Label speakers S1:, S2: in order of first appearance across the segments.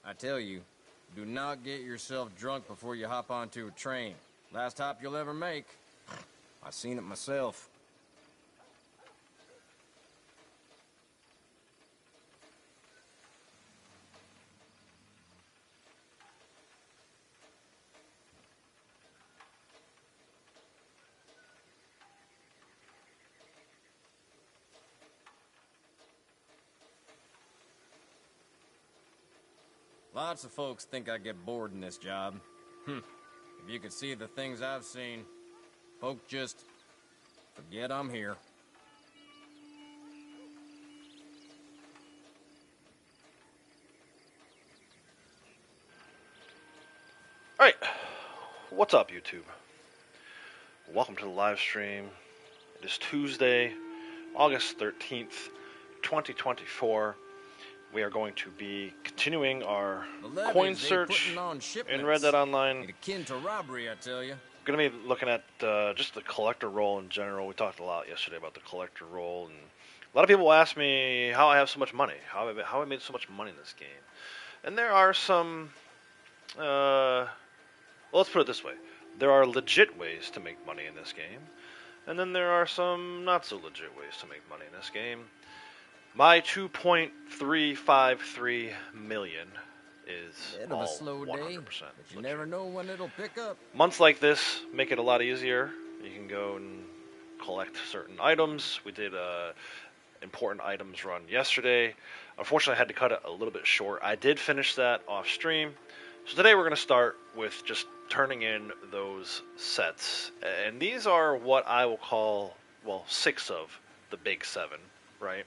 S1: I tell you, do not get yourself drunk before you hop onto a train. Last hop you'll ever make. I seen it myself. Lots of folks think I get bored in this job. If you could see the things I've seen, folk just forget I'm here.
S2: Alright, what's up YouTube? Welcome to the live stream. It is Tuesday, August 13th, 2024. We are going to be continuing our coin search in Red Dead Online.
S1: Akin to robbery, I tell you.
S2: Going to be looking at just the collector role in general. We talked a lot yesterday about the collector role, and a lot of people ask me how I have so much money, how I made so much money in this game. And there are some, well, let's put it this way. There are legit ways to make money in this game, and then there are some not so legit ways to make money in this game. My 2.353 million is
S1: Bit of
S2: all
S1: a slow
S2: 100%
S1: day, but you never know when it'll pick up.
S2: Months like this make it a lot easier. You can go and collect certain items. We did a important items run yesterday. Unfortunately, I had to cut it a little bit short. I did finish that off stream. So today we're going to start with just turning in those sets. And these are what I will call, well, 6 of the big 7, right?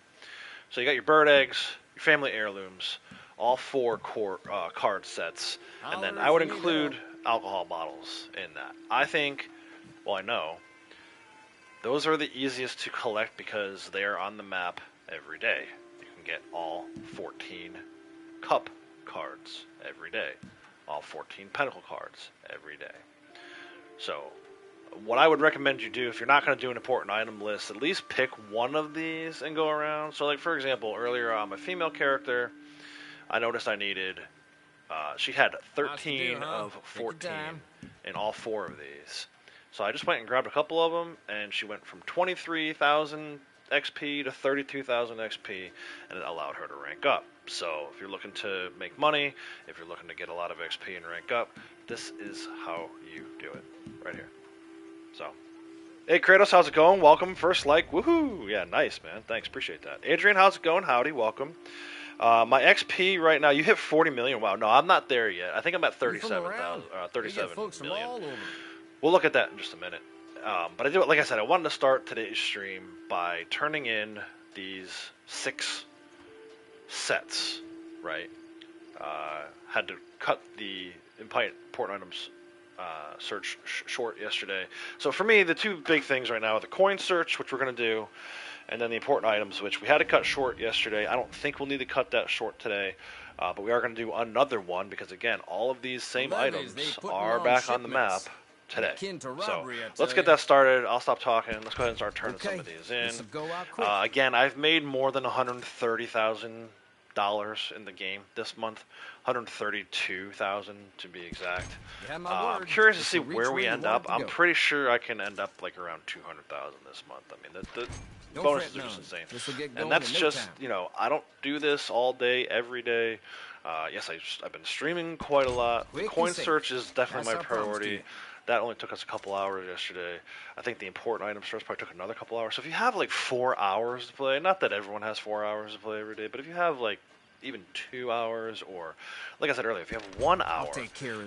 S2: So you got your bird eggs, your family heirlooms, all 4 core card sets, and then I would include alcohol bottles in that. I think, well, I know, those are the easiest to collect because they are on the map every day. You can get all 14 cup cards every day, all 14 pentacle cards every day. So what I would recommend you do, if you're not going to do an important item list, at least pick one of these and go around. So, like, for example, earlier on my female character, I noticed I needed, she had 13 of 14 in all 4 of these. So I just went and grabbed a couple of them, and she went from 23,000 XP to 32,000 XP, and it allowed her to rank up. So if you're looking to make money, if you're looking to get a lot of XP and rank up, this is how you do it, right here. So, hey Kratos, how's it going? Welcome, first like, woohoo! Yeah, nice, man. Thanks, appreciate that. Adrian, how's it going? Howdy, welcome. My XP right now, you hit 40 million. Wow, no, I'm not there yet. I think I'm at 37,000, 37 million. We'll look at that in just a minute. But I do, like I said, I wanted to start today's stream by turning in these 6 sets, right? Had to cut the important items search short yesterday. So for me, the 2 big things right now are the coin search, which we're going to do, and then the important items, which we had to cut short yesterday. I don't think we'll need to cut that short today, but we are going to do another one because, again, all of these same items are back on the map today. So let's get that started. I'll stop talking. Let's go ahead and start turning some of these in. Again, I've made more than $130,000 in the game this month, 132,000 to be exact. I'm curious to see where we end up. I'm pretty sure I can end up like around 200,000 this month. I mean, the bonuses are just insane, and that's just, you know, I don't do this all day, every day. Yes, I've been streaming quite a lot. The coin search is definitely my priority. That only took us a couple hours yesterday. I think the important item search probably took another couple hours. So if you have like 4 hours to play, not that everyone has 4 hours to play every day, but if you have like even 2 hours, or like I said earlier, if you have 1 hour,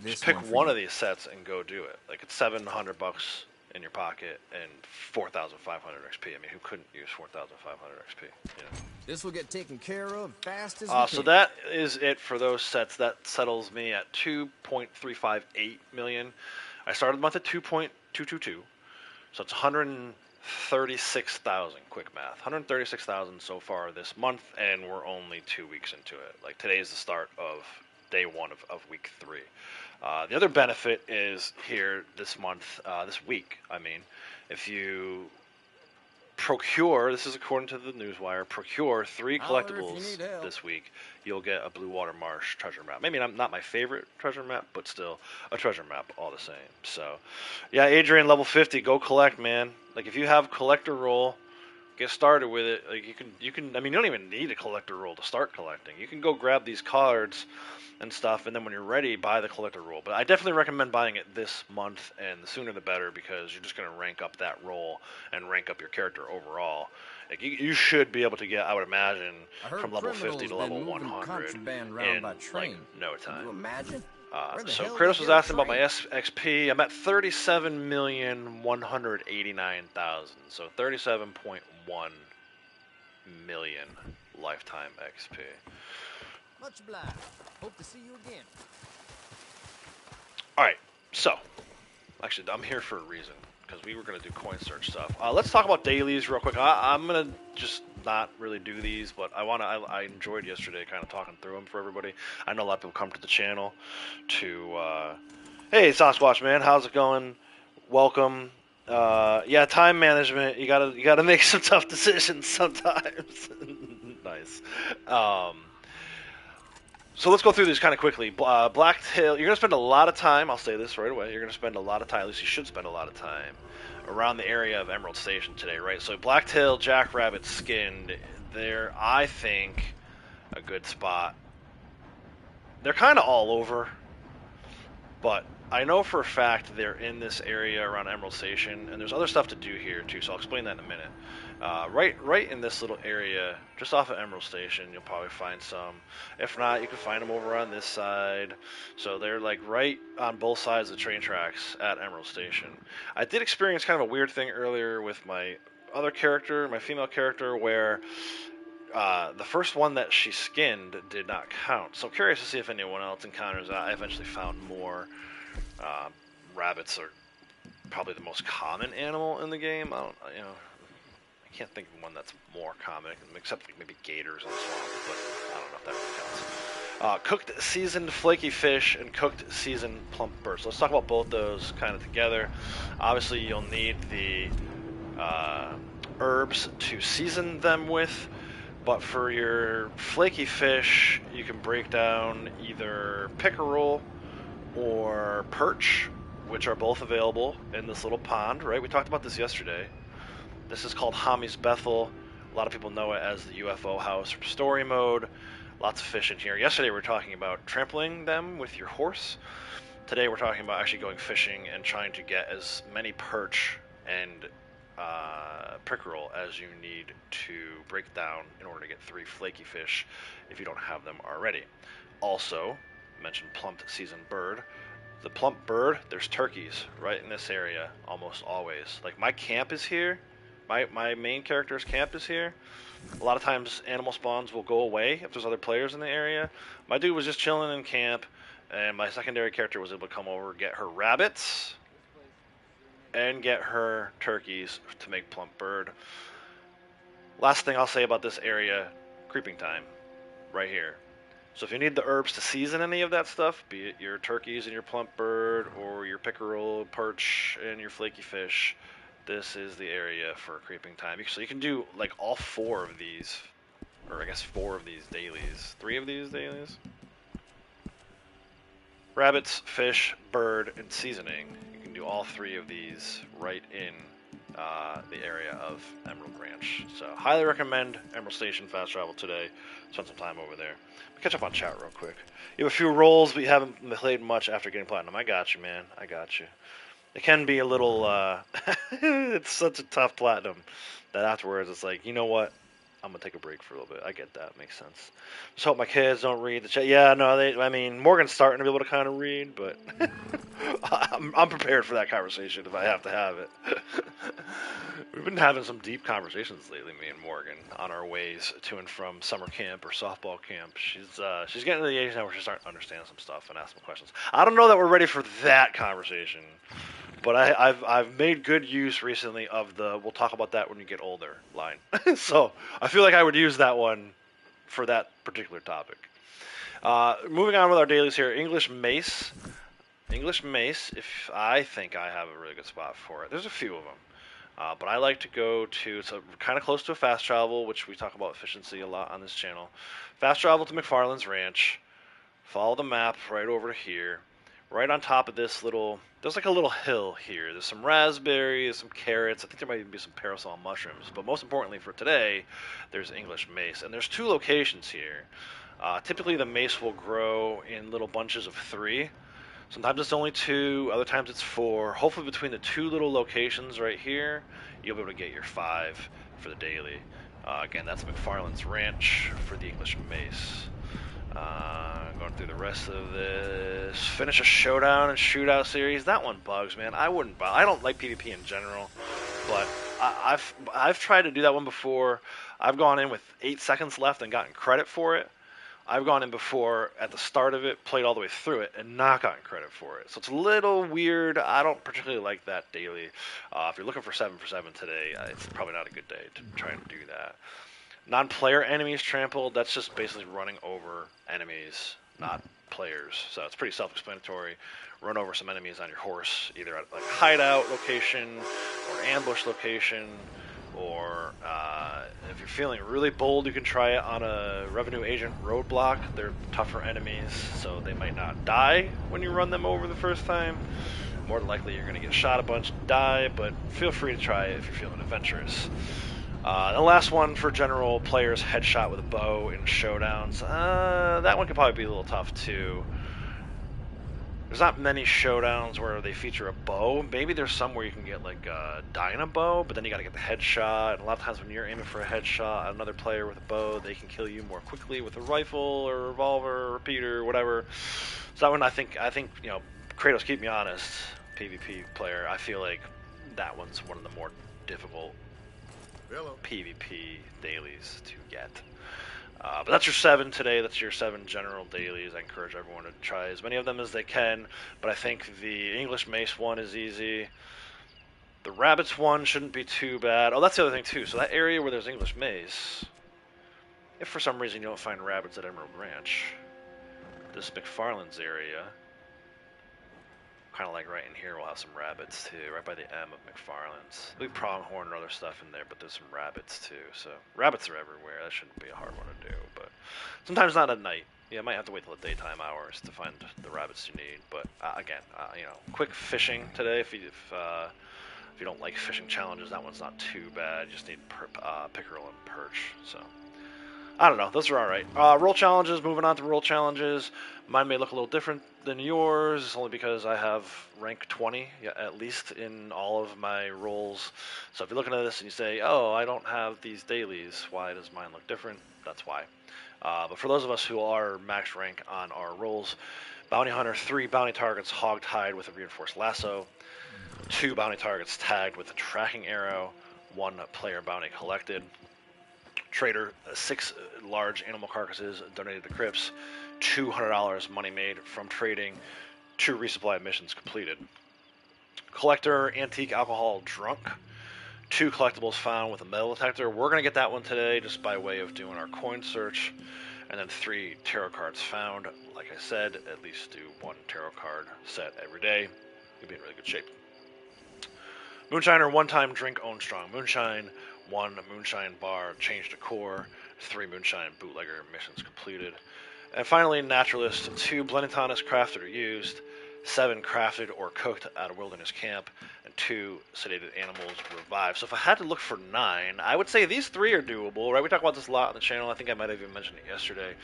S2: just pick one of these sets and go do it. Like, it's $700 in your pocket and 4,500 XP. I mean, who couldn't use 4,500 XP? You know?
S1: This will get taken care of fast as we can.
S2: So that is it for those sets. That settles me at 2.358 million. I started the month at 2.222, so it's 136,000. Quick math, 136,000 so far this month, and we're only 2 weeks into it. Like, today's the start of day 1 of week 3. The other benefit is here this month, this week, I mean, if you procure, this is according to the Newswire, procure 3
S1: Holler if you
S2: collectibles
S1: need help.
S2: this week, you'll get a Blue Water Marsh treasure map. Maybe not my favorite treasure map, but still a treasure map all the same. So, yeah, Adrian, level 50, go collect, man. Like, if you have collector roll, get started with it. Like, you can. I mean, you don't even need a collector roll to start collecting. You can go grab these cards and stuff, and then when you're ready, buy the collector roll. But I definitely recommend buying it this month, and the sooner the better, because you're just going to rank up that roll and rank up your character overall. Like, you should be able to get, I would imagine, from level 50 to level 100 in like no time.
S1: Can you imagine?
S2: So Kratos was asking about my XP. I'm at 37,189,000. So 37.1 million lifetime XP.
S1: Much obliged. Hope to see you again.
S2: Alright, so, actually, I'm here for a reason, because we were going to do coin search stuff. Let's talk about dailies real quick. I'm going to just not really do these, but I enjoyed yesterday kind of talking through them for everybody. I know a lot of people come to the channel to, hey, Sasquatch, man, how's it going? Welcome. Yeah, time management, you gotta make some tough decisions sometimes. Nice. So let's go through these kind of quickly. Blacktail, you're going to spend a lot of time, I'll say this right away, you're going to spend a lot of time, at least you should spend a lot of time, around the area of Emerald Station today, right? So Blacktail Jackrabbit skinned, they're, I think, a good spot. They're kind of all over, but I know for a fact they're in this area around Emerald Station, and there's other stuff to do here too, so I'll explain that in a minute. Right in this little area, just off of Emerald Station, you'll probably find some. If not, you can find them over on this side. So they're like right on both sides of the train tracks at Emerald Station. I did experience kind of a weird thing earlier with my other character, my female character, where the first one that she skinned did not count. So I'm curious to see if anyone else encounters that. I eventually found more. Rabbits are probably the most common animal in the game. I can't think of one that's more common, except like maybe gators and so on, but I don't know if that really counts. Cooked seasoned flaky fish and cooked seasoned plump birds. So let's talk about both those kind of together. Obviously, you'll need the herbs to season them with, but for your flaky fish, you can break down either pickerel or perch, which are both available in this little pond, right? We talked about this yesterday. This is called Hami's Bethel. A lot of people know it as the UFO house from story mode. Lots of fish in here. Yesterday we were talking about trampling them with your horse. Today we're talking about actually going fishing and trying to get as many perch and pickerel as you need to break down in order to get 3 flaky fish if you don't have them already. Also, mentioned plump seasoned bird. The plump bird, there's turkeys right in this area almost always. Like my camp is here. My main character's camp is here. A lot of times animal spawns will go away if there's other players in the area. My dude was just chilling in camp, and my secondary character was able to come over, get her rabbits, and get her turkeys to make plump bird. Last thing I'll say about this area, creeping time, right here. So if you need the herbs to season any of that stuff, be it your turkeys and your plump bird, or your pickerel, perch, and your flaky fish, this is the area for creeping time. So you can do like all 4 of these, or I guess 4 of these dailies, 3 of these dailies. Rabbits, fish, bird, and seasoning. You can do all 3 of these right in the area of Emerald Ranch. So highly recommend Emerald Station fast travel today. Spend some time over there. Catch up on chat real quick. You have a few rolls, but you haven't played much after getting platinum. I got you, man. I got you. It can be a little, it's such a tough platinum that afterwards it's like, you know what? I'm going to take a break for a little bit. I get that. Makes sense. Just hope my kids don't read the chat. Yeah, no, Morgan's starting to be able to kind of read, but I'm prepared for that conversation if I have to have it. We've been having some deep conversations lately, me and Morgan, on our ways to and from summer camp or softball camp. She's getting to the age now where she's starting to understand some stuff and ask some questions. I don't know that we're ready for that conversation, but I've made good use recently of the "we'll talk about that when you get older" line. So I feel like I would use that one for that particular topic. Moving on with our dailies here, English Mace. If I think I have a really good spot for it. There's a few of them. But I like to go to, it's kind of close to a fast travel, which we talk about efficiency a lot on this channel. Fast travel to McFarland's Ranch, follow the map right over to here. Right on top of this there's like a little hill here. There's some raspberries, some carrots. I think there might even be some parasol mushrooms. But most importantly for today, there's English mace. And there's 2 locations here. Typically the mace will grow in little bunches of 3. Sometimes it's only 2, other times it's 4. Hopefully between the 2 little locations right here, you'll be able to get your 5 for the daily. Again, that's McFarland's Ranch for the English mace. Going through the rest of this. Finish a showdown and shootout series. That one bugs, man. I don't like PvP in general, but I've tried to do that one before. I've gone in with 8 seconds left and gotten credit for it. I've gone in before at the start of it, played all the way through it, and not gotten credit for it. So it's a little weird. I don't particularly like that daily. If you're looking for 7 for 7 today, it's probably not a good day to try and do that. Non-player enemies trampled, that's just basically running over enemies, not players. So it's pretty self-explanatory. Run over some enemies on your horse, either at like a hideout location or ambush location, or if you're feeling really bold, you can try it on a revenue agent roadblock. They're tougher enemies, so they might not die when you run them over the first time. More than likely, you're going to get shot a bunch and die, but feel free to try it if you're feeling adventurous. The last one for general players, headshot with a bow in showdowns. That one could probably be a little tough too. There's not many showdowns where they feature a bow. Maybe there's some where you can get like a dynamo, but then you got to get the headshot. And a lot of times when you're aiming for a headshot at another player with a bow, they can kill you more quickly with a rifle or a revolver or repeater or whatever. So that one, I think you know, Kratos, keep me honest, PvP player. I feel like that one's one of the more difficult PvP dailies to get. But that's your 7 today. That's your 7 general dailies. I encourage everyone to try as many of them as they can. But I think the English Mace one is easy. The Rabbits one shouldn't be too bad. Oh, that's the other thing too. So that area where there's English Mace, if for some reason you don't find rabbits at Emerald Ranch, this McFarland's area, kind of like right in here, we'll have some rabbits too, right by the M of McFarland's. There'll be pronghorn and other stuff in there, but there's some rabbits too. So rabbits are everywhere. That shouldn't be a hard one to do, but sometimes not at night. You might have to wait till the daytime hours to find the rabbits you need. But again, you know, quick fishing today. If you don't like fishing challenges, that one's not too bad. You just need pickerel and perch. So I don't know. Those are all right. Roll challenges. Moving on to roll challenges. Mine may look a little different than yours, only because I have rank 20 at least in all of my rolls. So if you're looking at this and you say, "Oh, I don't have these dailies. Why does mine look different?" That's why. But for those of us who are max rank on our rolls, Bounty Hunter, 3 bounty targets hog-tied with a reinforced lasso, 2 bounty targets tagged with a tracking arrow, 1 player bounty collected. Trader, 6 large animal carcasses donated to crypts, $200 money made from trading, 2 resupply missions completed. Collector, antique alcohol drunk, 2 collectibles found with a metal detector. We're going to get that one today just by way of doing our coin search. And then 3 tarot cards found. Like I said, at least do 1 tarot card set every day. You'll be in really good shape. Moonshiner, one-time drink, own strong moonshine. 1 moonshine bar, change to core. 3 moonshine bootlegger missions completed. And finally, naturalist, 2 blended tonics crafted or used. 7 crafted or cooked at a wilderness camp, and 2 sedated animals revived. So if I had to look for 9, I would say these 3 are doable, right? We talk about this a lot on the channel. I think I might have even mentioned it yesterday.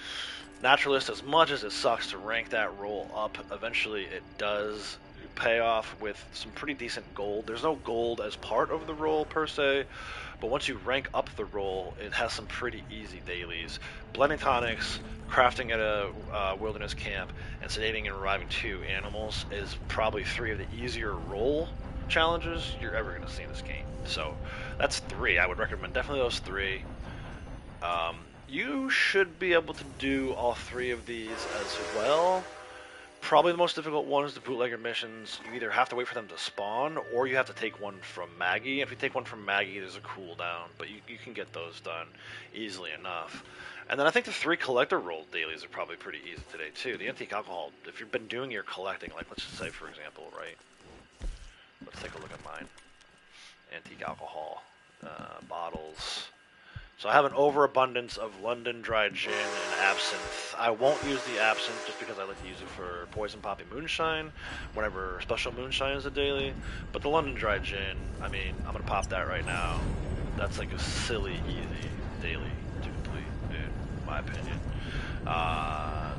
S2: Naturalist, as much as it sucks to rank that roll up, eventually it does pay off with some pretty decent gold. There's no gold as part of the roll per se, but once you rank up the roll, it has some pretty easy dailies. Blending tonics, crafting at a wilderness camp, and sedating and reviving 2 animals is probably 3 of the easier roll challenges you're ever going to see in this game. So that's 3. I would recommend definitely those 3. You should be able to do all 3 of these as well. Probably the most difficult one is the bootlegger missions. You either have to wait for them to spawn, or you have to take one from Maggie. If you take one from Maggie, there's a cooldown, but you can get those done easily enough. And then I think the 3 collector roll dailies are probably pretty easy today too. The antique alcohol, if you've been doing your collecting, like let's just say for example, right? Let's take a look at mine. antique alcohol bottles. So I have an overabundance of London dry gin and absinthe. I won't use the absinthe just because I like to use it for poison poppy moonshine, whenever special moonshine is a daily. But the London dry gin, I mean, I'm gonna pop that right now. That's like a silly easy daily to complete, in my opinion.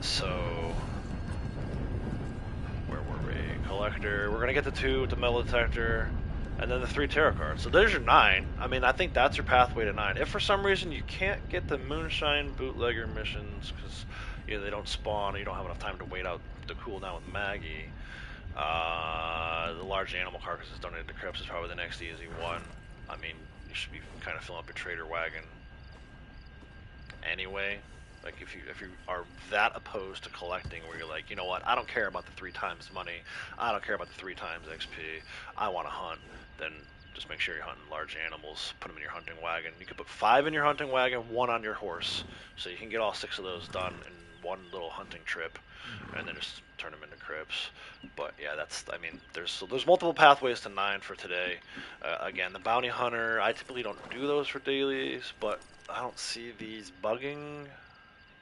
S2: So where were we? Collector. We're gonna get the 2 with the metal detector. And then the 3 tarot cards. So there's your 9. I mean, I think that's your pathway to 9. If for some reason you can't get the Moonshine Bootlegger missions because they don't spawn or you don't have enough time to wait out the cooldown with Maggie, the large animal carcasses donated to Crypts is probably the next easy one. I mean, you should be kind of filling up your trader wagon anyway. Like if you are that opposed to collecting, where you're like, you know what, I don't care about the 3 times money, I don't care about the 3 times XP, I want to hunt, then just make sure you're hunting large animals, put them in your hunting wagon. You could put 5 in your hunting wagon, 1 on your horse, so you can get all 6 of those done in one little hunting trip, and then just turn them into crypts. But yeah, I mean, there's multiple pathways to 9 for today. Again, the bounty hunter, I typically don't do those for dailies, but I don't see these bugging.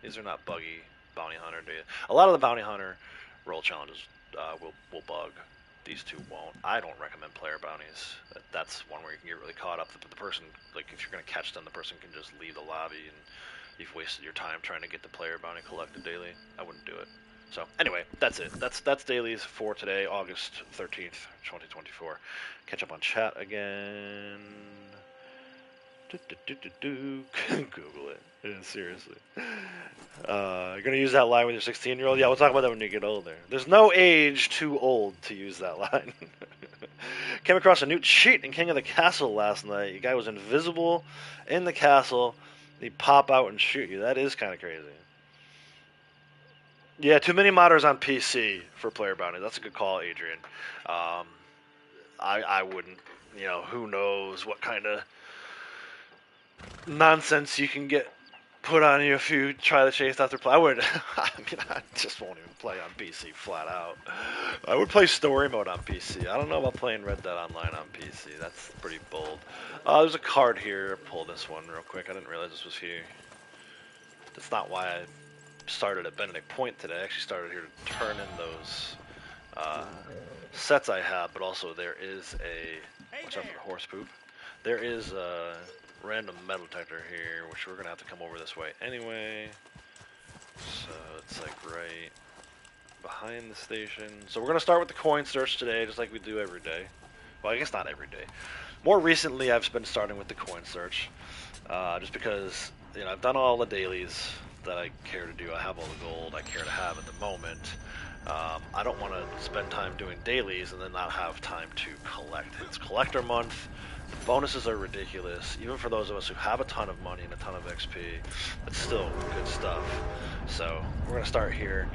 S2: These are not buggy bounty hunter days. A lot of the bounty hunter roll challenges will bug. These 2 won't. I don't recommend player bounties. That's one where you can get really caught up. The person, like if you're gonna catch them, the person can just leave the lobby and you've wasted your time trying to get the player bounty collected daily. I wouldn't do it. So anyway, that's it. That's dailies for today, August 13th, 2024. Catch up on chat again. Google it. Yeah, seriously. You're gonna use that line with your 16-year-old? Yeah, we'll talk about that when you get older. There's no age too old to use that line. Came across a new cheat in King of the Castle last night. The guy was invisible in the castle. He'd pop out and shoot you. That is kind of crazy. Yeah, too many modders on PC for player bounty. That's a good call, Adrian. I wouldn't. You know, who knows what kind of nonsense you can get put on you if you try to chase after play. I would. I mean, I just won't even play on PC flat out. I would play story mode on PC. I don't know about playing Red Dead Online on PC. That's pretty bold. There's a card here. Pull this one real quick. I didn't realize this was here. That's not why I started at Benedict Point today. I actually started here to turn in those sets I have, but also there is a... Watch out for the horse poop. There is a random metal detector here, which we're going to have to come over this way anyway. So it's like right behind the station. So we're going to start with the coin search today, just like we do every day. Well, I guess not every day. More recently, I've been starting with the coin search, just because, you know, I've done all the dailies that I care to do. I have all the gold I care to have at the moment. I don't want to spend time doing dailies and then not have time to collect. It's collector month. The bonuses are ridiculous, even for those of us who have a ton of money and a ton of XP. It's still good stuff. So we're gonna start here.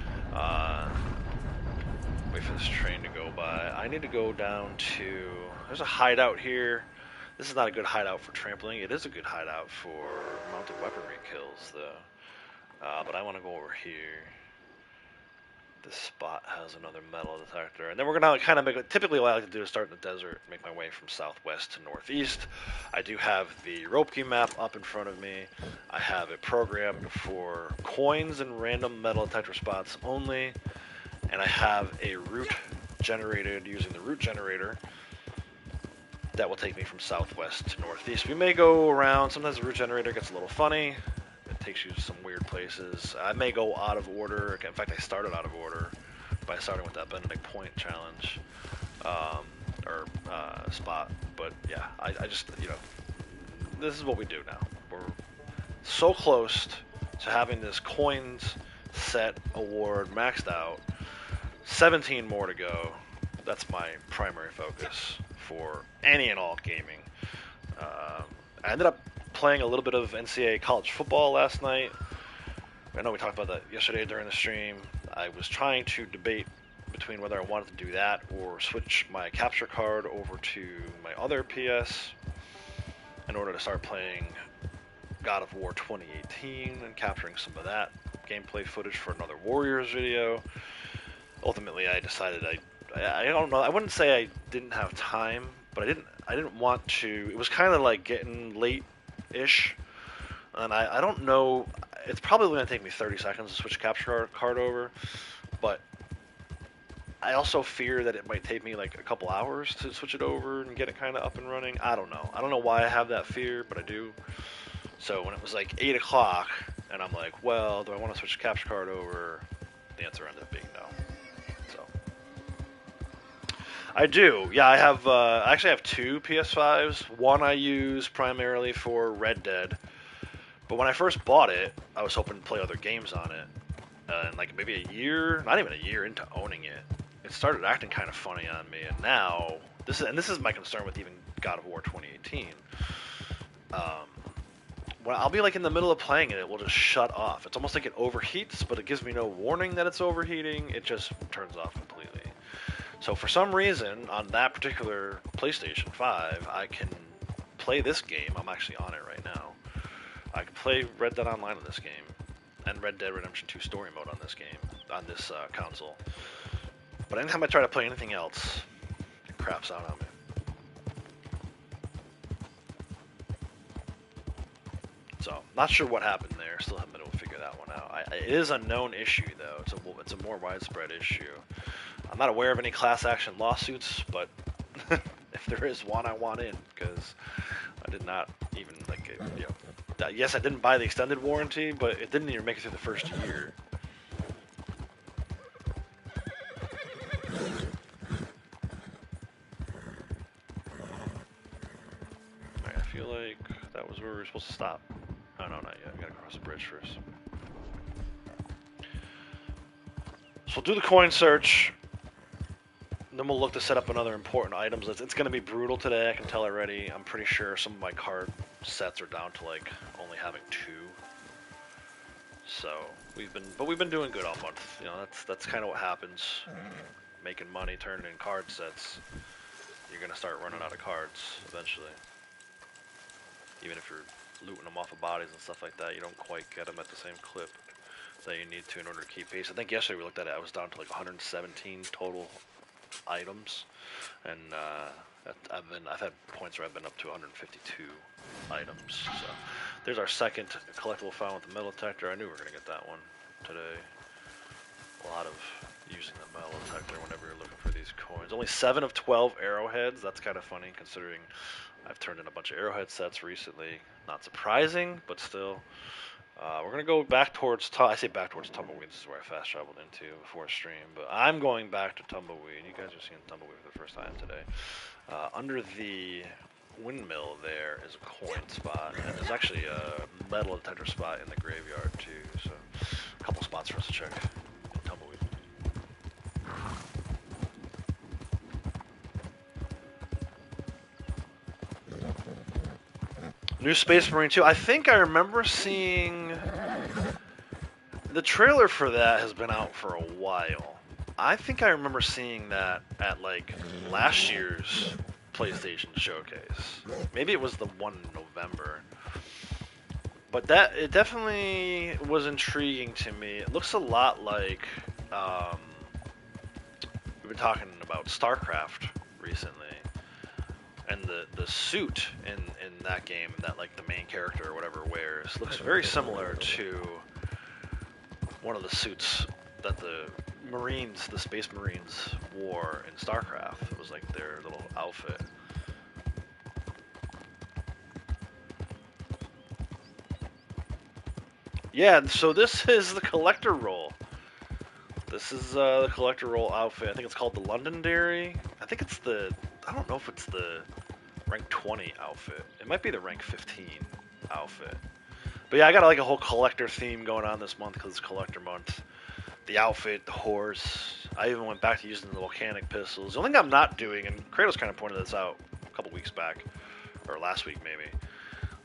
S2: Wait for this train to go by. I need to go down to... There's a hideout here. This is not a good hideout for trampling. It is a good hideout for mounted weaponry kills, though. But I want to go over here. This spot has another metal detector. And then we're going to kind of make it... Typically what I like to do is start in the desert, make my way from southwest to northeast. I do have the rope key map up in front of me. I have it programmed for coins and random metal detector spots only. And I have a route generated using the route generator that will take me from southwest to northeast. We may go around. Sometimes the route generator gets a little funny. It takes you to some weird places. I may go out of order. In fact, I started out of order by starting with that Benedict Point challenge spot. But yeah, I just, you know, this is what we do now. We're so close to having this coins set award maxed out. 17 more to go. That's my primary focus for any and all gaming. I ended up playing a little bit of NCAA college football last night. I know we talked about that yesterday during the stream. I was trying to debate between whether I wanted to do that or switch my capture card over to my other PS in order to start playing God of War 2018 and capturing some of that gameplay footage for another Warriors video. Ultimately, I decided I don't know, I wouldn't say I didn't have time, but I didn't want to. It was kind of like getting late-ish, and I don't know. It's probably going to take me 30 seconds to switch capture card over, but I also fear that it might take me like a couple hours to switch it over and get it kind of up and running. I don't know. I don't know why I have that fear, but I do. So when it was like 8 o'clock, and I'm like, well, do I want to switch the capture card over? The answer ended up being no. So I do. Yeah, I have. I actually have two PS5s. One I use primarily for Red Dead, but when I first bought it, I was hoping to play other games on it. And like maybe a year, not even a year into owning it, it started acting kind of funny on me. And now this is my concern with even God of War 2018. When I'll be like in the middle of playing it, it will just shut off. It's almost like it overheats, but it gives me no warning that it's overheating. It just turns off completely. So for some reason, on that particular PlayStation 5, I can play this game. I'm actually on it right now. I can play Red Dead Online on this game, and Red Dead Redemption 2 Story Mode on this game, on this console. But anytime I try to play anything else, it craps out on me. So, not sure what happened there. Still haven't been able to figure that one out. It is a known issue, though. It's a more widespread issue. I'm not aware of any class action lawsuits, but if there is one, I want in, because I did not even, like, you know, yes, I didn't buy the extended warranty, but it didn't even make it through the first year. Alright, I feel like that was where we were supposed to stop. Oh, no, not yet. We gotta cross the bridge first. So we'll do the coin search. Then we'll look to set up another important items. It's going to be brutal today, I can tell already. I'm pretty sure some of my card sets are down to like only having 2. So we've been doing good all month. You know, that's kind of what happens. Making money, turning in card sets. You're going to start running out of cards eventually. Even if you're looting them off of bodies and stuff like that, you don't quite get them at the same clip that you need to in order to keep pace. I think yesterday we looked at it, I was down to like 117 total items, and I've had points where I've been up to 152 items. So there's our second collectible found with the metal detector. I knew we were gonna get that one today. A lot of using the metal detector whenever you're looking for these coins. Only 7 of 12 arrowheads. That's kind of funny considering I've turned in a bunch of arrowhead sets recently. Not surprising, but still. We're going to go back towards, I say back towards Tumbleweed. This is where I fast traveled into before stream. But I'm going back to Tumbleweed. You guys are seeing Tumbleweed for the first time today. Under the windmill there is a coin spot. And there's actually a metal detector spot in the graveyard too. So a couple spots for us to check in Tumbleweed. New Space Marine 2. I think I remember seeing... The trailer for that has been out for a while. I think I remember seeing that at, like, last year's PlayStation Showcase. Maybe it was the one in November. But it definitely was intriguing to me. It looks a lot like... we've been talking about StarCraft recently. And the suit in that game that like the main character or whatever wears looks very similar to one of the suits that the Marines, the Space Marines, wore in StarCraft. It was like their little outfit. Yeah, so this is the collector roll. This is the collector roll outfit. I think it's called the Londonderry. I think it's the... I don't know if it's the rank 20 outfit. It might be the rank 15 outfit. But yeah, I got like a whole collector theme going on this month because it's collector month. The outfit, the horse. I even went back to using the volcanic pistols. The only thing I'm not doing, and Kratos kind of pointed this out a couple weeks back, or last week maybe.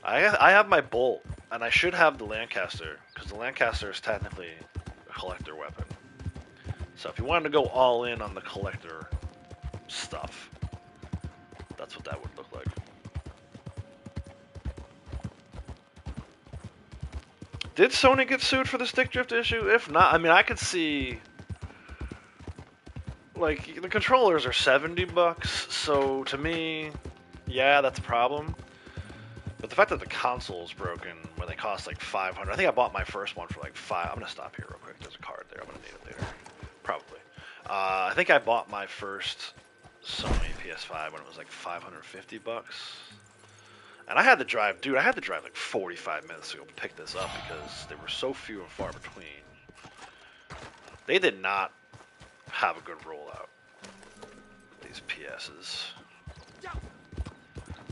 S2: I have my bolt, and I should have the Lancaster, because the Lancaster is technically a collector weapon. So if you wanted to go all in on the collector stuff, that's what that would look like. Did Sony get sued for the stick drift issue? If not, I mean, I could see like the controllers are $70, so to me, yeah, that's a problem. But the fact that the console's broken when they cost like 500, I think I bought my first one for like five. I'm gonna stop here real quick. There's a card there. I'm gonna need it later, probably. I think I bought my first Sony PS5 when it was like $550, and I had to drive, dude. I had to drive like 45 minutes to go pick this up because they were so few and far between. They did not have a good rollout. These PSs.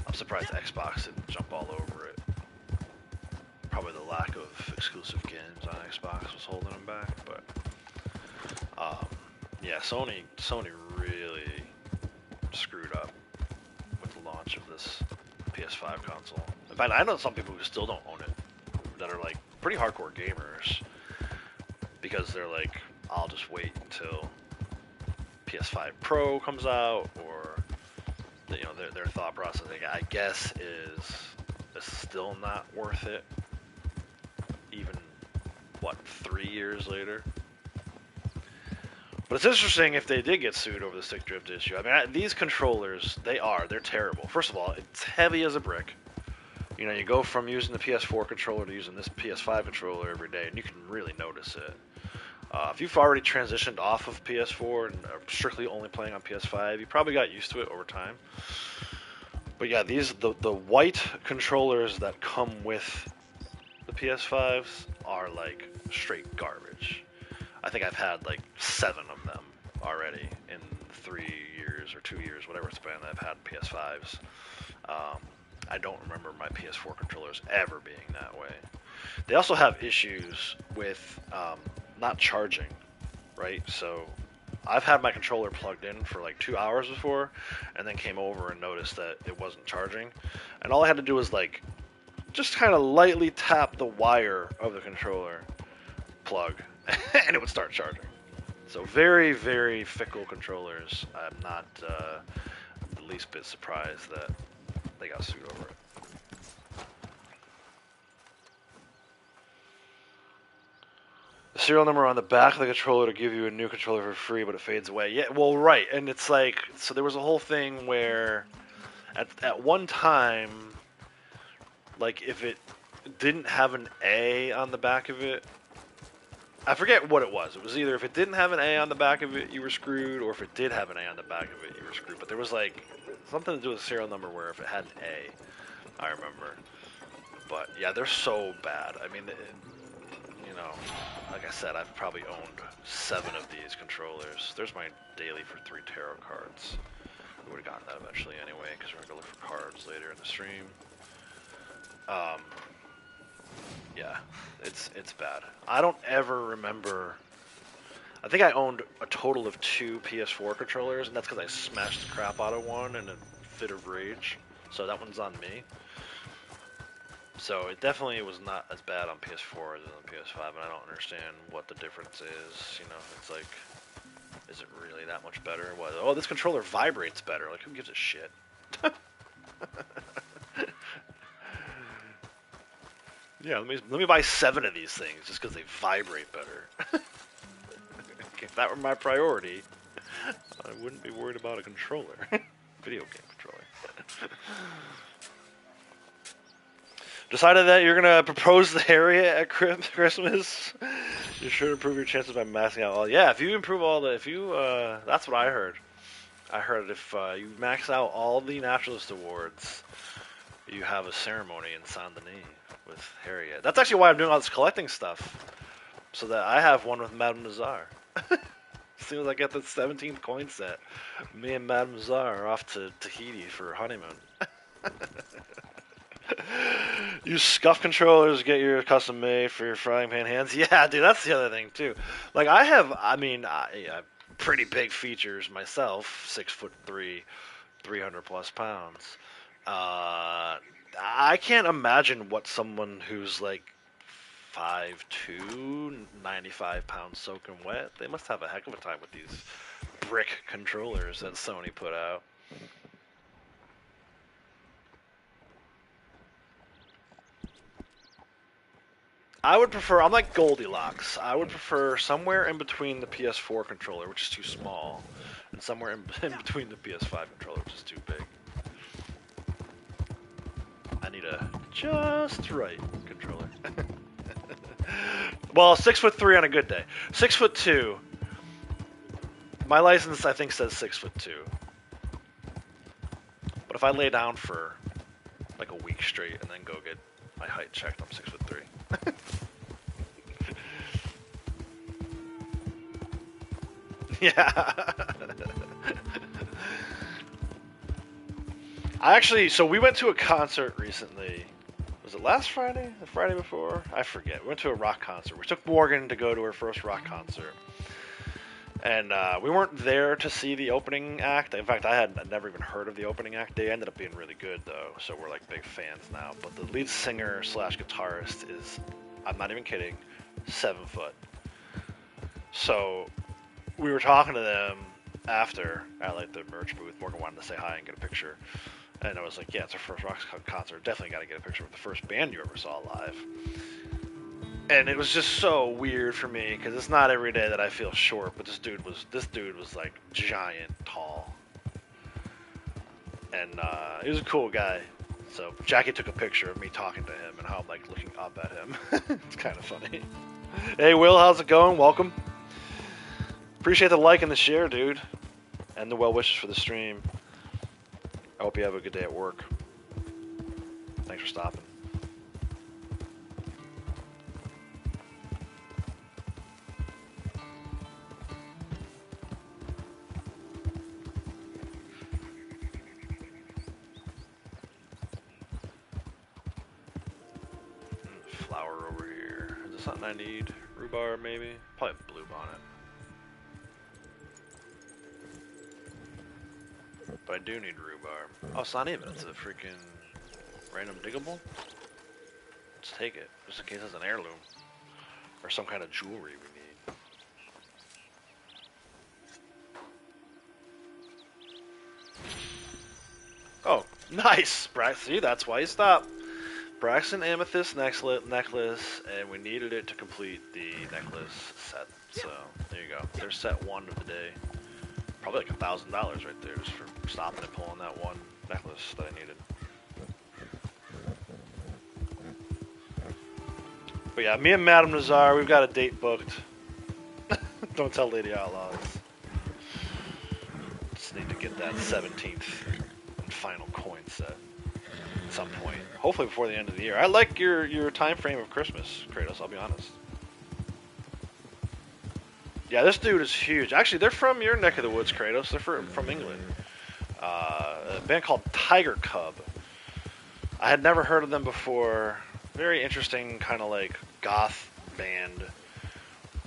S2: I'm surprised Xbox didn't jump all over it. Probably the lack of exclusive games on Xbox was holding them back, but yeah, Sony really screwed up with the launch of this PS5 console. In fact, I know some people who still don't own it that are like pretty hardcore gamers because they're like, I'll just wait until PS5 Pro comes out, or you know, their thought process, I guess, is still not worth it. Even what, 3 years later. But it's interesting if they did get sued over the stick drift issue. I mean, these controllers, they're terrible. First of all, it's heavy as a brick. You know, you go from using the PS4 controller to using this PS5 controller every day, and you can really notice it. If you've already transitioned off of PS4 and are strictly only playing on PS5, you probably got used to it over time. But yeah, the white controllers that come with the PS5s are like straight garbage. I think I've had like 7 of them already in 3 years or 2 years, whatever it's been. I've had PS5s. I don't remember my PS4 controllers ever being that way. They also have issues with not charging, right? So I've had my controller plugged in for like 2 hours before, and then came over and noticed that it wasn't charging. And all I had to do was like just kind of lightly tap the wire of the controller plug, and it would start charging. So very, very fickle controllers. I'm not the least bit surprised that they got sued over it. The serial number on the back of the controller to give you a new controller for free, but it fades away. Yeah, well, right. And it's like, so there was a whole thing where at one time, like if it didn't have an A on the back of it, I forget what it was. It was either if it didn't have an A on the back of it, you were screwed, or if it did have an A on the back of it, you were screwed. But there was like something to do with the serial number where if it had an A, I remember. But yeah, they're so bad. I mean, you know, like I said, I've probably owned 7 of these controllers. There's my daily for 3 tarot cards. We would have gotten that eventually anyway, because we're going to look for cards later in the stream. Yeah, it's bad. I don't ever remember. I think I owned a total of 2 PS4 controllers, and that's because I smashed the crap out of one in a fit of rage. So that one's on me. So it definitely was not as bad on PS4 as on PS5, and I don't understand what the difference is. You know, it's like, is it really that much better? What? Oh, this controller vibrates better. Like, who gives a shit? Yeah, let me buy 7 of these things just because they vibrate better. If that were my priority, I wouldn't be worried about a controller. Video game controller. Decided that you're gonna propose to Harriet at Christmas. You should improve your chances by maxing out all. Yeah, if you improve all the, that's what I heard. I heard if you max out all the Naturalist Awards, you have a ceremony in Saint Denis with Harriet. That's actually why I'm doing all this collecting stuff, so that I have one with Madame Nazar. As soon as I get the 17th coin set, me and Madame Nazar are off to Tahiti for honeymoon. Use scuff controllers, get your custom made for your frying pan hands. Yeah, dude, that's the other thing too. Like I have pretty big features myself, 6'3", 300 plus pounds. I can't imagine what someone who's like 5'2", 95 pounds soaking wet. They must have a heck of a time with these brick controllers that Sony put out. I would prefer. I'm like Goldilocks. I would prefer somewhere in between the PS4 controller, which is too small, and somewhere in between the PS5 controller, which is too big. I need a just right controller. Well, 6'3" on a good day. 6'2". My license, I think, says 6'2". But if I lay down for like a week straight and then go get my height checked, I'm 6'3". Yeah. So we went to a concert recently. Was it last Friday? The Friday before? I forget. We went to a rock concert. We took Morgan to go to her first rock concert. And we weren't there to see the opening act. In fact, I had never even heard of the opening act. They ended up being really good, though, so we're like big fans now. But the lead singer / guitarist is, I'm not even kidding, 7 foot. So we were talking to them after at like the merch booth. Morgan wanted to say hi and get a picture. And I was like, yeah, it's our first rock concert. Definitely got to get a picture with the first band you ever saw live. And it was just so weird for me because it's not every day that I feel short. But this dude was like giant, tall, and he was a cool guy. So Jackie took a picture of me talking to him and how I'm like looking up at him. It's kind of funny. Hey Will, how's it going? Welcome. Appreciate the like and the share, dude, and the well wishes for the stream. I hope you have a good day at work. Thanks for stopping. Flower over here. Is there something I need? Rhubarb, maybe? Probably blue bonnet. But I do need rhubarb. Oh, it's not even. It's a freaking random diggable. Let's take it, just in case it's an heirloom. Or some kind of jewelry we need. Oh, nice! See, that's why you stopped. Braxton Amethyst necklace, and we needed it to complete the necklace set. So, there you go. There's set 1 of the day. Probably like $1,000 right there just for stopping and pulling that one necklace that I needed. But yeah, me and Madame Nazar, we've got a date booked. Don't tell Lady Outlaws. Just need to get that 17th and final coin set at some point. Hopefully before the end of the year. I like your time frame of Christmas, Kratos, I'll be honest. Yeah, this dude is huge. Actually, they're from your neck of the woods, Kratos. They're from England. A band called Tiger Cub. I had never heard of them before. Very interesting, kind of like goth band.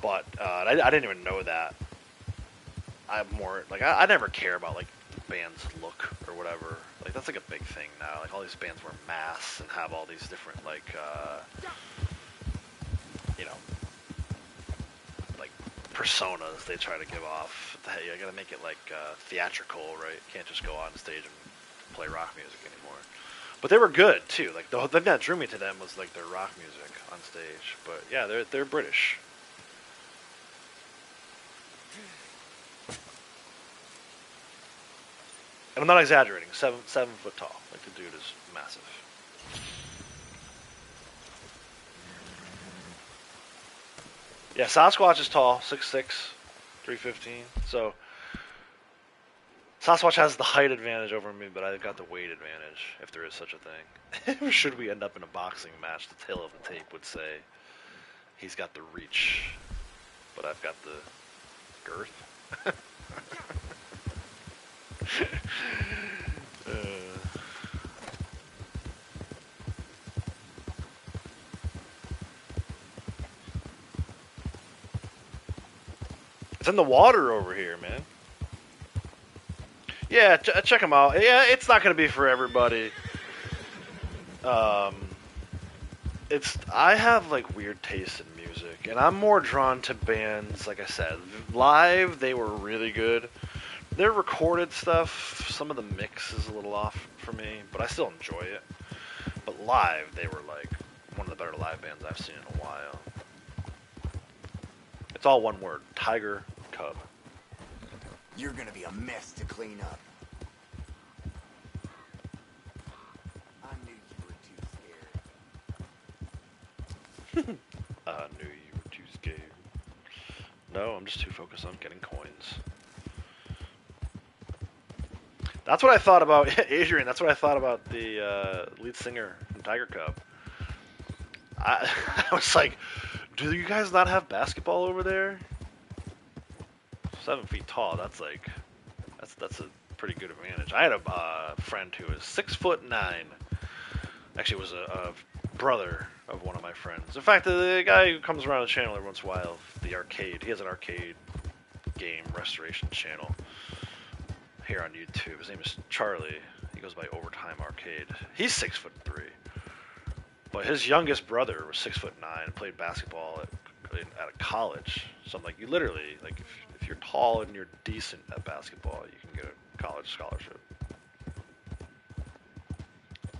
S2: But I didn't even know that. I'm more like I never care about like the band's look or whatever. Like that's like a big thing now. Like all these bands wear masks and have all these different like you know, like personas they try to give off. Hey, you gotta make it like theatrical, right? You can't just go on stage and play rock music anymore. But they were good too. Like the thing that drew me to them was like their rock music on stage. But yeah, they're British. And I'm not exaggerating. 7 foot tall. Like the dude is massive. Yeah, Sasquatch is tall, 6'6", 315. So Sasquatch has the height advantage over me, but I've got the weight advantage, if there is such a thing. Should we end up in a boxing match, the tail of the tape would say he's got the reach, but I've got the girth. It's in the water over here, man. Yeah, check them out. Yeah, it's not going to be for everybody. I have like weird taste in music, and I'm more drawn to bands. Like I said, live they were really good. Their recorded stuff, some of the mix is a little off for me, but I still enjoy it. But live, they were like one of the better live bands I've seen in a while. It's all one word: Tiger Cub.
S3: You're gonna be a mess to clean up. I knew you were too scared.
S2: I knew you were too scared. No, I'm just too focused on getting coins. That's what I thought about Adrian. That's what I thought about the lead singer from Tiger Cub. I was like, do you guys not have basketball over there? 7 feet tall. That's like, that's a pretty good advantage. I had a friend who was 6'9". Actually, was a brother of one of my friends. In fact, the guy who comes around the channel every once in a while, the arcade. He has an arcade game restoration channel here on YouTube. His name is Charlie. He goes by Overtime Arcade. He's 6'3", but his youngest brother was 6'9" and played basketball at a college. So I'm like, you literally, like, if you're tall and you're decent at basketball, you can get a college scholarship.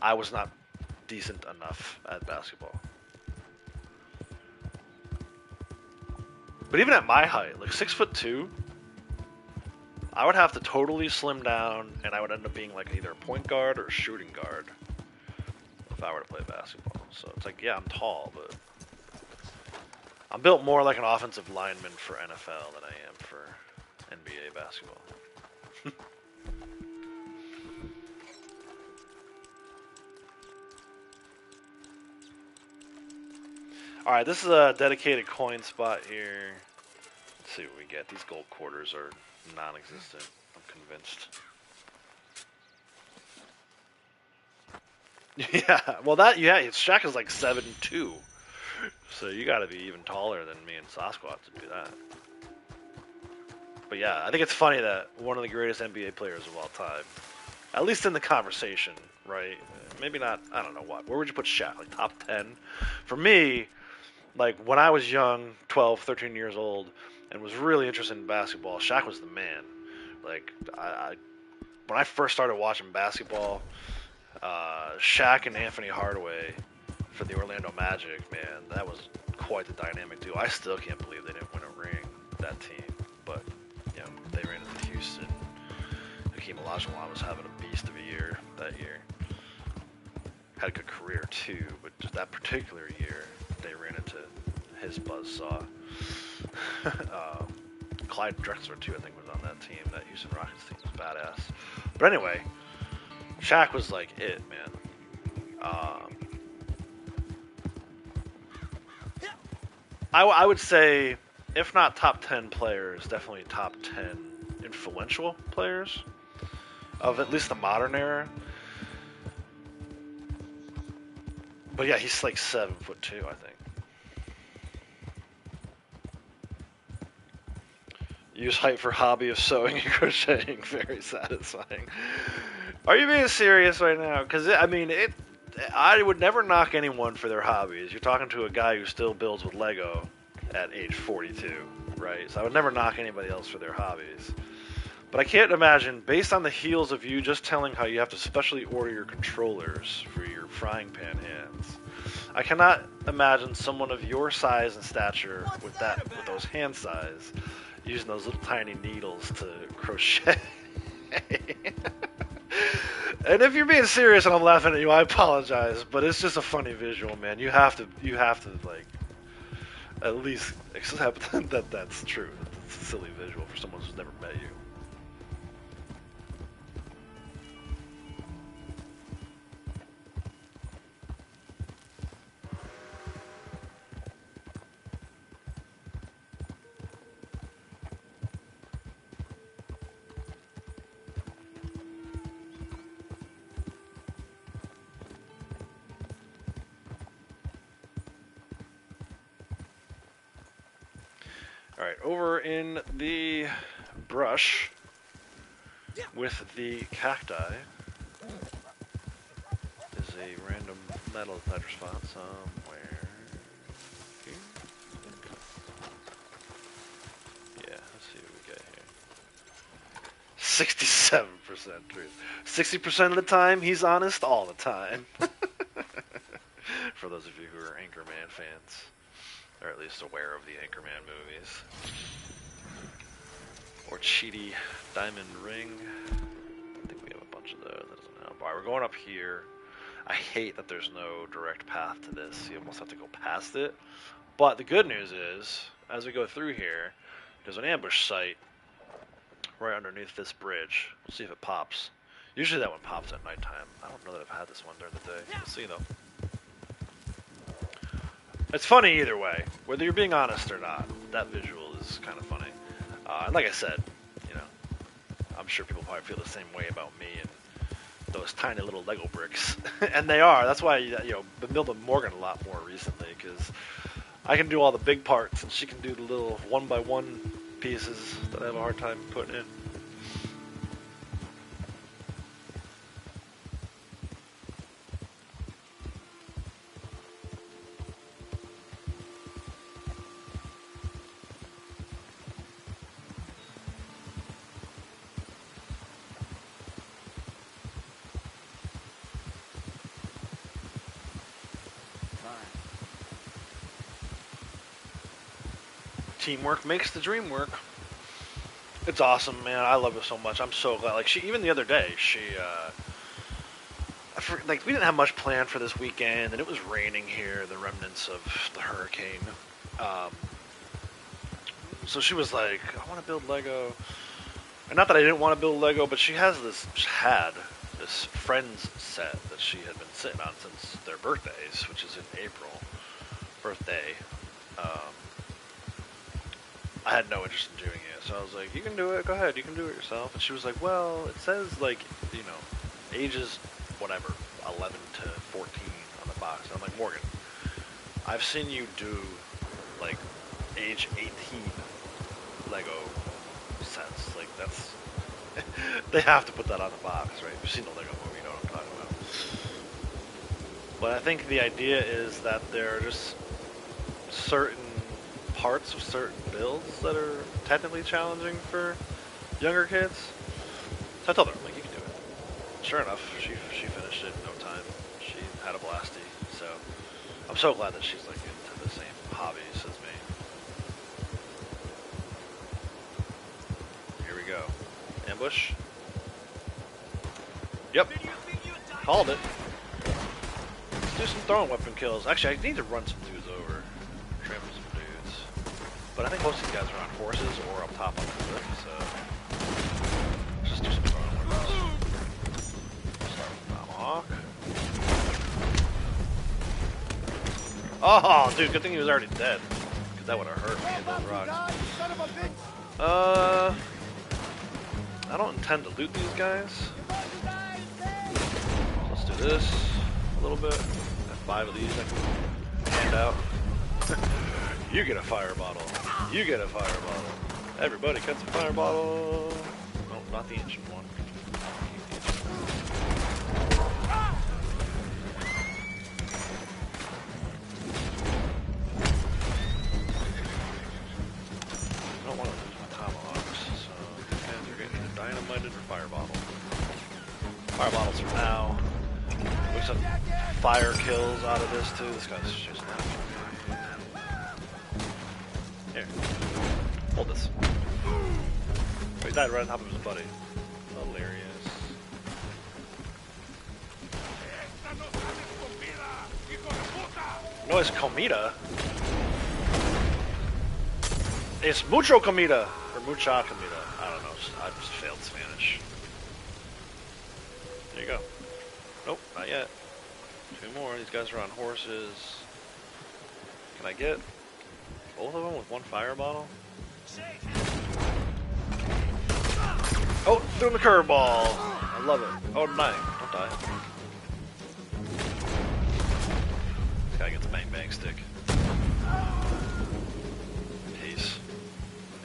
S2: I was not decent enough at basketball. But even at my height, like 6'2", I would have to totally slim down, and I would end up being like either a point guard or a shooting guard if I were to play basketball. So it's like, yeah, I'm tall, but I'm built more like an offensive lineman for NFL than I am for NBA basketball. Alright, this is a dedicated coin spot here. Let's see what we get. These gold quarters are non-existent, I'm convinced. Yeah, well Shaq is like 7'2", so you gotta be even taller than me and Sasquatch to do that. But yeah, I think it's funny that one of the greatest NBA players of all time, at least in the conversation, right? Maybe not, I don't know what. Where would you put Shaq? Like top 10? For me, like when I was young, 12, 13 years old, and was really interested in basketball, Shaq was the man. Like, when I first started watching basketball, Shaq and Anthony Hardaway for the Orlando Magic, man, that was quite the dynamic duo. I still can't believe they didn't win a ring, that team. But, you know, they ran into Houston. Hakeem Olajuwon was having a beast of a year that year. Had a good career, too, but just that particular year, they ran into his buzzsaw. Clyde Drexler, too, I think, was on that team. That Houston Rockets team was badass. But anyway, Shaq was like it, man. I would say, if not top 10 players, definitely top 10 influential players of at least the modern era. But yeah, he's like 7'2", I think. Use height for hobby of sewing and crocheting. Very satisfying. Are you being serious right now? Because, I mean, I would never knock anyone for their hobbies. You're talking to a guy who still builds with Lego at age 42, right? So I would never knock anybody else for their hobbies. But I can't imagine, based on the heels of you just telling how you have to specially order your controllers for your frying pan hands, I cannot imagine someone of your size and stature with those hand size using those little tiny needles to crochet. And if you're being serious and I'm laughing at you, I apologize, but it's just a funny visual, man. You have to like at least accept that that's true. It's a silly visual for someone who's never met you. Alright, over in the brush with the cacti is a random metal detector spot somewhere here. Yeah, let's see what we get here. 67% truth. 60% of the time, he's honest all the time. for those of you who are Anchorman fans, or at least aware of the Anchorman movies. Or Cheaty Diamond Ring. I think we have a bunch of those. That doesn't help. Alright, we're going up here. I hate that there's no direct path to this. You almost have to go past it. But the good news is, as we go through here, there's an ambush site right underneath this bridge. We'll see if it pops. Usually that one pops at nighttime. I don't know that I've had this one during the day. We'll see though. It's funny either way. Whether you're being honest or not, that visual is kind of funny. And like I said, you know, I'm sure people probably feel the same way about me and those tiny little Lego bricks. And they are. That's why, you know, been building Morgan a lot more recently, because I can do all the big parts and she can do the little one-by-one pieces that I have a hard time putting in. Teamwork makes the dream work. It's awesome, man. I love it so much. I'm so glad. Like, even the other day, like, we didn't have much planned for this weekend, and it was raining here, the remnants of the hurricane. So she was like, I want to build Lego. And not that I didn't want to build Lego, but she had this Friends set that she had been sitting on since their birthdays, which is in April. Birthday. I had no interest in doing it, so I was like, you can do it, go ahead, you can do it yourself. And she was like, well, it says, like, you know, ages, whatever, 11 to 14 on the box. And I'm like, Morgan, I've seen you do, like, age 18 Lego sets. Like, that's, they have to put that on the box, right? You've seen the Lego movie, you know what I'm talking about. But I think the idea is that there are just certain parts of certain builds that are technically challenging for younger kids. So I told her, I'm like, you can do it. Sure enough, she finished it in no time. She had a blasty. So I'm so glad that she's like into the same hobbies as me. Here we go. Ambush. Yep. Called it. Let's do some throwing weapon kills. Actually, I need to run some dudes over. Trample some dudes. But I think most of these guys are on horses or up top on the cliff, so let's just do some throwing weapons. Start with Tomahawk. Oh, dude, good thing he was already dead. Because that would have hurt me in those rocks. I don't intend to loot these guys. Let's do this a little bit. I have 5 of these I can hand out. You get a fire bottle. You get a fire bottle. Everybody gets a fire bottle. No, not the ancient one. I don't want to lose my tomahawks, so these guys are getting either dynamited or fire bottle. Fire bottles for now. We some fire kills out of this too. This guy's just not. Here. Hold this. He died right on top of his buddy. Hilarious. No, it's comida. It's mucho comida. Or mucha comida. I don't know. I just failed Spanish. There you go. Nope, not yet. 2 more. These guys are on horses. Can I get both of them with 1 fire bottle? Oh, threw him a curveball. I love it. Oh, no. Don't die. This guy gets a bang bang stick. Ace.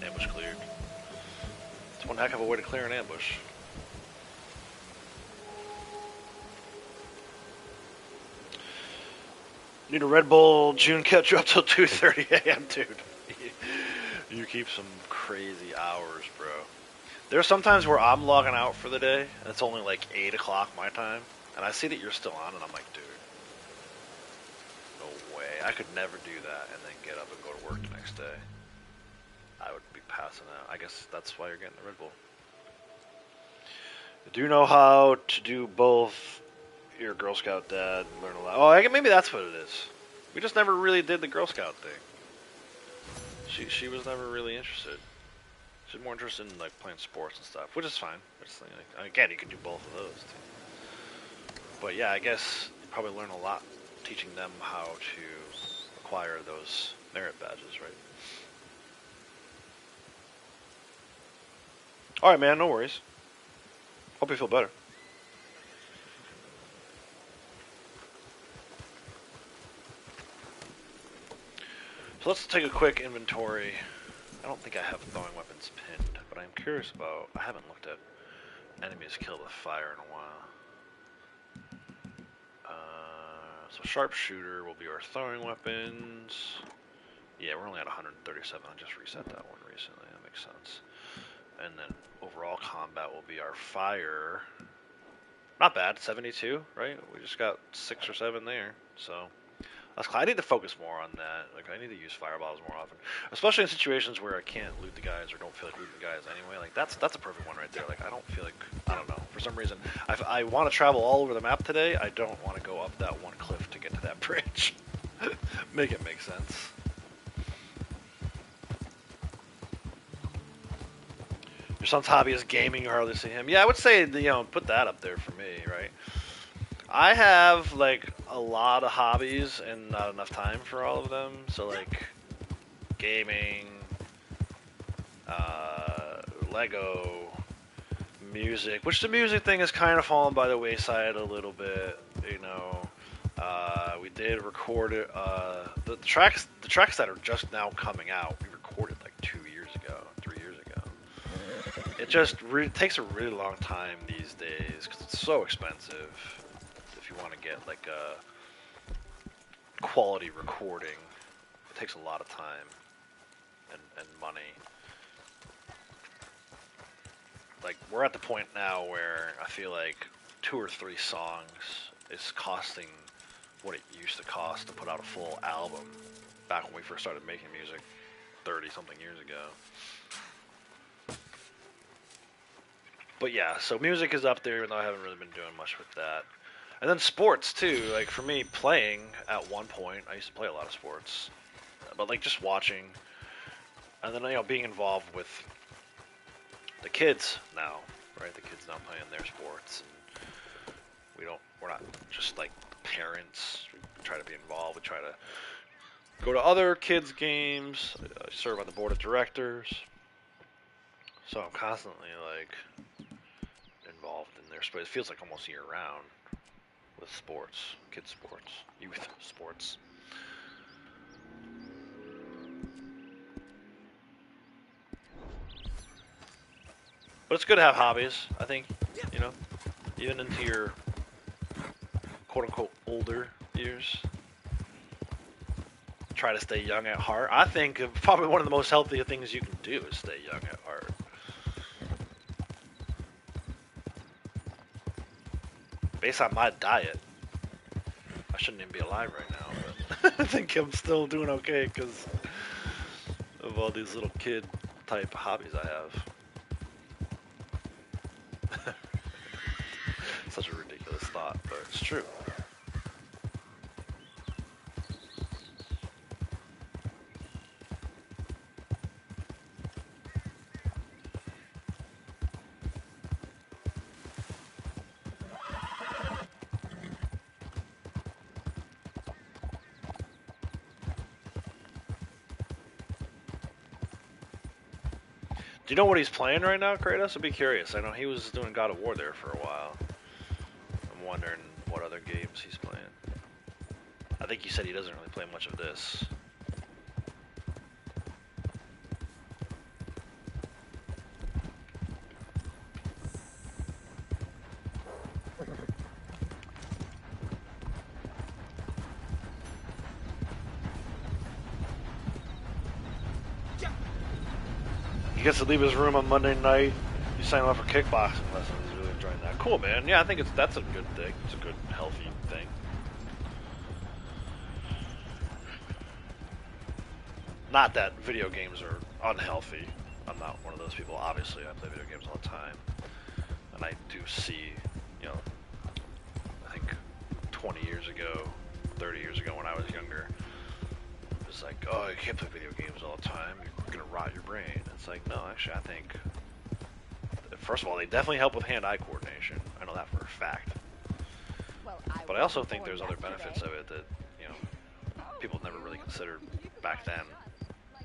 S2: Ambush cleared. It's one heck of a way to clear an ambush. Need a Red Bull. June kept you up till 2:30 a.m., dude. You keep some crazy hours, bro. There's sometimes where I'm logging out for the day, and it's only like 8 o'clock my time, and I see that you're still on, and I'm like, dude. I could never do that and then get up and go to work the next day. I would be passing out. I guess that's why you're getting the Red Bull. Do you know how to do both? Your Girl Scout dad and learn a lot. Oh, maybe that's what it is. We just never really did the Girl Scout thing. She was never really interested. She's more interested in like playing sports and stuff, which is fine. Again, you can do both of those too. But yeah, I guess you probably learn a lot teaching them how to acquire those merit badges, right? Alright, man, no worries. Hope you feel better. So let's take a quick inventory. I don't think I have throwing weapons pinned, but I'm curious about... I haven't looked at enemies killed with fire in a while. So sharpshooter will be our throwing weapons. Yeah, we're only at 137. I just reset that one recently. That makes sense. And then overall combat will be our fire. Not bad, 72, right? We just got 6 or 7 there. So that's cool. I need to focus more on that. Like I need to use fireballs more often, especially in situations where I can't loot the guys or don't feel like looting the guys anyway. Like that's a perfect one right there. Like I don't feel like, I don't know, for some reason I want to travel all over the map today. I don't want to go up that one cliff to get to that bridge. Make it make sense. Your son's hobby is gaming. You hardly see him. Yeah, I would say, put that up there for me, right? I have, like, a lot of hobbies and not enough time for all of them. So, like, gaming, Lego, music, which the music thing has kind of fallen by the wayside a little bit, We did record it, the tracks that are just now coming out, we recorded, like, 2 years ago, 3 years ago. It just takes a really long time these days because it's so expensive. If you want to get like a quality recording, it takes a lot of time and money. Like we're at the point now where I feel like 2 or 3 songs is costing what it used to cost to put out a full album back when we first started making music 30 something years ago. But yeah, so music is up there, even though I haven't really been doing much with that. And then sports, too. Like, for me, playing, at one point, I used to play a lot of sports. But, like, just watching. And then, being involved with the kids now, right? The kids now playing their sports. And we're not just, like, parents. We try to be involved. We try to go to other kids' games. I serve on the board of directors. So I'm constantly, like, involved in their sports. It feels like almost year-round with sports, kids' sports, youth sports. But it's good to have hobbies, I think, even into your quote-unquote older years. Try to stay young at heart. I think probably one of the most healthy things you can do is stay young at heart. Based on my diet, I shouldn't even be alive right now, but I think I'm still doing okay because of all these little kid type hobbies I have. Such a ridiculous thought, but it's true. Do you know what he's playing right now, Kratos? I'd be curious. I know he was doing God of War there for a while. I'm wondering what other games he's playing. I think you said he doesn't really play much of this. He gets to leave his room on Monday night. He's signing up for kickboxing lessons. He's really enjoying that. Cool, man. Yeah, I think that's a good thing. It's a good, healthy thing. Not that video games are unhealthy. I'm not one of those people. Obviously, I play video games all the time, and I do see, you know, I think 20 years ago, 30 years ago when I was younger, it was like, oh, you can't play video games all the time. You're gonna rot your brain. It's like, no, actually, I think, first of all, they definitely help with hand-eye coordination. I know that for a fact. But I also think there's other benefits of it that, you know, people never really considered back then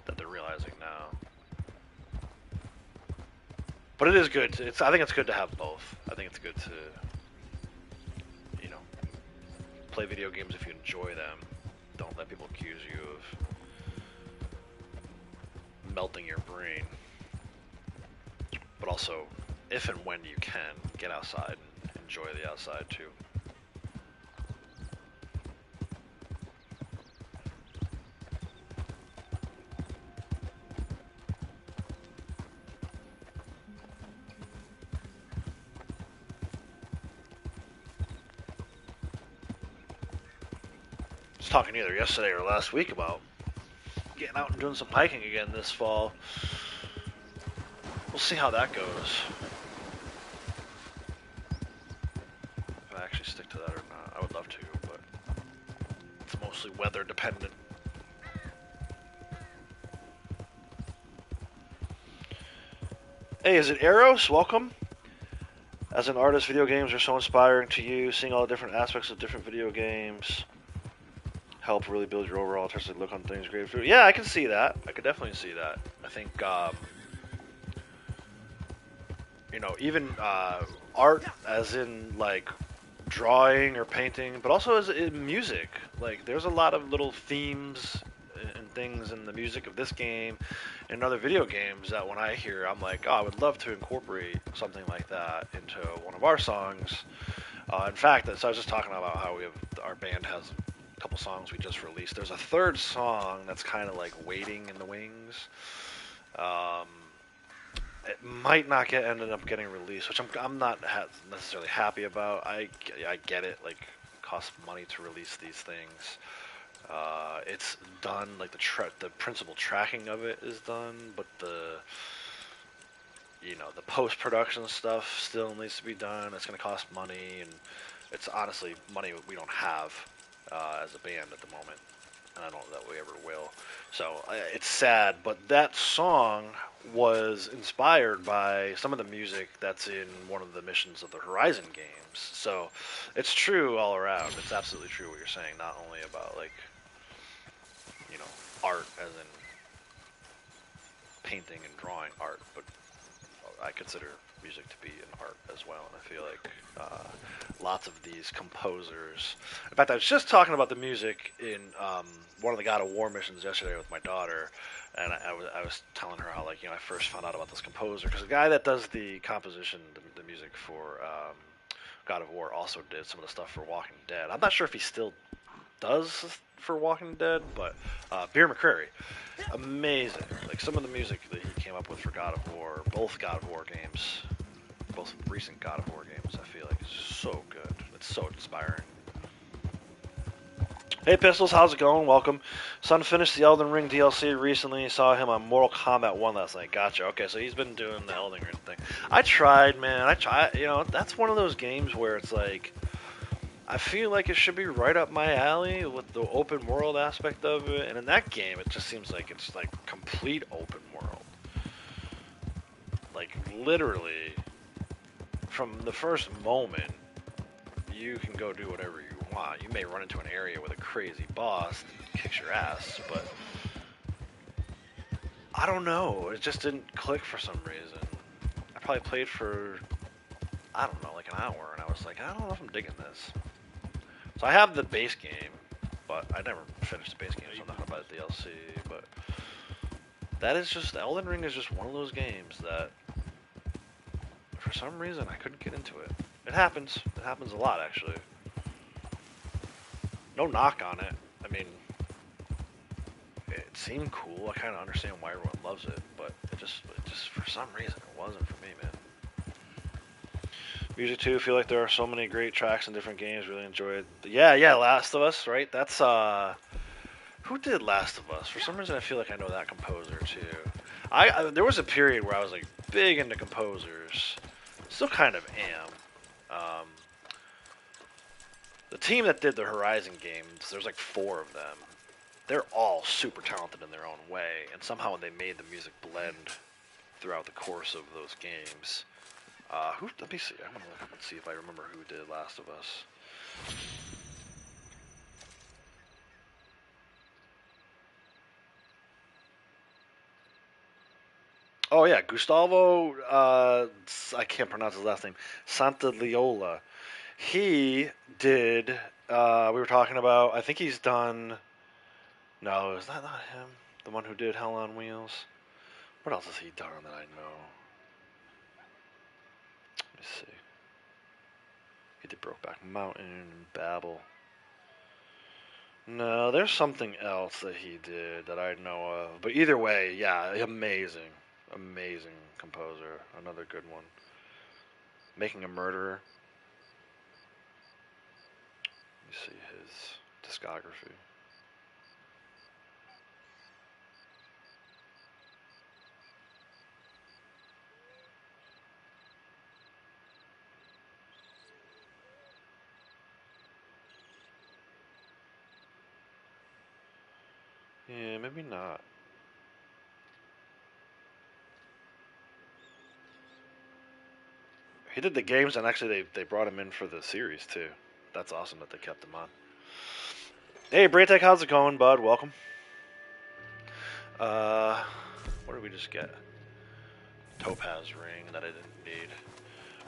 S2: that they're realizing now. But it is good. I think it's good to have both. I think it's good to, you know, play video games if you enjoy them. Don't let people accuse you of melting your brain. But also, if and when you can, get outside and enjoy the outside too. I was talking either yesterday or last week about getting out and doing some hiking again this fall. We'll see how that goes. If I actually stick to that or not. I would love to, but it's mostly weather dependent. Hey, is it Eros? Welcome. As an artist, video games are so inspiring to you. Seeing all the different aspects of different video games help really build your overall artistic look on things. Great. Yeah, I can see that. I could definitely see that. I think, you know, even art, as in like drawing or painting, but also as in music. Like, there's a lot of little themes and things in the music of this game and other video games that when I hear, I'm like, oh, I would love to incorporate something like that into one of our songs. In fact, so I was just talking about how our band has a couple songs we just released. There's a third song that's kind of like waiting in the wings. It might not ended up getting released, which I'm not necessarily happy about. I get it, like, it costs money to release these things. It's done, like the principal tracking of it is done, but the post-production stuff still needs to be done. It's going to cost money, and it's honestly money we don't have as a band at the moment, and I don't know that we ever will. So it's sad, but that song was inspired by some of the music that's in one of the missions of the Horizon games. So it's true all around. It's absolutely true what you're saying, not only about, like, you know, art as in painting and drawing art, but I consider music to be an art as well, and I feel like lots of these composers. In fact, I was just talking about the music in one of the God of War missions yesterday with my daughter, and I was telling her how, like, you know, I first found out about this composer because the guy that does the composition, the music for God of War, also did some of the stuff for Walking Dead. I'm not sure if he still does for Walking Dead, but Beer McCreary, amazing. Like, some of the music that he came up with for God of War, both God of War games, both recent God of War games, I feel like is so good. It's so inspiring. Hey Pistols, how's it going? Welcome. Son finished the Elden Ring DLC recently. Saw him on Mortal Kombat 1 last night. Gotcha. Okay, so he's been doing the Elden Ring thing. I tried, man. You know, that's one of those games where it's like, I feel like it should be right up my alley with the open world aspect of it. And in that game, it just seems like it's like complete open world. Like, literally, from the first moment, you can go do whatever you want. You may run into an area with a crazy boss that kicks your ass, but I don't know. It just didn't click for some reason. I probably played for, I don't know, like an hour, and I was like, I don't know if I'm digging this. So I have the base game, but I never finished the base game, so I'm not gonna buy the DLC. But that is just, Elden Ring is just one of those games that, for some reason, I couldn't get into it. It happens. It happens a lot, actually. No knock on it. I mean, it seemed cool. I kind of understand why everyone loves it, but it just for some reason, it wasn't for me, man. Music too. Feel like there are so many great tracks in different games. Really enjoy it. Yeah, Last of Us, right? That's Who did Last of Us? For some reason, I feel like I know that composer too. There was a period where I was like big into composers. Still kind of am. The team that did the Horizon games, there's like 4 of them. They're all super talented in their own way, and somehow they made the music blend throughout the course of those games. Let me see. I'm gonna look up and see if I remember who did Last of Us. Oh yeah, Gustavo. I can't pronounce his last name. Santaolalla. He did. We were talking about. I think he's done. No, is that not him? The one who did Hell on Wheels. What else has he done that I know? Let me see. He did Brokeback Mountain and Babel. No, there's something else that he did that I know of. But either way, yeah, amazing. Amazing composer. Another good one. Making a Murderer. Let me see his discography. Yeah, maybe not. He did the games, and actually they brought him in for the series too. That's awesome that they kept him on. Hey, Braytech, how's it going, bud? Welcome. What did we just get? Topaz ring that I didn't need.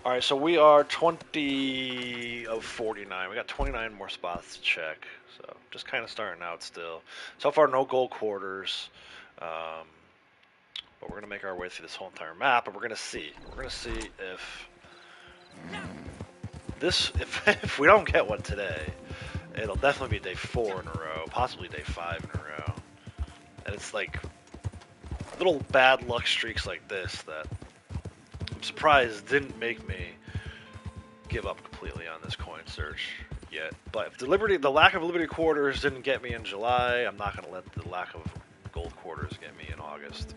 S2: All right, so we are 20 of 49. We got 29 more spots to check. So just kind of starting out still. So far, no gold quarters. But we're gonna make our way through this whole entire map, and we're gonna see. We're gonna see if if we don't get one today, it'll definitely be day 4 in a row, possibly day 5 in a row. And it's like little bad luck streaks like this that I'm surprised didn't make me give up completely on this coin search yet. But if the lack of Liberty quarters didn't get me in July, I'm not gonna let the lack of gold quarters get me in August.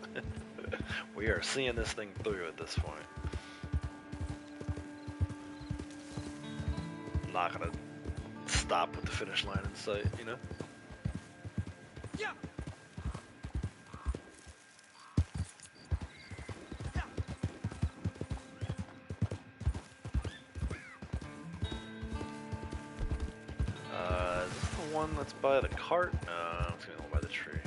S2: We are seeing this thing through at this point. I'm not gonna stop with the finish line in sight, you know?
S3: Yeah.
S2: Is this the one that's by the cart? No, it's gonna be the one by the tree.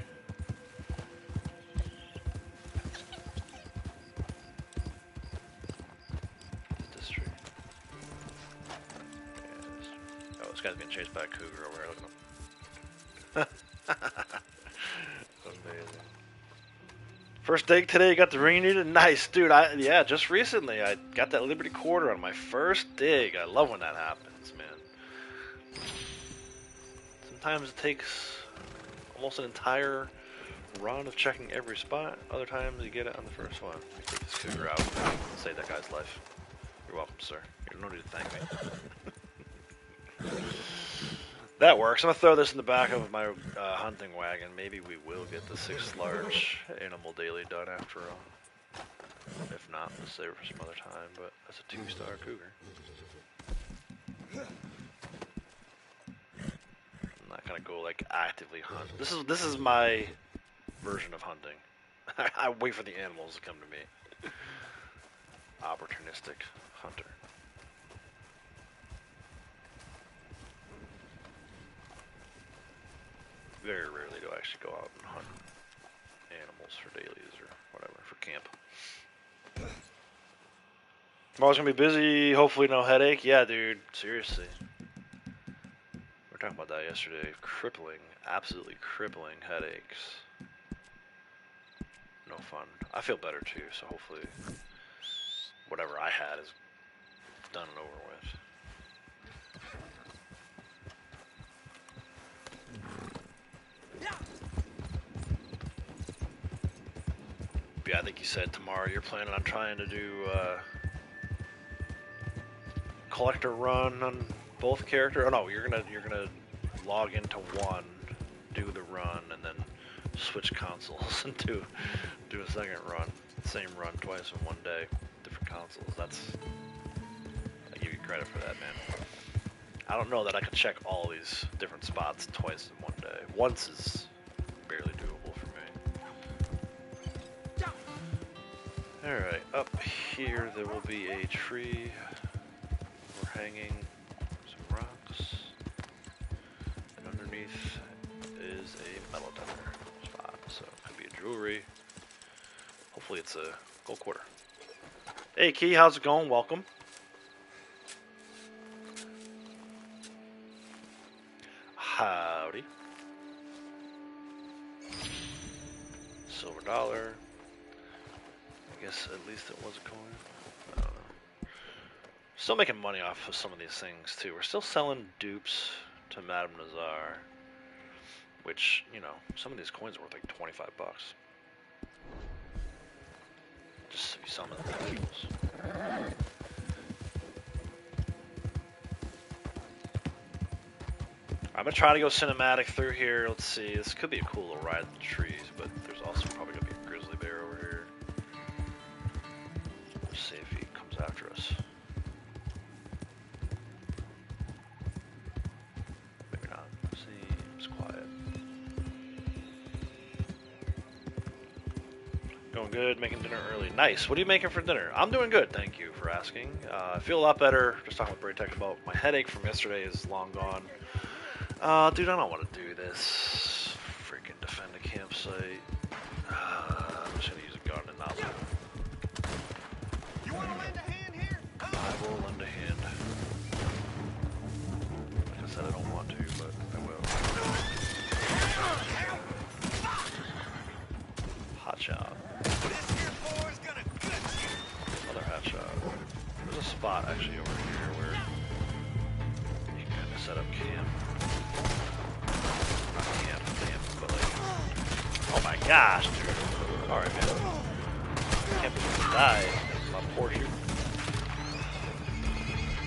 S2: This tree. Yeah, this tree. Oh, this guy's being chased by a cougar over here. Look at him. Amazing. First dig today, you got the ring you needed? Nice, dude. Yeah, just recently I got that Liberty quarter on my first dig. I love when that happens, man. Sometimes it takes almost an entire run of checking every spot. Other times you get it on the first one. I take this cougar out and save that guy's life. You're welcome, sir. You don't need to thank me. That works. I'm going to throw this in the back of my hunting wagon. Maybe we will get the 6th large animal daily done after all. If not, we'll save it for some other time. But that's a 2-star cougar. I'm not going to go like actively hunt. This is my version of hunting. I wait for the animals to come to me. Opportunistic hunter. Very rarely do I actually go out and hunt animals for dailies or whatever, for camp. Tomorrow's gonna be busy, hopefully no headache. Yeah, dude, seriously. We were talking about that yesterday. Crippling, absolutely crippling headaches. No fun. I feel better too, so hopefully whatever I had is done and over with. Yeah, I think you said tomorrow you're planning on trying to do collector run on both characters. Oh no, you're gonna log into one, do the run, switch consoles and do a second run, same run twice in one day, different consoles. I give you credit for that, man. I don't know that I could check all these different spots twice in one day. Once is barely doable for me. Alright, up here there will be a tree. We're hanging some rocks. And underneath is a metal detector spot. So it could be a jewelry. Hopefully it's a gold quarter. Hey Key, how's it going? Welcome. Howdy. Silver dollar. I guess at least it was a coin. I don't know. Still making money off of some of these things too. We're still selling dupes to Madame Nazar, which, you know, some of these coins are worth like 25 bucks. Just to be some of the individuals. I'm gonna try to go cinematic through here. Let's see. This could be a cool little ride in the trees, but there's also probably gonna be a grizzly bear over here. Let's see if he comes after us. Maybe not. Seems quiet. Going good. Making dinner early. Nice. What are you making for dinner? I'm doing good. Thank you for asking. I feel a lot better. Just talking with Braytech about my headache from yesterday is long gone. Dude, I don't want to do this. Freaking defend a campsite. I'm just gonna use a gun and not loot.
S3: You want to lend a hand here?
S2: I will lend a hand. Like I said, I don't want to, but I will. Hot shot. Another hot shot. There's a spot actually over here where you can kind of set up camp. Oh my gosh, dude. Alright, man. Can't believe he died. My poor shoot.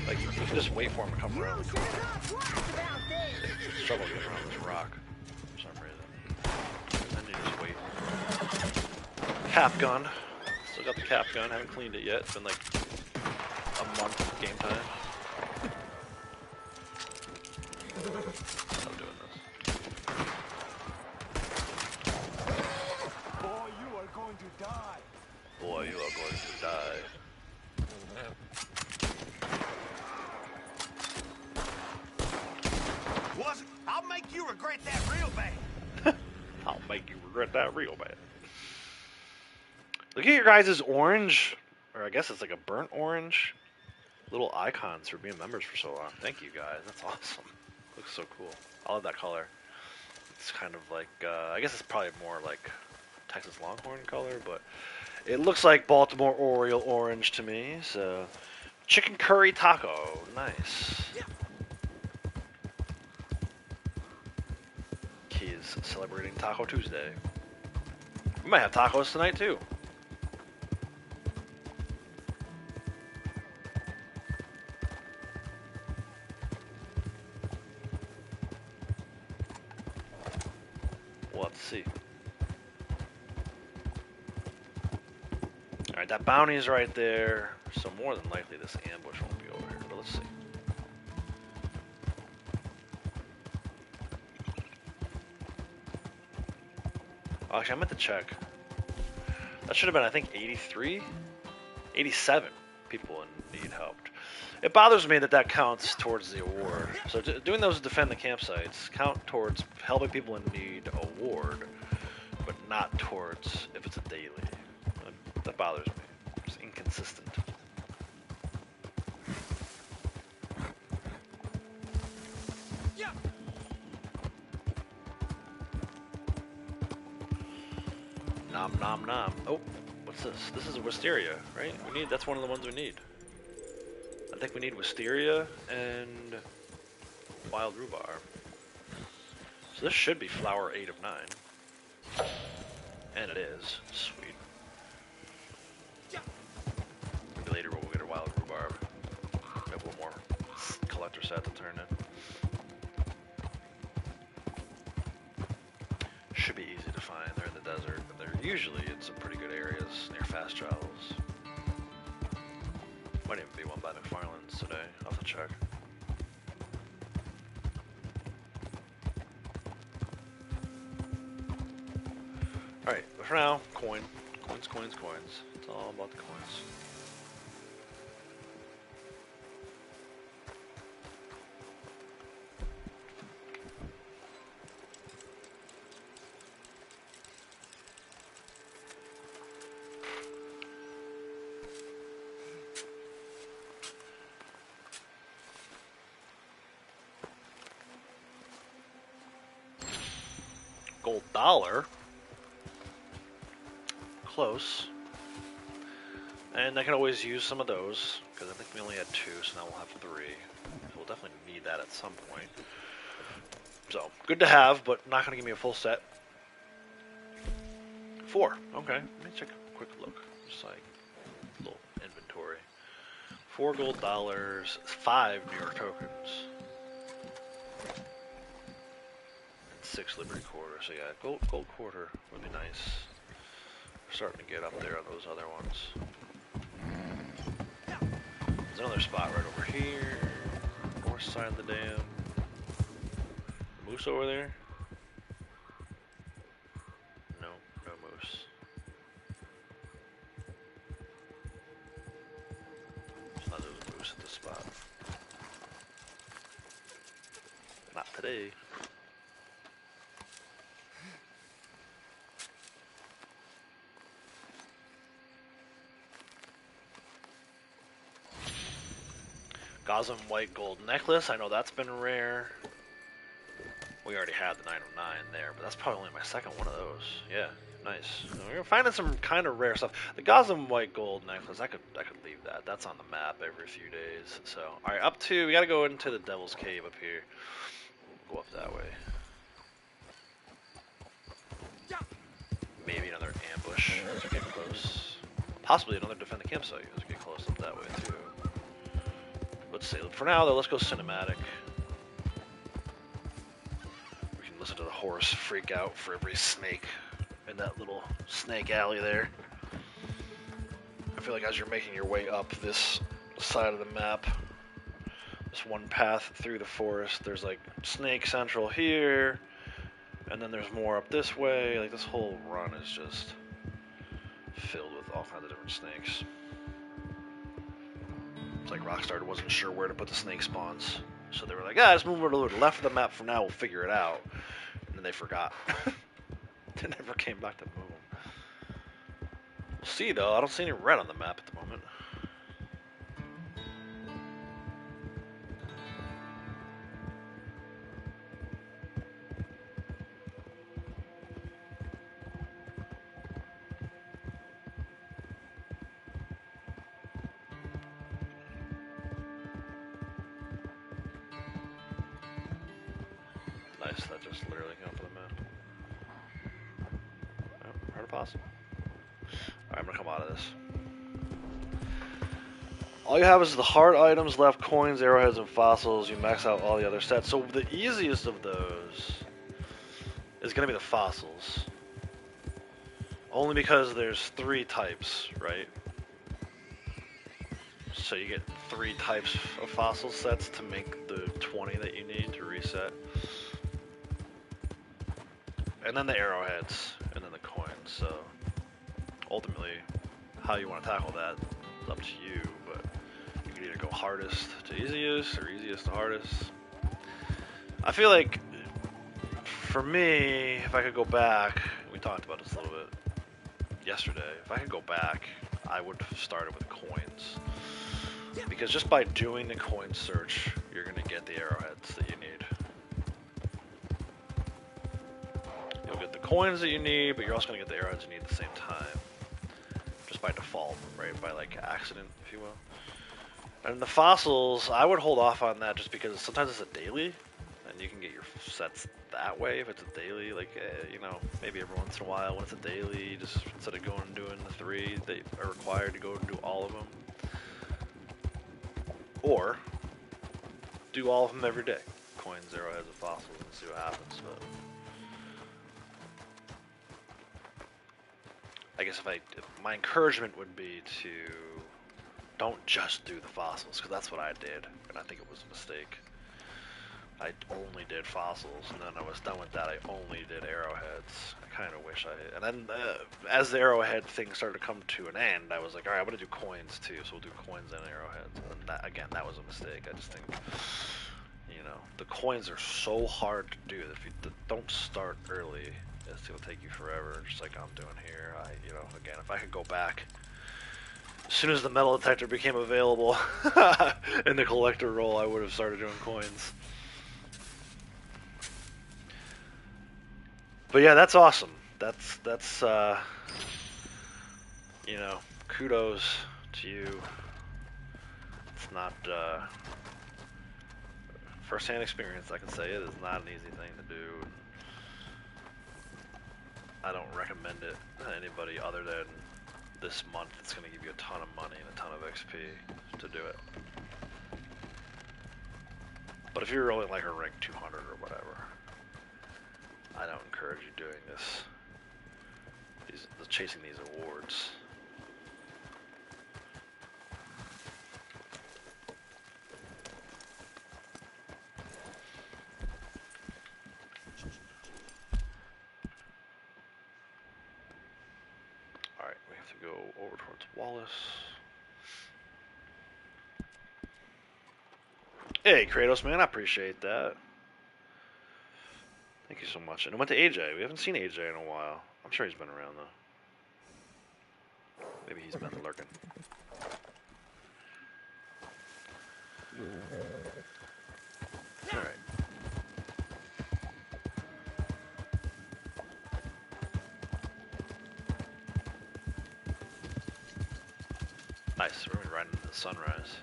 S2: Like, you can just wait for him to come around. Struggle getting around this rock for some reason. And then you just wait. Cap gun. Still got the cap gun. Haven't cleaned it yet. It's been like a month of game time. I'm doing this.
S3: Boy, you are going to die.
S2: Boy, you are going to die.
S3: Was I'll make you regret that real bad.
S2: I'll make you regret that real bad. Look at your guys' orange, or I guess it's like a burnt orange, little icons for being members for so long. Thank you guys, that's awesome. Looks so cool. I love that color. It's kind of like, I guess it's probably more like Texas Longhorn color, but it looks like Baltimore Oriole orange to me. So, chicken curry taco, nice. Key is celebrating Taco Tuesday. We might have tacos tonight too. We'll have to see. Alright, that bounty is right there, so more than likely this ambush won't be over here, but let's see. Actually, I meant to check. That should have been, I think, 83? 87 people in need helped. It bothers me that that counts towards the award. So doing those defend the campsites count towards helping people in need award, but not towards if it's a daily. That bothers me. It's inconsistent.
S3: Yeah.
S2: Nom nom nom. Oh, what's this? This is a wisteria, right? That's one of the ones we need. I think we need wisteria and wild rhubarb. So this should be flower 8 of 9. And it is. Sweet. Maybe later we'll get a wild rhubarb. Maybe one more collector set to turn in. Should be easy to find. Usually it's in pretty good areas near fast travels. Might even be one by McFarland's today. I'll have to check. Alright, but for now, coin. Coins, coins, coins. It's all about the coins. Gold dollar. Close. And I can always use some of those, because I think we only had 2, so now we'll have 3. So we'll definitely need that at some point. So, good to have, but not going to give me a full set. 4. Okay, let me check a quick look. Just like a little inventory. 4 gold dollars, 5 New York tokens. And 6 Liberty quarters. So yeah, gold quarter would be nice. We're starting to get up there on those other ones. There's another spot right over here. North side of the dam. Moose over there? No, no moose. There's not a moose at this spot. Not today. Gosm white gold necklace. I know that's been rare. We already had the 909 there, but that's probably only my second one of those. Yeah, nice. We're finding some kind of rare stuff. The Gosm white gold necklace, I could leave that. That's on the map every few days. So, all right, up to we got to go into the Devil's Cave up here. Go up that way. Maybe another ambush as we get close. Possibly another defend the campsite as we get close up that way too. Let's see. For now, though, let's go cinematic. We can listen to the horse freak out for every snake in that little snake alley there. I feel like as you're making your way up this side of the map, this one path through the forest, there's like Snake Central here, and then there's more up this way. Like this whole run is just filled with all kinds of different snakes. It's like Rockstar wasn't sure where to put the snake spawns. So they were like, just move it a little to the left of the map for now, we'll figure it out. And then they forgot. They never came back to move them. We'll see though, I don't see any red on the map at the moment. Nice, that just literally came up for the map. Oh, hard to possible. Alright, I'm gonna come out of this. All you have is the hard items left, coins, arrowheads, and fossils. You max out all the other sets. So the easiest of those is gonna be the fossils. Only because there's 3 types, right? So you get 3 types of fossil sets to make the 20 that you need to reset. And then the arrowheads, and then the coins. So ultimately, how you want to tackle that is up to you, but you can either go hardest to easiest, or easiest to hardest. I feel like, for me, if I could go back, we talked about this a little bit yesterday, if I could go back, I would have started with coins. Because just by doing the coin search, you're going to get the arrowheads that you need. You'll get the coins that you need, but you're also going to get the arrowheads you need at the same time. Just by default, right? By like accident, if you will. And the fossils, I would hold off on that just because sometimes it's a daily, and you can get your sets that way if it's a daily. Like, you know, maybe every once in a while when it's a daily, just instead of going and doing the 3, they are required to go and do all of them. Or do all of them every day. Coins, arrowheads, and fossils, and see what happens. But I guess my encouragement would be to don't just do the fossils, because that's what I did, and I think it was a mistake. I only did fossils, and then I was done with that. I only did arrowheads. I kind of wish I... And then as the arrowhead thing started to come to an end, I was like, alright, I'm going to do coins too, so we'll do coins and arrowheads. And that, again, that was a mistake. I just think, you know, the coins are so hard to do that if you don't start early, it's going to take you forever, just like I'm doing here. You know, again, if I could go back, as soon as the metal detector became available in the collector role, I would have started doing coins. But yeah, that's awesome. That's you know, kudos to you. It's not first-hand experience. I can say it is not an easy thing to do. I don't recommend it to anybody other than this month. It's going to give you a ton of money and a ton of XP to do it. But if you're only like a rank 200 or whatever, I don't encourage you doing this. Chasing these awards. Alright, we have to go over towards Wallace. Hey, Kratos, man, I appreciate that. Thank you so much. And I went to AJ. We haven't seen AJ in a while. I'm sure he's been around, though. Maybe he's been lurking. Alright. Nice. We're going right into the sunrise.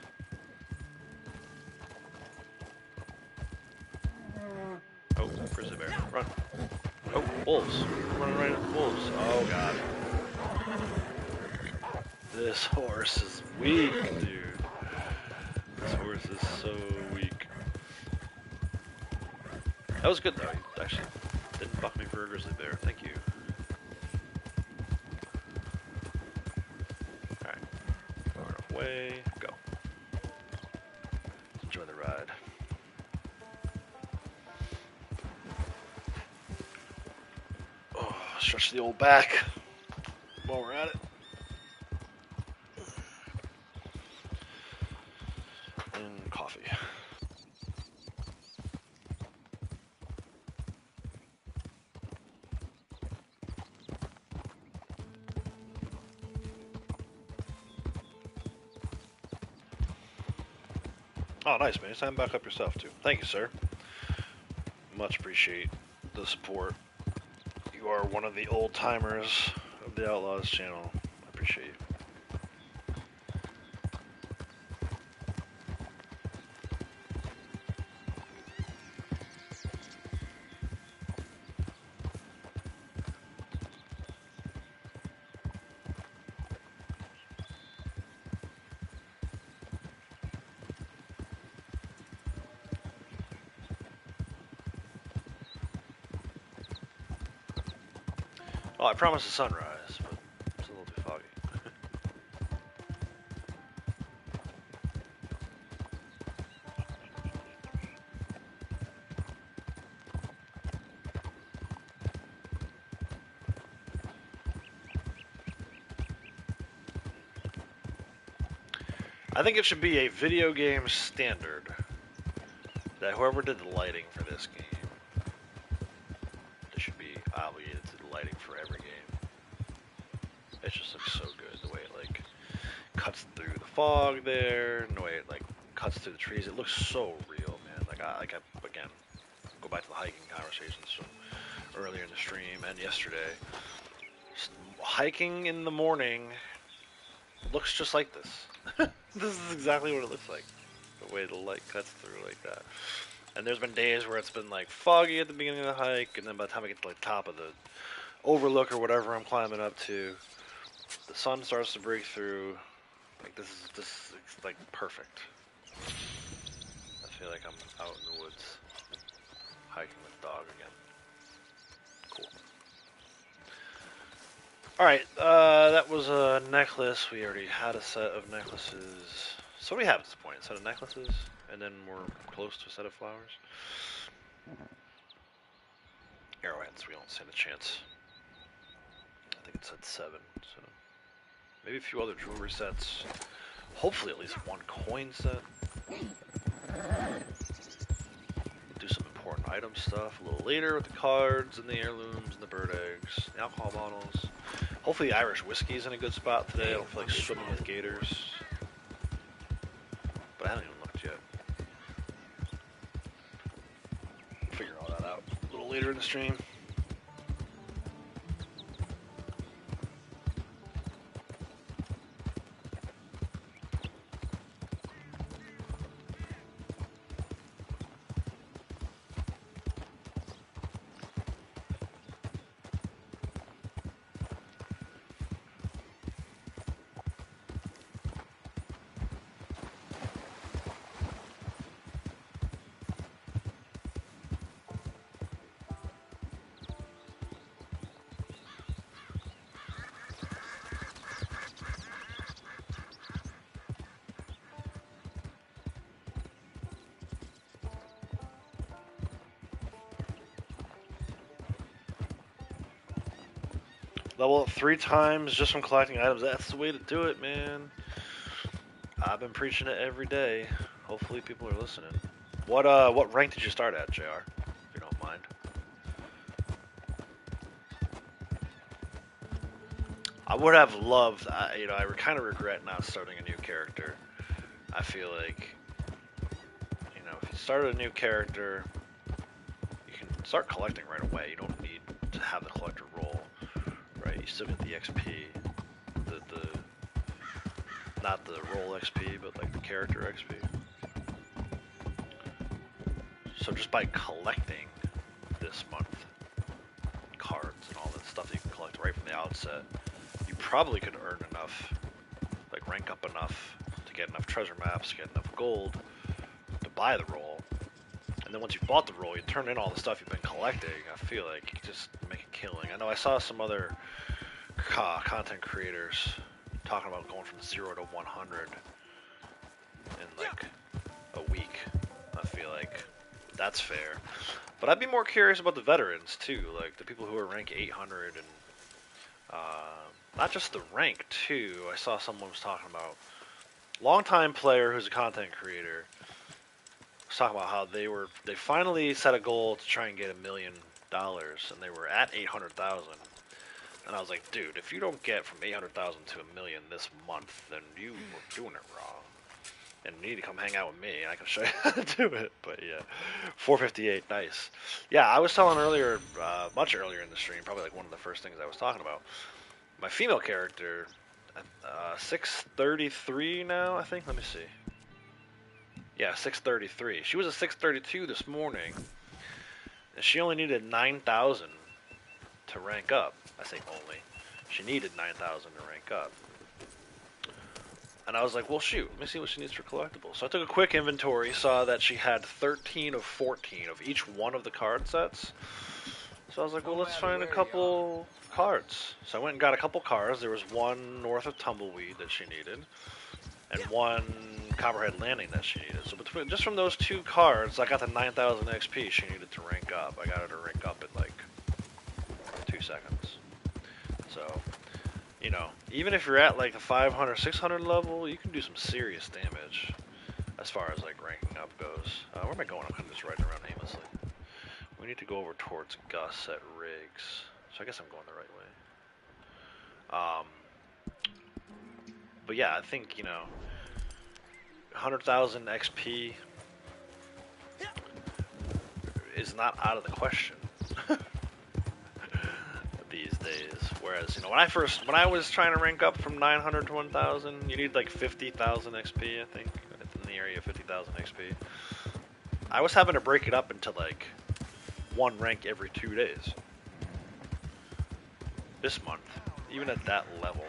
S2: Oh, grizzly bear. Run. Oh, wolves. I'm running right into wolves. Oh, God. This horse is weak, dude. This horse is so weak. That was good, though. He actually didn't buck me for a grizzly bear. Thank you. Alright. Far away. Go. Enjoy the ride. Oh, stretch the old back while we're at it. And coffee. Oh, nice, man. Sign back up yourself, too. Thank you, sir. Much appreciate the support. You are one of the old timers of the Outlaws channel. I appreciate you. Oh, I promised a sunrise, but it's a little too foggy. I think it should be a video game standard that whoever did the lighting for this game, they should be obligated to do lighting for every game. It just looks so good, the way it like cuts through the fog there, and the way it like cuts through the trees. It looks so real, man. Like I again go back to the hiking conversations from earlier in the stream and yesterday. Just hiking in the morning looks just like this. This is exactly what it looks like. The way the light cuts through like that. And there's been days where it's been like foggy at the beginning of the hike, and then by the time I get to like top of the overlook or whatever I'm climbing up to, the sun starts to break through. Like this is like perfect. I feel like I'm out in the woods hiking with the dog again. Cool. Alright, that was a necklace. We already had a set of necklaces. So what do we have at this point? A set of necklaces? And then we're close to a set of flowers? Arrowheads, we don't stand a chance. I think it said 7, so... Maybe a few other jewelry sets. Hopefully at least one coin set. Do some important item stuff a little later with the cards and the heirlooms and the bird eggs, the alcohol bottles. Hopefully Irish whiskey's in a good spot today. I don't feel like swimming with gators. But I haven't even looked yet. Figure all that out a little later in the stream. Level up 3 times just from collecting items. That's the way to do it, man. I've been preaching it every day. Hopefully people are listening. What rank did you start at, JR? If you don't mind. I would have loved, I kind of regret not starting a new character. I feel like, if you started a new character, you can start collecting right away. You don't need to have the collector roll. Right, you still get the XP, not the roll XP, but like the character XP. So just by collecting this month cards and all that stuff that you can collect right from the outset, you probably could earn enough, like rank up enough to get enough treasure maps, get enough gold to buy the roll. And then once you've bought the roll, you turn in all the stuff you've been collecting. I feel like you can just make a killing. I know I saw some other content creators talking about going from 0 to 100 in like a week. I feel like that's fair. But I'd be more curious about the veterans too, like the people who are rank 800 and not just the rank too. I saw someone was talking about longtime player who's a content creator. Was talking about how they finally set a goal to try and get $1 million, and they were at 800,000. And I was like, dude, if you don't get from 800,000 to $1 million this month, then you were doing it wrong. And you need to come hang out with me, and I can show you how to do it. But yeah, 458, nice. Yeah, I was telling earlier, much earlier in the stream, probably like one of the first things I was talking about. My female character, 633 now, I think. Let me see. Yeah, 633. She was a 632 this morning, and she only needed 9,000 to rank up. I say only. She needed 9,000 to rank up. And I was like, well, shoot, let me see what she needs for collectibles. So I took a quick inventory, saw that she had 13 of 14 of each one of the card sets. So I was like, well, let's find a couple cards. So I went and got a couple cards. There was one North of Tumbleweed that she needed, and one Copperhead Landing that she needed. So between just from those 2 cards, I got the 9,000 XP she needed to rank up. I got her to rank up in like 2 seconds. So, even if you're at like the 500, 600 level, you can do some serious damage as far as like ranking up goes. Where am I going? I'm kind of just riding around aimlessly. We need to go over towards Gus at Riggs. So I guess I'm going the right way. But yeah, I think, 100,000 XP is not out of the question. These days, whereas when I was trying to rank up from 900 to 1,000, you need like 50,000 XP. I think it's in the area of 50,000 XP. I was having to break it up into like one rank every 2 days. This month, even at that level,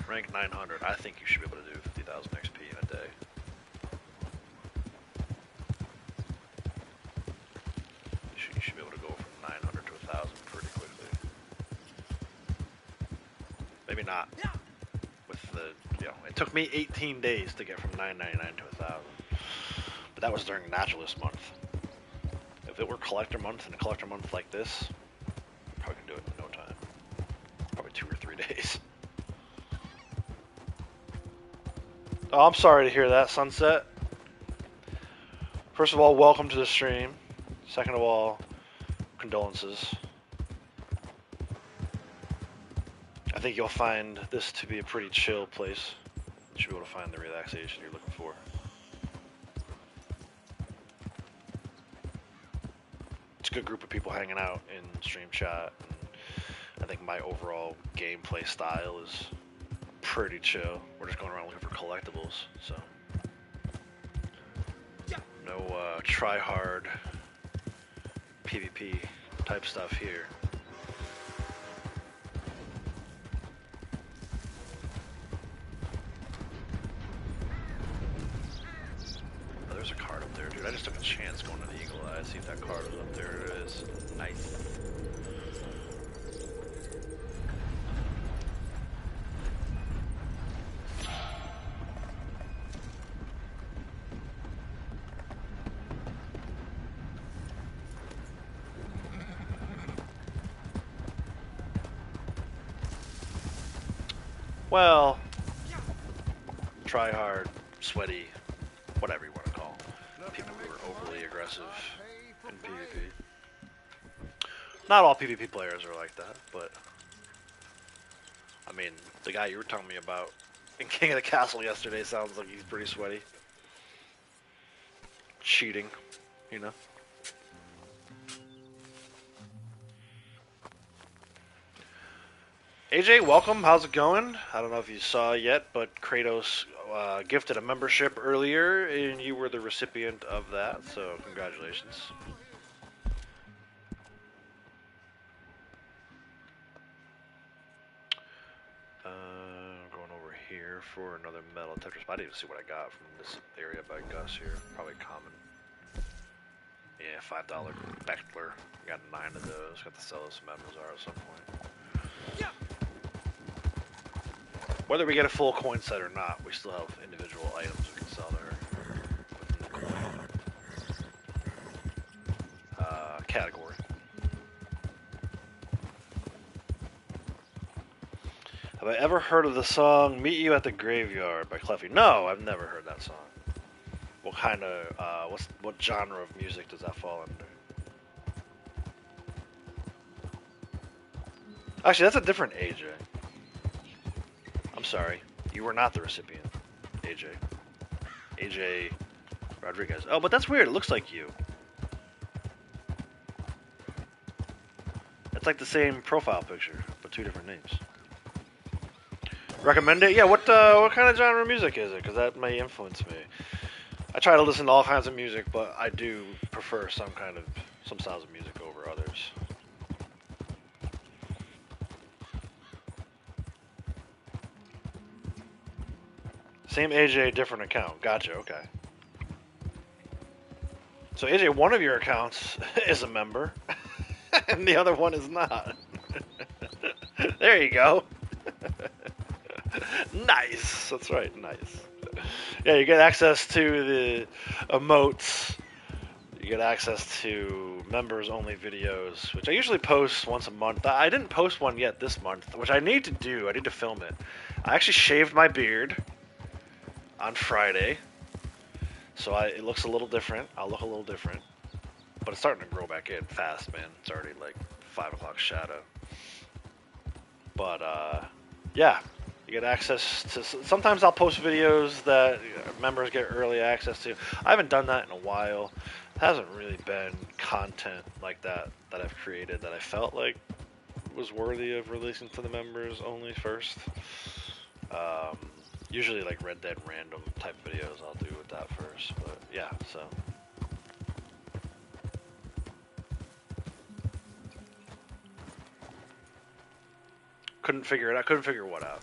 S2: rank 900, I think you should be able to do 50,000 XP in a day. You should be able to go from 900 to 1,000 pretty quickly. Maybe not. With the, it took me 18 days to get from $9.99 to 1,000. But that was during Naturalist month. If it were Collector month and a Collector month like this, I probably could do it in no time. Probably 2 or 3 days. Oh, I'm sorry to hear that, Sunset. First of all, welcome to the stream. Second of all, condolences. I think you'll find this to be a pretty chill place. You should be able to find the relaxation you're looking for. It's a good group of people hanging out in stream chat, and I think my overall gameplay style is pretty chill. We're just going around looking for collectibles, so no try hard PvP type stuff here. Oh, there's a card up there, dude. I just took a chance going to the Eagle Eye. See if that card was up there. It is. Nice. Well, try hard, sweaty, whatever you want to call people who are overly aggressive in PvP. Not all PvP players are like that, but I mean, the guy you were telling me about in King of the Castle yesterday sounds like he's pretty sweaty. Cheating, you know? AJ, welcome. How's it going? I don't know if you saw yet, but Kratos gifted a membership earlier, and you were the recipient of that, so congratulations. Going over here for another metal Tetris. I didn't even see what I got from this area by Gus here. Probably common. Yeah, $5 Bechtler. Got 9 of those. Got to sell those some Amazar at some point. Whether we get a full coin set or not, we still have individual items we can sell there within the coin category. Have I ever heard of the song "Meet You at the Graveyard" by Cleffy? No, I've never heard that song. What kind of what genre of music does that fall under? Actually, that's a different AJ. I'm sorry, you were not the recipient, AJ. AJ Rodriguez. Oh, but that's weird. It looks like you. It's like the same profile picture, but 2 different names. Recommend it? Yeah. What kind of genre of music is it? Because that may influence me. I try to listen to all kinds of music, but I do prefer some styles of music over others. Same AJ, different account. Gotcha, okay. So AJ, one of your accounts is a member, and the other one is not. There you go. Nice. That's right, nice. Yeah, you get access to the emotes. You get access to members-only videos, which I usually post once a month. I didn't post one yet this month, which I need to do. I need to film it. I actually shaved my beard on Friday, so it looks a little different. I'll look a little different, but it's starting to grow back in fast, man. It's already like 5 o'clock shadow. But yeah, you get access to. Sometimes I'll post videos that members get early access to. I haven't done that in a while. It hasn't really been content like that I've created that I felt like was worthy of releasing to the members only first. Usually like Red Dead random type videos I'll do with that first, but yeah, so. Couldn't figure it out. Couldn't figure what out.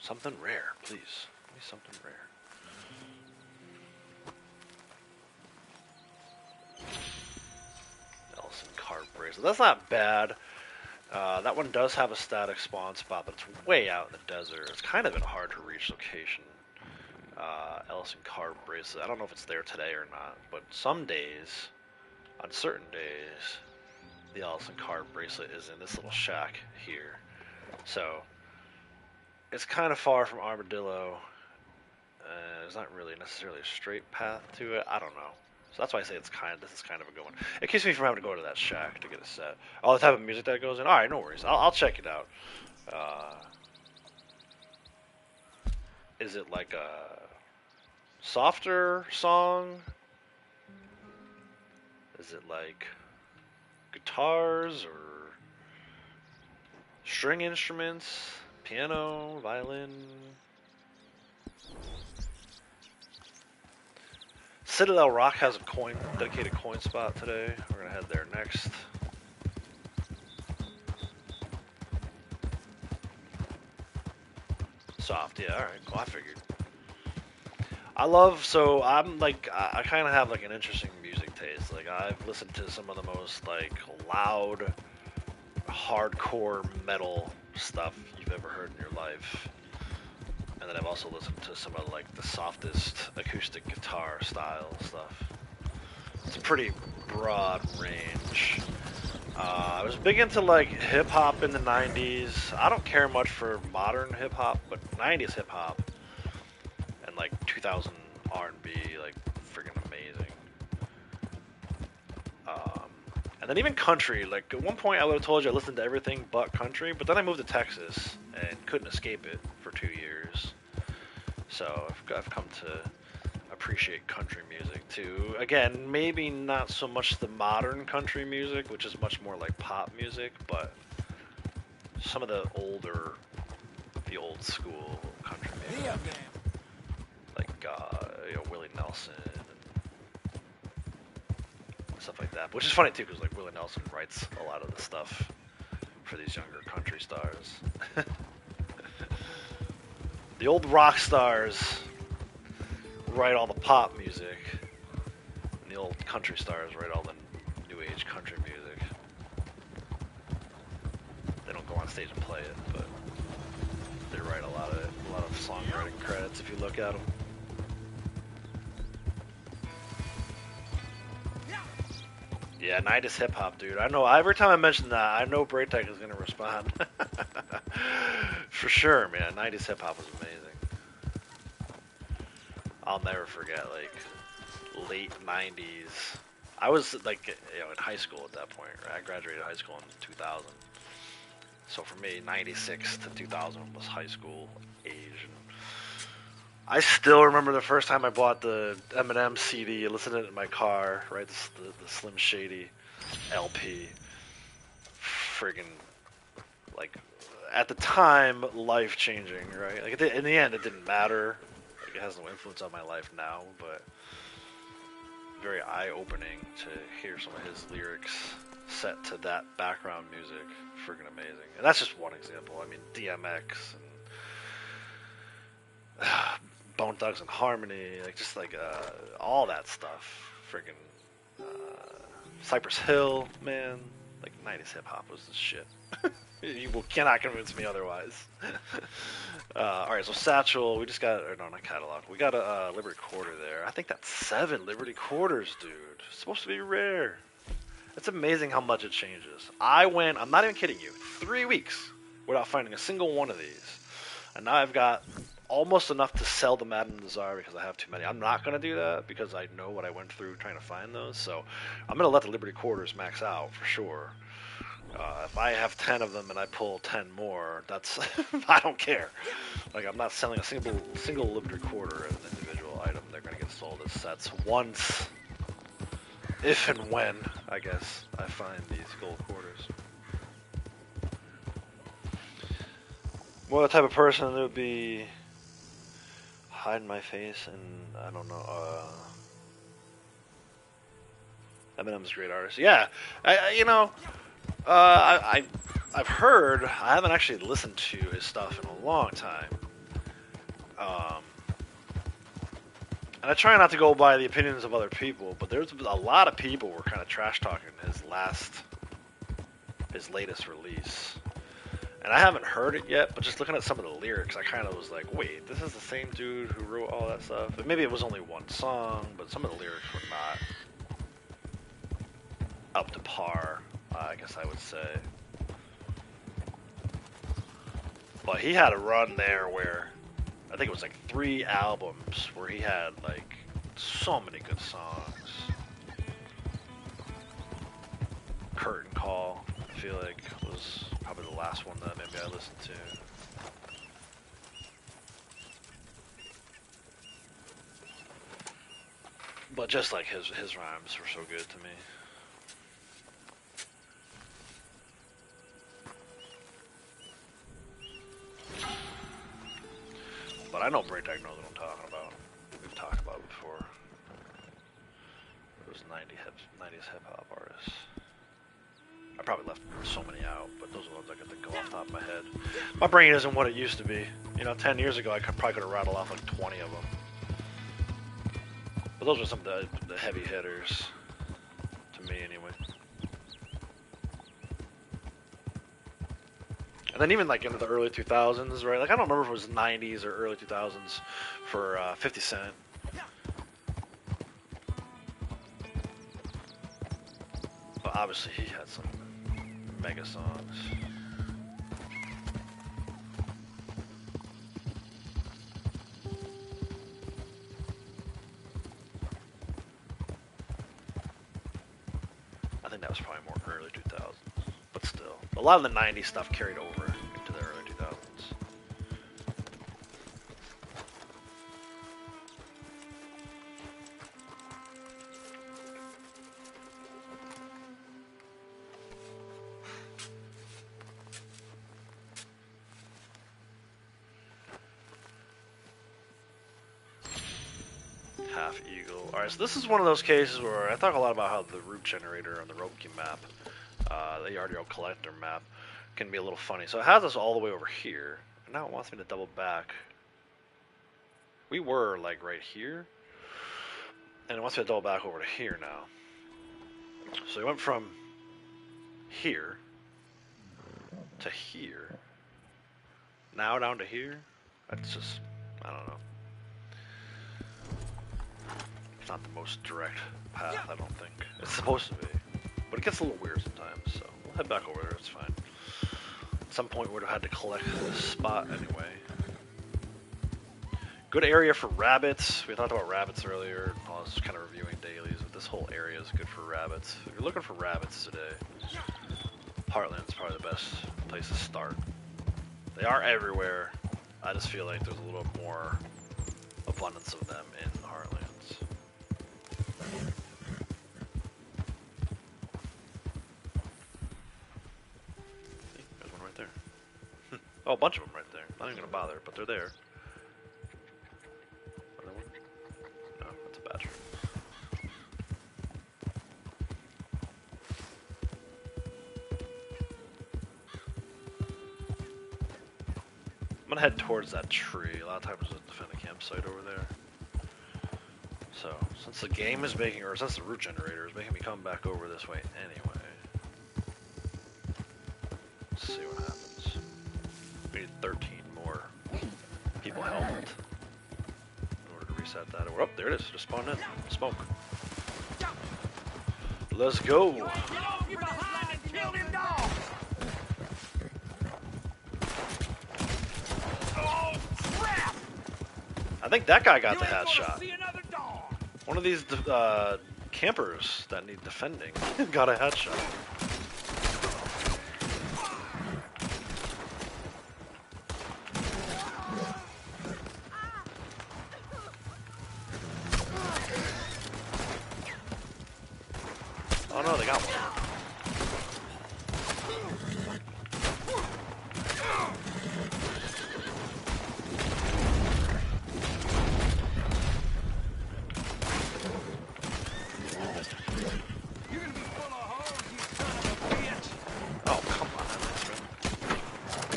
S2: Something rare, please. Give me something rare. Nelson card bracelet. That's not bad. That one does have a static spawn spot, but it's way out in the desert. It's kind of in a hard to reach location. Ellison card bracelet. I don't know if it's there today or not, but some days, on certain days, the Ellison card bracelet is in this little shack here. So it's kind of far from Armadillo. There's not really necessarily a straight path to it. I don't know. So that's why I say this is kind of a good one. It keeps me from having to go to that shack to get a set. All the type of music that goes in. All right, no worries. I'll check it out. Is it like a softer song? Is it like guitars or string instruments? Piano, violin? Citadel Rock has a dedicated coin spot today. We're gonna head there next. Soft, yeah, alright, cool, I figured. I kind of have like an interesting music taste. Like I've listened to some of the most like loud, hardcore metal stuff you've ever heard in your life. And then I've also listened to some of like the softest acoustic guitar style stuff. It's a pretty broad range. I was big into like hip hop in the 90s. I don't care much for modern hip hop, but 90s hip hop and like 2000 R&B, like freaking amazing. And then even country. Like at one point I would have told you I listened to everything but country, but then I moved to Texas and couldn't escape it for 2 years. So I've come to appreciate country music too. Again, maybe not so much the modern country music, which is much more like pop music, but some of the old school country music, like Willie Nelson and stuff like that. Which is funny too, because like Willie Nelson writes a lot of the stuff for these younger country stars. The old rock stars write all the pop music, and the old country stars write all the new age country music. They don't go on stage and play it, but they write a lot of songwriting credits if you look at them. Yeah, 90s hip hop, dude. I know. Every time I mention that, I know Braytech is gonna respond. For sure, man. 90s hip hop was amazing. I'll never forget, like, late 90s. I was, like, in high school at that point, right? I graduated high school in 2000. So for me, 96 to 2000 was high school age. And I still remember the first time I bought the Eminem CD, listened to it in my car, right? The Slim Shady LP. Friggin', like, at the time, life-changing, right? Like, in the end, it didn't matter. Like, it has no influence on my life now, but very eye-opening to hear some of his lyrics set to that background music. Friggin' amazing. And that's just one example. I mean, DMX and Bone Thugs and Harmony, like, just like all that stuff. Friggin' Cypress Hill, man. Like, 90s hip-hop was the shit. You cannot convince me otherwise. Alright, so Satchel, we just got, or no, not catalog. We got a Liberty Quarter there. I think that's 7 Liberty Quarters, dude. It's supposed to be rare. It's amazing how much it changes. I'm not even kidding you, 3 weeks without finding a single one of these. And now I've got almost enough to sell the Madden Czar because I have too many. I'm not going to do that because I know what I went through trying to find those. So I'm going to let the Liberty Quarters max out for sure. If I have 10 of them and I pull 10 more, that's I don't care. Like, I'm not selling a single Liberty Quarter as an individual item. They're going to get sold as sets once, if and when, I guess, I find these gold quarters. Well, the type of person that would be hide my face and I don't know. Eminem's a great artist. Yeah, I've heard. I haven't actually listened to his stuff in a long time, And I try not to go by the opinions of other people, but there's a lot of people were kind of trash talking his latest release. And I haven't heard it yet, but just looking at some of the lyrics, I kind of was like, wait, this is the same dude who wrote all that stuff? And maybe it was only one song, but some of the lyrics were not up to par, I guess I would say. But he had a run there where I think it was like 3 albums where he had like so many good songs. Curtain Call, I feel like, was probably the last one that maybe I listened to. But just like his rhymes were so good to me. But I know Braytech knows what I'm talking about. We've talked about it before. Those 90s hip-hop artists. I probably left so many out, but those are the ones I could think of off the top of my head. My brain isn't what it used to be. You know, 10 years ago I probably could have rattled off like 20 of them. But those are some of the heavy hitters, to me anyway. And then even like into the early 2000s, right? Like I don't remember if it was 90s or early 2000s for 50 Cent. But obviously he had some mega songs. I think that was probably more early 2000s, but still. A lot of the 90s stuff carried over into the early 2000s. Half Eagle. Alright, so this is one of those cases where I talk a lot about how the root generator on the Roadkey map, the Yardio collector map, can be a little funny. So it has us all the way over here, and now it wants me to double back. We were like right here, and it wants me to double back over to here now. So we went from here to here, now down to here. That's just, I don't know. It's not the most direct path, I don't think. It's supposed to be, but it gets a little weird sometimes, so we'll head back over there, it's fine. At some point we would have had to collect this spot anyway. Good area for rabbits. We talked about rabbits earlier. I was kind of reviewing dailies, but this whole area is good for rabbits. If you're looking for rabbits today, Heartland's probably the best place to start. They are everywhere. I just feel like there's a little more abundance of them in Heartlands. See, there's one right there. Oh, a bunch of them right there. Not even gonna bother, but they're there. Another one? No, that's a badger. I'm gonna head towards that tree. A lot of times there's a defend a campsite over there. So, since the game is making, or since the root generator is making me come back over this way anyway. Let's see what happens. We need 13 more people helmet in order to reset that. Oh, there it is. Just spawned in. Smoke. Let's go. I think that guy got the headshot. One of these campers that need defending got a headshot. Oh no, they got one.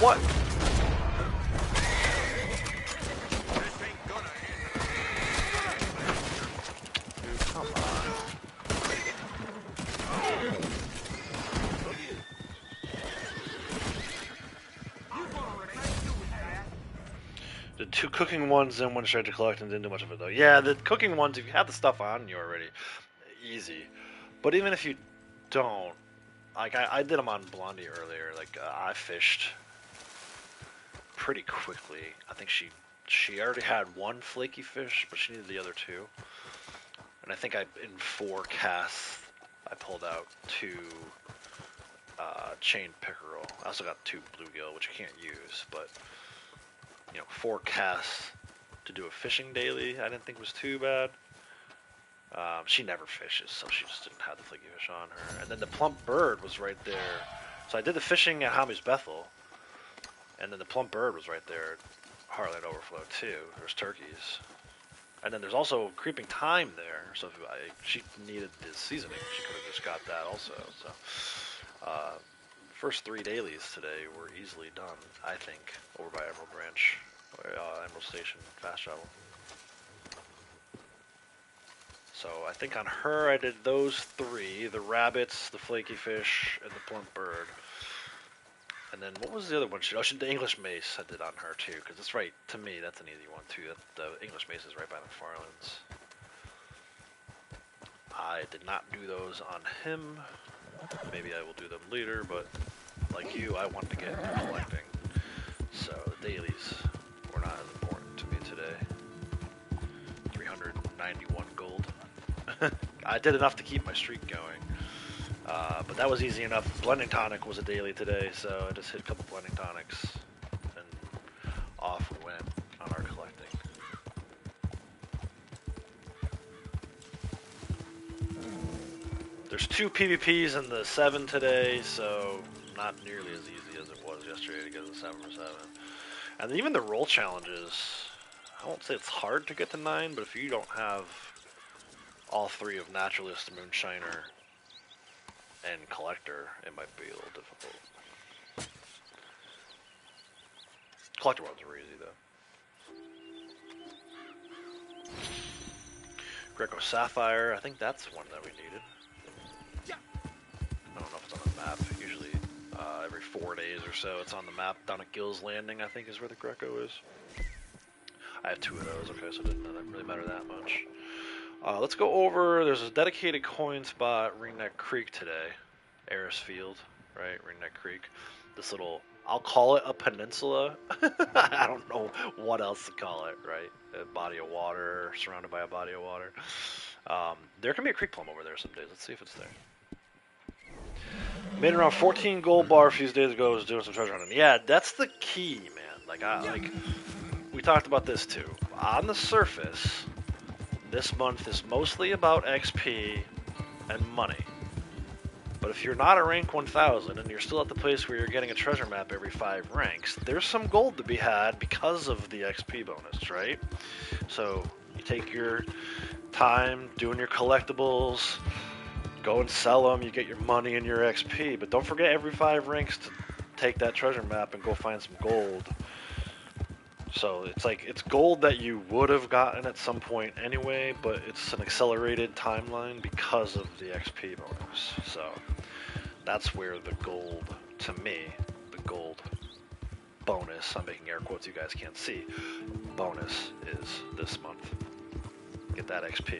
S2: What? The 2 cooking ones, then went straight to collect and didn't do much of it though. Yeah, the cooking ones, if you have the stuff on you already, easy. But even if you don't, like I did them on Blondie earlier. Like I fished pretty quickly. I think she already had 1 flaky fish, but she needed the other 2. And I think in 4 casts I pulled out 2 chained pickerel. I also got 2 bluegill, which you can't use, but 4 casts to do a fishing daily I didn't think was too bad. She never fishes, so she just didn't have the flaky fish on her. And then the plump bird was right there. So I did the fishing at Hami's Bethel, and then the plump bird was right there at Heartland Overflow too. There's turkeys. And then there's also creeping thyme there, so if she needed the seasoning, she could have just got that also. So, first 3 dailies today were easily done, I think, over by Emerald Branch, or Emerald Station, fast travel. So I think on her I did those 3, the rabbits, the flaky fish, and the plump bird. And then what was the other one? The English mace I did on her too, because it's right, to me, that's an easy one too. The English mace is right by McFarland's. I did not do those on him. Maybe I will do them later, but like you, I want to get collecting. So the dailies were not as important to me today. 391 gold. I did enough to keep my streak going. But that was easy enough. Blending tonic was a daily today, so I just hit a couple blending tonics, and off we went on our collecting. There's 2 PvPs in the 7 today, so not nearly as easy as it was yesterday to get the 7 for 7. And even the roll challenges, I won't say it's hard to get to 9, but if you don't have all 3 of Naturalist, Moonshiner, and Collector, it might be a little difficult. Collector ones were easy though. Greco Sapphire, I think that's one that we needed. I don't know if it's on the map. Usually every 4 days or so it's on the map down at Gill's Landing, I think is where the Greco is. I have 2 of those, okay, so it didn't really matter that much. Let's go over, there's a dedicated coin spot, Ringneck Creek today. Eris Field, right, Ringneck Creek. This little, I'll call it a peninsula. I don't know what else to call it, right? A body of water, surrounded by a body of water. There can be a creek plum over there some days. Let's see if it's there. Made around 14 gold bar a few days ago. Was doing some treasure hunting. Yeah, that's the key, man. Like we talked about this too. On the surface, this month is mostly about XP and money. But if you're not at rank 1000 and you're still at the place where you're getting a treasure map every 5 ranks, there's some gold to be had because of the XP bonus, right? So you take your time doing your collectibles, go and sell them, you get your money and your XP. But don't forget every 5 ranks to take that treasure map and go find some gold. So it's like, it's gold that you would have gotten at some point anyway, but it's an accelerated timeline because of the XP bonus. So that's where the gold, to me, the gold bonus, I'm making air quotes you guys can't see, bonus is this month. Get that XP,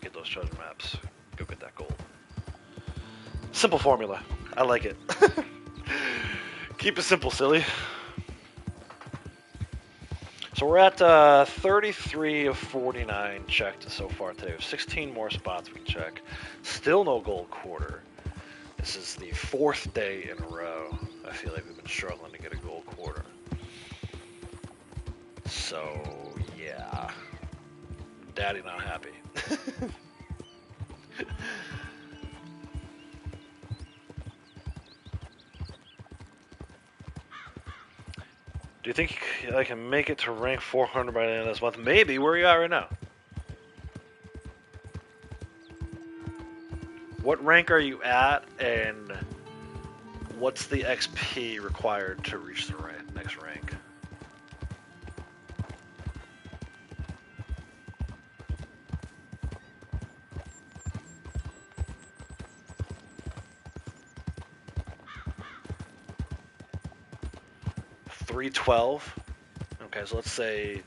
S2: get those treasure maps, go get that gold. Simple formula. I like it. Keep it simple, silly. So we're at 33 of 49 checked so far today. We have 16 more spots we can check. Still no gold quarter. This is the 4th day in a row. I feel like we've been struggling to get a gold quarter. So, yeah. Daddy not happy. Do you think I can make it to rank 400 by the end of this month? Maybe. Where are you at right now? What rank are you at, and what's the XP required to reach the next rank? $312. Okay, so let's say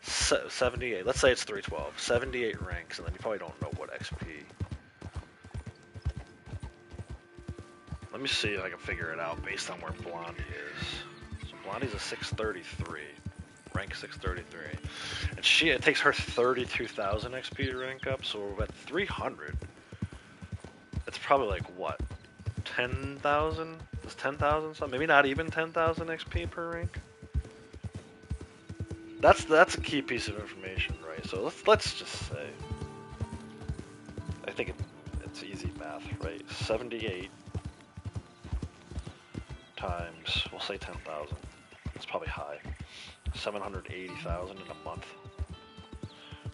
S2: 78. Let's say it's 312. 78 ranks, and then you probably don't know what XP. Let me see if I can figure it out based on where Blondie is. So Blondie's a 633. Rank 633. And it takes her 32,000 XP to rank up, so we're at 300. It's probably like, what? 10,000? Is 10,000 something? Maybe not even 10,000 XP per rank? That's a key piece of information, right? So let's just say, I think it's easy math, right? 78 times, we'll say 10,000. It's probably high. 780,000 in a month.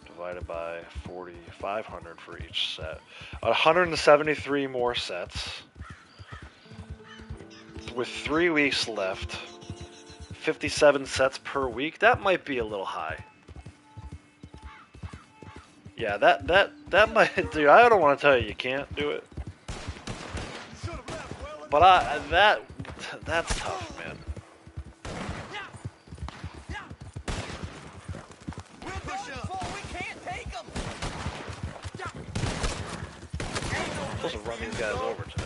S2: Divided by 4,500 for each set. 173 more sets. With 3 weeks left, 57 sets per week. That might be a little high. Yeah, that might. Dude, I don't want to tell you can't do it. But that's tough, man. I'm supposed to run these guys over today.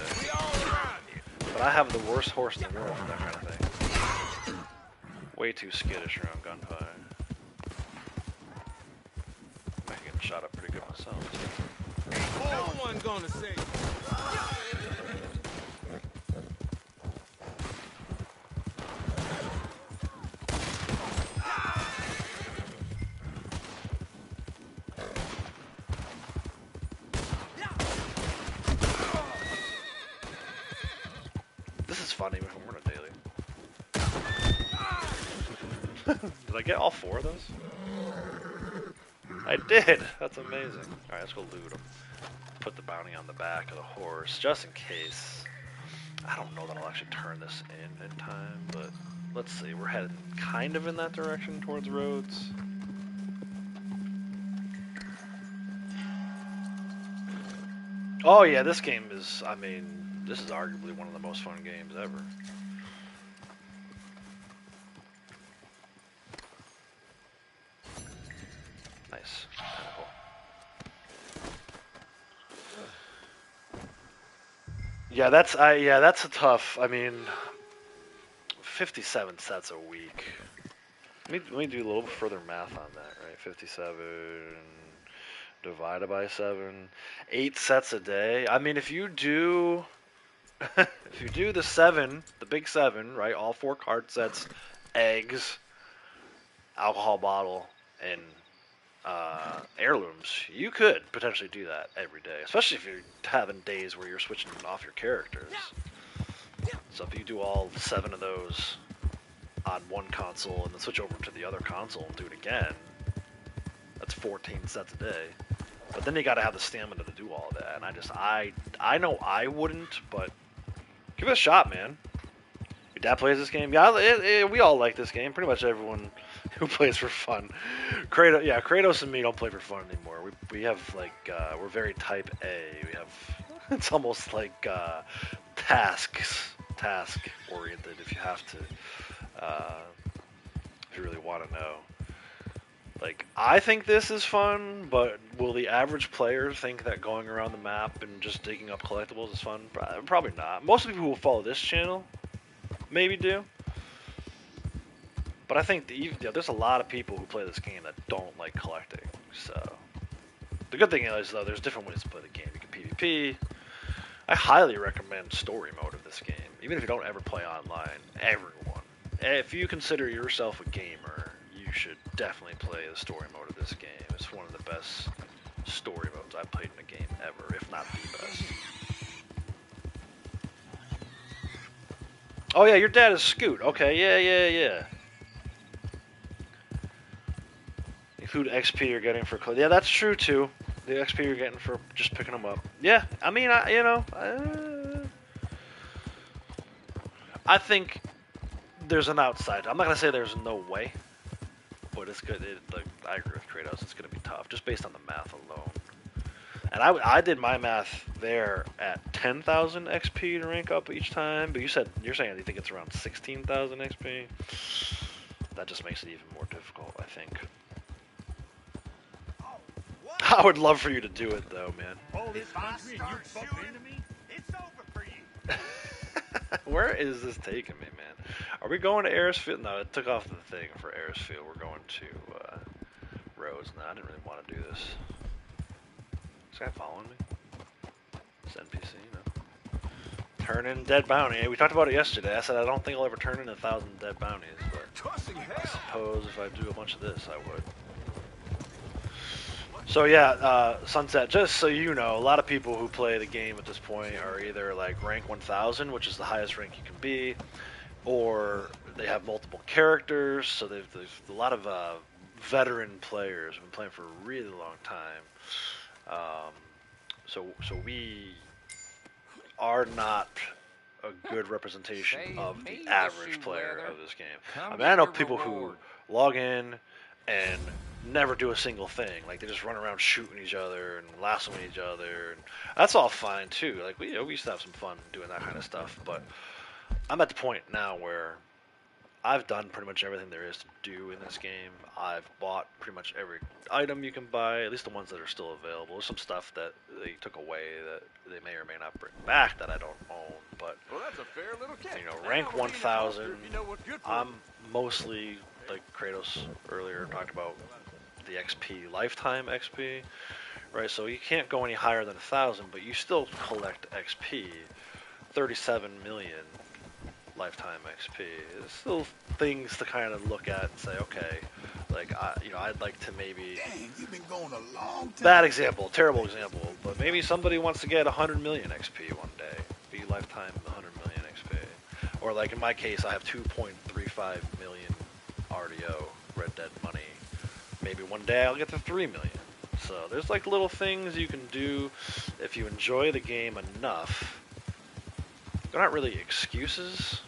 S2: But I have the worst horse in the world for that kind of thing. Way too skittish around gunfire. I can get shot up pretty good myself.
S4: No one gonna say.
S2: This is funny when we're on a daily. Did I get all 4 of those? I did! That's amazing. Alright, let's go loot them. Put the bounty on the back of the horse, just in case. I don't know that I'll actually turn this in time, but let's see. We're heading kind of in that direction towards roads. Oh yeah, this game is, I mean, this is arguably one of the most fun games ever. Nice. Kind of cool. Yeah, that's a tough. I mean, 57 sets a week. Let me do a little further math on that, right? 57 divided by 7, 8 sets a day. I mean, if you do if you do the 7, the big 7, right? All 4 card sets, eggs, alcohol bottle, and heirlooms, you could potentially do that every day, especially if you're having days where you're switching off your characters. So if you do all 7 of those on one console and then switch over to the other console and do it again, that's 14 sets a day. But then you got to have the stamina to do all of that, and I know I wouldn't, but give it a shot, man. Your dad plays this game? Yeah, we all like this game. Pretty much everyone who plays for fun. Kratos and me don't play for fun anymore. We have like we're very type A. We have it's almost like task oriented. If you have to, if you really want to know. Like, I think this is fun, but will the average player think that going around the map and just digging up collectibles is fun? Probably not. Most of the people who follow this channel maybe do. But I think there's a lot of people who play this game that don't like collecting. So, the good thing is, though, there's different ways to play the game. You can PvP. I highly recommend story mode of this game. Even if you don't ever play online, everyone. If you consider yourself a gamer, you should definitely play the story mode of this game. It's one of the best story modes I've played in a game ever, if not the best. Oh yeah, your dad is Scoot. Okay, yeah. Include XP you're getting for... Yeah, that's true too. The XP you're getting for just picking them up. Yeah, I mean, I think there's an outside. I'm not going to say there's no way. But it's good. I agree with Kratos. It's going to be tough, just based on the math alone. And I did my math there at 10,000 XP to rank up each time. But you're saying you think it's around 16,000 XP. that just makes it even more difficult, I think. I would love for you to do it, though, man.
S4: All this
S3: If I
S4: country and you
S3: start
S4: bump
S3: shooting,
S4: into me?
S3: it's over for you.
S2: Where is this taking me, man? Are we going to Arisfield? No, it took off the thing for Arisfield. We're going to Rhodes. No, I didn't really want to do this. Is this guy following me? This NPC, no. Turn in dead bounty. We talked about it yesterday. I said I don't think I'll ever turn in 1,000 dead bounties, but I suppose if I do a bunch of this, I would. So yeah, Sunset, just so you know, a lot of people who play the game at this point are either like rank 1000, which is the highest rank you can be, or they have multiple characters, so there's a lot of veteran players who've been playing for a really long time. So we are not a good representation of the average player of this game. I mean, I know people who log in and never do a single thing. Like, they just run around shooting each other and lassoing each other, and that's all fine too. Like, we used to have some fun doing that kind of stuff, but I'm at the point now where I've done pretty much everything there is to do in this game. I've bought pretty much every item you can buy, at least the ones that are still available. There's some stuff that they took away that they may or may not bring back that I don't own, but
S4: Well, that's a fair little kick.
S2: you know, rank 1000,
S4: You know what's good for
S2: I'm mostly, like Kratos earlier talked about, the XP, lifetime XP, right? So you can't go any higher than 1,000, but you still collect XP, 37 million lifetime XP. There's still things to kind of look at and say, okay, like, I'd like to maybe...
S3: Dang, you've been going a long time.
S2: Bad example, terrible example, but maybe somebody wants to get 100 million XP one day, be lifetime 100 million XP. Or like in my case, I have 2.35 million RDO, Red Dead money. Maybe one day I'll get to 3 million. So there's like little things you can do if you enjoy the game enough. They're not really excuses.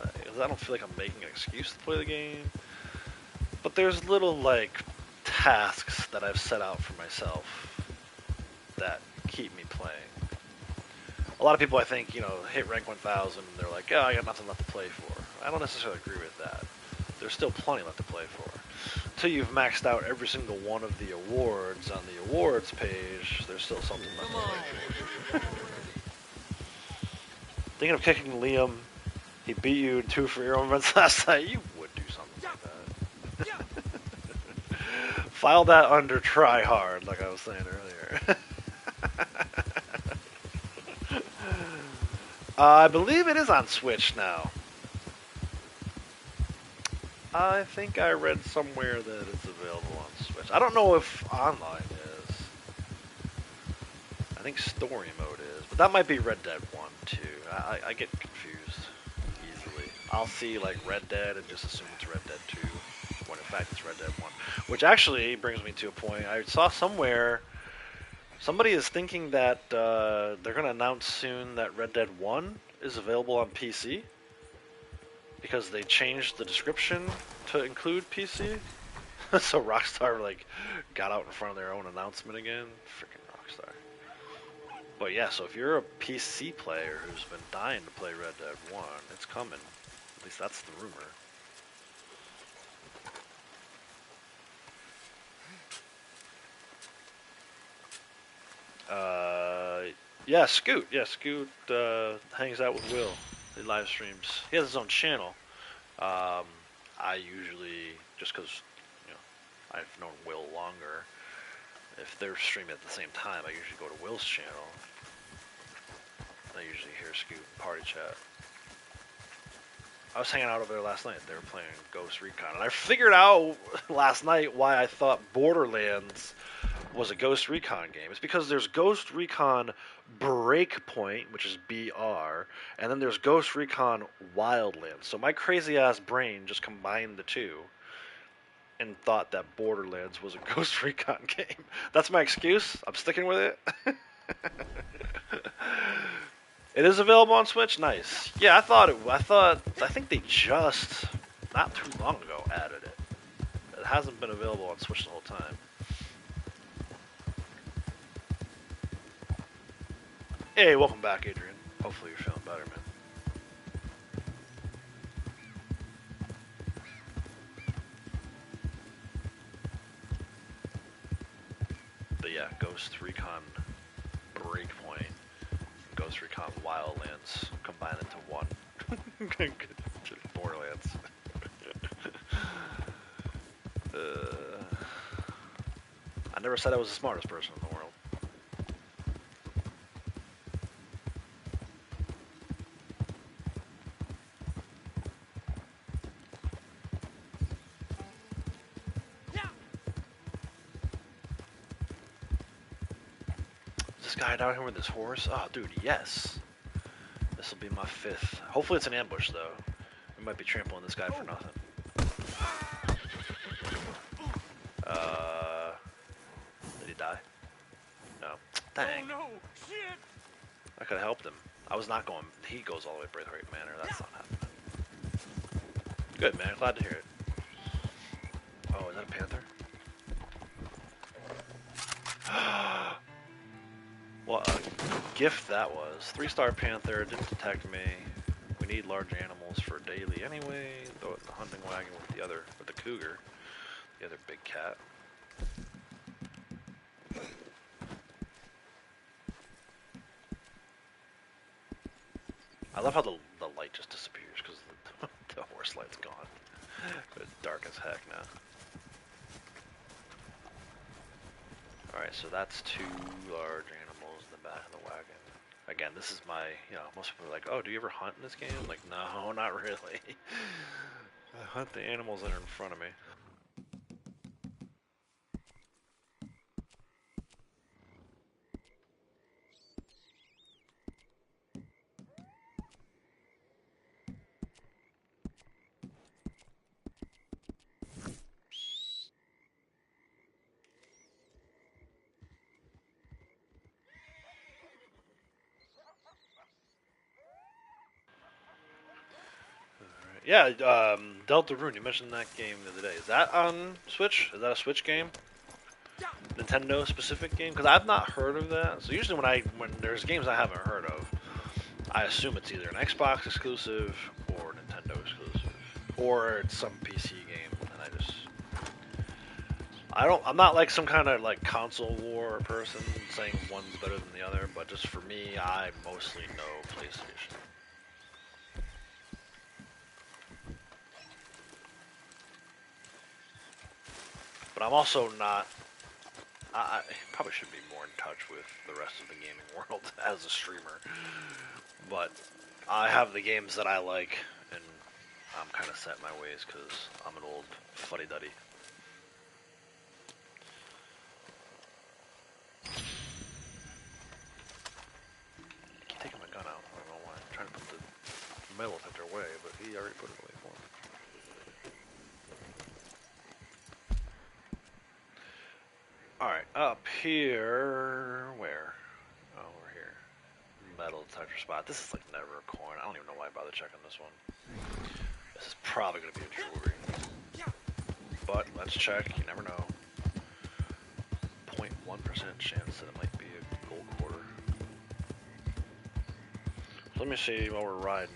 S2: I don't feel like I'm making an excuse to play the game. But there's little like tasks that I've set out for myself that keep me playing. A lot of people, I think, you know, hit rank 1000 and they're like, oh, I got nothing left to play for. I don't necessarily agree with that. There's still plenty left to play for. Until you've maxed out every single one of the awards on the awards page, there's still something left to play for. Thinking of kicking Liam, he beat you in 2 for your own events last night, you would do something like that. File that under try hard, like I was saying earlier. I believe it is on Switch now. I think I read somewhere that it's available on Switch. I don't know if online is. I think story mode is, but that might be Red Dead 1 too. I get confused easily. I'll see like Red Dead and just assume it's Red Dead 2, when in fact it's Red Dead 1. Which actually brings me to a point. I saw somewhere somebody is thinking that they're going to announce soon that Red Dead 1 is available on PC. Because they changed the description to include PC. So Rockstar like got out in front of their own announcement again. Freaking Rockstar. But yeah, so if you're a PC player who's been dying to play Red Dead 1, it's coming. At least that's the rumor. Yeah, Scoot. Yeah, Scoot hangs out with Will. He live streams. He has his own channel. I usually, just because, you know, I've known Will longer, if they're streaming at the same time, I usually go to Will's channel. I usually hear Scoot party chat. I was hanging out over there last night. They were playing Ghost Recon. And I figured out last night why I thought Borderlands was a Ghost Recon game. It's because there's Ghost Recon Breakpoint, which is BR, and then there's Ghost Recon Wildlands. So my crazy-ass brain just combined the two and thought that Borderlands was a Ghost Recon game. That's my excuse. I'm sticking with it. It is available on Switch? Nice. Yeah, I think they just, not too long ago, added it. It hasn't been available on Switch the whole time. Hey, welcome back, Adrian. Hopefully you're feeling better, man. But yeah, Ghost Recon Breakpoint, Ghost Recon Wildlands combine into one. Borderlands. I never said I was the smartest person in the world. Is this guy down here with his horse? Oh, dude, yes. This will be my 5th. Hopefully it's an ambush, though. We might be trampling this guy for nothing. Did he die? No. Dang.
S4: Oh no! Shit!
S2: I could have helped him. I was not going. He goes all the way to Braithwaite Manor. That's not happening. Good, man. Glad to hear it. Oh, is that a panther? What a gift that was. 3-star panther. Didn't detect me. We need large animals for daily anyway. Throw it in the hunting wagon with the cougar. The other big cat. I love how the light just disappears because the horse light's gone. But it's dark as heck now. Alright, so that's 2 large animals in the back of the wagon. Again, this is my, most people are like, oh, do you ever hunt in this game? I'm like, no, not really. I hunt the animals that are in front of me. Yeah, Deltarune, you mentioned that game the other day. Is that on Switch? Is that a Switch game? Nintendo specific game? Because I've not heard of that. So usually when there's games I haven't heard of, I assume it's either an Xbox exclusive or Nintendo exclusive, or it's some PC game. And I'm not like some kind of like console war person saying one's better than the other, but just for me, I mostly know PlayStation. But I'm also not. I probably should be more in touch with the rest of the gaming world as a streamer. But I have the games that I like, and I'm kind of set in my ways because I'm an old fuddy-duddy. I keep taking my gun out. I don't know why. I'm trying to put the metal detector away, but he already put it away for me. Alright, up here, where? Oh, we're here. Metal detector spot. This is like never a coin. I don't even know why I bother checking this one. This is probably going to be a jewelry. But let's check, you never know. 0.1% chance that it might be a gold quarter. So let me see while we're riding.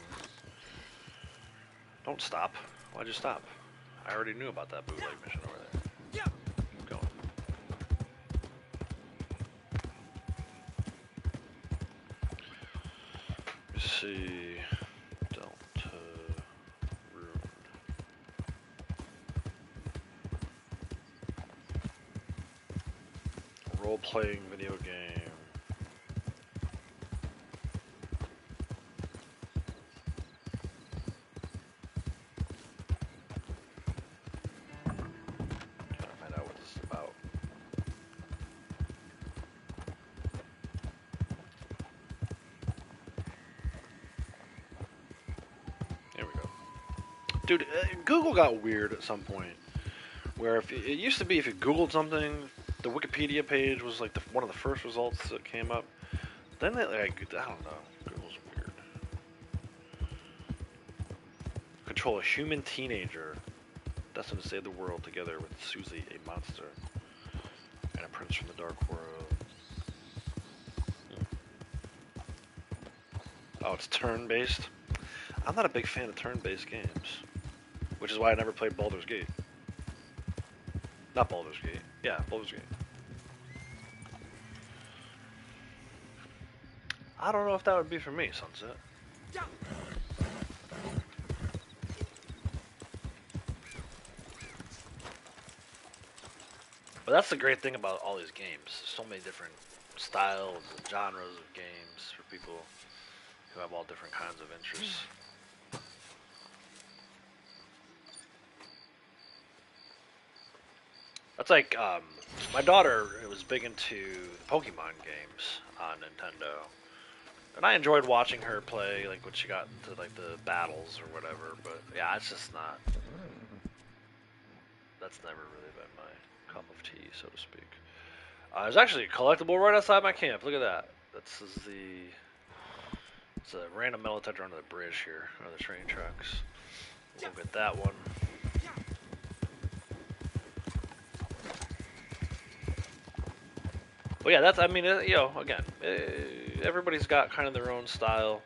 S2: Don't stop. Why'd you stop? I already knew about that bootleg mission over there. Keep going. Let's see. Delta Rune. Role-playing video game. Trying to find out what this is about. There we go. Dude, Google got weird at some point. Where if it used to be if you Googled something, the Wikipedia page was like one of the first results that came up. Then they, like, I don't know. Google's weird. Control a human teenager destined to save the world together with Susie, a monster, and a prince from the dark world. Oh, it's turn-based? I'm not a big fan of turn-based games. Which is why I never played Baldur's Gate. Not Baldur's Gate. Yeah, Baldur's Gate. I don't know if that would be for me, Sunset. But that's the great thing about all these games. There's so many different styles and genres of games for people who have all different kinds of interests. That's like, my daughter was big into the Pokemon games on Nintendo. And I enjoyed watching her play, like, when she got into, like, the battles or whatever. But, yeah, it's just not... That's never really been my cup of tea, so to speak. There's actually a collectible right outside my camp. Look at that. This is the... It's a random metal detector under the bridge here, under the train tracks. We'll get that one. But yeah, that's, I mean, you know, again, everybody's got kind of their own style.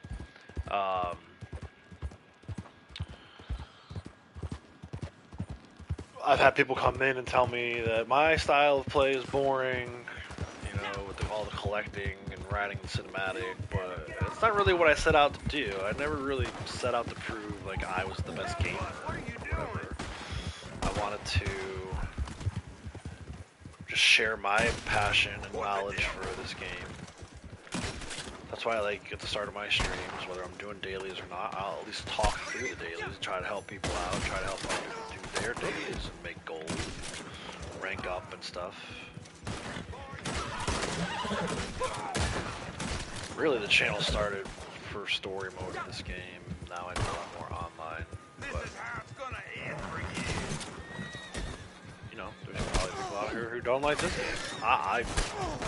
S2: I've had people come in and tell me that my style of play is boring, you know, with all the collecting and writing and cinematic, but it's not really what I set out to do. I never really set out to prove, like, I was the best gamer or whatever. I wanted to just share my passion and knowledge for this game. That's why I like at the start of my streams, whether I'm doing dailies or not, I'll at least talk through the dailies and try to help people out, try to help other people do their dailies and make gold, rank up and stuff. Really, the channel started for story mode in this game. Now I do a lot more online. But, you know, there's probably people out here who don't like this game. I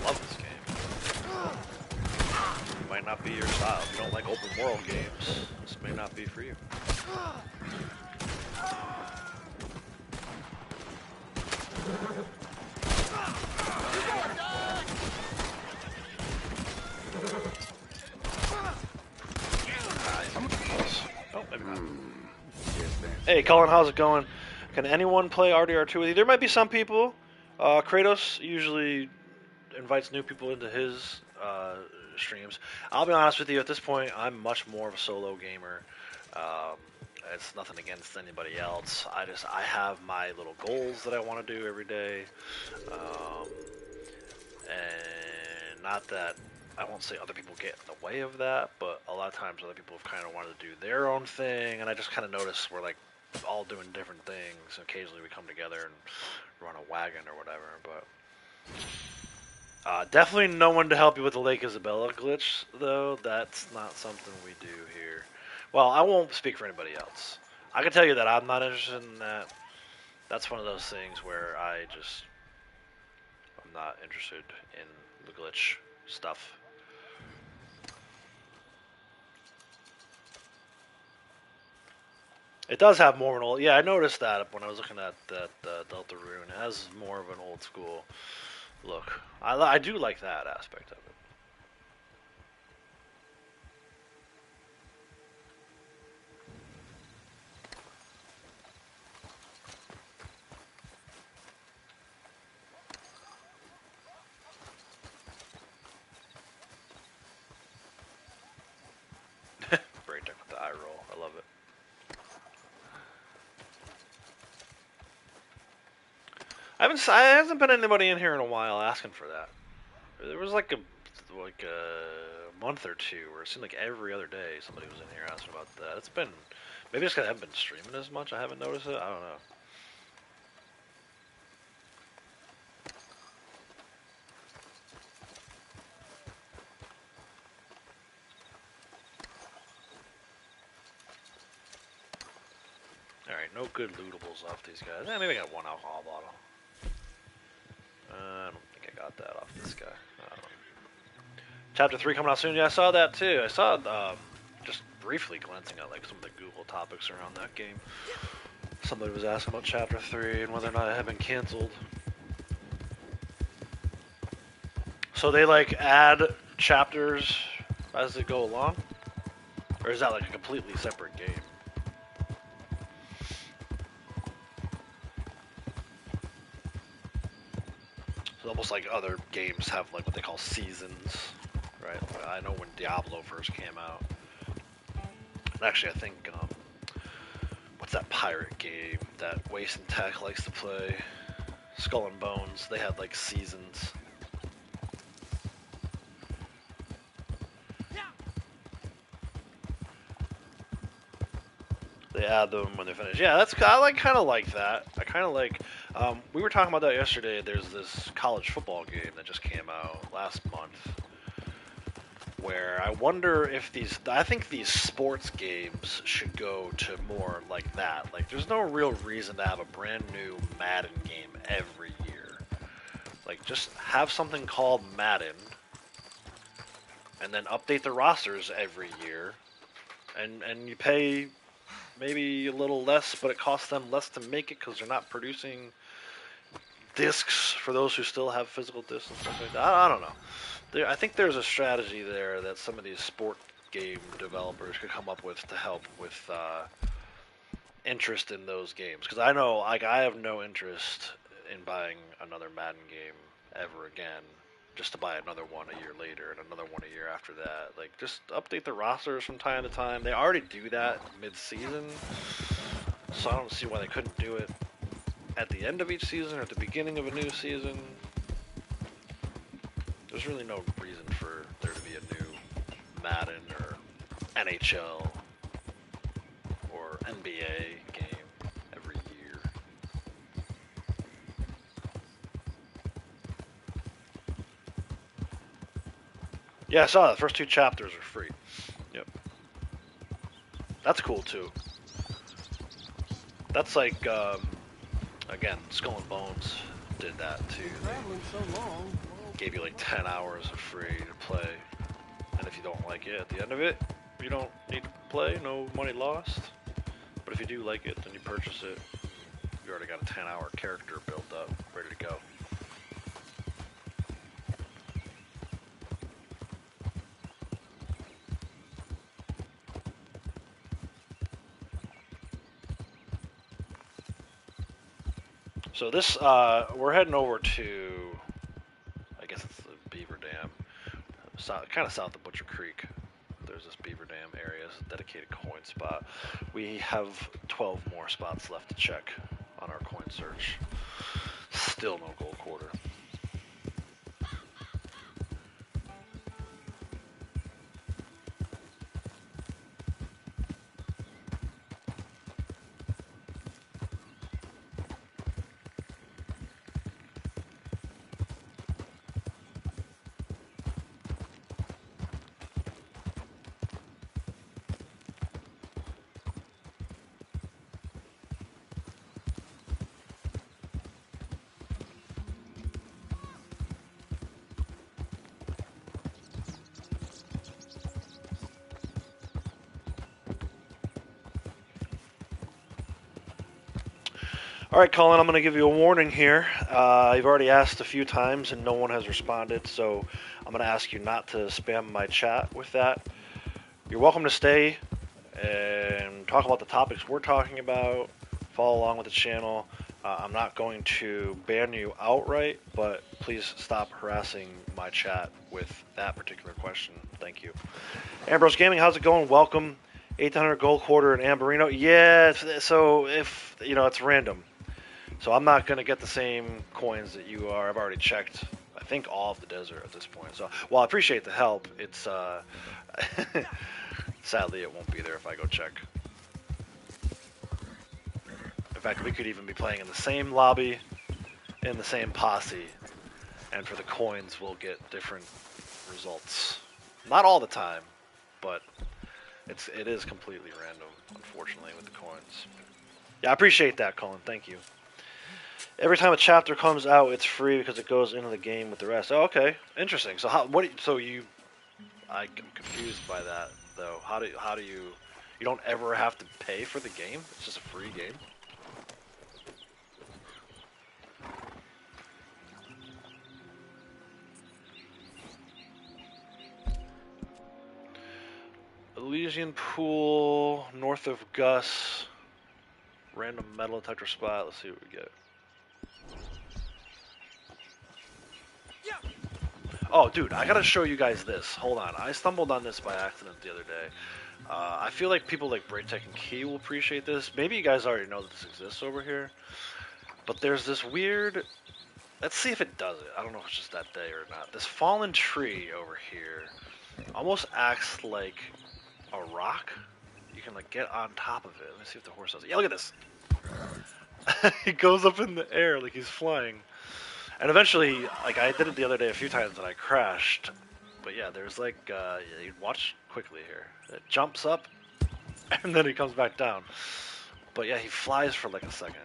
S2: love this game. It might not be your style. If you don't like open world games, this may not be for you. Oh, maybe not. Hey, Colin, how's it going? Can anyone play RDR2 with you? There might be some people. Kratos usually invites new people into his streams. I'll be honest with you, at this point, I'm much more of a solo gamer. It's nothing against anybody else. I have my little goals that I want to do every day. And not that, I won't say other people get in the way of that, but a lot of times other people have kind of wanted to do their own thing, and I just kind of notice we're like all doing different things. Occasionally we come together and run a wagon or whatever, but definitely no one to help you with the Lake Isabella glitch, though. That's not something we do here. Well, I won't speak for anybody else. I can tell you that I'm not interested in that. That's one of those things where I'm not interested in the glitch stuff. It does have more of an old... Yeah, I noticed that when I was looking at that Delta Rune. It has more of an old school look. I do like that aspect of it. Breakdown with the eye roll. I love it. I hasn't been anybody in here in a while asking for that. There was like a month or two where it seemed like every other day somebody was in here asking about that. It's been, maybe it's because I haven't been streaming as much. I haven't noticed it. I don't know. Alright, no good lootables off these guys. Maybe I got one alcohol bottle. I don't think I got that off this guy. I don't know. Chapter 3 coming out soon. Yeah, I saw that too. I saw just briefly glancing at like some of the Google topics around that game. Somebody was asking about Chapter 3 and whether or not it had been canceled. So they like add chapters as they go along? Or is that like a completely separate game? Almost like other games have like what they call seasons, right? I know when Diablo first came out. And actually, I think what's that pirate game that Waste and Tech likes to play? Skull and Bones. They had like seasons. They add them when they're finished. Yeah, that's I kind of like that. I kind of like. We were talking about that yesterday. There's this college football game that just came out last month, where I wonder if these. I think these sports games should go to more like that. Like, there's no real reason to have a brand new Madden game every year. Like, just have something called Madden, and then update the rosters every year, and you pay maybe a little less, but it costs them less to make it because they're not producing discs for those who still have physical discs and stuff like that. I don't know. I think there's a strategy there that some of these sport game developers could come up with to help with interest in those games. Because I know, like, I have no interest in buying another Madden game ever again, just to buy another one a year later and another one a year after that. Like, just update the rosters from time to time. They already do that mid-season, so I don't see why they couldn't do it at the end of each season or at the beginning of a new season. There's really no reason for there to be a new Madden or NHL or NBA game every year. Yeah, I saw that. The first 2 chapters are free. Yep. That's cool, too. That's like, again, Skull and Bones did that, too. They gave you like 10 hours of free to play. And if you don't like it at the end of it, you don't need to play, no money lost. But if you do like it, then you purchase it. You already got a 10-hour character built up, ready to go. So this, we're heading over to, I guess it's the Beaver Dam, kind of south of Butcher Creek. There's this Beaver Dam area, it's a dedicated coin spot. We have 12 more spots left to check on our coin search. Still no gold quarter. All right, Colin, I'm going to give you a warning here. You've already asked a few times and no one has responded, so I'm going to ask you not to spam my chat with that. You're welcome to stay and talk about the topics we're talking about, follow along with the channel. I'm not going to ban you outright, but please stop harassing my chat with that particular question. Thank you. Ambrose Gaming, how's it going? Welcome. 800 gold quarter in Amberino. Yeah, so if, you know, it's random. So I'm not going to get the same coins that you are. I've already checked, I think, all of the desert at this point. So while I appreciate the help, it's sadly it won't be there if I go check. In fact, we could even be playing in the same lobby, in the same posse, and for the coins we'll get different results. Not all the time, but it is completely random, unfortunately, with the coins. Yeah, I appreciate that, Colin. Thank you. Every time a chapter comes out, it's free because it goes into the game with the rest. Oh, okay, interesting. So I'm confused by that though. How do you don't ever have to pay for the game? It's just a free game. Elysian Pool, north of Gus. Random metal detector spot. Let's see what we get. Oh, dude, I gotta show you guys this. Hold on. I stumbled on this by accident the other day. I feel like people like Braytech and Key will appreciate this. Maybe you guys already know that this exists over here. But there's this weird... Let's see if it does it. I don't know if it's just that day or not. This fallen tree over here almost acts like a rock. You can like get on top of it. Let me see if the horse does it. Yeah, look at this. He goes up in the air like he's flying. And eventually, like I did it the other day a few times and I crashed. But yeah, there's like, you watch quickly here. It jumps up and then he comes back down. But yeah, he flies for like a second.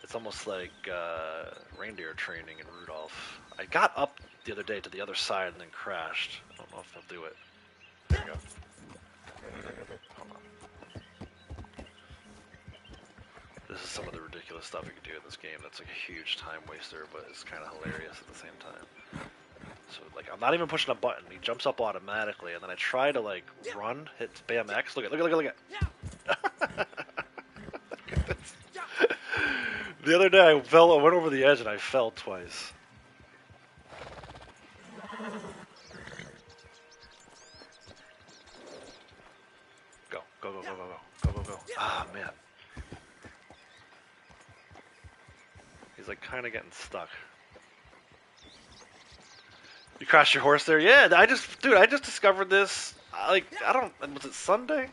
S2: It's almost like reindeer training in Rudolph. I got up the other day to the other side and then crashed. I don't know if they'll do it. There you go. Hold on. This is some of the ridiculous stuff you can do in this game that's like a huge time waster, but it's kind of hilarious at the same time. So like I'm not even pushing a button. He jumps up automatically, and then I try to like run, hit spam X. Look at. The other day I went over the edge and I fell twice. Go. Ah, man. He's like kind of getting stuck. You crashed your horse there? Yeah, I just discovered this. Was it Sunday?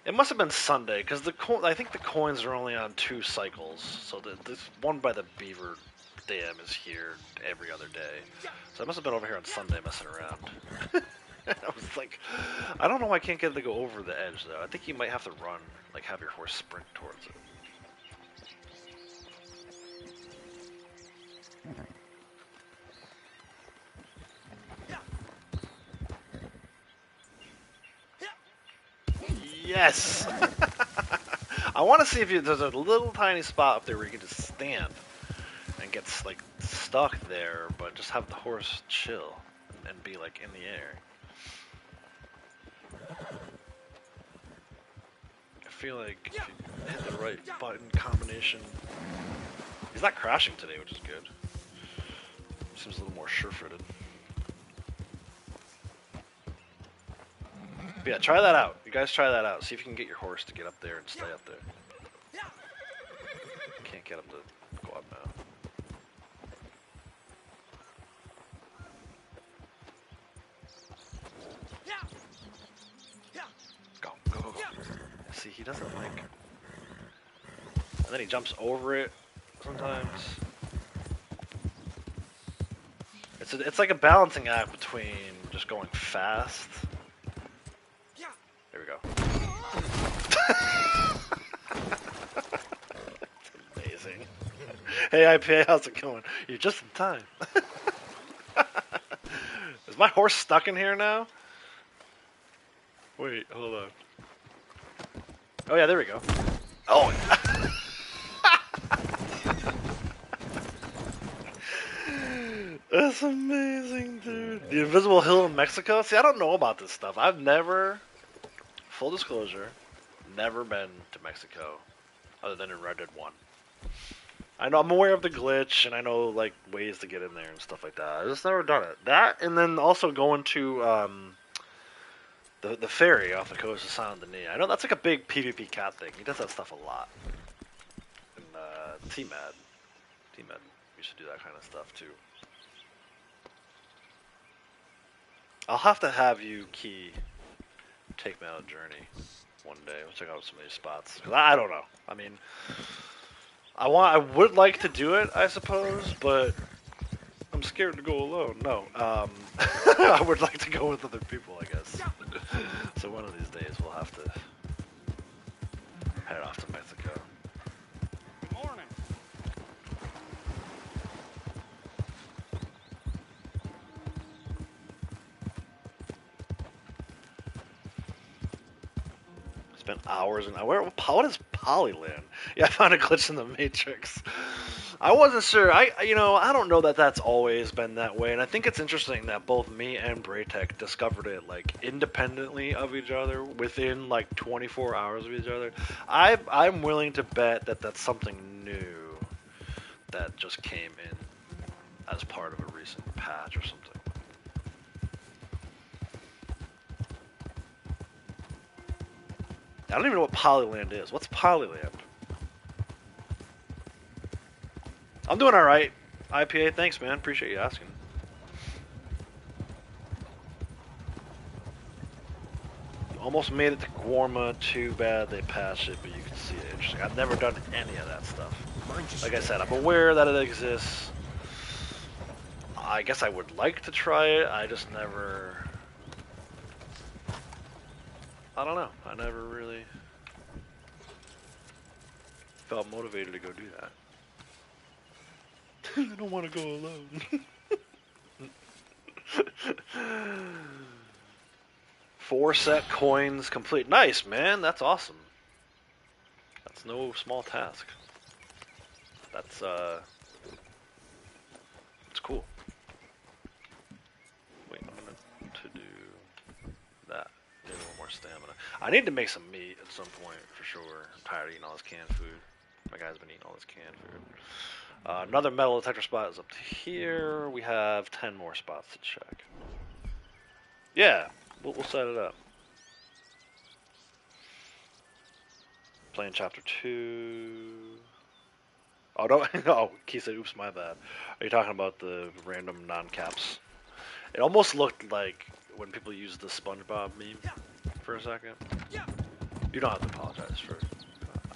S2: It must have been Sunday, because I think the coins are only on 2 cycles. So this one by the beaver dam is here every other day. So I must have been over here on Sunday messing around. I was like, I don't know why I can't get it to go over the edge, though. I think you might have to run, like have your horse sprint towards it. Yes! I want to see if there's a little tiny spot up there where you can just stand and get like stuck there, but just have the horse chill and be like in the air. I feel like if you hit the right button combination... He's not crashing today, which is good. Seems a little more sure-footed. But yeah, try that out. You guys try that out. See if you can get your horse to get up there and stay up there. Can't get him to go up now. Go. See, he doesn't like... And then he jumps over it sometimes. It's like a balancing act between just going fast... There we go. It's amazing. Hey IPA, how's it going? You're just in time. Is my horse stuck in here now? Wait, hold on. Oh yeah, there we go. Oh. That's amazing, dude. The Invisible Hill in Mexico? See, I don't know about this stuff. I've never... Full disclosure, never been to Mexico, other than in Red Dead 1. I know I'm aware of the glitch, and I know like ways to get in there and stuff like that. I just never done it. That, and then also going to the ferry off the coast of Saint Denis. I know that's like a big PvP cat thing. He does that stuff a lot. And T-Mad used to do that kind of stuff too. I'll have to have you key. Take me on a journey one day. We'll check out some of these spots. 'Cause I don't know. I mean, I would like to do it, I suppose, but I'm scared to go alone. No, I would like to go with other people, I guess. So one of these days we'll have to head off to Mexico.
S4: Good morning.
S2: Spent hours and what is Polyland? Yeah, I found a glitch in the Matrix. I wasn't sure. I don't know that that's always been that way, and I think it's interesting that both me and Braytech discovered it like independently of each other within like 24 hours of each other. I'm willing to bet that that's something new that just came in as part of a recent patch or something. I don't even know what Polyland is. What's Polyland? I'm doing alright. IPA, thanks man. Appreciate you asking. Almost made it to Guarma. Too bad they patched it, but you can see it. Interesting. I've never done any of that stuff. Like I said, I'm aware that it exists. I guess I would like to try it. I just never... I don't know. I never really felt motivated to go do that. I don't want to go alone. 4 set coins complete. Nice, man. That's awesome. That's no small task. That's it's cool. Wait, I'm gonna to do that. Maybe a little more stamina. I need to make some meat at some point for sure. I'm tired of eating all this canned food. My guy's been eating all this canned food. Another metal detector spot is up to here. We have 10 more spots to check. Yeah, we'll set it up. Playing chapter 2. Oh, no. Oh, Key said, oops, my bad. Are you talking about the random non-caps? It almost looked like when people use the SpongeBob meme for a second. You don't have to apologize for it.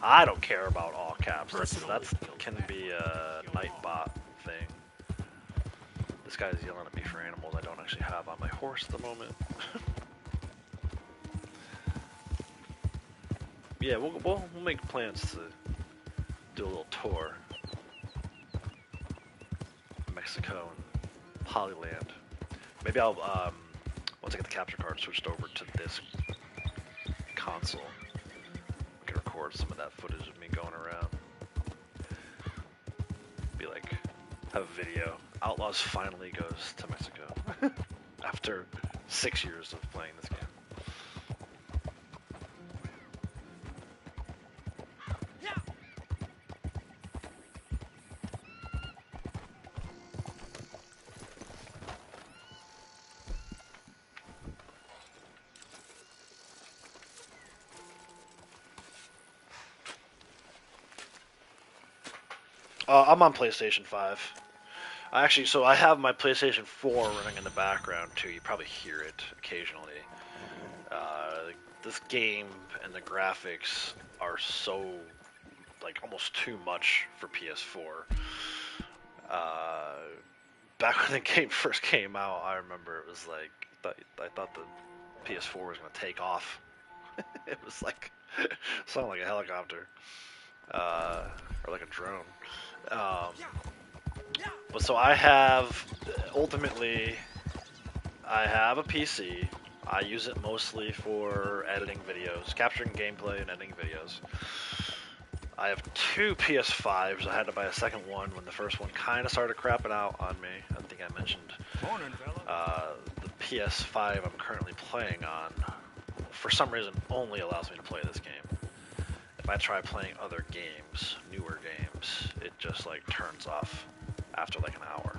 S2: I don't care about all caps. That can be a Nightbot thing. This guy's yelling at me for animals I don't actually have on my horse at the moment. Yeah, we'll make plans to do a little tour. Mexico and Polyland. Maybe I'll, once I get the capture card switched over to this console, we can record some of that footage of me going around. Be like, have a video. Outlaws finally goes to Mexico. After 6 years of playing this game. I'm on PlayStation 5. So I have my PlayStation 4 running in the background too. You probably hear it occasionally. This game and the graphics are so, like, almost too much for PS4. Back when the game first came out, I remember it was like, I thought the PS4 was going to take off. It was like, sounded like a helicopter. Or like a drone. But so I have, ultimately, I have a PC. I use it mostly for editing videos, capturing gameplay and editing videos. I have 2 PS5s. I had to buy a second one when the first one kind of started crapping out on me. I think I mentioned. The PS5 I'm currently playing on, for some reason, only allows me to play this game. If I try playing other games, newer games, it just like turns off after like an hour.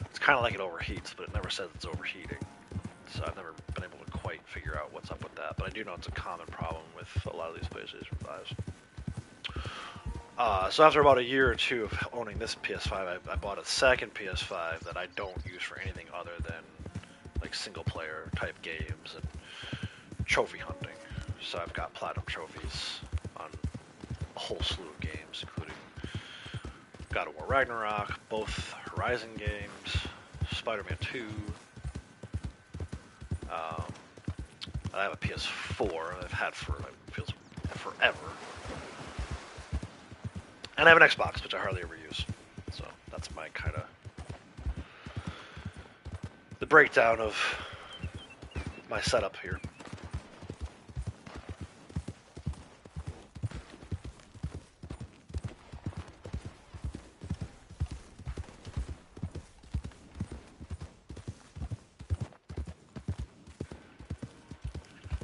S2: It's kind of like it overheats, but it never says it's overheating. So I've never been able to quite figure out what's up with that. But I do know it's a common problem with a lot of these PlayStation 5s. So after about a year or two of owning this PS5, I bought a second PS5 that I don't use for anything other than like single player type games and trophy hunting. So I've got platinum trophies on a whole slew of games, including God of War Ragnarok, both Horizon games, Spider-Man 2. I have a PS4 I've had for, it feels forever. And I have an Xbox, which I hardly ever use. So that's my kind of the breakdown of my setup here.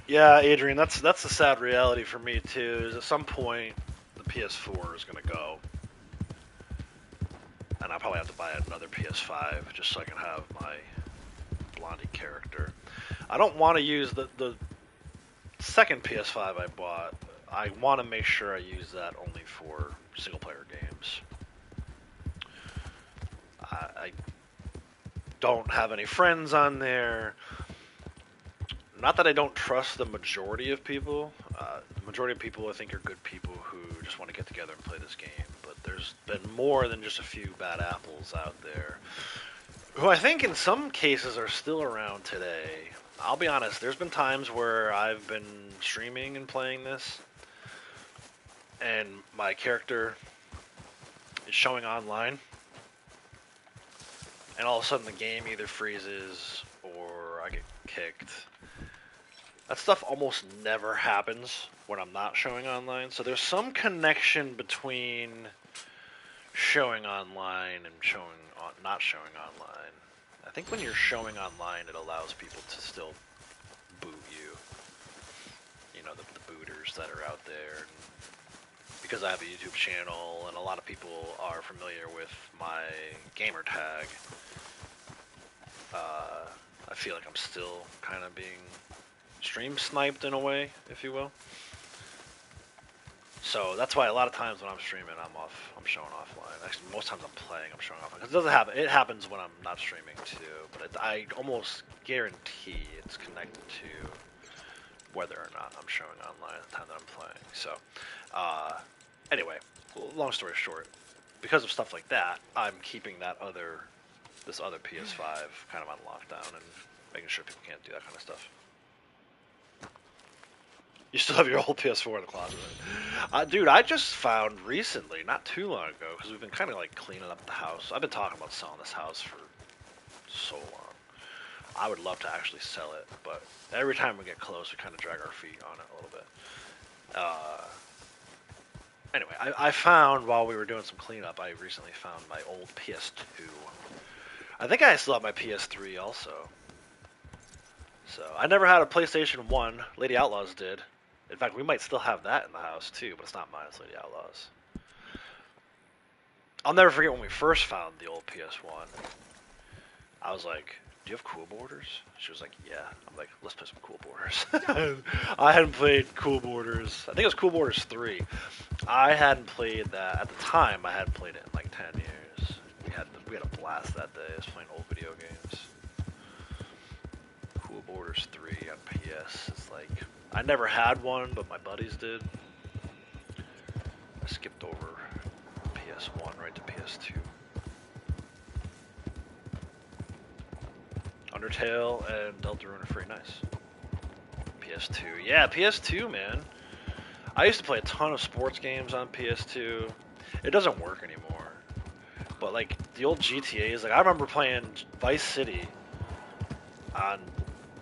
S2: Yeah, Adrian, that's the sad reality for me too. Is at some point the PS4 is going to go. and I'll probably have to buy another PS5 just so I can have my Blondie character. I don't want to use the second PS5 I bought. I want to make sure I use that only for single-player games. I don't have any friends on there. Not that I don't trust the majority of people. The majority of people I think are good people who just want to get together and play this game. But there's been more than just a few bad apples out there, who I think in some cases are still around today. I'll be honest, there's been times where I've been streaming and playing this, and my character is showing online, and all of a sudden the game either freezes or I get kicked. That stuff almost never happens when I'm not showing online, so there's some connection between showing online and not showing online. I think when you're showing online, it allows people to still boot you. You know, the booters that are out there. And because I have a YouTube channel and a lot of people are familiar with my gamer tag, I feel like I'm still kind of being stream sniped in a way, if you will. So that's why a lot of times when I'm streaming, I'm showing offline. Actually, most times I'm playing, I'm showing offline. Because it doesn't happen. It happens when I'm not streaming too, but I almost guarantee it's connected to whether or not I'm showing online at the time that I'm playing. So, anyway, long story short, because of stuff like that, I'm keeping this other PS5 kind of on lockdown and making sure people can't do that kind of stuff. You still have your old PS4 in the closet, right? Dude, I just found recently, not too long ago, because we've been kind of like cleaning up the house. I've been talking about selling this house for so long. I would love to actually sell it, but every time we get close, we kind of drag our feet on it a little bit. Anyway, I found, while we were doing some cleanup, I recently found my old PS2. I think I still have my PS3 also. So, I never had a PlayStation 1. Lady Outlaws did. In fact, we might still have that in the house too, but it's not mine, it's Lady Outlaws. I'll never forget when we first found the old PS1. I was like, do you have Cool Borders? She was like, yeah. I'm like, let's play some Cool Borders. I hadn't played Cool Borders. I think it was Cool Borders 3. I hadn't played that. At the time, I hadn't played it in like 10 years. We had a blast that day. I was playing old video games. Cool Borders 3 on PS. It's like, I never had one, but my buddies did. I skipped over PS1 right to PS2. Undertale and Deltarune are free. Nice. PS2. Yeah, PS2, man. I used to play a ton of sports games on PS2. It doesn't work anymore. But, like, the old GTAs, like, I remember playing Vice City on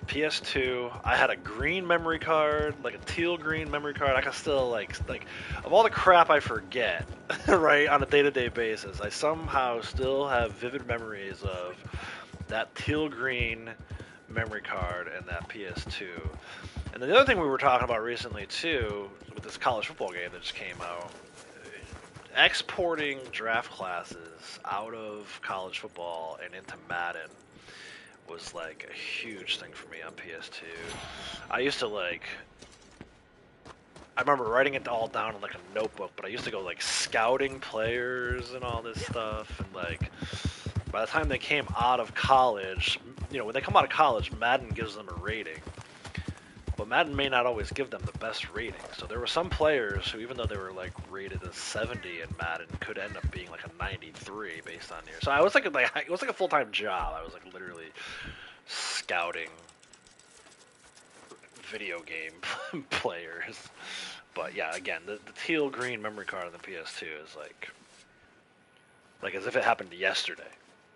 S2: PS2. I had a green memory card, like a teal green memory card. I can still, like of all the crap I forget, right, on a day-to-day basis, I somehow still have vivid memories of that teal green memory card and that PS2. And then the other thing we were talking about recently, too, with this college football game that just came out, exporting draft classes out of college football and into Madden was like a huge thing for me on PS2. I used to I remember writing it all down in like a notebook, but I used to go like scouting players and all this stuff, and like by the time they came out of college, you know, when they come out of college, Madden gives them a rating. But Madden may not always give them the best rating. So there were some players who, even though they were like rated a 70 in Madden, could end up being like a 93 based on year. So I was like it was like a full-time job. I was like literally scouting video game players. But yeah, again, the teal green memory card on the PS2 is like as if it happened yesterday,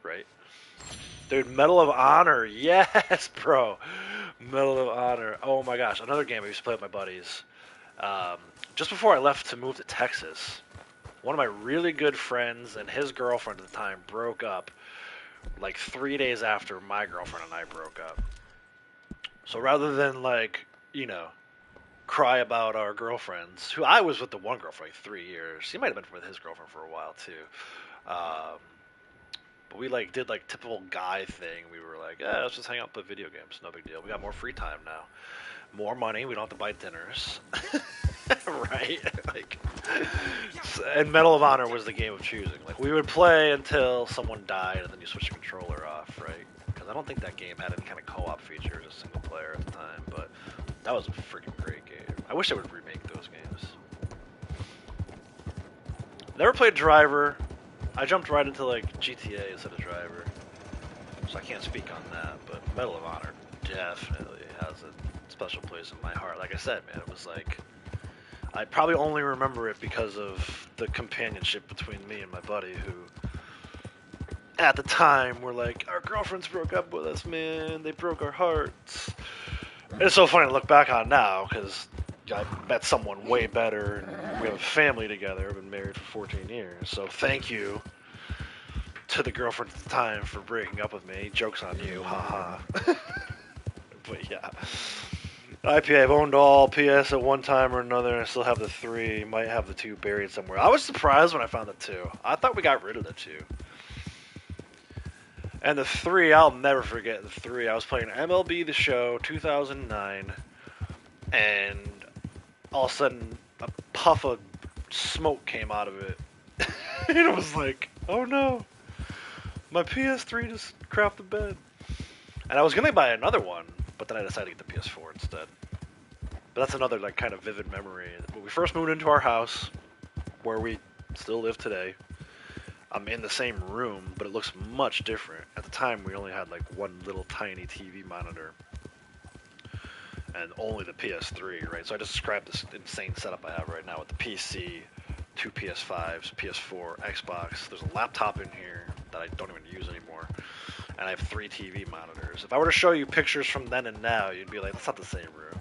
S2: right? Dude, Medal of Honor, yes, bro. Medal of Honor. Oh my gosh, another game I used to play with my buddies. Just before I left to move to Texas, one of my really good friends and his girlfriend at the time broke up like 3 days after my girlfriend and I broke up. So rather than like, you know, cry about our girlfriends, who I was with the one girl for like 3 years. He might have been with his girlfriend for a while too. But we like did like typical guy thing. We were like, yeah, let's just hang out and play video games. No big deal. We got more free time now. More money. We don't have to buy dinners. Right? Like, and Medal of Honor was the game of choosing. Like, we would play until someone died, and then you switch the controller off, right? Because I don't think that game had any kind of co-op features as single player at the time, but that was a freaking great game. I wish they would remake those games. Never played Driver. I jumped right into like GTA instead of Driver, so I can't speak on that. But Medal of Honor definitely has a special place in my heart. Like I said, man, it was like I probably only remember it because of the companionship between me and my buddy, who at the time were like, our girlfriends broke up with us, man. They broke our hearts. And it's so funny to look back on now because I met someone way better, and we have a family together. I've been married for 14 years, so thank you to the girlfriend at the time for breaking up with me. Joke's on you, haha. But yeah. IPA, I've owned all PS at one time or another, and I still have the 3. Might have the 2 buried somewhere. I was surprised when I found the 2. I thought we got rid of the 2. And the 3, I'll never forget the 3. I was playing MLB The Show 2009, and all of a sudden a puff of smoke came out of it. And it was like, oh no, my PS3 just crapped the bed. And I was going to buy another one, but then I decided to get the PS4 instead. But that's another like kind of vivid memory. When we first moved into our house, where we still live today, I'm in the same room, but it looks much different. At the time, we only had like one little tiny TV monitor, and only the PS3, right? So I just described this insane setup I have right now with the PC, 2 PS5s, PS4, Xbox. There's a laptop in here that I don't even use anymore. And I have 3 TV monitors. If I were to show you pictures from then and now, you'd be like, that's not the same room.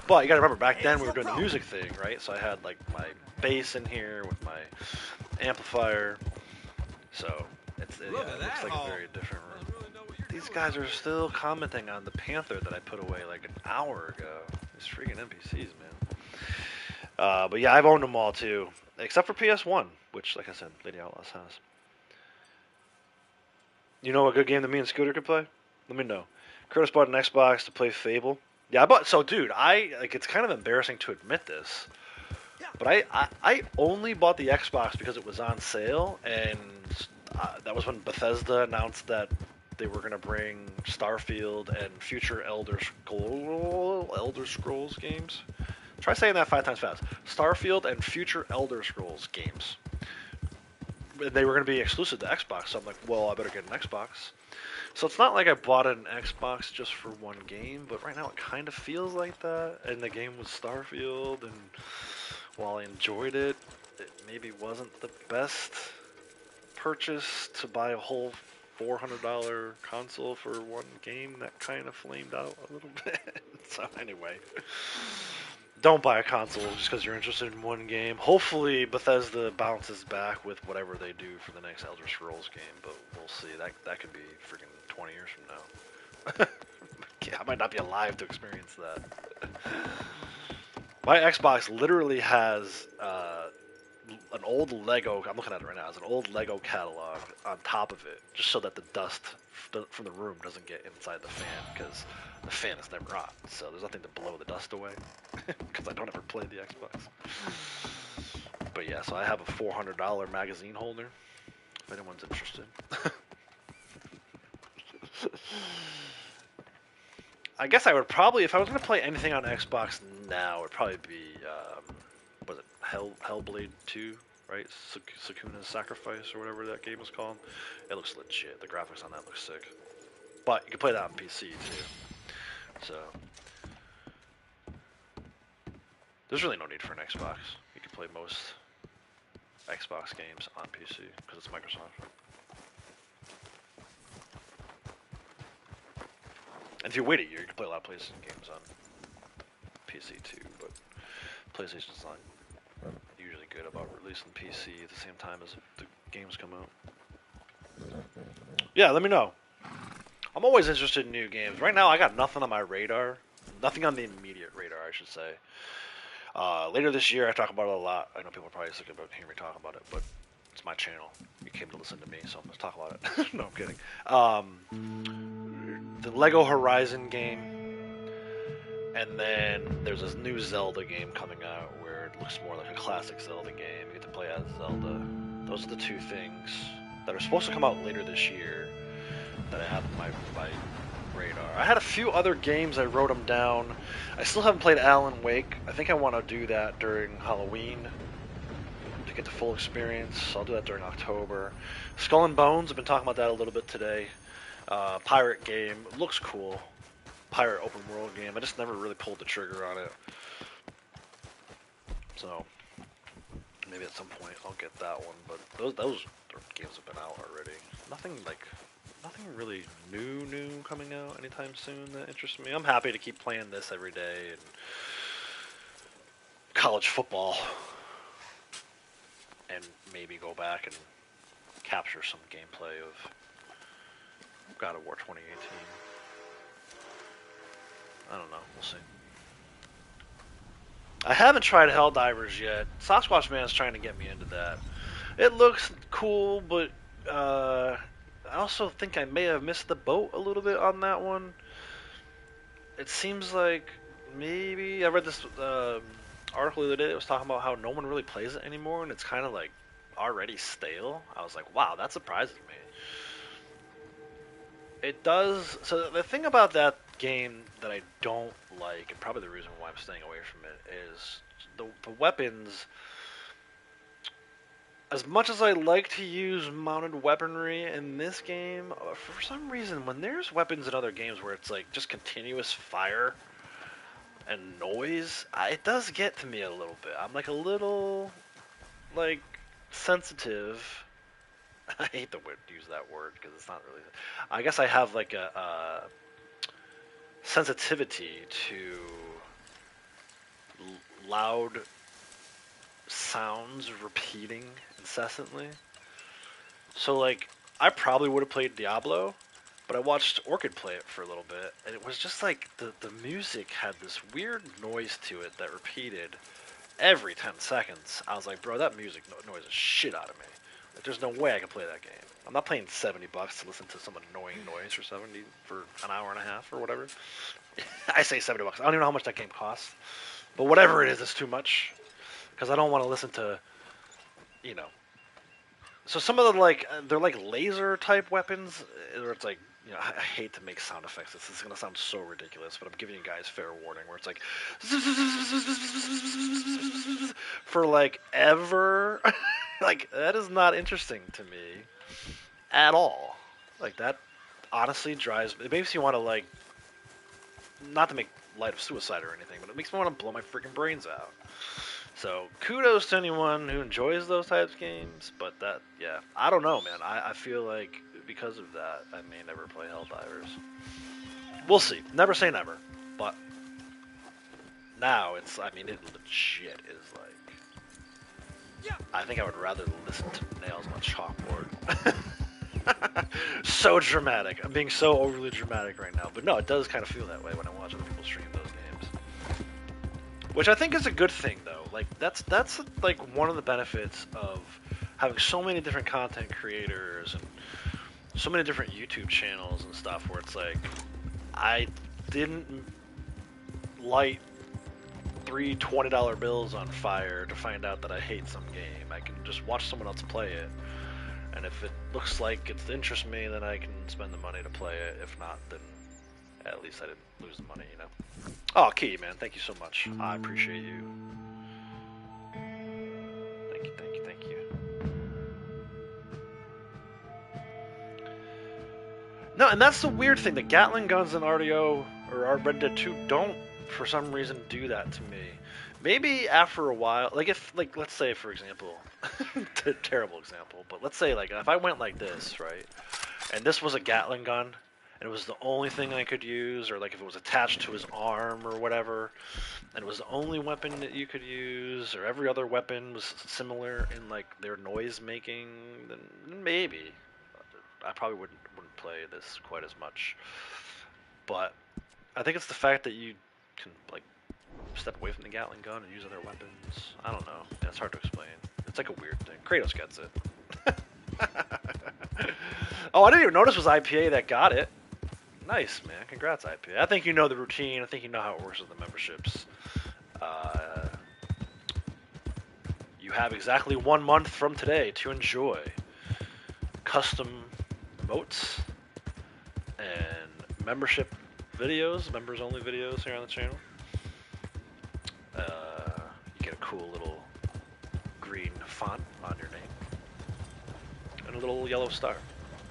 S2: But you gotta remember, back then we were doing the music thing, right? So I had like my bass in here with my amplifier. So it looks like a very different room. These guys are still commenting on the Panther that I put away like an hour ago. These freaking NPCs, man. But yeah, I've owned them all too, except for PS1, which, like I said, Lady Outlaws has. You know a good game that me and Scooter could play? Let me know. Curtis bought an Xbox to play Fable. Yeah, I bought. So, dude, it's kind of embarrassing to admit this, but I only bought the Xbox because it was on sale, and that was when Bethesda announced that they were going to bring Starfield and future Elder Scrolls games. Try saying that 5 times fast. Starfield and future Elder Scrolls games. They were going to be exclusive to Xbox, so I'm like, well, I better get an Xbox. So it's not like I bought an Xbox just for one game, but right now it kind of feels like that. And the game was Starfield, and while I enjoyed it, it maybe wasn't the best purchase to buy a whole $400 console for one game. That kind of flamed out a little bit. So anyway, don't buy a console just because you're interested in one game. Hopefully Bethesda bounces back with whatever they do for the next Elder Scrolls game, but we'll see. That could be freaking 20 years from now. Yeah, I might not be alive to experience that. My Xbox literally has an old Lego, I'm looking at it right now, it's an old Lego catalog on top of it, just so that the dust from the room doesn't get inside the fan, because the fan is never on, so there's nothing to blow the dust away, because I don't ever play the Xbox. But yeah, so I have a $400 magazine holder, if anyone's interested. I guess I would probably, if I was going to play anything on Xbox now, it would probably be, was it Hellblade 2, right? Sukuna's Sacrifice, or whatever that game was called. It looks legit. The graphics on that look sick. But you can play that on PC, too. So, there's really no need for an Xbox. You can play most Xbox games on PC, because it's Microsoft. And if you wait a year, you can play a lot of PlayStation games on PC too, but PlayStation's not usually good about releasing PC at the same time as the games come out. Yeah, let me know. I'm always interested in new games. Right now, I got nothing on my radar. Nothing on the immediate radar, I should say. Later this year, I talk about it a lot. I know people are probably sick about hearing me talk about it, but It's my channel. You came to listen to me, so let's talk about it. No, I'm kidding. The Lego Horizon game, and then there's this new Zelda game coming out where it looks more like a classic Zelda game. You get to play as Zelda. Those are the two things that are supposed to come out later this year that I have on my radar. I had a few other games, I wrote them down. I still haven't played Alan Wake. I think I want to do that during Halloween to get the full experience. I'll do that during October. Skull and Bones, I've been talking about that a little bit today. Pirate game, looks cool. Pirate open world game. I just never really pulled the trigger on it. So maybe at some point I'll get that one. But those games have been out already. Nothing really new coming out anytime soon that interests me. I'm happy to keep playing this every day and college football, and maybe go back and capture some gameplay of God of War 2018. I don't know. We'll see. I haven't tried Helldivers yet. Sasquatch Man's trying to get me into that. It looks cool, but I also think I may have missed the boat a little bit on that one. It seems like maybe I read this article the other day that was talking about how no one really plays it anymore, and it's kind of like already stale. I was like, wow, that surprises me. It does. So the thing about that game that I don't like, and probably the reason why I'm staying away from it, is the weapons. As much as I like to use mounted weaponry in this game, for some reason, when there's weapons in other games where it's like just continuous fire and noise, it does get to me a little bit. I'm like a little like sensitive. I hate to use that word because it's not really. I guess I have like a sensitivity to loud sounds repeating incessantly. So like, I probably would have played Diablo, but I watched Orchid play it for a little bit, and it was just like the music had this weird noise to it that repeated every 10 seconds. I was like, bro, that music annoys the shit out of me. Like, there's no way I can play that game. I'm not paying $70 to listen to some annoying noise for an hour and a half or whatever. I say $70. I don't even know how much that game costs, but whatever it is, it's too much. Because I don't want to listen to, you know. So some of the they're like laser type weapons, where it's like, you know, I hate to make sound effects. This is gonna sound so ridiculous, but I'm giving you guys fair warning. Where it's like for like ever, like that is not interesting to me at all. Like that honestly drives. It makes me want to like, not to make light of suicide or anything, but it makes me want to blow my freaking brains out. So kudos to anyone who enjoys those types of games, but that, yeah, I don't know, man. I feel like because of that, I may never play Helldivers. We'll see. Never say never. But now it's, I mean, it legit is like, I think I would rather listen to nails on a chalkboard. So dramatic. I'm being so overly dramatic right now, but no, it does kind of feel that way when I watch other people stream those games. Which I think is a good thing, though. Like that's like one of the benefits of having so many different content creators and so many different YouTube channels and stuff. Where it's like, I didn't light 3 $20 bills on fire to find out that I hate some game. I can just watch someone else play it, and if it looks like it interests me, then I can spend the money to play it. If not, then at least I didn't lose the money, you know. Oh, Key, man, thank you so much. I appreciate you. Thank you. No, and that's the weird thing. The Gatling guns in RDO or Red Dead 2 don't, for some reason, do that to me. Maybe after a while, like if, like, let's say, for example, terrible example, but let's say, like, if I went like this, right, and this was a Gatling gun, and it was the only thing I could use, or like if it was attached to his arm or whatever, and it was the only weapon that you could use, or every other weapon was similar in like their noise making, then maybe I probably wouldn't play this quite as much. But I think it's the fact that you can like step away from the Gatling gun and use other weapons. I don't know. Yeah, it's hard to explain. It's like a weird thing. Kratos gets it. Oh, I didn't even notice it was IPA that got it. Nice, man. Congrats, IPA. I think you know the routine. I think you know how it works with the memberships. You have exactly 1 month from today to enjoy custom emotes and membership videos, members-only videos here on the channel. You get a cool little green font on your name and a little yellow star,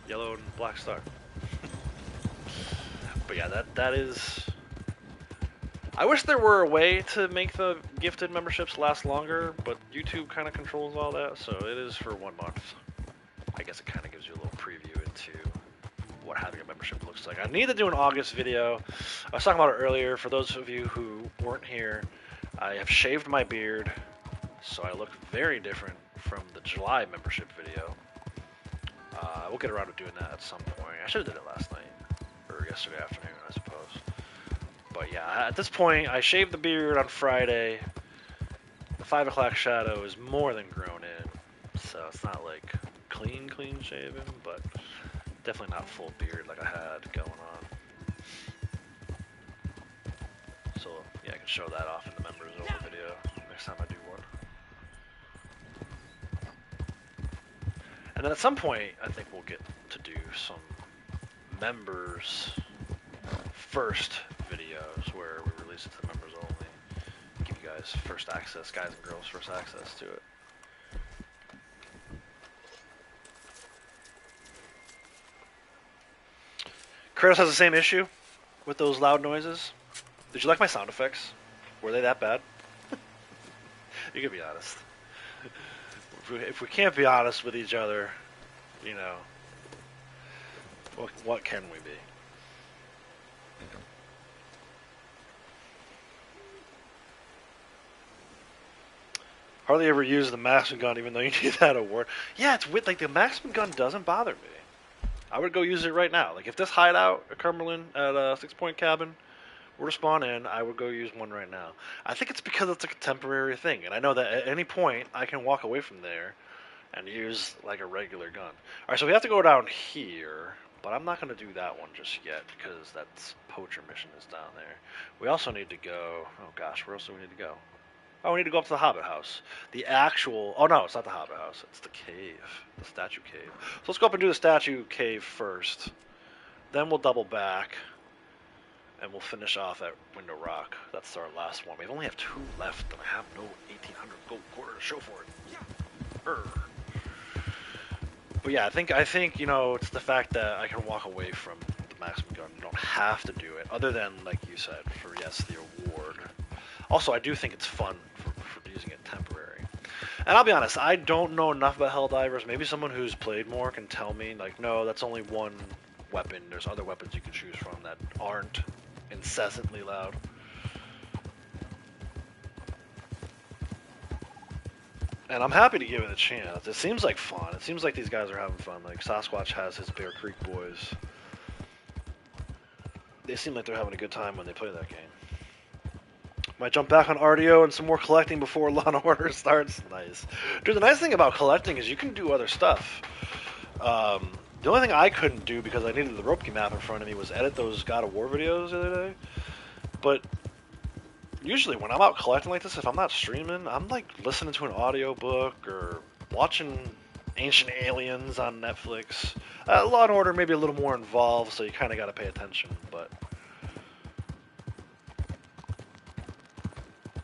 S2: yellow and black star. But yeah, that is. I wish there were a way to make the gifted memberships last longer, but YouTube kind of controls all that, so it is for 1 month. I guess it kind of gives you a little preview into what having a membership looks like. I need to do an August video. I was talking about it earlier. For those of you who weren't here, I have shaved my beard, so I look very different from the July membership video. We'll get around to doing that at some point. I should have did it last night, or yesterday afternoon, I suppose. But yeah, at this point, I shaved the beard on Friday. The 5 o'clock shadow is more than grown in, so it's not like clean shaven, but definitely not full beard like I had going on. So yeah, I can show that off in the members only video next time I do one. And then at some point, I think we'll get to do some members first videos where we release it to the members only. Give you guys first access, guys and girls first access to it. Kratos has the same issue with those loud noises. Did you like my sound effects? Were they that bad? You can be honest. If we can't be honest with each other, you know, what can we be? Hardly ever use the Maximum gun, even though you need that award. Yeah, it's weird. Like, the Maximum gun doesn't bother me. I would go use it right now. Like, if this hideout at Cumberland at a 6 Point Cabin were to spawn in, I would go use one right now. I think it's because it's a temporary thing, and I know that at any point I can walk away from there and use like a regular gun. All right, so we have to go down here, but I'm not going to do that one just yet because that's poacher mission is down there. We also need to go. Oh gosh, where else do we need to go? Oh, we need to go up to the Hobbit house. The actual. Oh no, it's not the Hobbit house. It's the cave, the statue cave. So let's go up and do the statue cave first. Then we'll double back. And we'll finish off at Window Rock. That's our last one. We only have 2 left, and I have no 1,800 gold quarter to show for it. But yeah, I think you know, it's the fact that I can walk away from the Maximum gun. You don't have to do it, other than like you said, for yes, the award. Also, I do think it's fun for using it temporary. And I'll be honest, I don't know enough about Helldivers. Maybe someone who's played more can tell me, like, no, that's only one weapon. There's other weapons you can choose from that aren't incessantly loud. And I'm happy to give it a chance. It seems like fun. It seems like these guys are having fun. Like Sasquatch has his Bear Creek boys. They seem like they're having a good time when they play that game. Might jump back on RDO and some more collecting before Law & Order starts. Nice. Dude, the nice thing about collecting is you can do other stuff. The only thing I couldn't do because I needed the rope key map in front of me was edit those God of War videos the other day. But usually when I'm out collecting like this, if I'm not streaming, I'm like listening to an audiobook or watching Ancient Aliens on Netflix. Law & Order may be a little more involved, so you kind of got to pay attention. But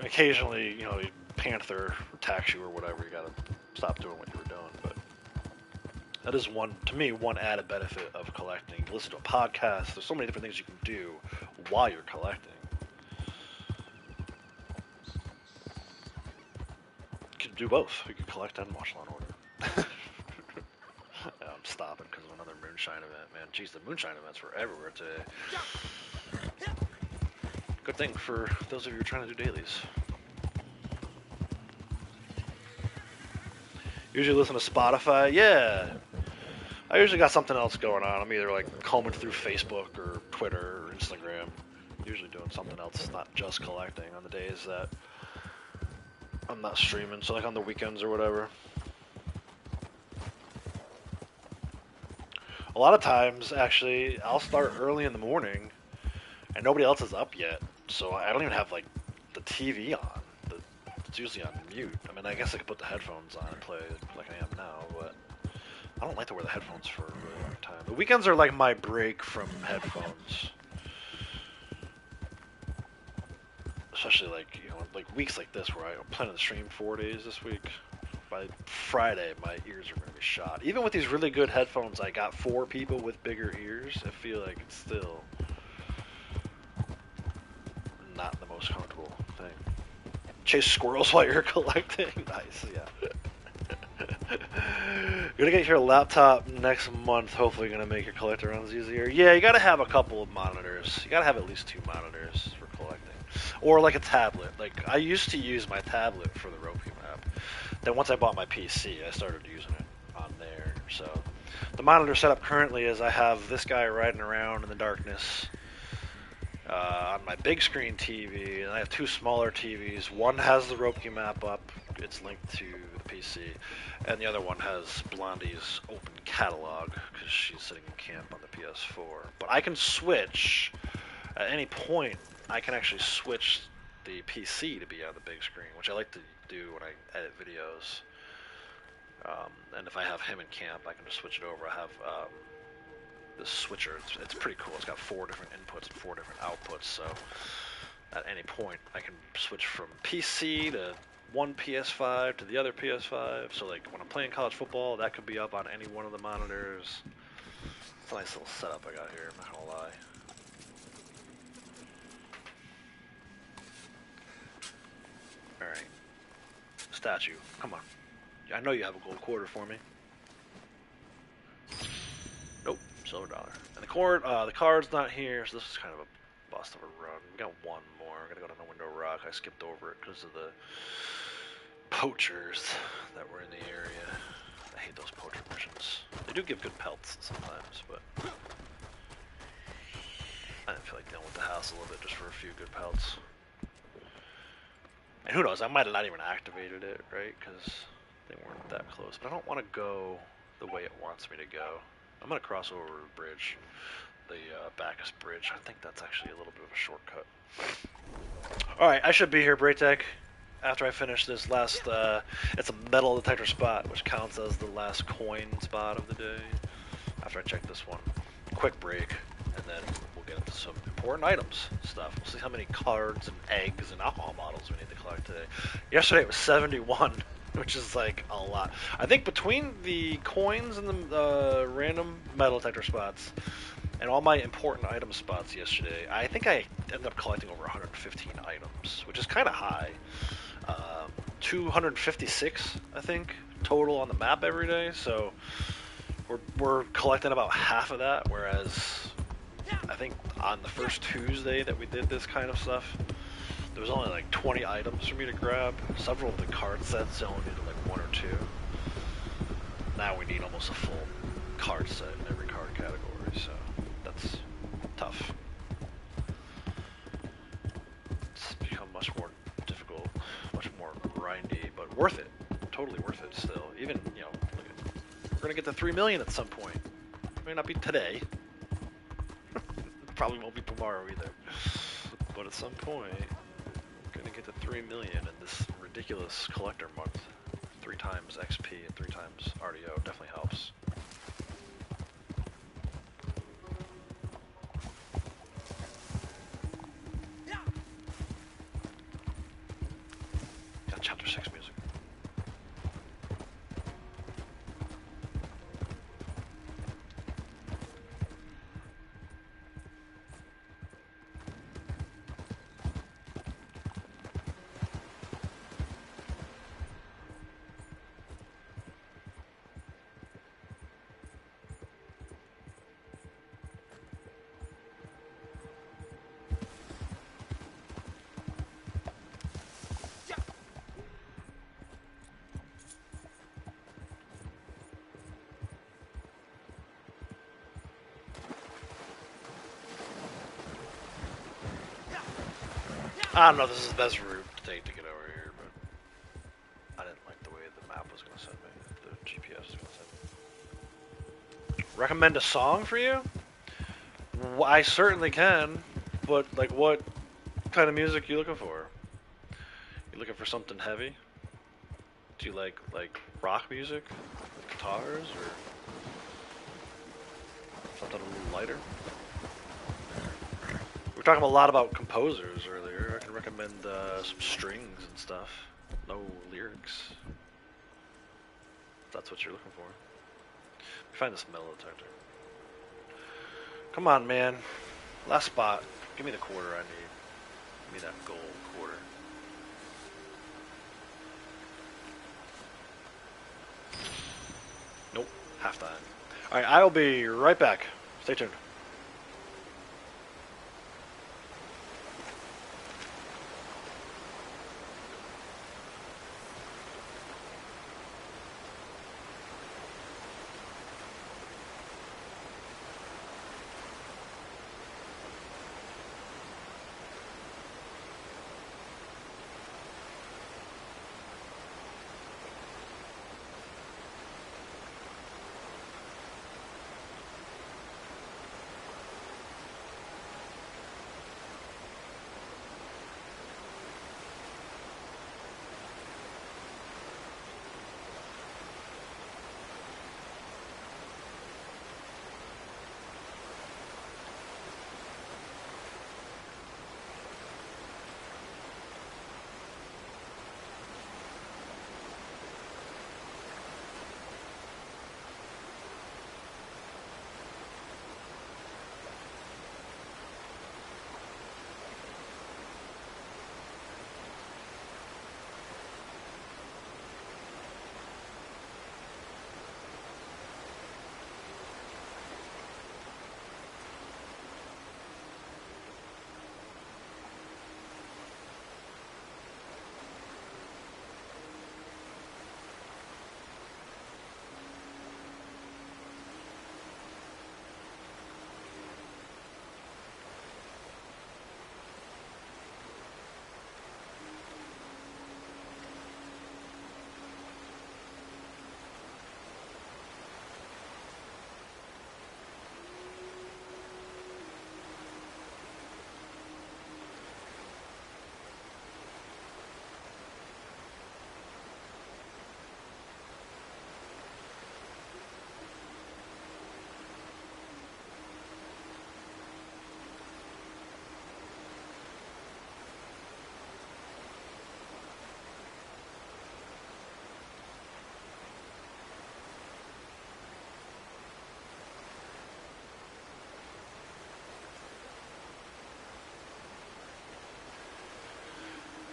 S2: occasionally, you know, Panther attacks you or whatever, you got to stop doing what you were doing. But that is to me, one added benefit of collecting. You listen to a podcast. There's so many different things you can do while you're collecting. You can do both. You can collect and watch Law & Order. Yeah, I'm stopping because of another moonshine event, man. Jeez, the moonshine events were everywhere today. Good thing for those of you who are trying to do dailies. Usually listen to Spotify. Yeah. I usually got something else going on. I'm either like combing through Facebook or Twitter or Instagram. Usually doing something else, not just collecting on the days that I'm not streaming. So like on the weekends or whatever. A lot of times, actually, I'll start early in the morning, and nobody else is up yet, so I don't even have like the TV on. It's usually on mute. I mean, I guess I could put the headphones on and play like I am now, but I don't like to wear the headphones for a really long time. The weekends are like my break from headphones. Especially like, you know, like weeks like this where I'm planning to stream 4 days this week. By Friday, my ears are going to be shot. Even with these really good headphones, I got 4 people with bigger ears. I feel like it's still not the most comfortable thing. Chase squirrels while you're collecting. Nice, yeah. Gonna get your laptop next month. Hopefully, gonna make your collector runs easier. Yeah, you gotta have a couple of monitors. You gotta have at least 2 monitors for collecting, or like a tablet. Like I used to use my tablet for the Roku map. Then once I bought my PC, I started using it on there. So the monitor setup currently is I have this guy riding around in the darkness on my big screen TV, and I have 2 smaller TVs. One has the Roku map up, it's linked to the PC, and the other one has Blondie's open catalog because she's sitting in camp on the PS4. But I can switch at any point. I can actually switch the PC to be on the big screen, which I like to do when I edit videos. And if I have him in camp, I can just switch it over. I have this switcher. It's pretty cool. It's got 4 different inputs and 4 different outputs, so at any point I can switch from PC to one PS5 to the other PS5. So like when I'm playing college football, that could be up on any one of the monitors. It's a nice little setup I got here, I'm not gonna lie. Alright. Statue, come on. I know you have a gold quarter for me. Nope, silver dollar. And the card's not here, so this is kind of a bust of a run. We got 1 more. I'm gonna go to No Window Rock. I skipped over it because of the poachers that were in the area. I hate those poacher missions. They do give good pelts sometimes, but I didn't feel like dealing with the house a little bit just for a few good pelts. And who knows, I might have not even activated it, right? Because they weren't that close. But I don't want to go the way it wants me to go. I'm going to cross over the bridge, the Bacchus Bridge. I think that's actually a little bit of a shortcut. Alright, I should be here, Braytech, after I finish this last, it's a metal detector spot, which counts as the last coin spot of the day. After I check this one. Quick break, and then we'll get into some important items stuff. We'll see how many cards and eggs and alcohol bottles we need to collect today. Yesterday it was 71. Which is like a lot. I think between the coins and the random metal detector spots and all my important item spots yesterday, I think I ended up collecting over 115 items, which is kind of high. 256, I think, total on the map every day. So we're collecting about half of that, whereas I think on the first Tuesday that we did this kind of stuff, there was only like 20 items for me to grab. Several of the card sets only needed like 1 or 2. Now we need almost a full card set in every card category, so that's tough. It's become much more difficult, much more grindy, but worth it. Totally worth it still. Even, you know, we're gonna get to 3 million at some point. It may not be today. Probably won't be tomorrow either. But at some point, gonna get to 3 million in this ridiculous collector month. 3 times XP and 3 times RDO definitely helps. Got chapter 6 music. I don't know if this is the best route to take to get over here, but I didn't like the way the map was going to send me, the GPS was going to send me. Recommend a song for you? I certainly can, but like, what kind of music you looking for? You looking for something heavy? Do you like rock music, with guitars, or something a little lighter? We were talking a lot about composers earlier. I can recommend some strings and stuff. No lyrics. If that's what you're looking for. Let me find this metal detector. Come on, man. Last spot. Give me the quarter I need. Give me that gold quarter. Nope. Half time. Alright, I'll be right back. Stay tuned.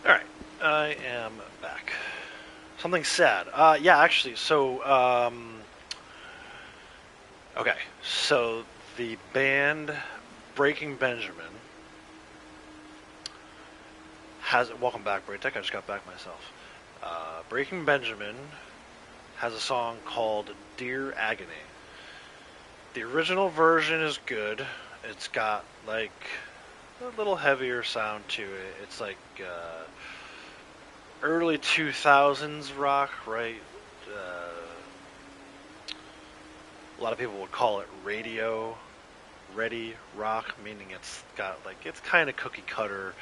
S2: Alright, I am back. Something sad. Yeah, actually, so, okay, so the band Breaking Benjamin has, welcome back, Braytech, I just got back myself. Breaking Benjamin has a song called Dear Agony. The original version is good. It's got, like, a little heavier sound to it. It's like early 2000s rock, right? A lot of people would call it radio ready rock, meaning it's got like, it's kind of cookie cutter.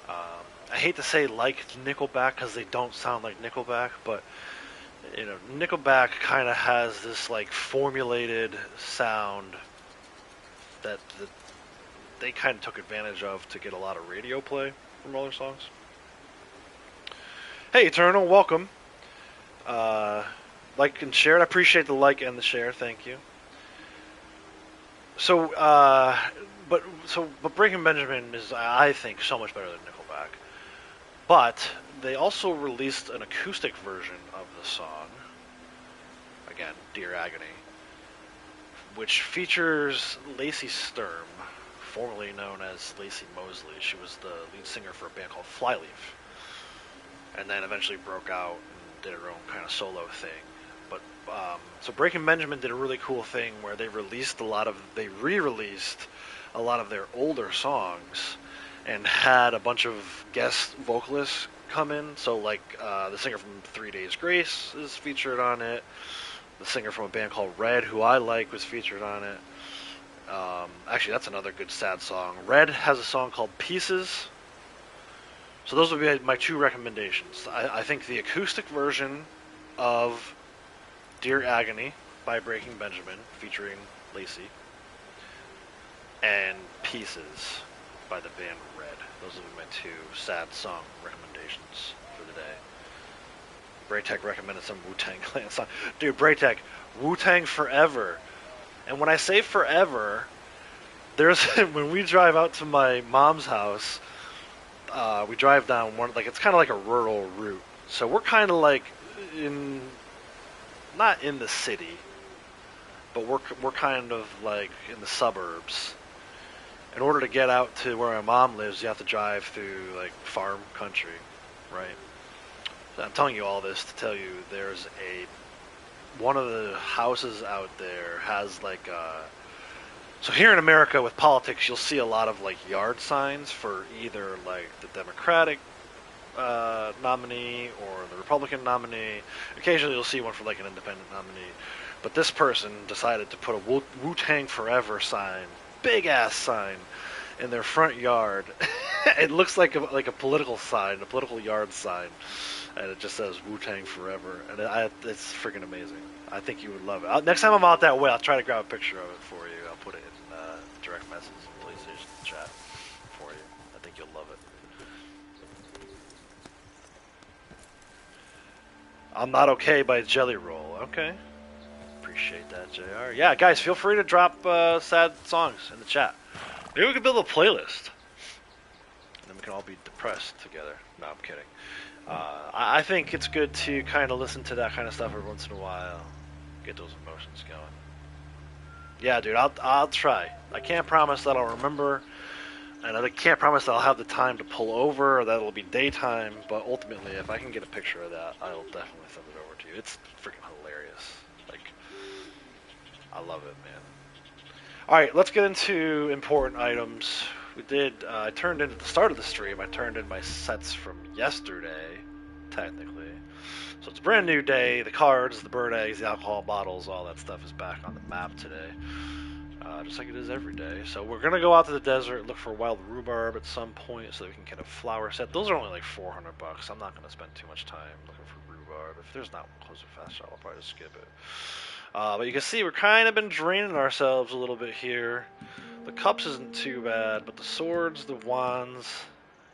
S2: I hate to say like Nickelback because they don't sound like Nickelback, but you know, Nickelback kind of has this like formulated sound that they kind of took advantage of to get a lot of radio play from all their songs. Hey, Eternal, welcome. Like and share. I appreciate the like and the share. Thank you. So, but Breaking Benjamin is, I think, so much better than Nickelback. But they also released an acoustic version of the song. Again, Dear Agony, which features Lacey Sturm, formerly known as Lacey Mosley. She was the lead singer for a band called Flyleaf, and then eventually broke out and did her own kind of solo thing. But so Breaking Benjamin did a really cool thing where they re-released a lot of their older songs and had a bunch of guest vocalists come in. So like the singer from 3 Days Grace is featured on it. the singer from a band called Red, who I like, was featured on it. Actually, that's another good sad song. Red has a song called Pieces. So those would be my two recommendations. I think the acoustic version of Dear Agony by Breaking Benjamin, featuring Lacey, and Pieces by the band Red. Those would be my two sad song recommendations for the day. Braytech recommended some Wu-Tang Clan song. Dude, Braytech, Wu-Tang Forever. And when I say forever, there's when we drive out to my mom's house, we drive down one, like, it's kind of like a rural route. So we're kind of like not in the city, but we're kind of like in the suburbs. In order to get out to where my mom lives, you have to drive through like farm country, right? So I'm telling you all this to tell you there's one of the houses out there has like so here in America with politics, you'll see a lot of like yard signs for either like the Democratic nominee or the Republican nominee. Occasionally you'll see one for like an independent nominee. But this person decided to put a Wu-Tang Forever sign, big ass sign, in their front yard. It looks like a political sign, a political yard sign, and it just says Wu-Tang Forever, and it's freaking amazing. I think you would love it. Next time I'm out that way, I'll try to grab a picture of it for you. I'll put it in direct message in PlayStation chat for you. I think you'll love it. I'm Not Okay by Jelly Roll. Okay. Appreciate that, JR. Yeah, guys, feel free to drop sad songs in the chat. Maybe we could build a playlist. And then we can all be depressed together. No, I'm kidding. I think it's good to kind of listen to that kind of stuff every once in a while. Get those emotions going. Yeah, dude, I'll try. I can't promise that I'll remember. And I can't promise that I'll have the time to pull over or that it'll be daytime. But ultimately, if I can get a picture of that, I'll definitely send it over to you. It's freaking hilarious. Like, I love it, man. Alright, let's get into important items. I turned in at the start of the stream, I turned in my sets from yesterday, technically. So it's a brand new day. The cards, the bird eggs, the alcohol bottles, all that stuff is back on the map today. Just like it is every day. So we're going to go out to the desert, look for wild rhubarb at some point so that we can get a flower set. Those are only like $400. I'm not going to spend too much time looking for rhubarb. If there's not one close to fast shop, I'll probably just skip it. But you can see we're kind of been draining ourselves a little bit here. The cups isn't too bad, but the swords, the wands,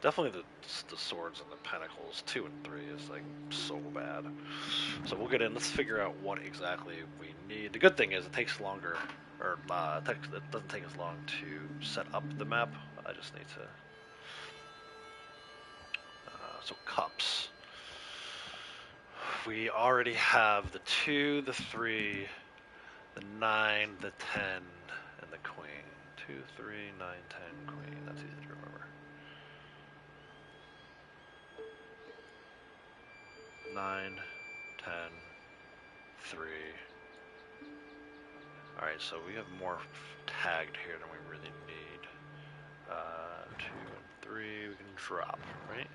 S2: definitely the swords and the pentacles, 2 and 3 is like so bad. So we'll get in. Let's figure out what exactly we need. The good thing is it takes longer, or it doesn't take as long to set up the map. I just need to. So cups. We already have the 2, the 3, the 9, the 10, and the queen. 2, 3, 9, 10, queen. That's easy to remember. 9, 10, 3. Alright, so we have more tagged here than we really need. 2 and 3 we can drop, right?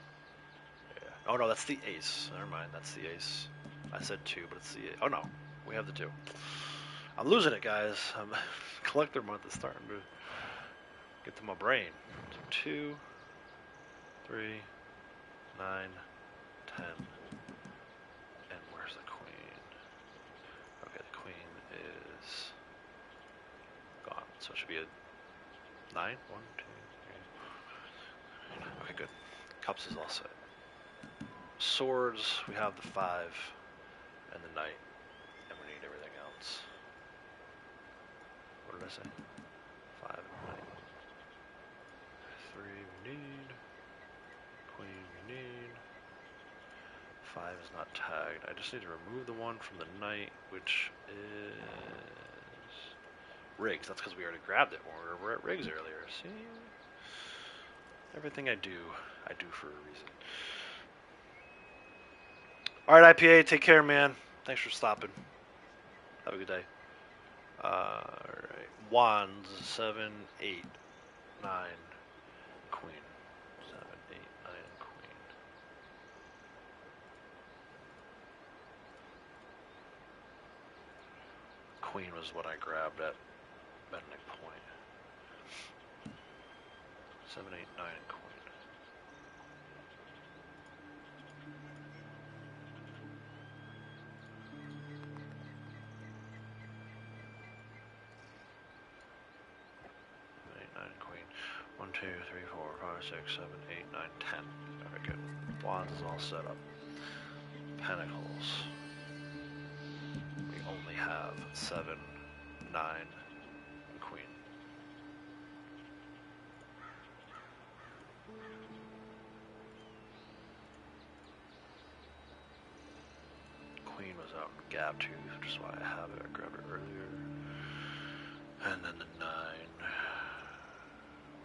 S2: Yeah. Oh no, that's the ace. Never mind, that's the ace. I said 2, but it's the ace. Oh no, we have the 2. I'm losing it, guys. Collector month is starting to get to my brain. So 2, 3, 9, 10. And where's the queen? Okay, the queen is gone. So it should be a 9. 1, 2, 3. Okay, good. Cups is all set. Swords, we have the 5 and the knight. And we need everything else. What did I say? 5 and knight. 3 we need. Queen we need. 5 is not tagged. I just need to remove the one from the knight, which is Riggs. That's because we already grabbed it when we were at Riggs earlier. See? Everything I do for a reason. Alright, IPA, take care, man. Thanks for stopping. Have a good day. Alright. Wands, 7, 8, 9, queen. 7, 8, 9, queen. was what I grabbed at Bending Point. 7, 8, 9 Queen. Queen. 1, 2, 3, 4, 5, 6, 7, 8, 9, 10. Very good. Wands is all set up. Pentacles. We only have 7, 9, and Queen. Queen was out in Gap Tooth, which is why I have it. I grabbed it earlier. And then the 9.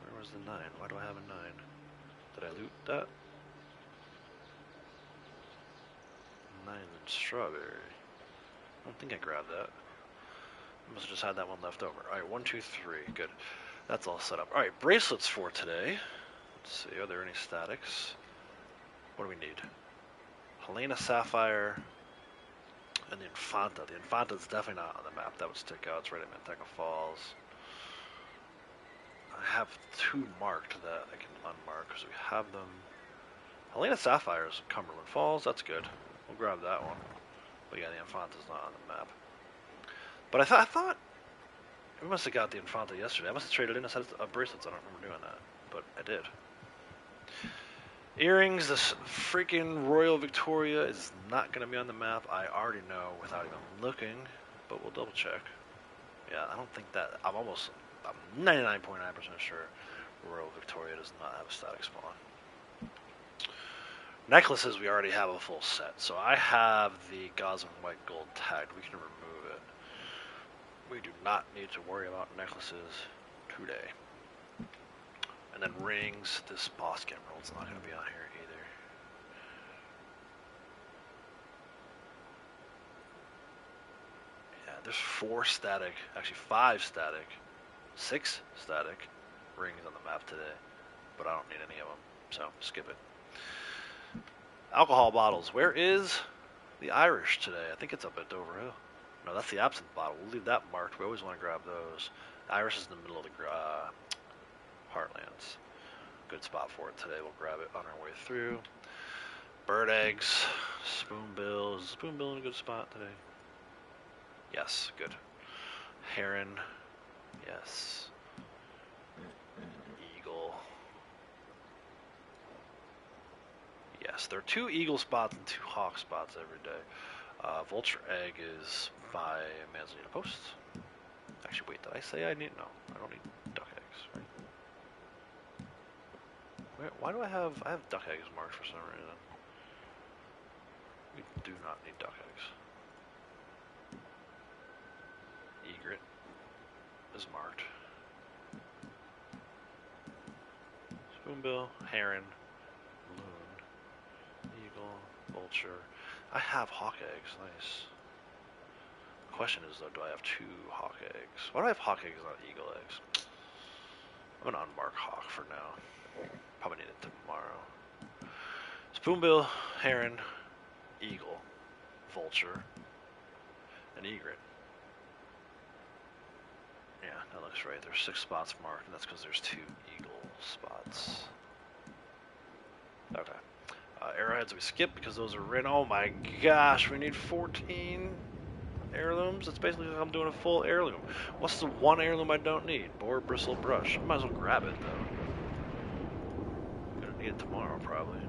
S2: Where was the 9? Why do I have a 9? Did I loot that? 9 and strawberry. I don't think I grabbed that. I must have just had that one left over. Alright, 1, 2, 3. Good. That's all set up. Alright, bracelets for today. Let's see, are there any statics? What do we need? Helena Sapphire and the Infanta. The Infanta is definitely not on the map. That would stick out. It's right at Manteca Falls. I have 2 marked that I can unmark because we have them. Helena Sapphire is in Cumberland Falls. That's good. We'll grab that one. But yeah, the Infanta's not on the map. But I thought we must have got the Infanta yesterday. I must have traded in a set of bracelets. I don't remember doing that, but I did. Earrings. This freaking Royal Victoria is not going to be on the map. I already know without even looking, but we'll double check. Yeah, I don't think that. I'm 99.9% sure Royal Victoria does not have a static spawn. Necklaces, we already have a full set. So I have the Gosling White Gold tagged. We can remove it. We do not need to worry about necklaces today. And then rings. This Boss Emerald's not going to be on here either. Yeah, there's 4 static, actually 5 static, 6 static rings on the map today. But I don't need any of them, so skip it. Alcohol bottles. Where is the Irish today? I think it's up at Dover Hill. No, that's the absinthe bottle. We'll leave that marked. We always want to grab those. The Irish is in the middle of the Heartlands. Good spot for it today. We'll grab it on our way through. Bird eggs. Spoonbill. Is Spoonbill in a good spot today? Yes, good. Heron. Yes. Eagle. Yes, there are 2 eagle spots and 2 hawk spots every day. Vulture egg is by Manzanita Post. Actually, wait, did I say I need? No, I don't need duck eggs, right? Why do I have duck eggs marked for some reason? We do not need duck eggs. Egret is marked. Spoonbill, heron, loon, eagle, vulture. I have hawk eggs, nice. The question is though, do I have 2 hawk eggs? Why do I have hawk eggs, not eagle eggs? I'm gonna unmark hawk for now. Probably need it tomorrow. Spoonbill, heron, eagle, vulture, and egret. Yeah, that looks right. There's 6 spots marked, and that's because there's 2 eagle spots. Okay. Arrowheads we skip because those are written. Oh my gosh, we need 14 heirlooms. That's basically like I'm doing a full heirloom. What's the one heirloom I don't need? Boar bristle brush. I might as well grab it though. I'm gonna need it tomorrow probably.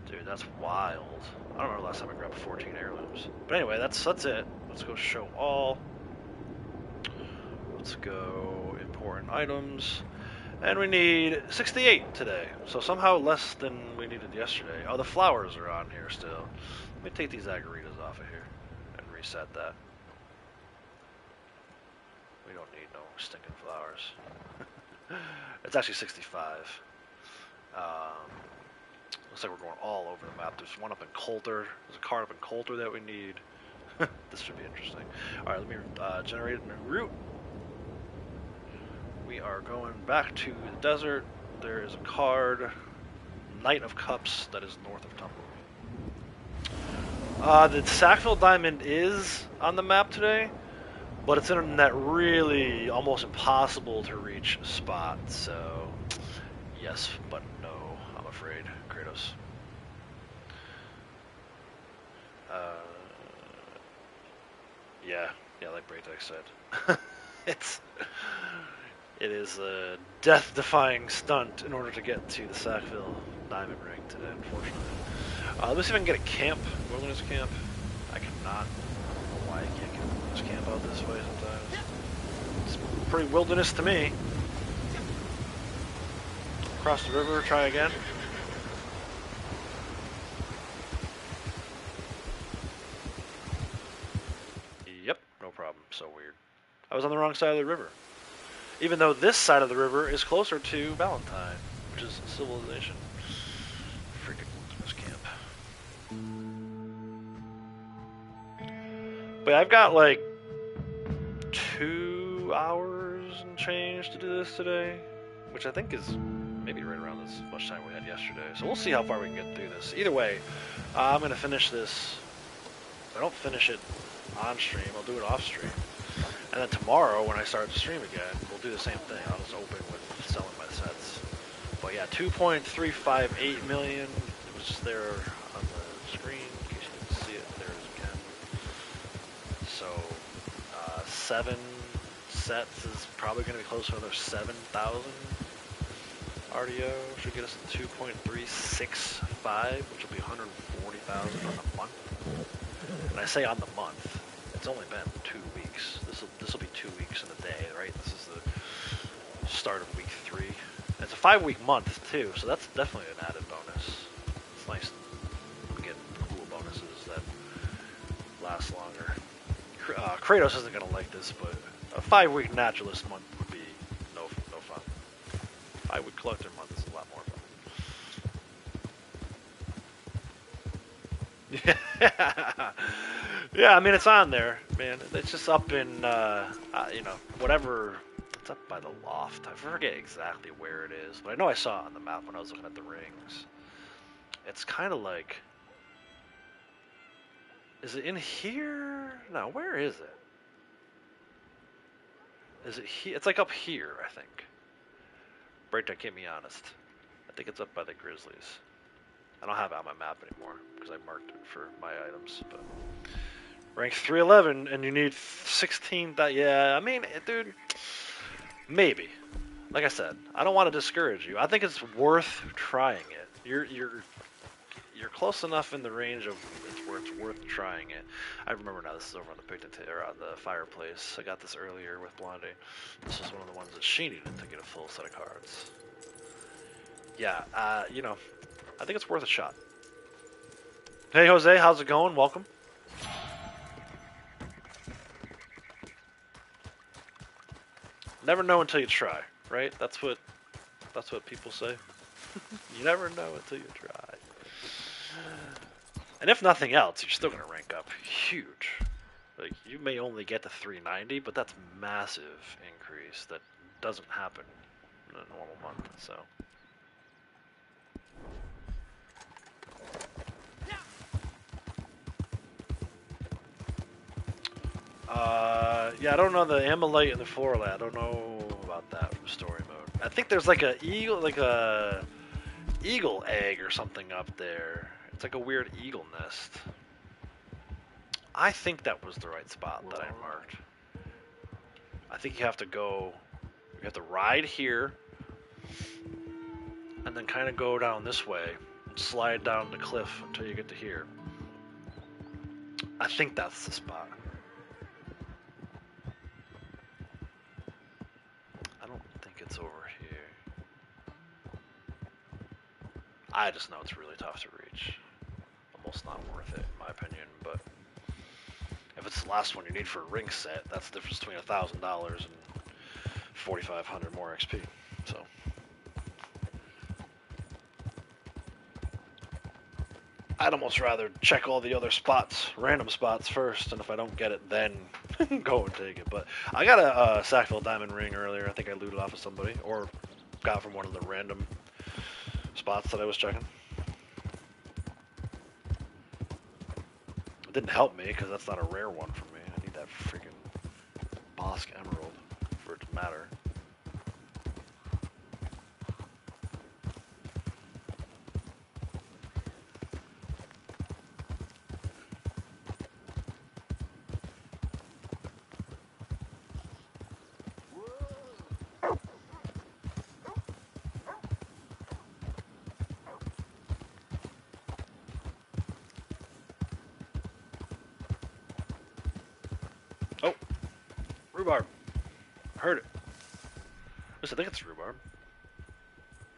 S2: Dude, that's wild. I don't remember last time I grabbed 14 heirlooms. But anyway, that's it. Let's go show all. Let's go important items. And we need 68 today. So somehow less than we needed yesterday. Oh, the flowers are on here still. Let me take these agaritas off of here and reset that. We don't need no stinking flowers. It's actually 65. Looks like we're going all over the map. There's one up in Coulter. There's a card up in Coulter that we need. This should be interesting. Alright, let me generate a new route. We are going back to the desert. There is a card, Knight of Cups, that is north of Tumbleweed. The Sackville Diamond is on the map today, But it's in that really almost impossible to reach spot, so yes, but no, I'm afraid, Kratos. Yeah, like Braytech said. it's it is a death-defying stunt in order to get to the Sackville Diamond Ring today, unfortunately. Let me see if I can get a camp, wilderness camp. I cannot. I don't know why I can't get a wilderness camp out this way sometimes. It's pretty wilderness to me. Cross the river, try again. Yep, no problem. So weird. I was on the wrong side of the river. Even though this side of the river is closer to Valentine, which is civilization. Freaking wilderness camp. But I've got like 2 hours and change to do this today, which I think is maybe right around as much time we had yesterday. So we'll see how far we can get through this. Either way, I'm going to finish this. If I don't finish it on stream, I'll do it off stream. And then tomorrow, when I start to stream again, we'll do the same thing. I'll just open with selling my sets. But yeah, 2.358 million. It was just there on the screen, in case you didn't see it. There it is again. So, 7 sets is probably going to be close to another 7,000 RDO. Should get us to 2.365, which will be 140,000 on the month. And I say on the month, it's only been 2 weeks. This will be 2 weeks in a day, right? This is the start of week 3. And it's a 5-week month too, so that's definitely an added bonus. It's nice to get cool bonuses that last longer. Kratos isn't gonna like this, but a 5-week naturalist month would be no fun. 5-week collector month is a lot more fun. Yeah. Yeah, I mean, it's on there, man. It's just up in, whatever. It's up by the loft. I forget exactly where it is, but I know I saw it on the map when I was looking at the rings. It's kind of like... Is it in here? No, where is it? Is it here? It's like up here, I think. Braytech, keep me honest. I think it's up by the Grizzlies. I don't have it on my map anymore, because I marked it for my items, but... Rank 311, and you need 16. Yeah, I mean, dude, maybe. Like I said, I don't want to discourage you. I think it's worth trying it. You're close enough in the range of it's worth trying it. I remember now. This is over on the picnic table, or on the fireplace. I got this earlier with Blondie. This is one of the ones that she needed to get a full set of cards. Yeah, I think it's worth a shot. Hey, Jose, how's it going? Welcome. Never know until you try, right? That's what people say. You never know until you try. And if nothing else, you're still gonna rank up huge. Like, you may only get to 390, but that's massive increase that doesn't happen in a normal month. So. Yeah, I don't know the Amalite and the Floralite. I don't know about that from story mode. I think there's like a eagle egg or something up there. It's like a weird eagle nest. I think that was the right spot that I marked. I think you have to ride here, and then kind of go down this way, and slide down the cliff until you get to here. I think that's the spot. It's over here. I just know it's really tough to reach. Almost not worth it, in my opinion, but if it's the last one you need for a ring set, that's the difference between $1,000 and 4,500 more XP. So I'd almost rather check all the other spots, random spots first, and if I don't get it, then go and take it. But I got a Sackville Diamond Ring earlier. I think I looted off of somebody, or got from one of the random spots that I was checking. It didn't help me, because that's not a rare one for me. I need that freaking Bosk Emerald for it to matter. Oh, rhubarb. Heard it. At least I think it's rhubarb.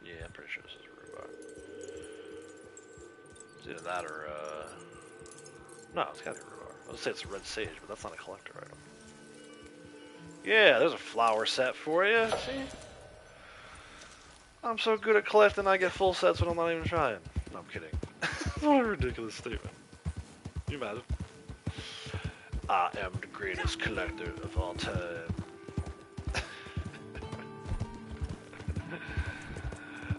S2: Yeah, I'm pretty sure this is rhubarb. It's either that or, no, it's gotta be rhubarb. I was gonna say it's red sage, but that's not a collector item. Yeah, there's a flower set for you. See? I'm so good at collecting, I get full sets when I'm not even trying. No, I'm kidding. What a ridiculous statement. Can you imagine? I am the greatest collector of all time.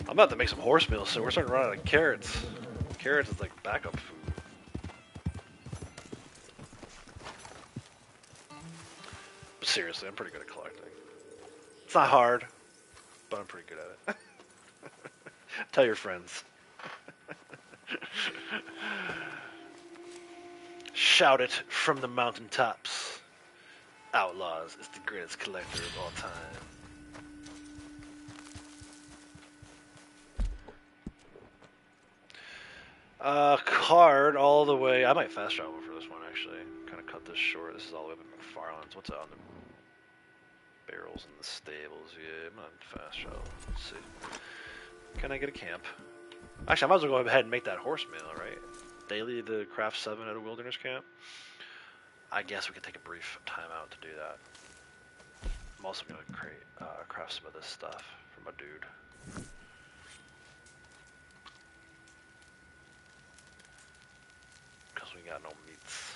S2: I'm about to make some horse meal, so we're starting to run out of carrots. Carrots is like backup food. But seriously, I'm pretty good at collecting. It's not hard, but I'm pretty good at it. Tell your friends. Shout it from the mountaintops. Outlaws is the greatest collector of all time. Card all the way. I might fast travel for this one actually. Kind of cut this short. This is all the way up in McFarland's. What's out on the barrels in the stables? Yeah, I'm not fast travel. Let's see. Can I get a camp? Actually, I might as well go ahead and make that horse meal, right? Daily to craft 7 at a wilderness camp. I guess we could take a brief time out to do that. I'm also gonna craft some of this stuff for my dude. Because we got no meats.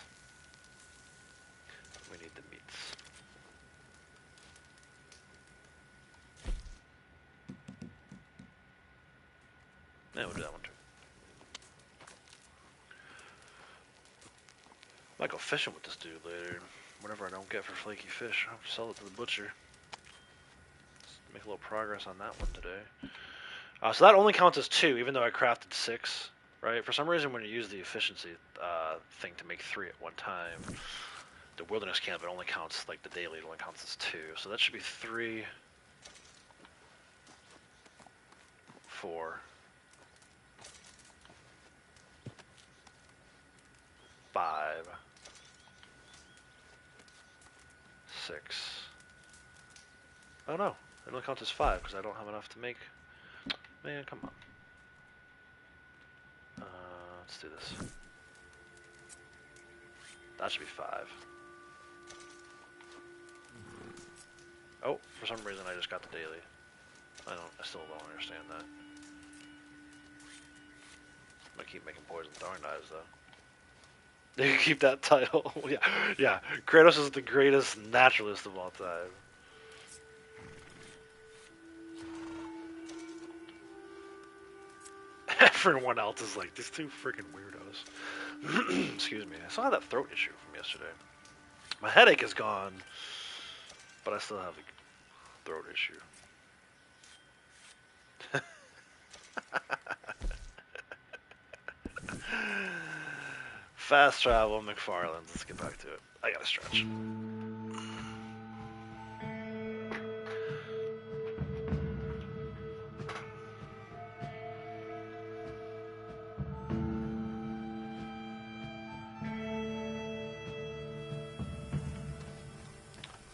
S2: We need the meats. Yeah, we'll do that one too. Might go fishing with this dude later. Whatever I don't get for flaky fish, I'll sell it to the butcher. Let's make a little progress on that one today. So that only counts as 2, even though I crafted 6. Right? For some reason, when you use the efficiency thing to make 3 at one time, the wilderness camp, it only counts, like the daily, it only counts as 2. So that should be 3, 4, 5, 6. Oh no, it only counts as 5 because I don't have enough to make. Man, come on. Let's do this. That should be 5. Oh, for some reason I just got the daily. I still don't understand that. I'm gonna keep making poison throwing knives though. You keep that title. yeah. Kratos is the greatest naturalist of all time. Everyone else is like, these 2 freaking weirdos. Excuse me. I still have that throat issue from yesterday. My headache is gone, but I still have the throat issue. Fast travel, McFarland's. Let's get back to it. I gotta stretch.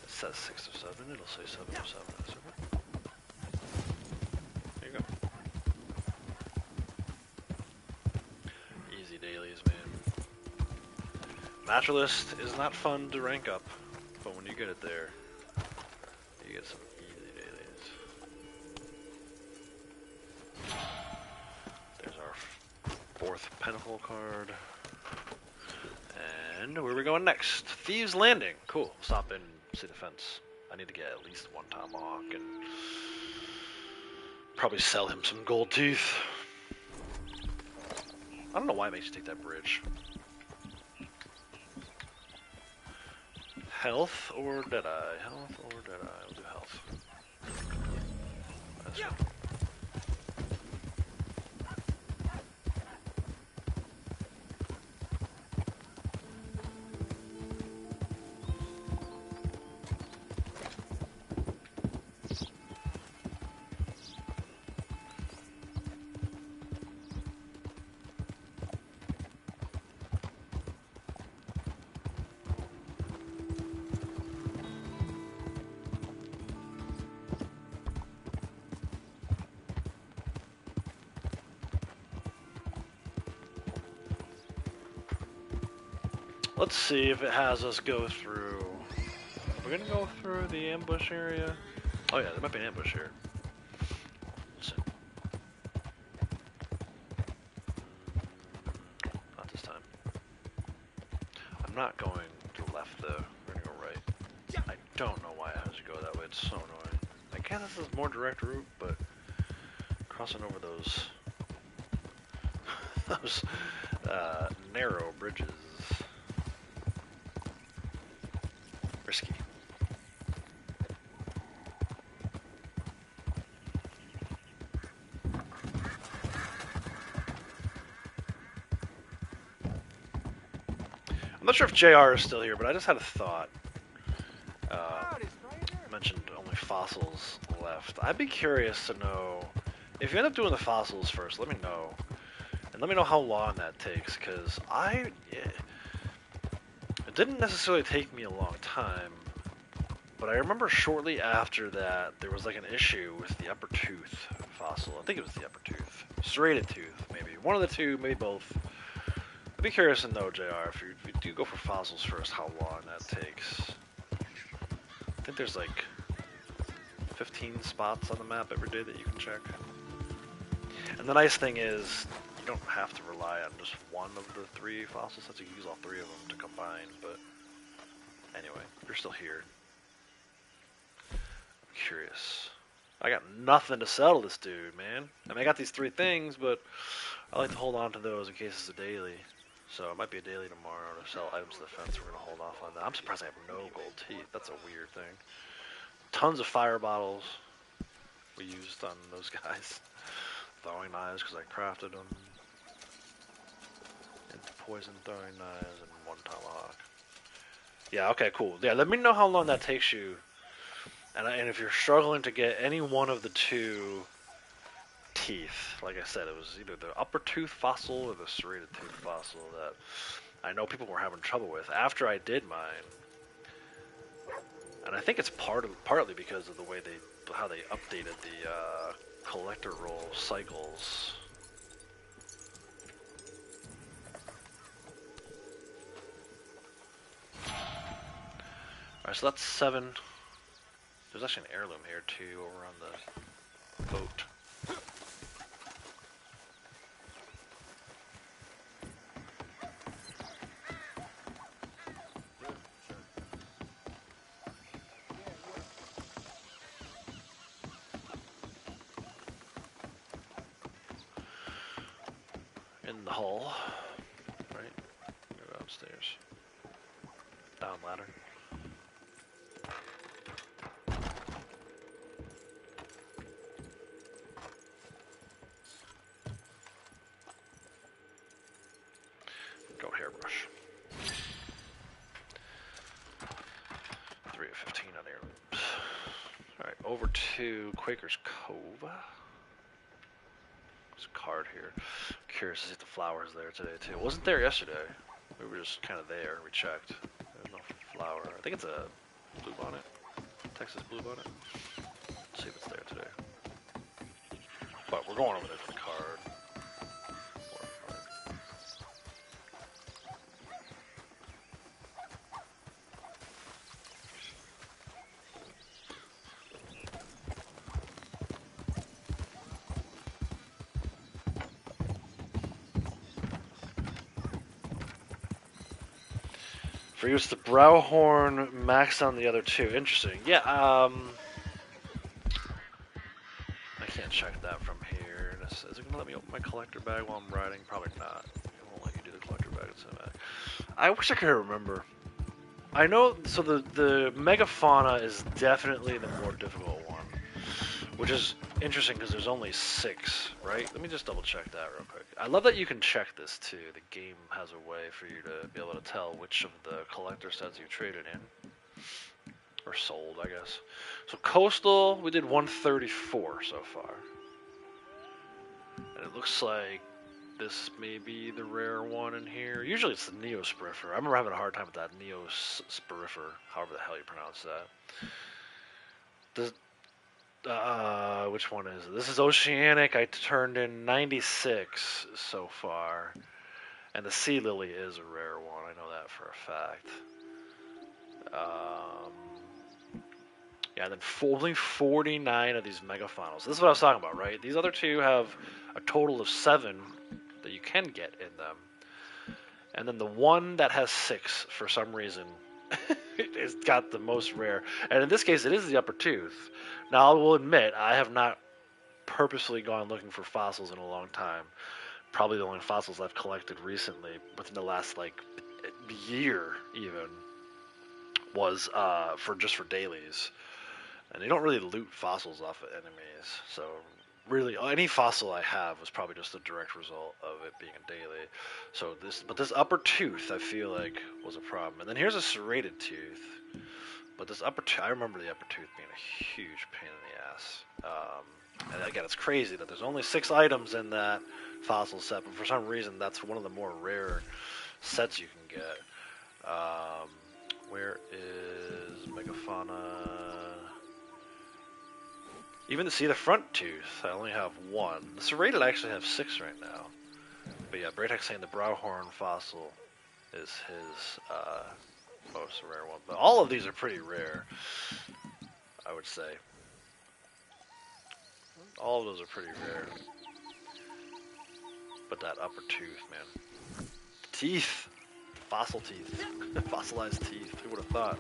S2: It says 6 or 7. It'll say 7 or 7. There you go. Easy dailies, man. Naturalist is not fun to rank up, but when you get it there, you get some easy dailies. There's our 4th Pinnacle card. And where are we going next? Thieves Landing. Cool. Stop in see the fence. I need to get at least 1 tomahawk and probably sell him some gold teeth. I don't know why it makes you take that bridge. health or Deadeye? Health or Deadeye? We'll do health. That's good. Let's see if it has us go through. We're gonna go through the ambush area. Oh yeah, there might be an ambush here. Let's see. Not this time. I'm not going to left though. We're gonna go right. I don't know why it has you go that way. It's so annoying. I guess this is a more direct route, but crossing over those those narrow bridges. Risky. I'm not sure if JR is still here, but I just had a thought. I mentioned only fossils left. I'd be curious to know, if you end up doing the fossils first, let me know. And let me know how long that takes, because it didn't necessarily take me a long time, but I remember shortly after that there was like an issue with the upper tooth fossil. I think it was the upper tooth. Serrated tooth, maybe. One of the two, maybe both. I'd be curious to know, JR, if you do go for fossils first, how long that takes. I think there's like 15 spots on the map every day that you can check. And the nice thing is, you don't have to rely on just one of the 3 fossil sets. You can use all 3 of them to combine, but anyway, you're still here. I'm curious. I got nothing to sell to this dude, man. I mean, I got these 3 things, but I like to hold on to those in case it's a daily. So it might be a daily tomorrow to sell items to the fence. We're going to hold off on that. I'm surprised I have no gold teeth. That's a weird thing. Tons of fire bottles we used on those guys. Throwing knives because I crafted them. And poison throwing knives and 1 tomahawk. Yeah, okay, cool. Yeah, let me know how long that takes you. And if you're struggling to get any one of the 2 teeth, like I said, it was either the upper tooth fossil or the serrated tooth fossil that I know people were having trouble with after I did mine. And I think it's partly because of the way how they updated the collector roll cycles. Alright, so that's 7. There's actually an heirloom here too over on the boat. In the hull, right? Go downstairs. Down ladder. Go hairbrush. 3 of 15 on heirlooms. Alright, over to Quaker's Cove. There's a card here. Curious to see if the flower's there today too. It wasn't there yesterday. We were just kind of there. We checked. There's no flower. I think it's a bluebonnet. Texas bluebonnet. Let's see if it's there today. But we're going over there for the card. For use the Browhorn maxed on the other 2. Interesting. Yeah, I can't check that from here. Is it going to let me open my collector bag while I'm riding? Probably not. It won't let you do the collector bag in cinematic. I wish I could remember I know. So the megafauna is definitely the more difficult one, which is interesting because there's only 6, right? Let me just double check that real quick. I love that you can check this too. The game has a way for you to be able to tell which of the collector sets you traded in. Or sold, I guess. So coastal, we did 134 so far. And it looks like this may be the rare one in here. Usually it's the Neosporifer. I remember having a hard time with that Neosporifer, however the hell you pronounce that. Which one is it? This is Oceanic. I turned in 96 so far. And the Sea Lily is a rare one. I know that for a fact. Yeah, and then only 49 of these megafaunals. This is what I was talking about, right? These other two have a total of 7 that you can get in them. And then the one that has 6, for some reason, it's got the most rare. And in this case, it is the upper tooth. Now, I will admit, I have not purposely gone looking for fossils in a long time. Probably the only fossils I've collected recently, within the last, like, year even, was for dailies. And they don't really loot fossils off of enemies, so really any fossil I have was probably just a direct result of it being a daily. So this upper tooth I feel like was a problem. And then here's a serrated tooth, but this upper tooth, I remember the upper tooth being a huge pain in the ass. And again, it's crazy that there's only 6 items in that fossil set, but for some reason that's one of the more rare sets you can get. Where is Megafauna? Even to see the front tooth, I only have 1. The serrated I actually have 6 right now. But yeah, Braytek's saying the Browhorn fossil is his most rare one. But all of these are pretty rare, I would say. All of those are pretty rare. But that upper tooth, man. Teeth! Fossil teeth. Fossilized teeth. Who would have thought?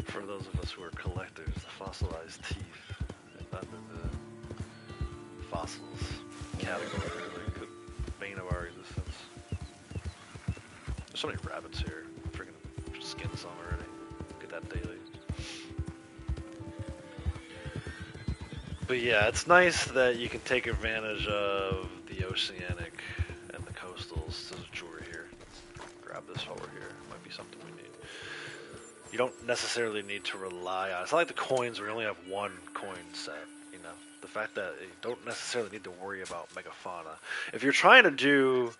S2: For those of us who are collectors, the fossilized teeth under the fossils category, like the bane of our existence. There's so many rabbits here. Freaking skin some already. Get that daily. But yeah, it's nice that you can take advantage of the oceanic and the coastals. There's a jewelry here. Grab this while we're here. Might be something we need. You don't necessarily need to rely on. It's not like the coins where you only have 1 coin set. You know, the fact that you don't necessarily need to worry about megafauna. If you're trying to do,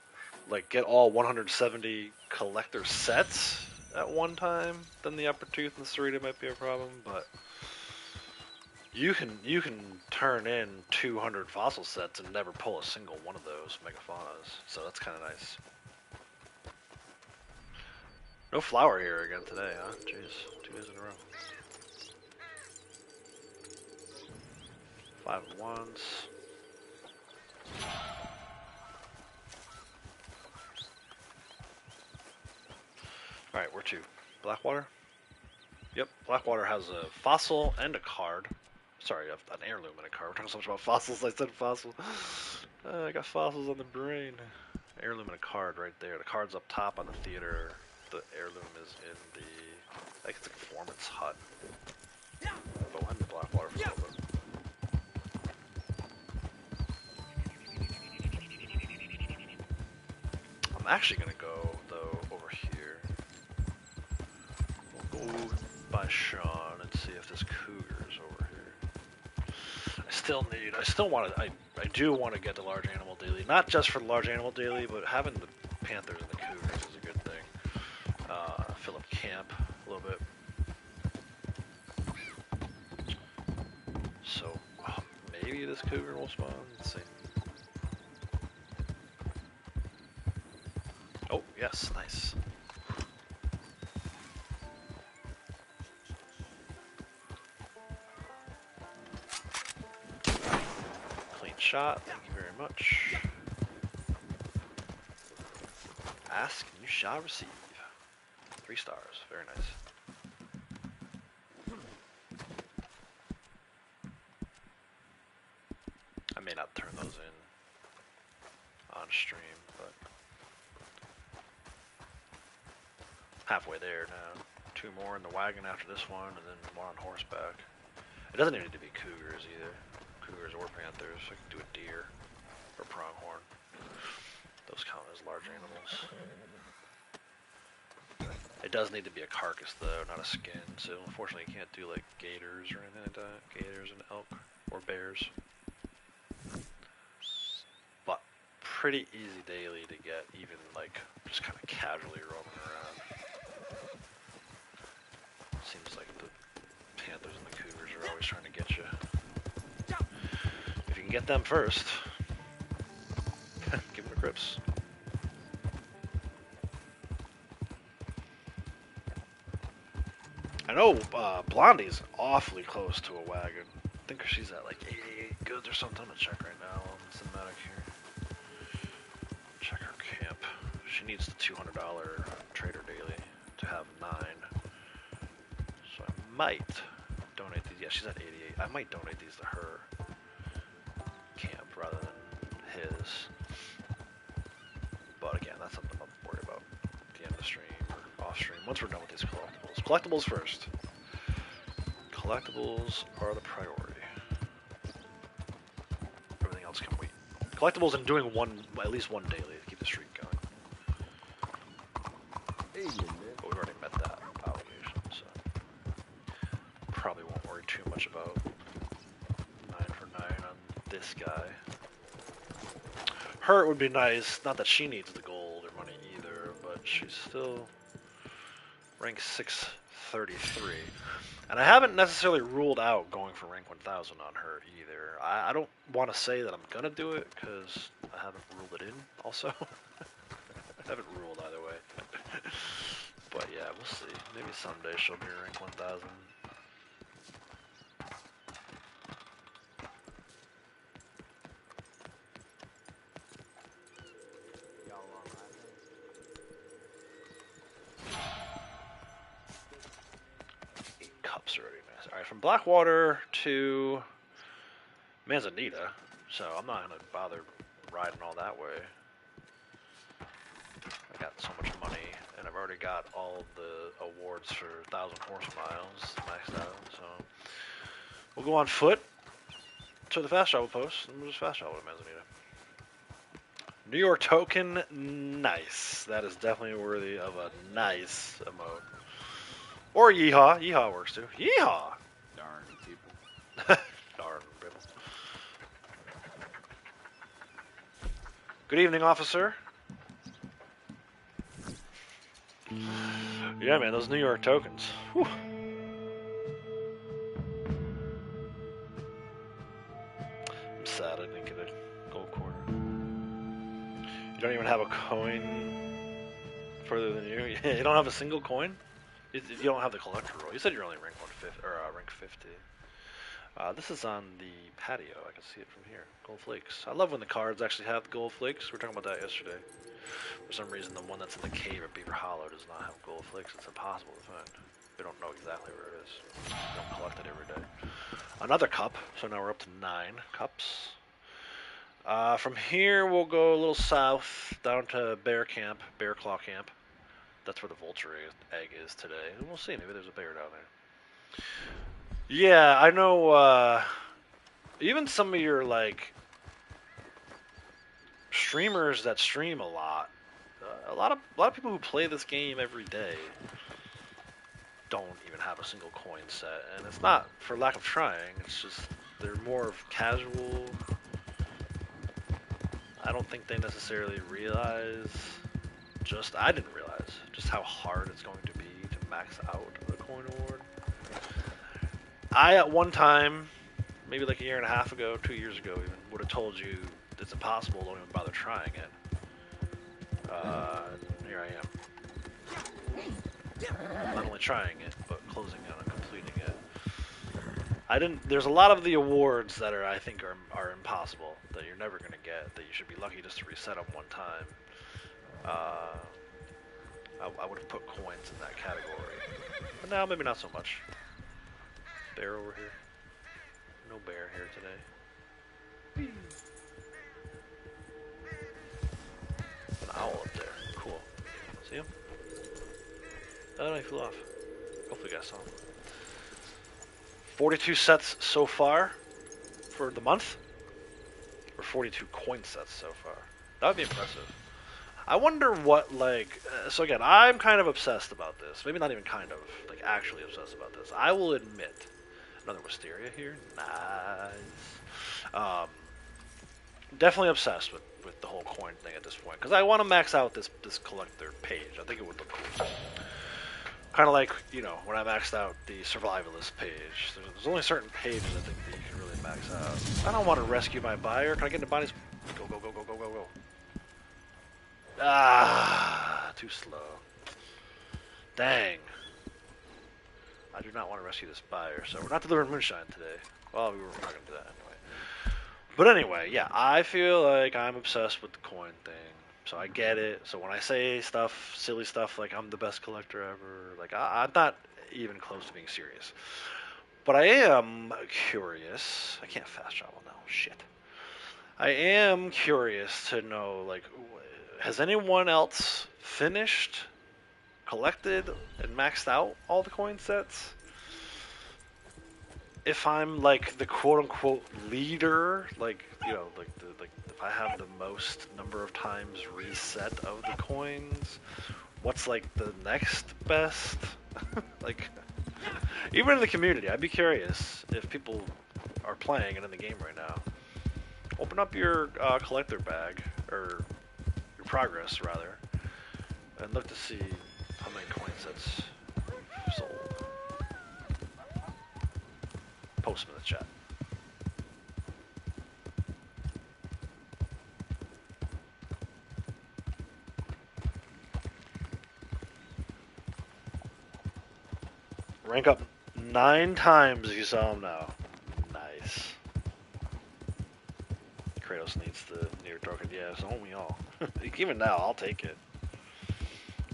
S2: like, get all 170 collector sets at one time, then the upper tooth and the serrated might be a problem. But you can turn in 200 fossil sets and never pull a single one of those megafaunas. So that's kind of nice. No flower here again today, huh? Jeez, 2 days in a row. 5 of wands. Alright, where to? Blackwater? Yep, Blackwater has a fossil and a card. Sorry, an heirloom and a card. We're talking so much about fossils, I said fossil. I got fossils on the brain. Heirloom and a card right there. The card's up top on the theater. The heirloom is in the, I think it's a performance hut. But we'll head to Blackwater for a little bit. I'm actually gonna go though over here. We'll go by Sean and see if this cougar's over here. I do want to get the large animal daily. Not just for the large animal daily, but having the panthers and the cougars is a good thing. Fill up camp a little bit. So, maybe this cougar will spawn. Let's see. Oh, yes, nice. Clean shot, thank you very much. Ask and you shall receive. 3 stars, very nice. I may not turn those in on stream, but halfway there now. 2 more in the wagon after this one, and then 1 on horseback. It doesn't even need to be cougars either. Cougars or panthers. I can do a deer or pronghorn. Those count as large animals. It does need to be a carcass though, not a skin. So unfortunately you can't do like gators or anything like that. Gators and elk or bears. But pretty easy daily to get, even like just kind of casually roaming around. Seems like the panthers and the cougars are always trying to get you. If you can get them first, give them the grips. I know Blondie's awfully close to a wagon. I think she's at like 88 goods or something. I'm gonna check right now on cinematic here. Check her camp. She needs the $200 trader daily to have 9. So I might donate these. Yeah, she's at 88. I might donate these to her camp rather than his. But again, that's something I'm worried about at the end of the stream or off stream. Once we're done with these collectibles. Collectibles first. Collectibles are the priority. Everything else can wait. Collectibles and doing at least one daily to keep the streak going. But we've already met that obligation, so probably won't worry too much about 9 for 9 on this guy. Her, it would be nice, not that she needs the gold or money either, but she's still rank 633. And I haven't necessarily ruled out going for rank 1000 on her either. I don't want to say that I'm going to do it, because I haven't ruled it in also. I haven't ruled either way. But yeah, we'll see. Maybe someday she'll be rank 1000. Cups already nice. Alright, from Blackwater to Manzanita, so I'm not going to bother riding all that way. I got so much money, and I've already got all the awards for 1,000 horse miles maxed out, so we'll go on foot to the fast travel post, and we'll just fast travel to Manzanita. New York token, nice. That is definitely worthy of a nice emote. Or yeehaw. Yeehaw works too. Yeehaw!
S3: Darn people.
S2: Darn people. Good evening, officer. Yeah, man, those New York tokens. Whew. I'm sad I didn't get a gold quarter. You don't even have a coin further than you? You don't have a single coin? You don't have the collector roll. You said you're only rank 150 or rank 50. This is on the patio. I can see it from here. Gold flakes. I love when the cards actually have the gold flakes. We were talking about that yesterday. For some reason, the one that's in the cave at Beaver Hollow does not have gold flakes. It's impossible to find. We don't know exactly where it is. We don't collect it every day. Another cup. So now we're up to 9 cups. From here, we'll go a little south down to Bear Claw Camp. That's where the vulture egg is today. And we'll see. Maybe there's a bear down there. Yeah, I know. Even some of your like streamers that stream a lot of people who play this game every day don't even have a single coin set, and it's not for lack of trying. It's just they're more of casual. I don't think they necessarily realize. I didn't realize just how hard it's going to be to max out the coin award. I, at one time, maybe like a year and a half ago, 2 years ago even, would have told you it's impossible, don't even bother trying it. Here I am. Not only trying it, but closing out and completing it. There's a lot of the awards that I think are impossible, that you're never going to get, that you should be lucky just to reset them one time. I would have put coins in that category. But now, maybe not so much. Bear over here. No bear here today. An owl up there. Cool. See him? Oh no, he flew off. Hopefully you guys saw him. 42 sets so far for the month. Or 42 coin sets so far. That would be impressive. I wonder what, like... so again, I'm kind of obsessed about this. Maybe not even kind of. Like, actually obsessed about this. I will admit... Another wisteria here. Nice. Definitely obsessed with the whole coin thing at this point. Because I want to max out this collector page. I think it would look cool. Kind of like, you know, when I maxed out the survivalist page. There's only certain pages I think that you can really max out. I don't want to rescue my buyer. Can I get into Bonnie's... Go, go, go, go, go, go, go. Ah, too slow. Dang. I do not want to rescue this buyer, so we're not delivering moonshine today. Well, we were not going to do that anyway. But anyway, yeah, I feel like I'm obsessed with the coin thing. So I get it. So when I say stuff, silly stuff like I'm the best collector ever, like I'm not even close to being serious. But I am curious. I can't fast travel now. Shit. I am curious to know, like, has anyone else finished, collected, and maxed out all the coin sets? If I'm like the quote-unquote leader, like, you know, like if I have the most number of times reset of the coins, what's like the next best? Like, even in the community, I'd be curious if people are playing and in the game right now. Open up your collector bag, or your progress rather, and look to see how many coin sets you've sold. Post them in the chat. Rank up 9 times if you saw him now. Nice. Kratos needs the near token. Yeah, so don't we all. Even now, I'll take it.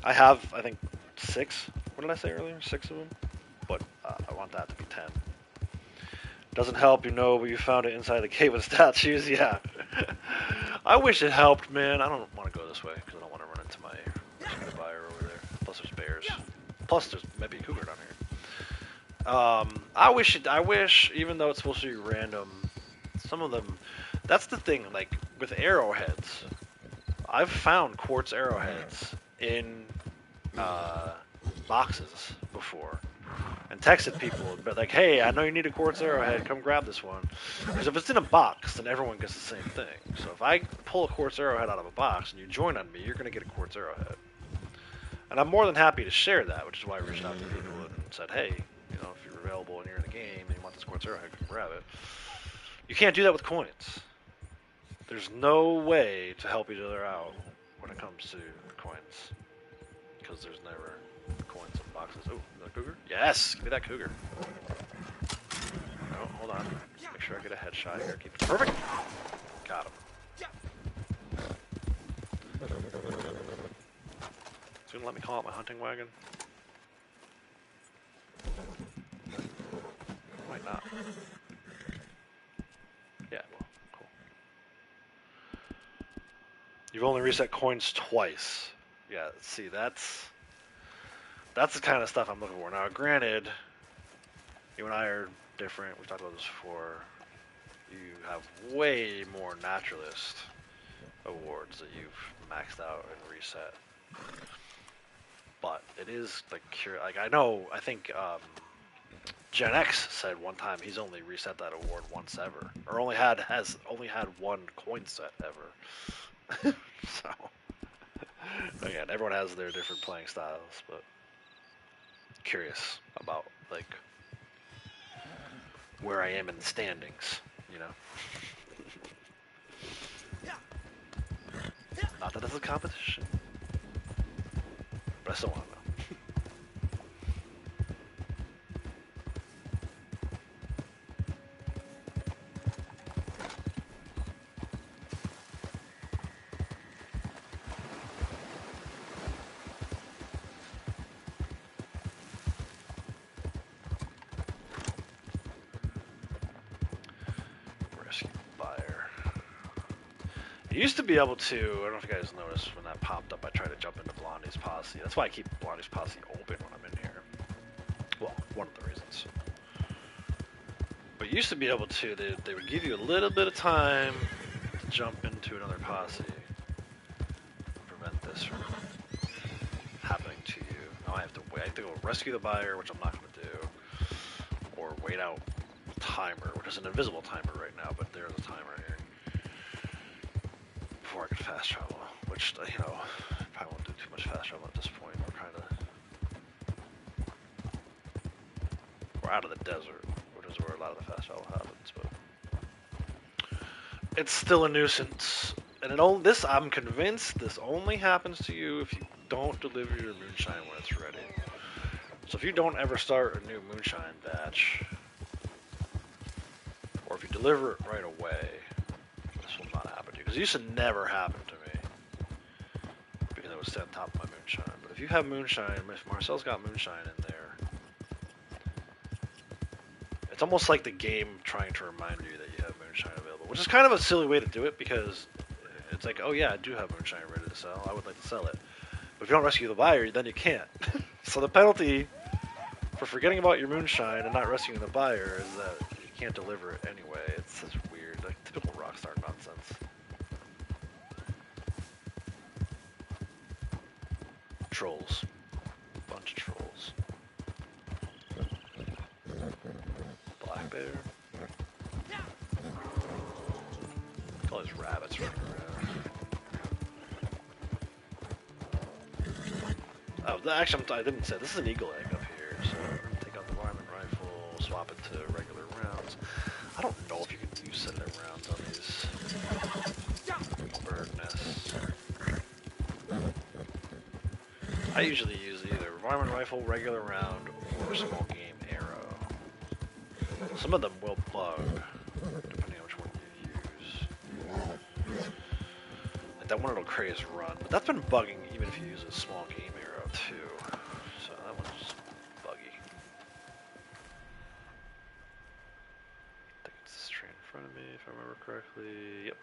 S2: I have, I think, 6. What did I say earlier? 6 of them? But I want that to be 10. Doesn't help, you know, but you found it inside the cave with statues. Yeah. I wish it helped, man. I don't want to go this way because I don't want to run into my buyer over there. Plus, there's bears. Plus, there's maybe a cougar down here. I wish, even though it's supposed to be random, some of them. That's the thing. Like with arrowheads, I've found quartz arrowheads in boxes before. And texted people, but like, hey, I know you need a quartz arrowhead, come grab this one. Because if it's in a box, then everyone gets the same thing. So if I pull a quartz arrowhead out of a box and you join on me, you're going to get a quartz arrowhead. And I'm more than happy to share that, which is why I reached out to people and said, hey, you know, if you're available and you're in the game and you want this quartz arrowhead, come grab it. You can't do that with coins. There's no way to help each other out when it comes to coins. Because there's never coins in boxes. Oh, is that a cougar? Yes! Give me that cougar. No, hold on. Make sure I get a headshot here. Keep it perfect! Got him. It's gonna let me call out my hunting wagon? Might not. Yeah, well, cool. You've only reset coins twice. Yeah, see, that's the kind of stuff I'm looking for. Now, granted, you and I are different. We've talked about this before. You have way more naturalist awards that you've maxed out and reset. But it is like I think Gen X said one time he's only reset that award once ever, or only had one coin set ever. So. Again, everyone has their different playing styles, but curious about like where I am in the standings, you know. Not that it's a competition, but I still want to know. You used to be able to, I don't know if you guys noticed when that popped up, I tried to jump into Blondie's posse. That's why I keep Blondie's posse open when I'm Well, one of the reasons. But you used to be able to, they would give you a little bit of time to jump into another posse. Prevent this from happening to you. Now I have to wait. I have to go rescue the buyer, which I'm not going to do. Or wait out timer, which is an invisible timer right now, but there's a timer here. Before I could fast travel, which, you know, probably won't do too much fast travel at this point. We're out of the desert, which is where a lot of the fast travel happens, but it's still a nuisance. And I'm convinced this only happens to you if you don't deliver your moonshine when it's ready. So if you don't ever start a new moonshine batch, or if you deliver it right away, this will not happen to you. Because it used to never happen to me, because I was set on top of my moonshine. But if you have moonshine, if Marcel's got moonshine in there, it's almost like the game trying to remind you that you have moonshine available, which is kind of a silly way to do it, because it's like, oh yeah, I do have moonshine ready to sell, I would like to sell it. But if you don't rescue the buyer, then you can't. So the penalty for forgetting about your moonshine and not rescuing the buyer is that you can't deliver it anyway. It's such weird, like typical Rockstar nonsense. Trolls. Bunch of trolls. Black bear. All these rabbits running around. Oh, actually, I didn't say, this is an eagle egg up here, so we're going to take out the varmint rifle, swap it to regular rounds. I don't know if you can use set rounds on these bird nests. I usually use either varmint rifle, regular round, or small game arrow. Some of them will bug, depending on which one you use. Like that one it'll craze run, but that's been bugging even if you use a small game arrow too. So that one's just buggy. I think it's this tree in front of me, if I remember correctly. Yep.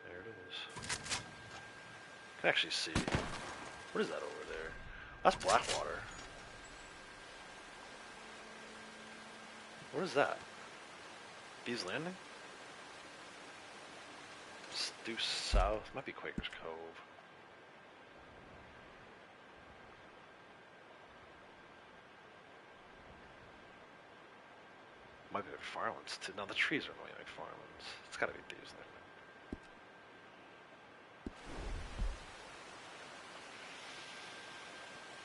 S2: There it is. I can actually see. What is that over there? That's Blackwater. What is that? Bees Landing? Due south. Might be Quaker's Cove. Might be McFarland's too. No, the trees are really McFarland's. It's gotta be Bees Landing.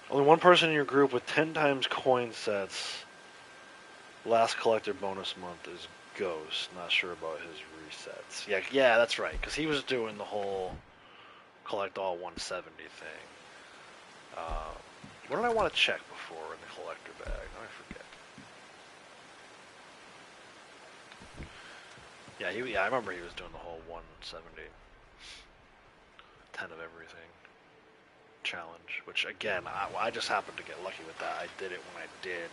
S2: Only one person in your group with 10 times coin sets. Last collector bonus month is Ghost. Not sure about his resets. Yeah, that's right. Because he was doing the whole collect all 170 thing. What did I want to check before in the collector bag? I forget. Yeah, I remember he was doing the whole 170. 10 of everything challenge, which again, I just happened to get lucky with that. I did it when I did,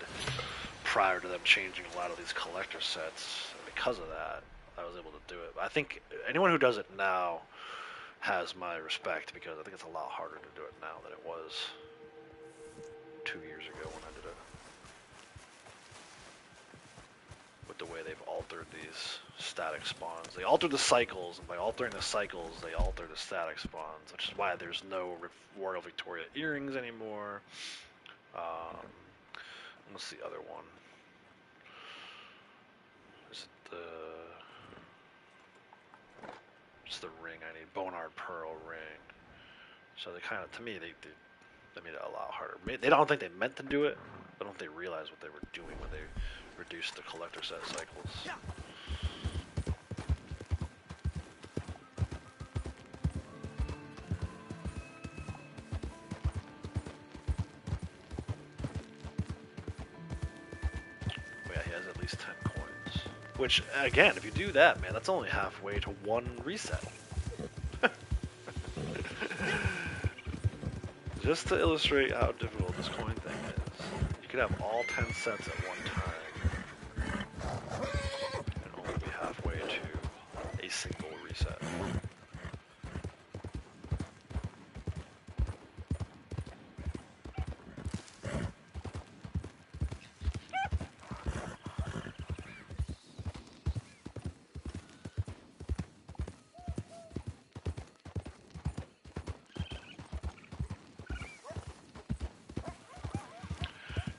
S2: prior to them changing a lot of these collector sets. And because of that, I was able to do it. But I think anyone who does it now has my respect, because I think it's a lot harder to do it now than it was 2 years ago when I did it. With the way they've altered these static spawns. They altered the cycles, and by altering the cycles, they alter the static spawns, which is why there's no Royal Victoria earrings anymore. What's the other one? Is it it's the ring I need, Bonard Pearl ring. So they kind of, to me, they made it a lot harder. They don't think they meant to do it, but I don't think they realized what they were doing when they reduced the collector set cycles. Oh yeah, he has at least 10 coins. Which, again, if you do that, man, that's only halfway to one reset. Just to illustrate how difficult this coin thing is, you could have all 10 sets at one time and only be halfway to a single reset.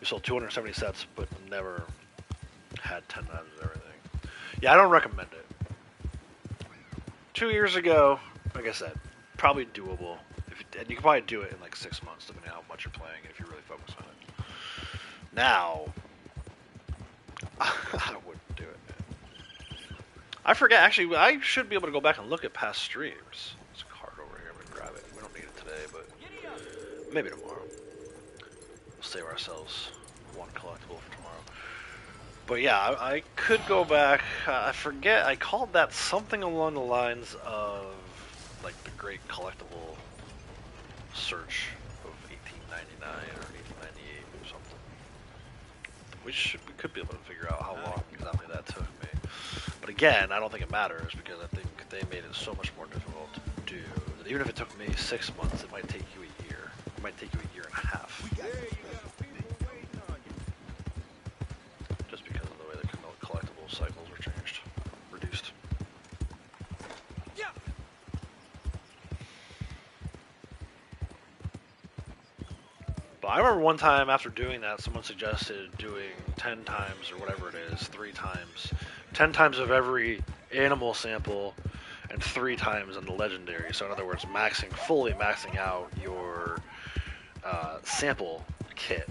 S2: We sold 270 sets, but never had 10 times everything. Yeah, I don't recommend it. 2 years ago, like I said, probably doable. And you can probably do it in like 6 months, depending on how much you're playing, if you really focus on it. Now, I wouldn't do it, man. I forget, actually, I should be able to go back and look at past streams. There's a card over here, I'm gonna grab it. We don't need it today, but maybe tomorrow. We'll save ourselves one collectible for tomorrow. But yeah, I could go back. I forget, I called that something along the lines of like the Great Collectible Search of 1899 or 1898 or something. We could be able to figure out how long exactly that took me. But again, I don't think it matters because I think they made it so much more difficult to do that even if it took me 6 months, it might take you a year. It might take you a year and a half. Just because of the way the collectible cycles were changed, reduced.
S1: Yeah.
S2: But I remember one time after doing that, someone suggested doing 10 times or whatever it is, 3 times. 10 times of every animal sample and 3 times on the legendary. So in other words, fully maxing out your sample kit.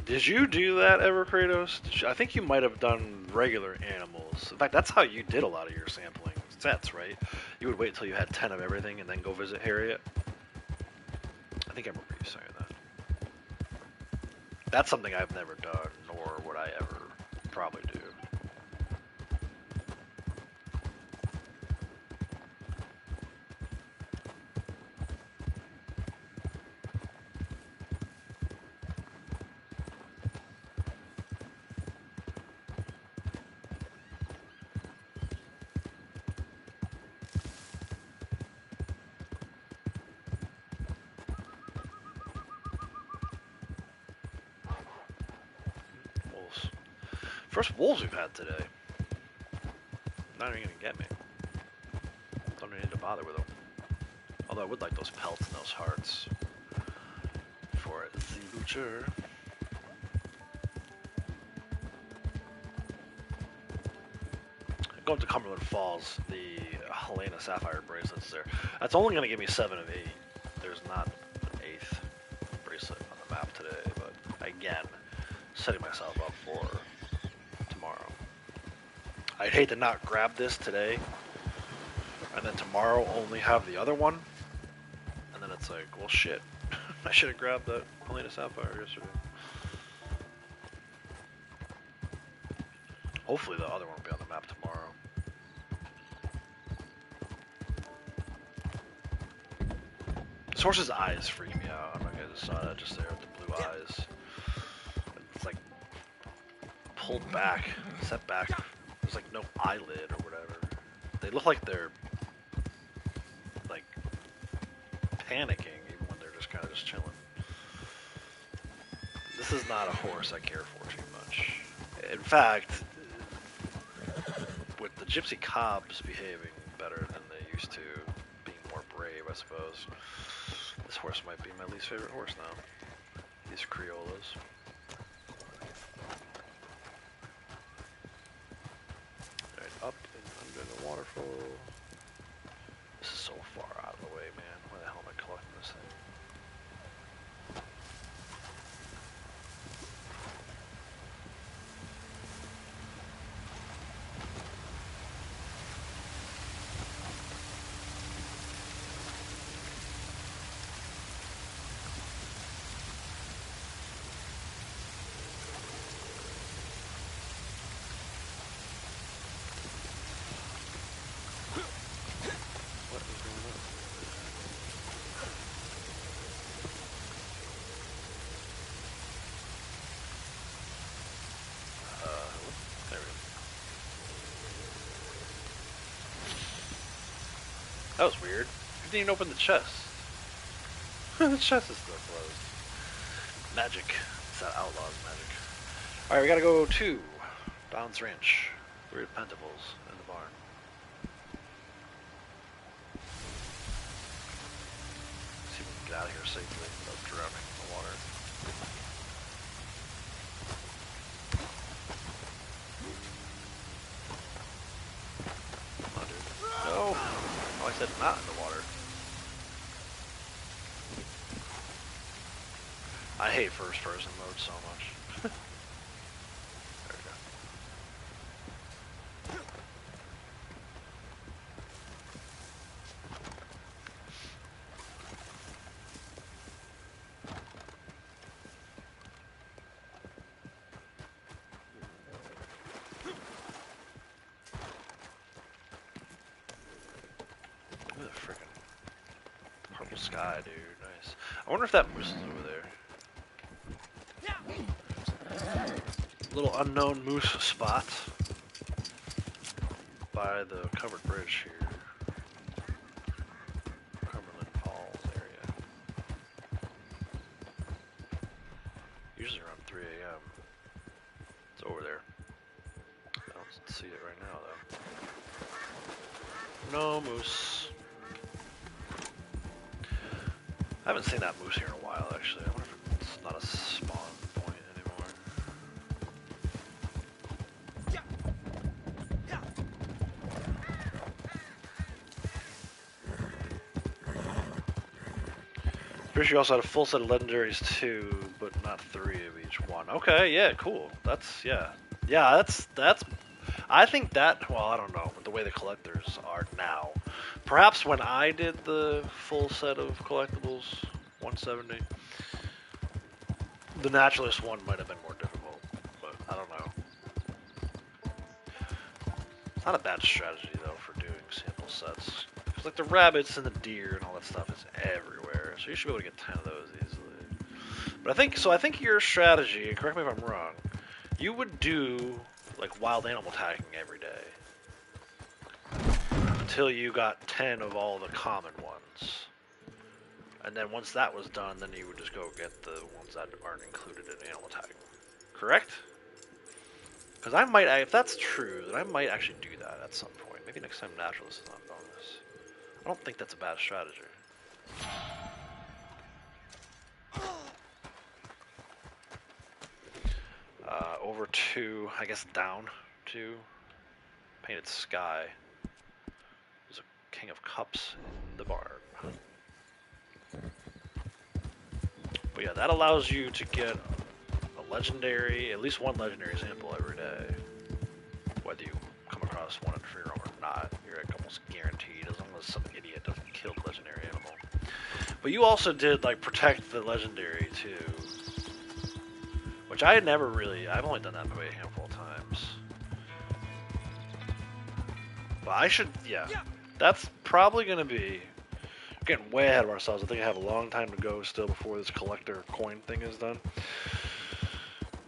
S2: Did you do that ever, Kratos? I think you might have done regular animals. In fact, that's how you did a lot of your sampling sets, right? You would wait until you had 10 of everything and then go visit Harriet. I think I remember you saying that. That's something I've never done, nor would I ever probably do. First wolves we've had today. Not even gonna get me. Don't even need to bother with them. Although I would like those pelts and those hearts for the butcher. Going to Cumberland Falls, the Helena Sapphire bracelets there. That's only gonna give me 7 of 8. There's not an 8th bracelet on the map today, but again, setting myself up for tomorrow. I'd hate to not grab this today, and then tomorrow only have the other one, and then it's like, well shit, I should have grabbed that Helena Sapphire yesterday. Hopefully the other one will be on the map tomorrow. This horse's eyes freak me out. I don't know if you guys saw that just there with the blue eyes. It's like pulled back, set back. There's like no eyelid or whatever. They look like they're like panicking even when they're just kind of just chilling. This is not a horse I care for too much. In fact, with the gypsy cobs behaving better than they used to, being more brave, I suppose, this horse might be my least favorite horse now. These Criollas. Up and under the waterfall. This is so far out of the way, man. Why the hell am I collecting this thing? That was weird. You didn't even open the chest. The chest is still closed. Magic. It's that outlaw's magic. Alright, we gotta go to Bounds Ranch. We're at Pentacles in the barn. See if we can get out of here safely without drowning in the water. said not in the water. I hate first person mode so much. There we go. Look at the freaking purple sky, dude. Nice. I wonder if that moose is over there. Little unknown moose spot by the covered bridge here. Cumberland Falls area. Usually around 3 a.m. It's over there. I don't see it right now though. No moose. I haven't seen that moose here in a while actually. I wonder if it's not a spawn point anymore. Pretty sure you also had a full set of legendaries too, but not 3 of each one. Okay, yeah, cool. That's, yeah. Yeah, that's, I think that, well, I don't know, with the way the collectors are now. Perhaps when I did the full set of collectibles, 170, the naturalist one might have been more difficult, but I don't know. It's not a bad strategy though for doing sample sets. Because like the rabbits and the deer and all that stuff is everywhere, so you should be able to get 10 of those easily. But I think your strategy, and correct me if I'm wrong, you would do like wild animal tagging every day. Until you got 10 of all the common ones. And then once that was done, then you would just go get the ones that aren't included in animal tagging. Correct? Because I might, if that's true, then I might actually do that at some point. Maybe next time Naturalist is on bonus. I don't think that's a bad strategy. Over to, I guess down to Painted Sky. There's a King of Cups in the barn. But yeah, that allows you to get a legendary, at least one legendary sample every day. Whether you come across one in free roam or not, you're like almost guaranteed, as long as some idiot doesn't kill the legendary animal. But you also did like protect the legendary too. Which I had never really, I've only done that maybe a handful of times. But I should, yeah. That's probably going to be, getting way ahead of ourselves. I think I have a long time to go still before this collector coin thing is done.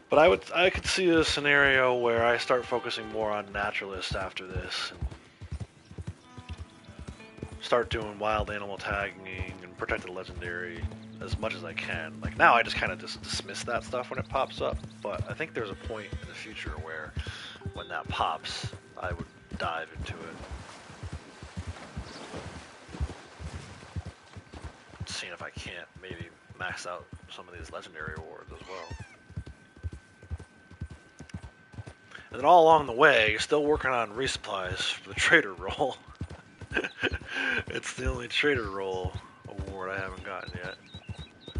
S2: But I could see a scenario where I start focusing more on naturalist after this. And start doing wild animal tagging and protected legendary as much as I can. Like now I just kind of just dismiss that stuff when it pops up, but I think there's a point in the future where when that pops, I would dive into it. Seeing if I can't maybe max out some of these legendary awards as well. And then all along the way, you're still working on resupplies for the trader role. It's the only trader role award I haven't gotten yet.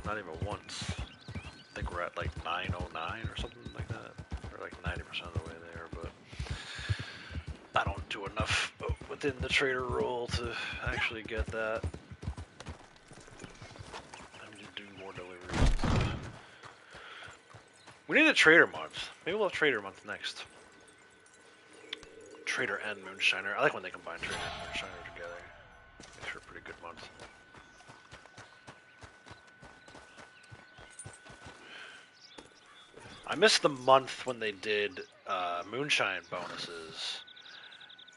S2: Not even once. I think we're at like 909 or something like that. We're like 90% of the way there, but I don't do enough within the trader role to actually get that. I need to do more deliveries. We need a trader month. Maybe we'll have trader month next. Trader and Moonshiner. I like when they combine Trader and Moonshiner together. Makes for a pretty good month. I missed the month when they did Moonshine bonuses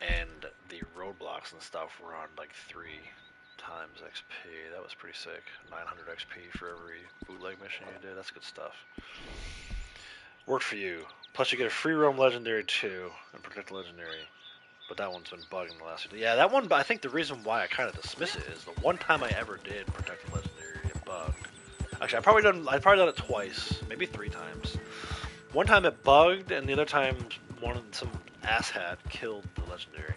S2: and the roadblocks and stuff were on like 3 times XP. That was pretty sick. 900 XP for every bootleg mission you did. That's good stuff. Worked for you. Plus you get a free roam legendary too and protect legendary. But that one's been bugging the last few days. Yeah, that one, I think the reason why I kind of dismiss it is the one time I ever did protect legendary, it bugged. Actually, I've probably done it twice, maybe 3 times. One time it bugged, and the other time some asshat killed the legendary.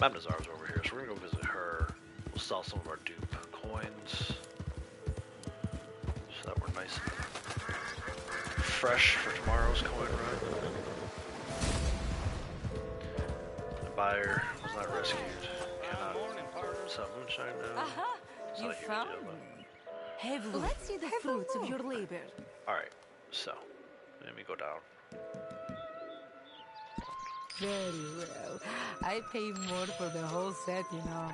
S2: Madame Nazar's over here, so we're gonna go visit her. We'll sell some of our dupe coins, so that we're nice and fresh for tomorrow's coin run. The buyer was not rescued. Cannot sell moonshine now.
S5: Aha!
S2: It's
S5: You
S2: not a huge
S5: found
S2: deal,
S5: me.
S2: but...
S5: Have look. Let's see the fruits of your labor.
S2: Alright, so let me go down.
S5: Very well. I pay more for the whole set, you know.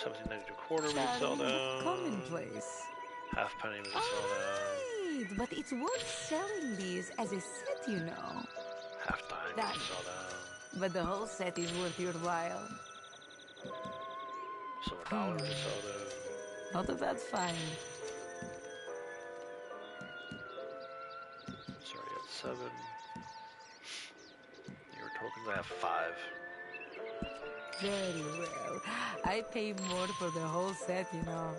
S2: 1792 quarter we can sell down.
S5: Commonplace.
S2: Half penny we can sell down.
S5: Alright, but it's worth selling these as a set, you know.
S2: Half dime we
S5: That-
S2: can sell down.
S5: But the whole set is worth your while.
S2: So $1 we can sell down.
S5: Not a bad find.
S2: Sorry, I got 7. Your tokens, I have 5.
S5: Very well. I pay more for the whole set, you know.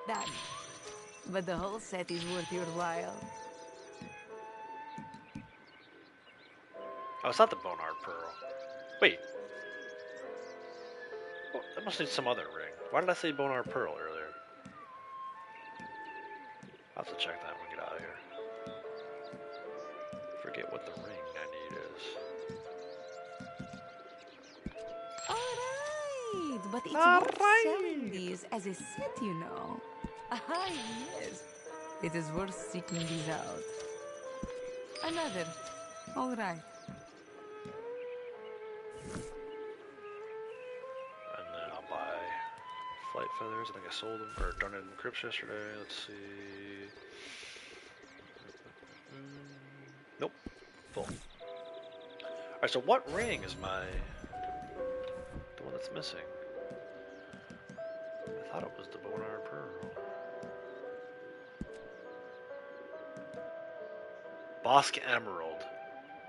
S5: Done. But the whole set is worth your while.
S2: Oh, it's not the Bonard Pearl. Wait. Oh, that must need some other ring. Why did I say Bonard Pearl earlier? I'll have to check that when we get out of here. Forget what the ring I need is.
S5: Alright, but it's
S2: All
S5: worth
S2: right.
S5: selling these as a set, you know. Ah, yes. It is worth seeking these out. Another. Alright.
S2: And then I'll buy flight feathers. I think I sold them or donated them crypts yesterday. Let's see. Nope. Full. Alright, so what ring is the one that's missing? I thought it was the Bonard Pearl. Bosque Emerald.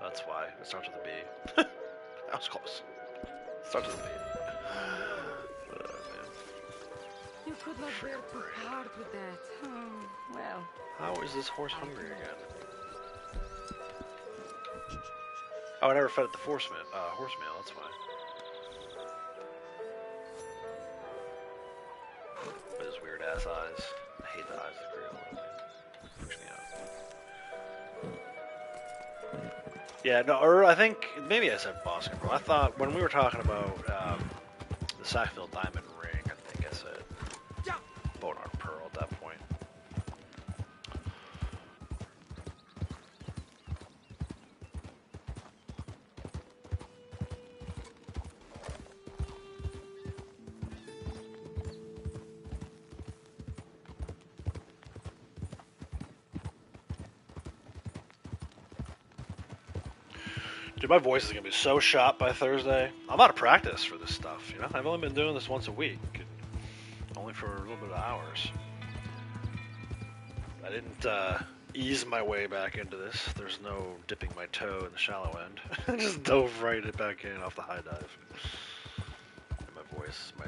S2: That's why. It starts with a B. That was close. Starts with a B. Man.
S5: You could not bear to part with that. Well,
S2: How is this horse hungry again? Oh, I never fed it the horse meal, that's why. With his weird ass eyes. I hate the eyes of the grill. Freaks me out. Yeah, no, or I think, maybe I said Boston Pearl. I thought, when we were talking about the Sackville Diamond Ring, I think I said Bonard Pearl at that point. Dude, my voice is gonna be so shot by Thursday. I'm out of practice for this stuff, you know? I've only been doing this once a week, only for a little bit of hours. I didn't ease my way back into this. There's no dipping my toe in the shallow end. I just dove right back in off the high dive. And my voice, my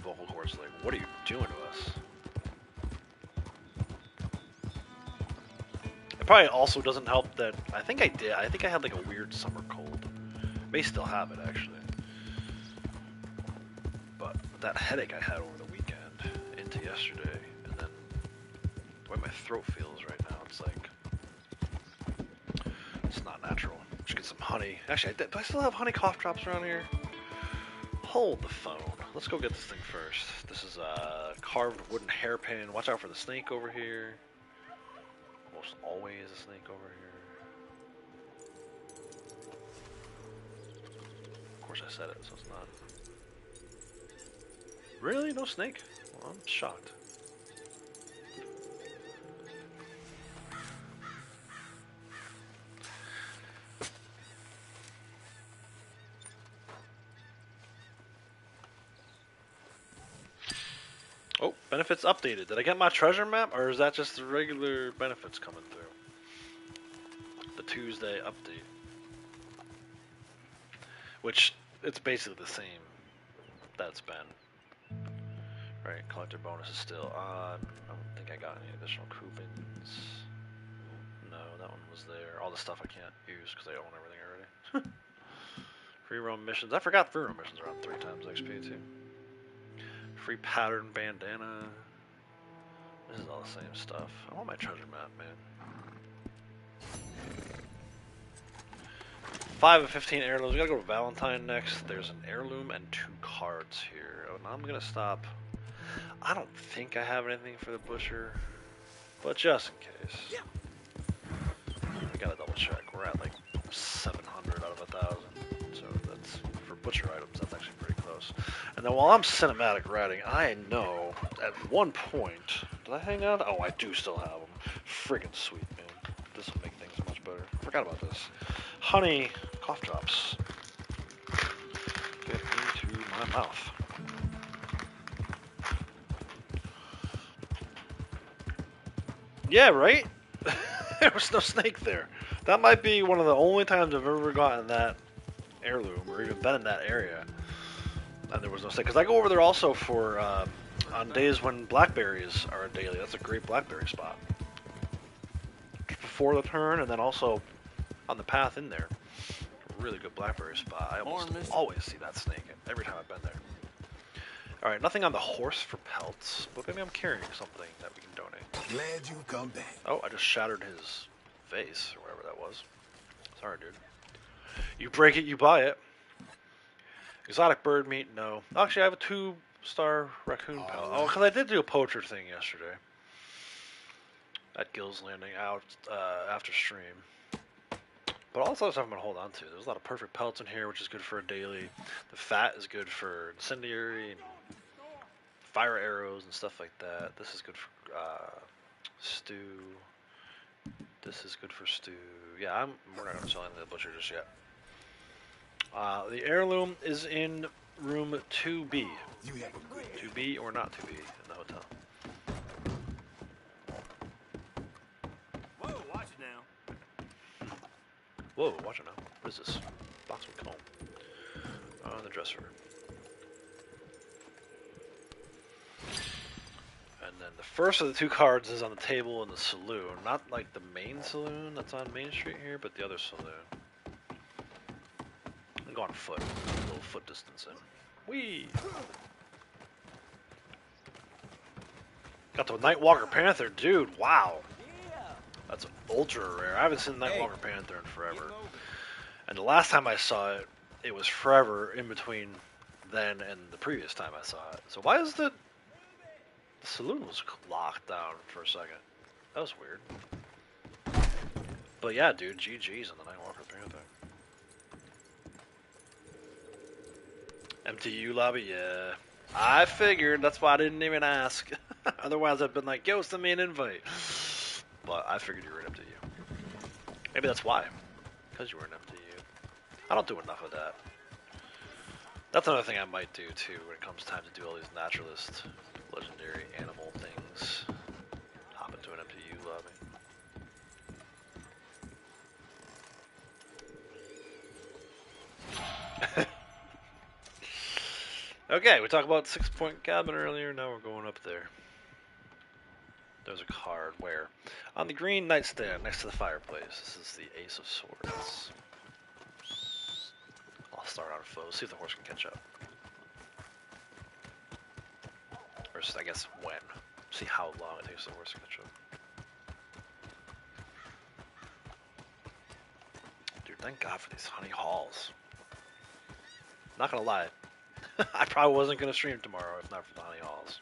S2: vocal cords like, what are you doing to us? It probably also doesn't help that I think I had like a weird summer cold. May still have it actually. But that headache I had over the weekend into yesterday, and then the way my throat feels right now, it's like it's not natural. Just get some honey. Actually, do I still have honey cough drops around here? Hold the phone. Let's go get this thing first. This is a carved wooden hairpin. Watch out for the snake over here. Almost always a snake over here. Of course I said it, so it's not. Really? No snake? Well, I'm shocked. Oh, benefits updated. Did I get my treasure map, or is that just the regular benefits coming through? The Tuesday update. Which, it's basically the same that's been. Right, collector bonus is still on. I don't think I got any additional coupons. No, that one was there. All the stuff I can't use because I own everything already. Free roam missions. I forgot free roam missions are on 3 times XP too. Free pattern bandana. This is all the same stuff. I want my treasure map, man. 5 of 15 heirlooms. We gotta go to Valentine next. There's an heirloom and 2 cards here. Oh, now I'm gonna stop. I don't think I have anything for the butcher, but just in case. We gotta double check. We're at like 700 out of 1,000. So that's, for butcher items, that's actually pretty close. And then while I'm cinematic writing, I know at one point, did I hang out? Oh, I do still have them. Friggin' sweet, man. This will make things much better. Forgot about this. Honey cough drops. Get into my mouth. Yeah, right? There was no snake there. That might be one of the only times I've ever gotten that heirloom or even been in that area. And there was no snake. Because I go over there also for on days when blackberries are a daily. That's a great blackberry spot. Before the turn and then also on the path in there. Really good blackberry spot. I almost always see that snake every time I've been there. Alright, nothing on the horse for pelts, but maybe I'm carrying something that we can donate.
S3: Glad you come back.
S2: Oh, I just shattered his face, or whatever that was. Sorry, dude. You break it, you buy it. Exotic bird meat, no. Actually, I have a 2-star raccoon pelt. Oh, because I did do a poacher thing yesterday. At Gill's Landing out after stream. But all this other stuff I'm going to hold on to. There's a lot of perfect pelts in here, which is good for a daily. The fat is good for incendiary and fire arrows and stuff like that. This is good for stew. This is good for stew. Yeah, we're not going to sell anything to the butcher just yet. The heirloom is in room 2B.
S3: You have a good
S2: 2B or not 2B in the hotel.
S4: Whoa, watch it now.
S2: Whoa, watch it now. What is this? Box with comb. On the dresser. And then the first of the 2 cards is on the table in the saloon. Not like the main saloon that's on Main Street here, but the other saloon. I'm going foot. A little foot distance in. Whee! Got the Nightwalker Panther. Dude, wow. That's ultra rare. I haven't seen Nightwalker Panther in forever. And the last time I saw it, it was forever in between then and the previous time I saw it. So why is the saloon was locked down for a second? That was weird. But yeah, dude, GG's on the Nightwalker Panther. MTU lobby, yeah. I figured, that's why I didn't even ask. Otherwise I'd been like, yo, send me an invite. But I figured you were an MTU. Maybe that's why. Because you were an MTU. I don't do enough of that. That's another thing I might do too when it comes time to do all these naturalist, legendary animal things. Hop into an MTU lobby. Okay, we talked about 6-point cabin earlier, now we're going up there. There's a card where? On the green nightstand next to the fireplace. This is the Ace of Swords. I'll start on foe, see if the horse can catch up. Or I guess when. See how long it takes the horse to catch up. Dude, thank God for these honey hauls. Not gonna lie. I probably wasn't gonna stream tomorrow if not for the honey hauls.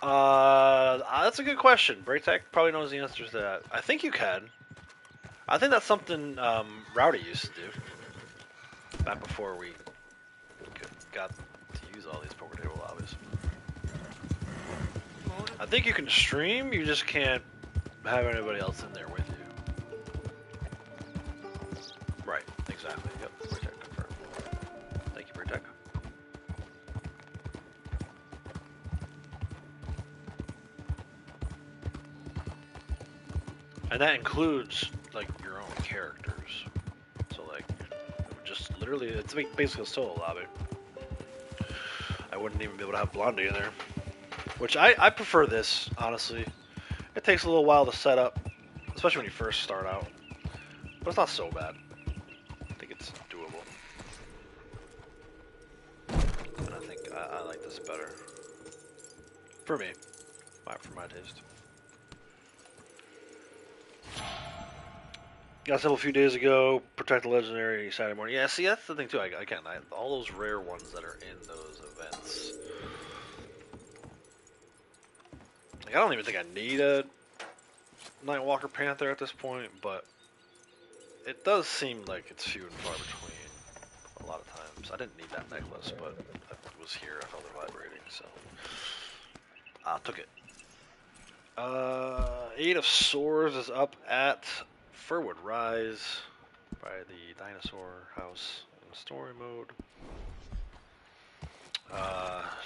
S2: That's a good question. Braytech probably knows the answers to that. I think you can. I think that's something Rowdy used to do. Back before we got to use all these poker table lobbies. I think you can stream, you just can't have anybody else in there with you. Right, exactly. Yep, Braytech confirmed. Thank you, Braytech. And that includes, like, your own characters. So, like, just literally, it's basically a solo lobby. I wouldn't even be able to have Blondie in there. Which, I prefer this, honestly. It takes a little while to set up, especially when you first start out. But it's not so bad. I think it's doable. And I think I like this better. For me. For my taste. Got several few days ago. Protect the legendary Saturday morning. Yeah, see, that's the thing too. All those rare ones that are in those events. Like, I don't even think I need a Nightwalker Panther at this point, but it does seem like it's few and far between a lot of times. I didn't need that necklace, but it was here. I felt it vibrating, so I took it. Eight of Swords is up at Furwood Rise by the Dinosaur House in story mode.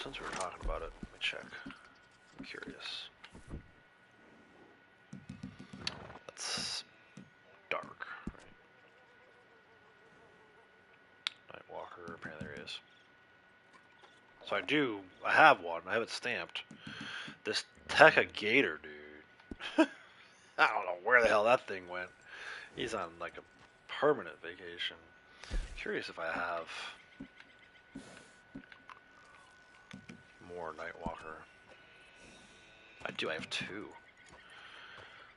S2: Since we were talking about it, let me check. I'm curious. That's dark, right? Nightwalker, apparently there is. So I have one. I have it stamped. This Tekka Gator, dude. I don't know where the hell that thing went. He's on like a permanent vacation. Curious if I have more Nightwalker. I do, I have two.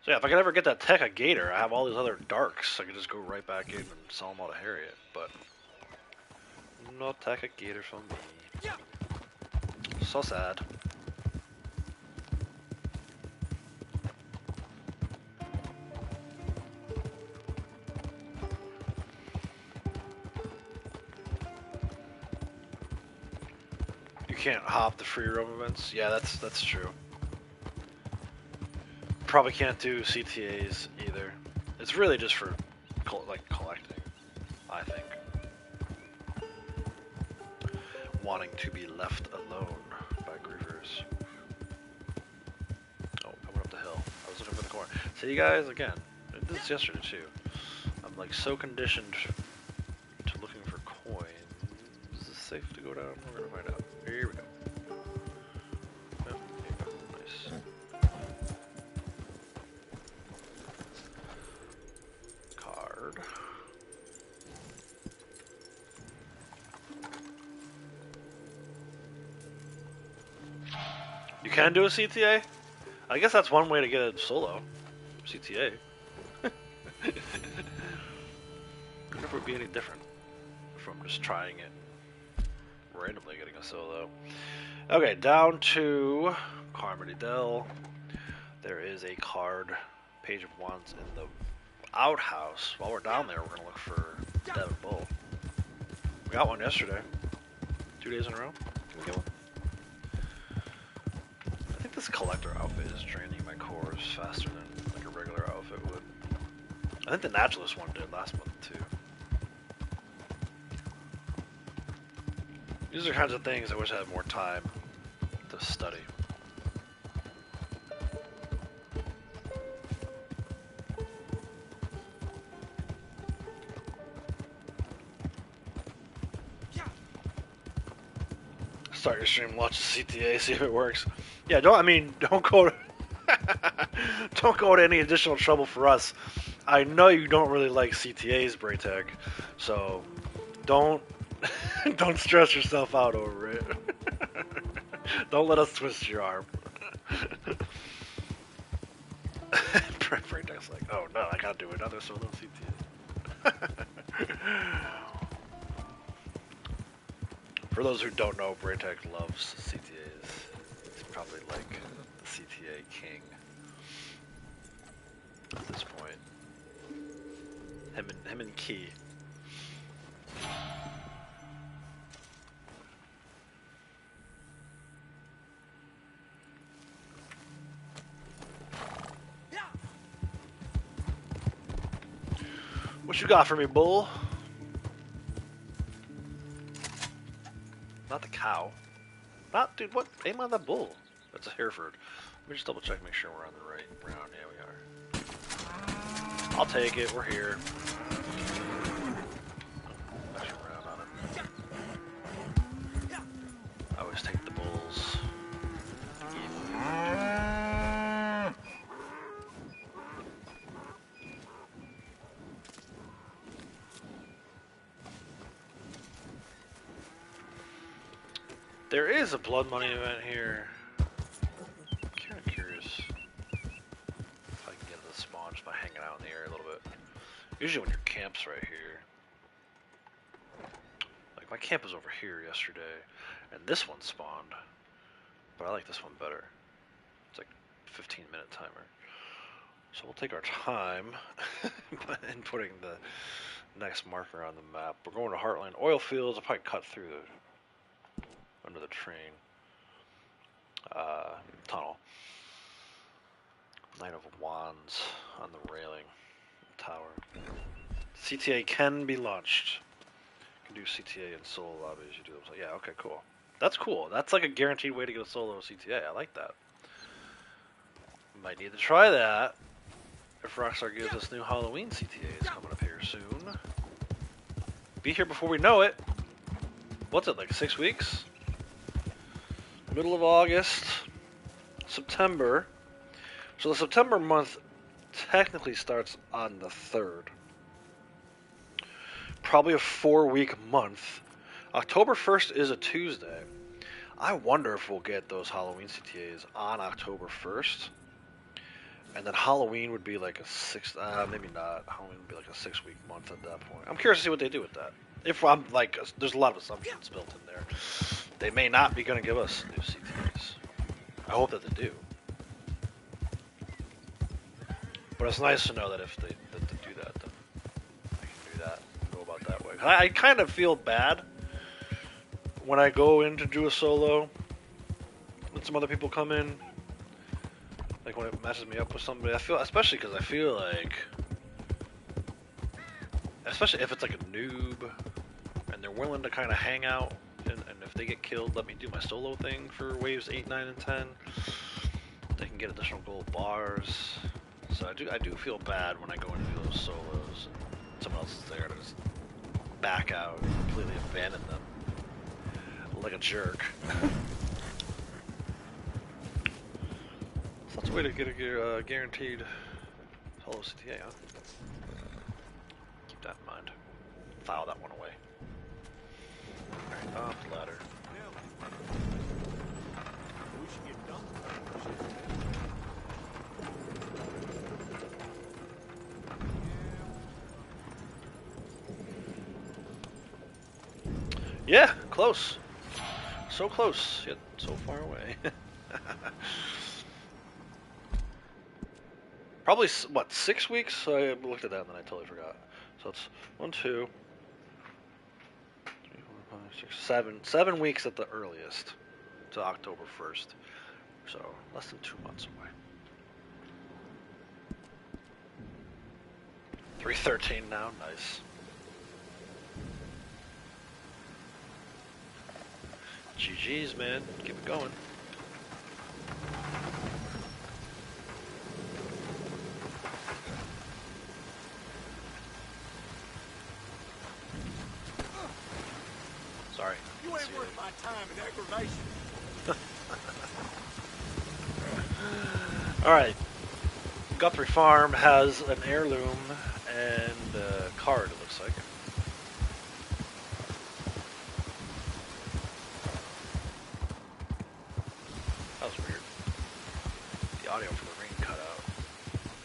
S2: So yeah, if I could ever get that Tekka Gator, I have all these other darks. I could just go right back in and sell them all to Harriet. But no Tekka Gator for me. So sad. You can't hop the free roam events. Yeah, that's true. Probably can't do CTAs either. It's really just for like collecting, I think. Wanting to be left alone by grievers. Oh, coming up the hill. I was looking for the corner. See you guys again. I did this yesterday too. I'm like so conditioned to looking for coins. Is it safe to go down? We're gonna find out. Here we go. Oh, here you go. Nice. Card. You can do a CTA? I guess that's one way to get a solo CTA. I wonder if it would be any different from just trying it randomly getting a solo. Okay, down to Carmody Dell. There is a card, Page of Wands in the outhouse. While we're down there, we're going to look for Devin Bull. We got one yesterday. 2 days in a row. Can we get one? I think this collector outfit is draining my cores faster than like a regular outfit would. I think the naturalist one did last month too. These are kinds of things I wish I had more time to study. Start your stream, watch the CTA, see if it works. Yeah, don't go to don't go to any additional trouble for us. I know you don't really like CTAs, Braytech, so don't don't stress yourself out over it. Don't let us twist your arm. Braytech's like, oh no, I gotta do another solo CTA. For those who don't know, Braytech loves CTAs. He's probably like the CTA king at this point. Him and Key. What you got for me, bull? Not the cow. Not, dude, what? Aim on the bull. That's a Hereford. Let me just double check, make sure we're on the right round. Yeah, we are. I'll take it. We're here. Extra round on it. I always take the bulls. There is a blood money event here. I'm kind of curious if I can get to the spawn just by hanging out in the area a little bit. Usually when your camp's right here. Like my camp was over here yesterday, and this one spawned. But I like this one better. It's like 15-minute timer. So we'll take our time in putting the next marker on the map. We're going to Heartland oil fields. I'll probably cut through the under the train tunnel. Knight of Wands on the railing tower. CTA can be launched. You can do CTA in solo lobbies. You do them. So yeah, okay, cool. That's cool. That's like a guaranteed way to get a solo CTA. I like that. Might need to try that if Rockstar gives us new Halloween CTAs coming up here soon. Be here before we know it. What's it, like 6 weeks? Middle of August, September. So the September month technically starts on the 3rd. Probably a 4-week month. October 1st is a Tuesday. I wonder if we'll get those Halloween CTAs on October 1st. And then Halloween would be like a maybe not. Halloween would be like a 6-week month at that point. I'm curious to see what they do with that. If I'm like, there's a lot of assumptions built in there. They may not be going to give us new CTAs. I hope that they do. But it's nice to know that if they do that, then I can do that and go about that way. I kind of feel bad when I go in to do a solo and some other people come in. Like when it matches me up with somebody, I feel, especially because I feel like, especially if it's like a noob and they're willing to kind of hang out, and if they get killed, let me do my solo thing for waves 8, 9, and 10. They can get additional gold bars. So I do feel bad when I go into those solos and someone else is there to just back out and completely abandon them like a jerk. So that's a way to get a guaranteed solo CTA, huh? Keep that in mind. File that one away. Alright, up the ladder.
S4: We should get done.
S2: Yeah, close. So close, yet so far away. Probably, what, 6 weeks? I looked at that and then I totally forgot. So it's 1, 2, 3, 4, 5, 6, 7. 7 weeks at the earliest to October 1st. So less than 2 months away. 3:13 now, nice. GG's, man. Keep it going. Sorry.
S4: You ain't worth my time and aggravation.
S2: Alright. Guthrie Farm has an heirloom and a card, it looks like. That was weird. The audio for the ring cut out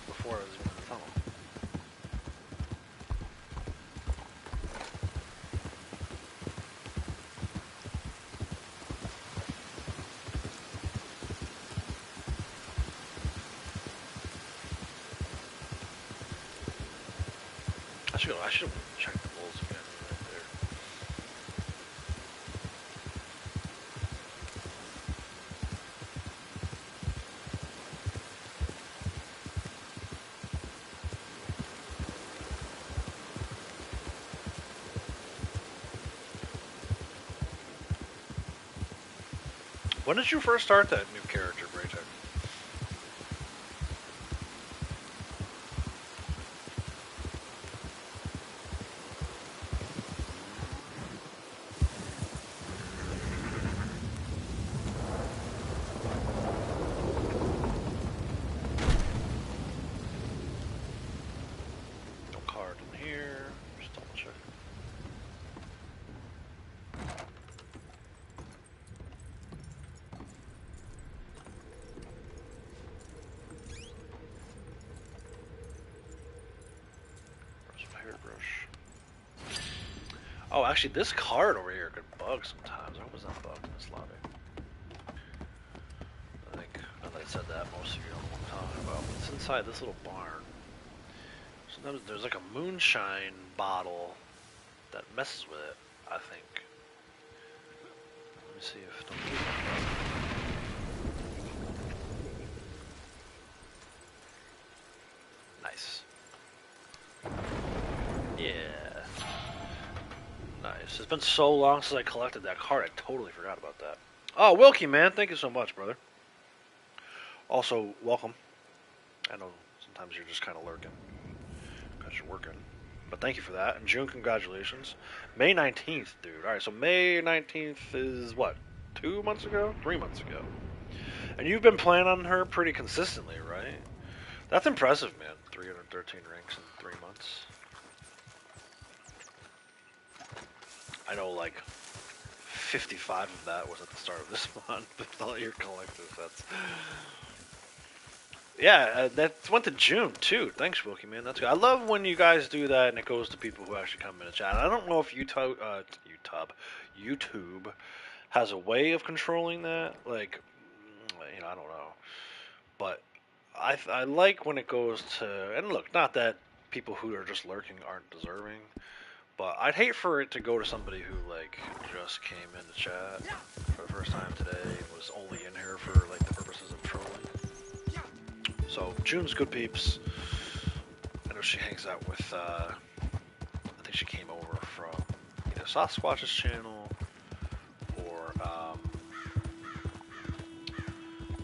S2: before I was even in the tunnel. I should have checked the bulls again right there. When did you first start that new character, Braytech? No card in here. Just double check. Oh, actually, this card over here could bug sometimes. I hope it's not bugged in this lobby. I think, now that I said that, most of you know what I'm talking about. It's inside this little barn. Sometimes there's like a moonshine bottle that messes with it, I think. Let me see if... Don't lose that. Nice. Yeah. Nice. It's been so long since I collected that card, I totally forgot about that. Oh, Wilkie, man, thank you so much, brother. Also, welcome. I know sometimes you're just kind of lurking because you're working. But thank you for that. And June, congratulations. May 19th, dude. Alright, so May 19th is what? 2 months ago? 3 months ago. And you've been playing on her pretty consistently, right? That's impressive, man. 313 ranks in 3 months. I know, like, 55 of that was at the start of this month. With all your collectors, that's... Yeah, that went to June, too. Thanks, Wilkie, man. That's good. I love when you guys do that and it goes to people who actually come in the chat. I don't know if YouTube has a way of controlling that. Like, you know, I don't know. But I like when it goes to... And look, not that people who are just lurking aren't deserving. But I'd hate for it to go to somebody who, like, just came into chat for the first time today and was only in here for, like, the purposes of trolling. So, June's good peeps. I know she hangs out with, I think she came over from either Sasquatch's channel or,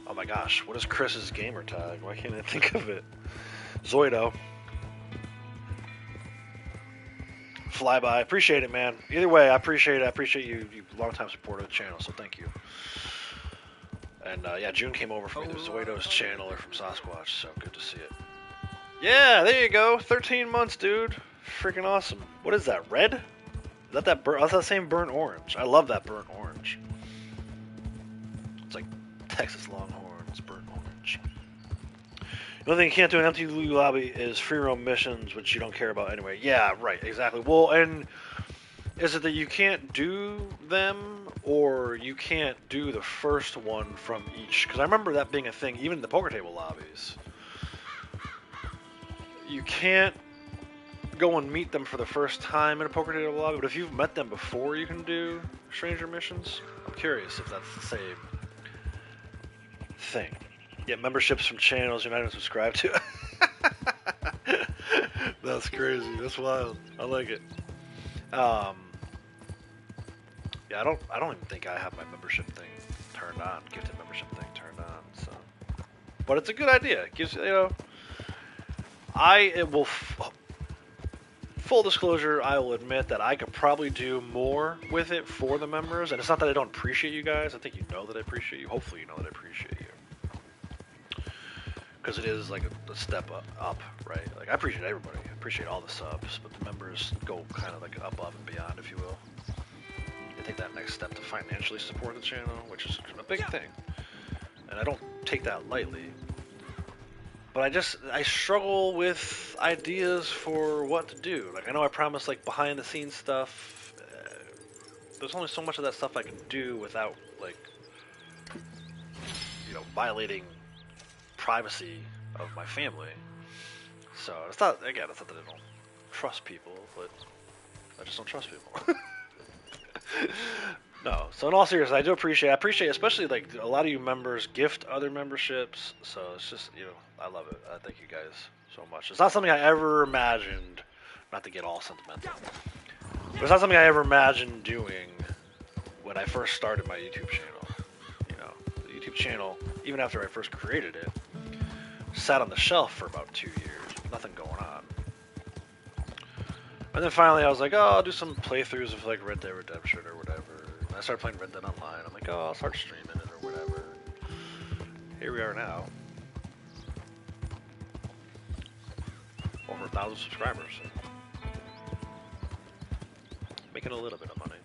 S2: oh my gosh, what is Chris's gamer tag? Why can't I think of it? Zoido. Flyby. Appreciate it, man. Either way, I appreciate it. I appreciate you long-time supporter of the channel, so thank you. And yeah, June came over from either Zoido's channel or from Sasquatch, so good to see it. Yeah, there you go. 13 months, dude. Freaking awesome. What is that, red? Is that burnt? That's that same burnt orange. I love that burnt orange. It's like Texas Longhorns burnt orange. The only thing you can't do in empty lobby is free roam missions, which you don't care about anyway. Yeah, right, exactly. Well, and is it that you can't do them, or you can't do the first one from each? Because I remember that being a thing, even in the poker table lobbies. You can't go and meet them for the first time in a poker table lobby, but if you've met them before, you can do stranger missions. I'm curious if that's the same thing. Get memberships from channels you're not even subscribed to. That's crazy. That's wild. I like it. Yeah, I don't even think I have my membership thing turned on. Gifted membership thing turned on. So, but it's a good idea. It gives, you know, full disclosure, I will admit that I could probably do more with it for the members, and it's not that I don't appreciate you guys. I think you know that I appreciate you. Hopefully, you know that I appreciate you. Because it is like a step up, right? Like, I appreciate everybody. I appreciate all the subs, but the members go kind of like above and beyond, if you will. They take that next step to financially support the channel, which is a big thing. And I don't take that lightly. But I struggle with ideas for what to do. Like, I know I promised, like, behind the scenes stuff. There's only so much of that stuff I can do without, like, you know, violating privacy of my family. So it's not, again, it's not that I don't trust people, but I just don't trust people. No, so in all seriousness, I appreciate especially like a lot of you members gift other memberships, so it's just, you know, I love it. I thank you guys so much. It's not something I ever imagined, not to get all sentimental, but it's not something I ever imagined doing when I first started my YouTube channel. You know, the YouTube channel, even after I first created it, sat on the shelf for about 2 years, nothing going on. And then finally I was like, oh, I'll do some playthroughs of like Red Dead Redemption or whatever. And I started playing Red Dead Online. I'm like, oh, I'll start streaming it or whatever. Here we are now. Over 1,000 subscribers. So making a little bit of money.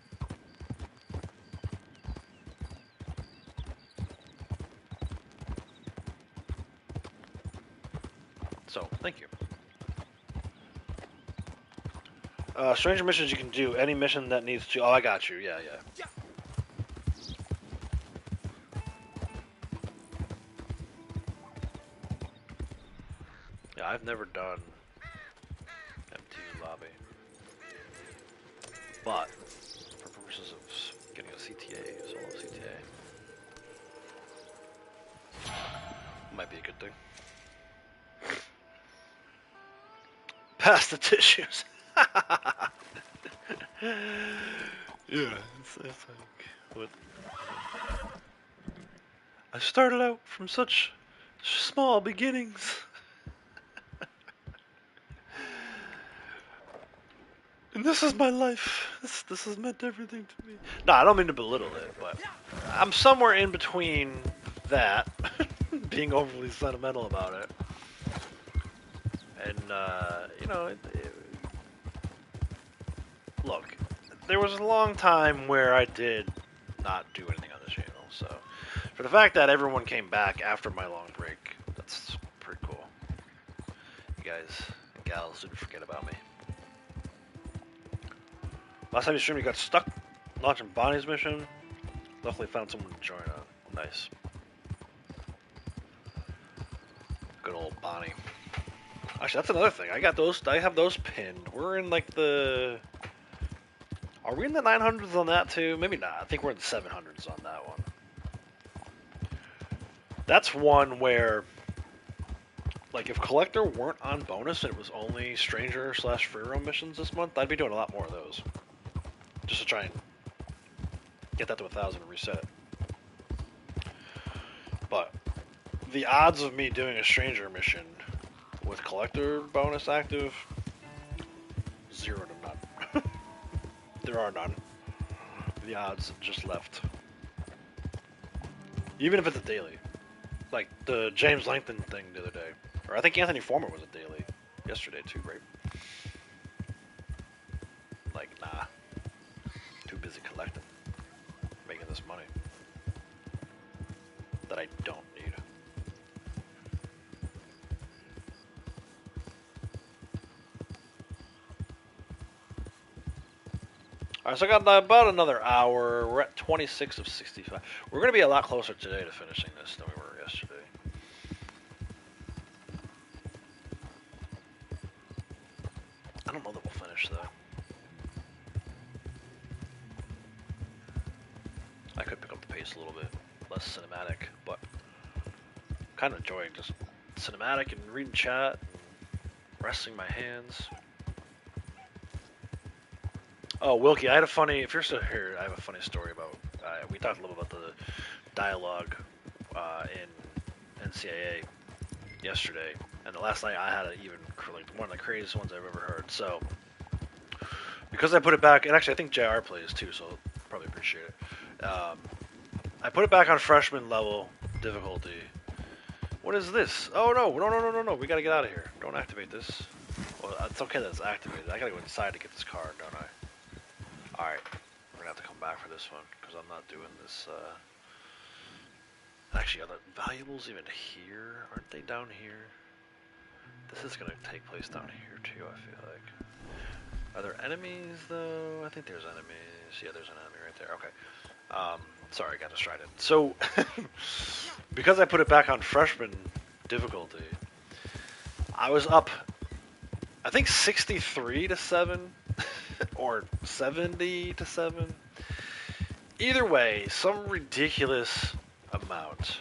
S2: So, thank you. Stranger missions you can do. Any mission that needs to... Oh, I got you. Yeah, yeah. Yeah, I've never done MTU lobby. But, for purposes of getting a CTA, solo CTA, might be a good thing. Pass the tissues. Yeah, it's like what I started out from such small beginnings. And this is my life. This has meant everything to me. No, I don't mean to belittle it, but I'm somewhere in between that, being overly sentimental about it, and you know, look, there was a long time where I did not do anything on the channel, so for the fact that everyone came back after my long break, that's pretty cool. You guys and gals didn't forget about me. Last time you streamed, you got stuck launching Bonnie's mission. Luckily found someone to join on. Nice. Good old Bonnie. Actually, that's another thing. I have those pinned. We're in like the... Are we in the 900s on that too? Maybe not. I think we're in the 700s on that one. That's one where, like, if Collector weren't on bonus and it was only Stranger / free roam missions this month, I'd be doing a lot more of those. Just to try and get that to 1,000 and reset it. But the odds of me doing a Stranger mission with Collector bonus active, 0 to none. There are none. The odds have just left. Even if it's a daily. Like the James Langton thing the other day. Or I think Anthony Foreman was a daily yesterday too, right? Like, nah. Too busy collecting. Making this money. That I don't need. Alright, so I got about another hour. We're at 26 of 65. We're going to be a lot closer today to finishing this than we were yesterday. I don't know that we'll finish, though. I could pick up the pace a little bit. Less cinematic, but kind of enjoying just cinematic and reading chat and resting my hands. Oh, Wilkie, I had a funny, if you're still here, I have a funny story about, we talked a little about the dialogue in NCAA yesterday, and the last night I had it even, like, one of the craziest ones I've ever heard. So, because I put it back, and actually I think JR plays too, so I'll probably appreciate it. I put it back on freshman level difficulty. What is this? Oh, no, we gotta get out of here. Don't activate this. Well, it's okay that it's activated. I gotta go inside to get this card, don't I? Alright, we're gonna have to come back for this one, because I'm not doing this, Actually, are the valuables even here? Aren't they down here? This is gonna take place down here, too, I feel like. Are there enemies, though? I think there's enemies. Yeah, there's an enemy right there. Okay. Sorry, I got distracted. So, because I put it back on freshman difficulty, I was up, I think 63 to 7. Or 70 to 7. Either way, some ridiculous amount.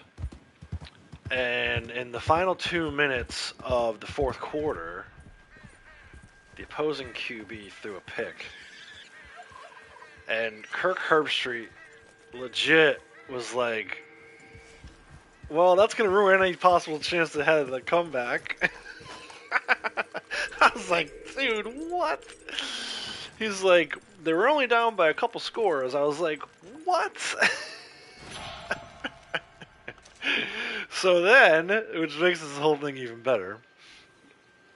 S2: And in the final 2 minutes of the fourth quarter, the opposing QB threw a pick. And Kirk Herbstreit legit was like, well, that's going to ruin any possible chance they had of the comeback. I was like, dude, what? He's like, they were only down by a couple scores. I was like, what? So then, which makes this whole thing even better,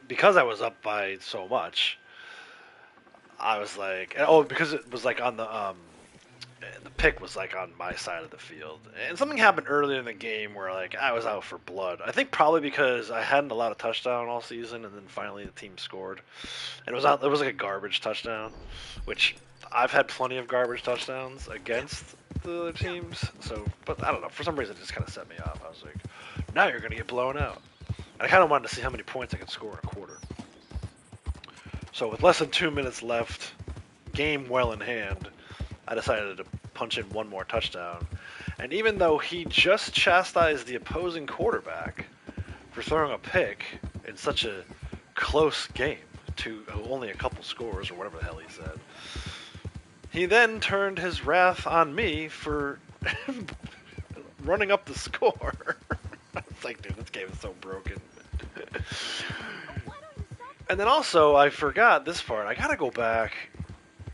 S2: because I was up by so much, I was like, oh, because it was like on the and the pick was like on my side of the field. And something happened earlier in the game where like I was out for blood. I think probably because I hadn't allowed a touchdown all season, and then finally the team scored, and it was like a garbage touchdown, which I've had plenty of garbage touchdowns against the other teams. So, but I don't know, for some reason it just kind of set me off. I was like, now you're gonna get blown out. And I kind of wanted to see how many points I could score in a quarter. So with less than 2 minutes left, game well in hand, I decided to punch in one more touchdown. And even though he just chastised the opposing quarterback for throwing a pick in such a close game to only a couple scores or whatever the hell he said, he then turned his wrath on me for running up the score. It's like, dude, this game is so broken. And then also, I forgot this part. I gotta go back.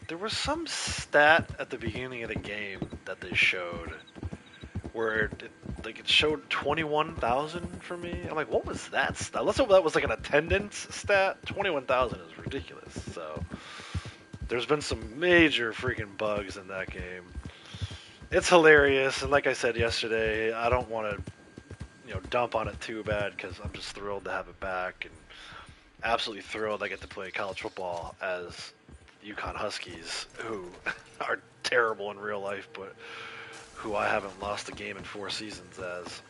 S2: There was some stat at the beginning of the game that they showed where it showed 21,000 for me. I'm like, what was that stat? Let's hope that was like an attendance stat. 21,000 is ridiculous. So there's been some major freaking bugs in that game. It's hilarious, and like I said yesterday, I don't want to dump on it too bad because I'm just thrilled to have it back and absolutely thrilled I get to play college football as Yukon Huskies, who are terrible in real life, but who I haven't lost a game in 4 seasons as.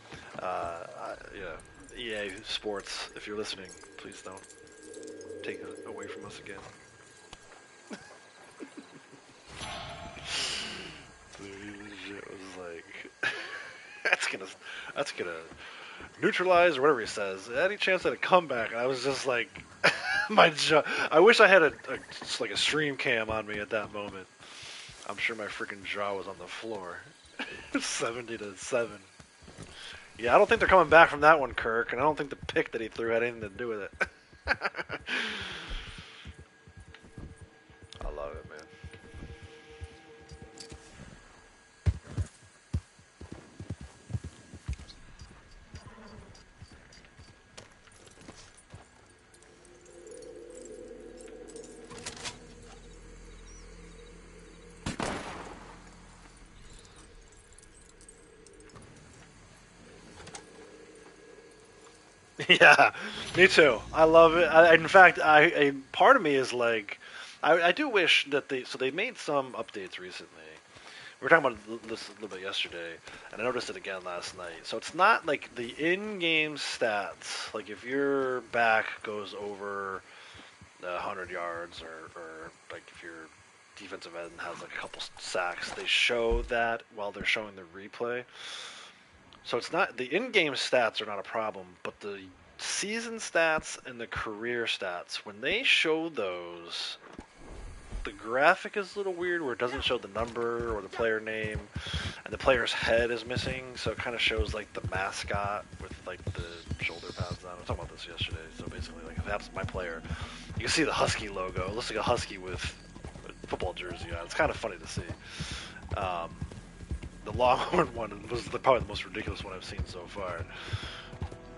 S2: EA Sports, if you're listening, please don't take it away from us again. Dude, he legit was like, that's gonna neutralize or whatever he says. Any chance at a comeback? And I was just like, my jaw. I wish I had a stream cam on me at that moment. I'm sure my freaking jaw was on the floor. 70-7. Yeah, I don't think they're coming back from that one, Kirk, and I don't think the pick that he threw had anything to do with it. I love it, man. Yeah, me too. I love it. In fact, a part of me is like, I do wish that they made some updates recently. We were talking about this a little bit yesterday, and I noticed it again last night. So it's not like the in-game stats, like if your back goes over 100 yards, or like if your defensive end has like a couple sacks, they show that while they're showing the replay. So it's not, the in-game stats are not a problem, but the season stats and the career stats, when they show those, the graphic is a little weird where it doesn't show the number or the player name, and the player's head is missing, so it kind of shows like the mascot with like the shoulder pads on. I was talking about this yesterday. So basically, like if it happens to my player, you can see the Husky logo. It looks like a Husky with a football jersey on. It's kind of funny to see. The Longhorn one was probably the most ridiculous one I've seen so far.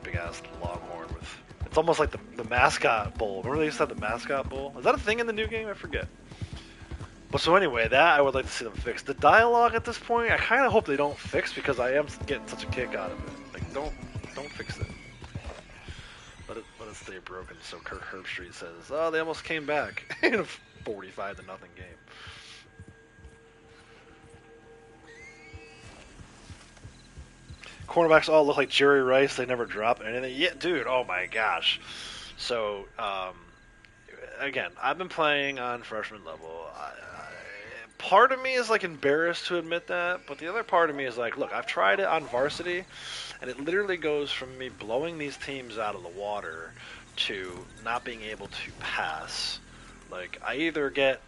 S2: Big ass Longhorn with, it's almost like the mascot bowl. Remember they used to have the mascot bowl? Is that a thing in the new game? I forget. But so anyway, that I would like to see them fix. The dialogue at this point, I kind of hope they don't fix because I am getting such a kick out of it. Like don't fix it. Let it stay broken. So Kirk Herbstreit says, "Oh, they almost came back in a 45-0 game." Cornerbacks all look like Jerry Rice. They never drop anything. Yeah, dude. Oh my gosh. So again, I've been playing on freshman level. Part of me is like embarrassed to admit that, but the other part of me is like, look, I've tried it on varsity, and it literally goes from me blowing these teams out of the water to not being able to pass. Like, I either get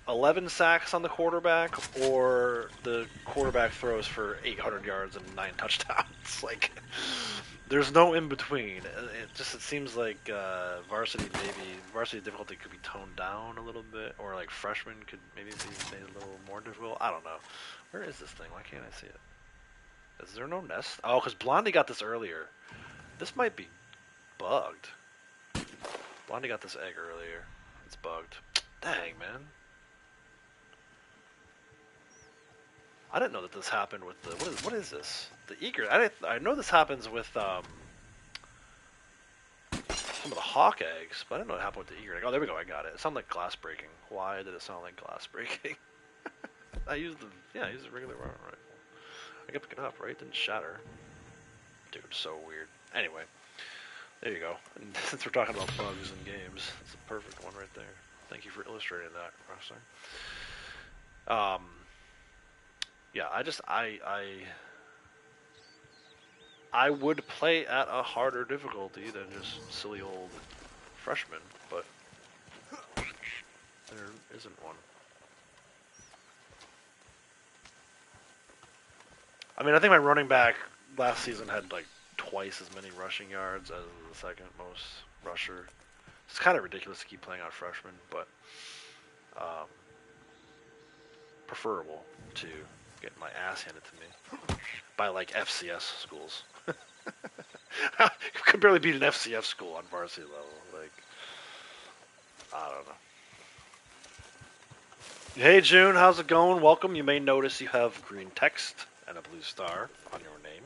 S2: 11 sacks on the quarterback, or the quarterback throws for 800 yards and 9 touchdowns. Like, there's no in between. It seems like varsity difficulty could be toned down a little bit, or like freshman could maybe be made a little more difficult. I don't know. Where is this thing? Why can't I see it? Is there no nest? Oh, because Blondie got this earlier. This might be bugged. Blondie got this egg earlier. It's bugged. Dang, man. I didn't know that this happened with the what is this? The egret. I know this happens with some of the hawk eggs, but I didn't know it happened with the egret. Oh, there we go. I got it. It sounded like glass breaking. Why did it sound like glass breaking? I used the regular rifle. I kept picking it up, right? It didn't shatter. Dude, so weird. Anyway, there you go. And since we're talking about bugs in games, it's a perfect one right there. Thank you for illustrating that, Rockstar. Yeah, I would play at a harder difficulty than just silly old freshman, but there isn't one. I mean, I think my running back last season had like twice as many rushing yards as the second most rusher. It's kind of ridiculous to keep playing out freshmen, but preferable to get my ass handed to me by like FCS schools. You can barely beat an FCS school on varsity level. Like, I don't know. Hey June, how's it going? Welcome. You may notice you have green text and a blue star on your name.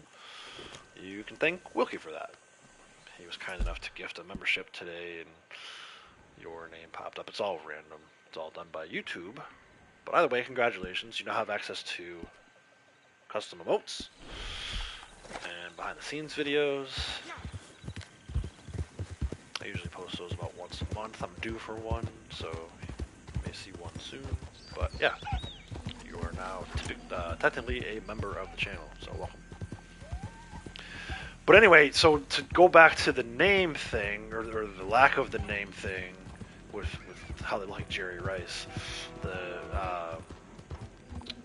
S2: You can thank Wilkie for that. He was kind enough to gift a membership today, and your name popped up. It's all random. It's all done by YouTube. But either way, congratulations. You now have access to custom emotes and behind-the-scenes videos. I usually post those about once a month. I'm due for one, so you may see one soon. But yeah, you are now technically a member of the channel, so welcome. But anyway, so to go back to the name thing, or the lack of the name thing, with how they like Jerry Rice,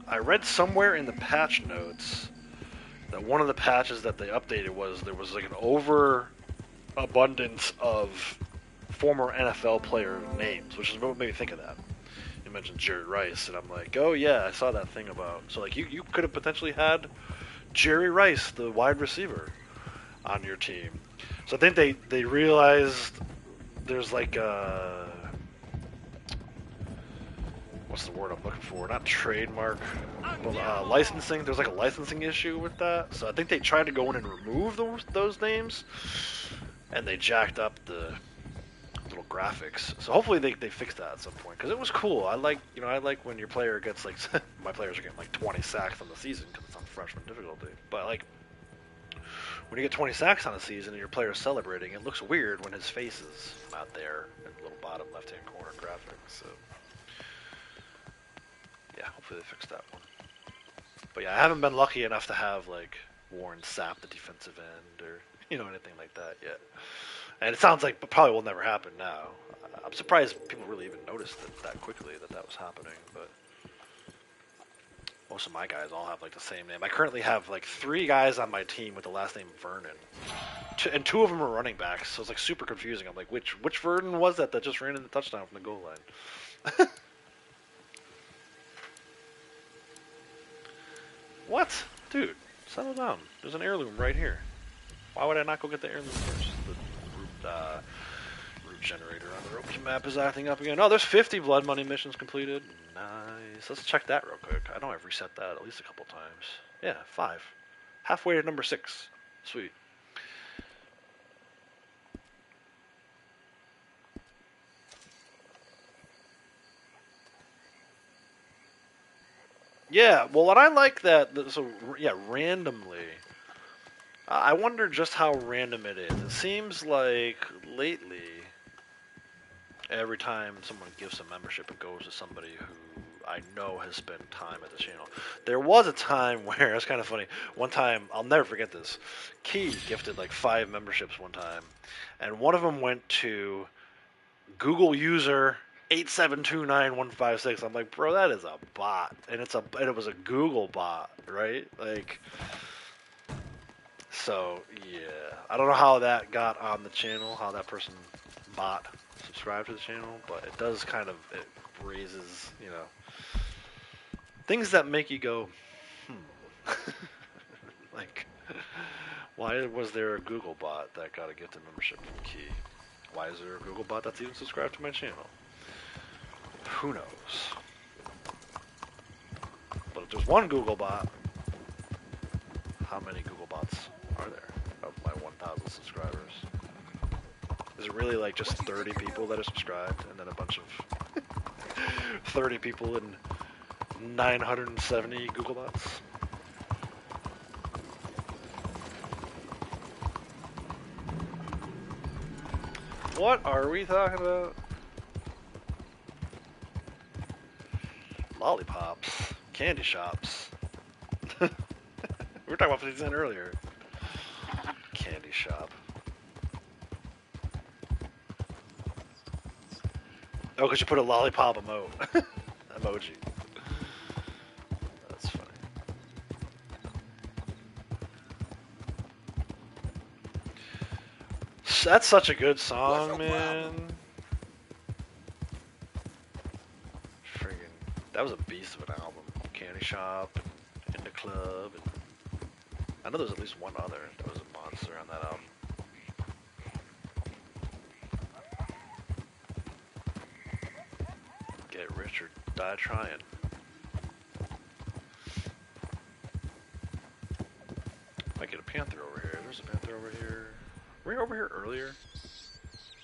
S2: I read somewhere in the patch notes that one of the patches that they updated was there was like an overabundance of former NFL player names, which is what made me think of that. You mentioned Jerry Rice, and I'm like, oh yeah, I saw that thing about. So like you could have potentially had Jerry Rice, the wide receiver, on your team. So I think they realized there's like what's the word I'm looking for? Not trademark, but licensing. There's like a licensing issue with that. So I think they tried to go in and remove those names, and they jacked up the little graphics. So hopefully they fix that at some point, because it was cool. I like when your player gets like my players are getting like 20 sacks on the season because it's on freshman difficulty. But like when you get 20 sacks on a season and your player's celebrating, it looks weird when his face is not there in the little bottom left-hand corner graphic. So yeah, hopefully they fix that one. But yeah, I haven't been lucky enough to have like Warren Sapp, the defensive end, or anything like that yet. And it sounds like probably will never happen now. I'm surprised people really even noticed that quickly that was happening. But most of my guys all have like the same name. I currently have like 3 guys on my team with the last name Vernon, and 2 of them are running backs. So it's like super confusing. I'm like, which Vernon was that just ran in the touchdown from the goal line? What? Dude, settle down. There's an heirloom right here. Why would I not go get the heirloom first? The root generator on the ropes map is acting up again. Oh, there's 50 blood money missions completed. Nice. Let's check that real quick. I know I've reset that at least a couple times. Yeah, 5. Halfway to number 6. Sweet. Yeah, well, and I like that. So, yeah, randomly. I wonder just how random it is. It seems like lately, every time someone gives a membership, it goes to somebody who I know has spent time at the channel. There was a time where, it's kind of funny, one time, I'll never forget this, Key gifted like 5 memberships one time, and one of them went to Google user 8729156. I'm like, bro, that is a bot, and it was a Google bot, right? Like, so yeah, I don't know how that got on the channel, how that person bot subscribed to the channel, but it does it raises, things that make you go, like, why was there a Google bot that got a gifted membership from Key? Why is there a Google bot that's even subscribed to my channel? Who knows? But if there's one Google bot, how many Google bots are there of my 1,000 subscribers? Is it really like just 30 people that are subscribed and then a bunch of 30 people and 970 Google bots? What are we talking about? Lollipops, candy shops. We were talking about 50 Cent earlier. Candy shop. Oh, because you put a lollipop emoji. That's funny. That's such a good song, man. Friggin', that was a beast of an album. Candy Shop, and In the Club, and I know there's at least one other that was a monster on that album. Get rich or die trying. Might get a panther over here. There's a panther over here. Were you over here earlier?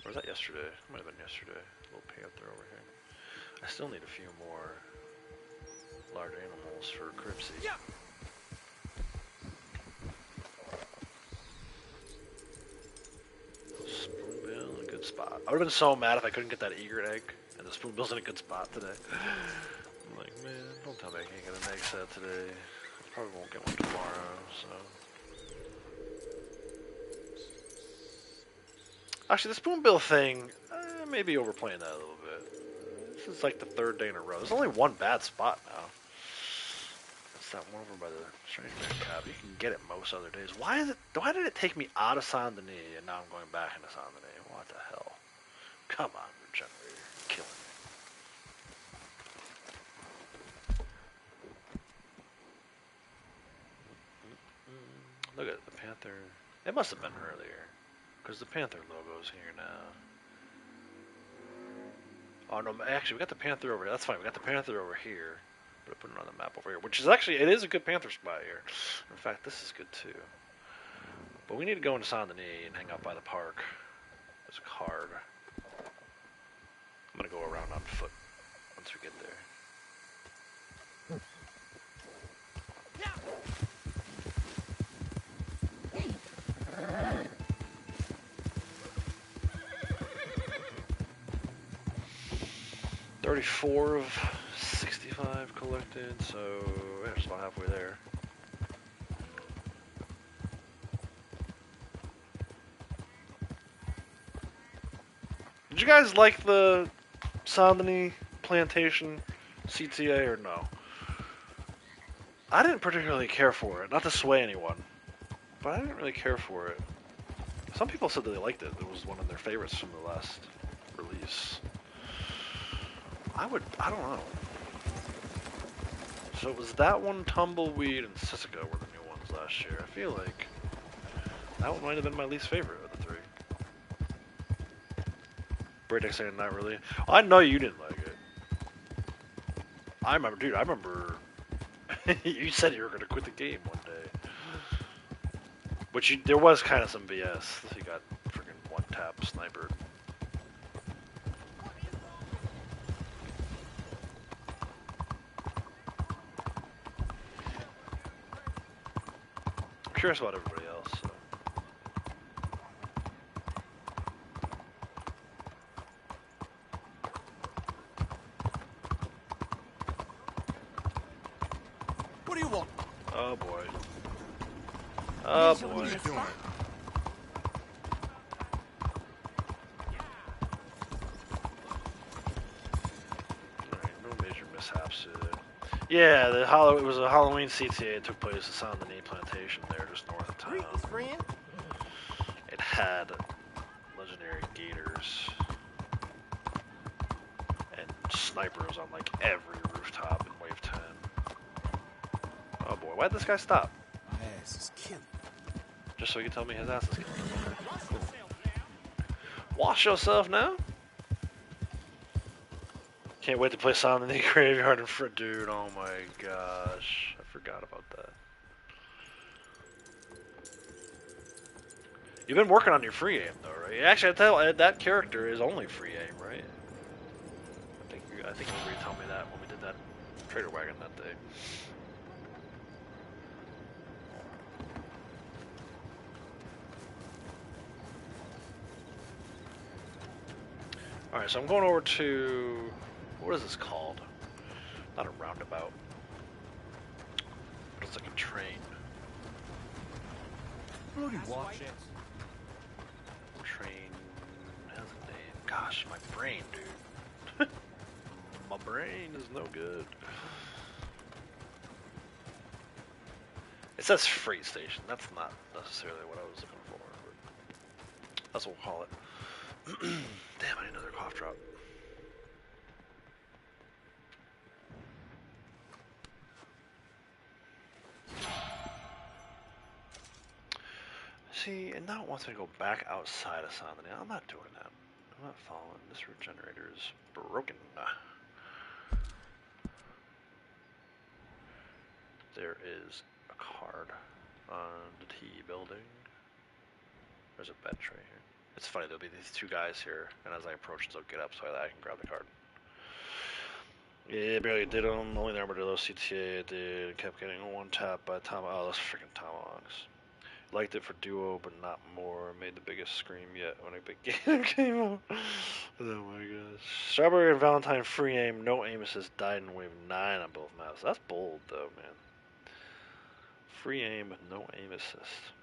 S2: Or was that yesterday? It might have been yesterday. A little panther over here. I still need a few more large animals for Cripsy. Yeah. Spoonbill in a good spot. I would have been so mad if I couldn't get that egret egg, and the spoonbill's in a good spot today. I'm like, man, don't tell me I can't get an egg set today. I probably won't get one tomorrow, so. Actually, the spoonbill thing, maybe overplaying that a little bit. This is like the third day in a row. There's only one bad spot now. That's that one over by the Strange Man Cab. You can get it most other days. Why did it take me out of Saint Denis and now I'm going back into Saint Denis? What the hell? Come on, Regenerator. You're killing me. Look at the Panther. It must have been earlier. Because the Panther logo's here now. Oh no, actually we got the Panther over here. That's fine, we got the Panther over here. But I put it on the map over here. Which is actually, it is a good Panther spot here. In fact, this is good too. But we need to go into Saint Denis and hang out by the park. There's a card. I'm going to go around on foot once we get there. 34 of 65 collected, so yeah, just about halfway there. Did you guys like the Saint Denis Plantation CTA or no? I didn't particularly care for it, not to sway anyone, but I didn't really care for it. Some people said that they liked it. It was one of their favorites from the last release. I don't know. So it was that one, Tumbleweed, and Sisika were the new ones last year. I feel like that one might have been my least favorite of the three. Braydeck saying not really. I know you didn't like it. I remember, dude, you said you were going to quit the game one day. Which there was kind of some BS. You got freaking one-tap sniper. I'm curious about everybody else. So.
S4: What do you want?
S2: Oh boy. Oh boy.
S3: What are you doing?
S2: Alright, no major mishaps. Yeah, it was a Halloween CTA. It took place at Saint Denis Plantation there, just north of town.
S4: Greetings, friend.
S2: It had legendary gators and snipers on like every rooftop in Wave 10. Oh boy, why'd this guy stop?
S4: My ass is killing.
S2: Just so you can tell me his ass is killing. Wash yourself now? Can't wait to play Silent in the Graveyard and for dude. Oh my gosh, I forgot about that. You've been working on your free aim though, right? Actually, I tell that character is only free aim, right? I think you agreed to tell me that when we did that trader wagon that day. All right, so I'm going over to what is this called? Not a roundabout. But it's like a train.
S4: Rudy, watch it.
S2: Train has a name. Gosh, my brain, dude. My brain is no good. It says freight station. That's not necessarily what I was looking for. But that's what we'll call it. Damn, I need another cough drop. See, and now it wants me to go back outside of Silent. I'm not doing that. I'm not following. This root generator is broken. There is a card on the T building. There's a bench right here. It's funny, there'll be these two guys here, and as I approach, they'll get up so I can grab the card. Yeah, barely did them. Only the Armadillo CTA did. Kept getting one tap by Tom. Oh, those freaking tomahawks. Liked it for duo, but not more. Made the biggest scream yet when a big game came out. Oh my gosh. Strawberry and Valentine free aim, no aim assist, died in wave 9 on both maps. That's bold, though, man. Free aim with no aim assist.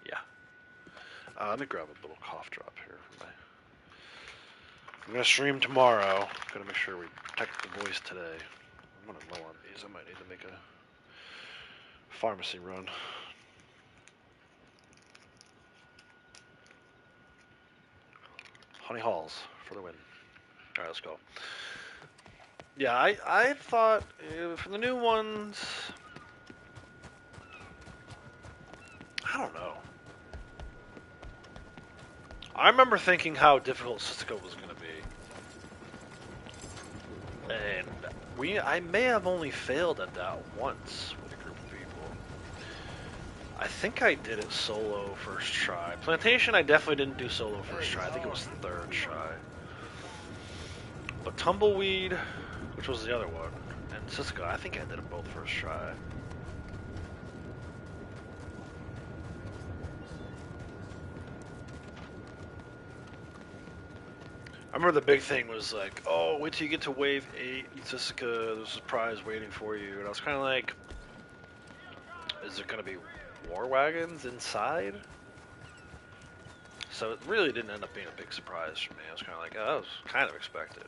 S2: Yeah. Let me grab a little cough drop here. I'm going to stream tomorrow. Gotta make sure we protect the voice today. I'm running low on these. I might need to make a pharmacy run. Honey Halls for the win. Alright, let's go. Yeah, I thought for the new ones, I don't know. I remember thinking how difficult Cisco was going to be. And I may have only failed at that once with a group of people. I think I did it solo first try. Plantation, I definitely didn't do solo first try. I think it was third try. But Tumbleweed, which was the other one, and Cisco, I think I did them both first try. I remember the big thing was like, oh, wait till you get to wave 8, Cisco, there's a surprise waiting for you. And I was kind of like, is there going to be war wagons inside? So it really didn't end up being a big surprise for me. I was kind of like, oh, that was kind of expected.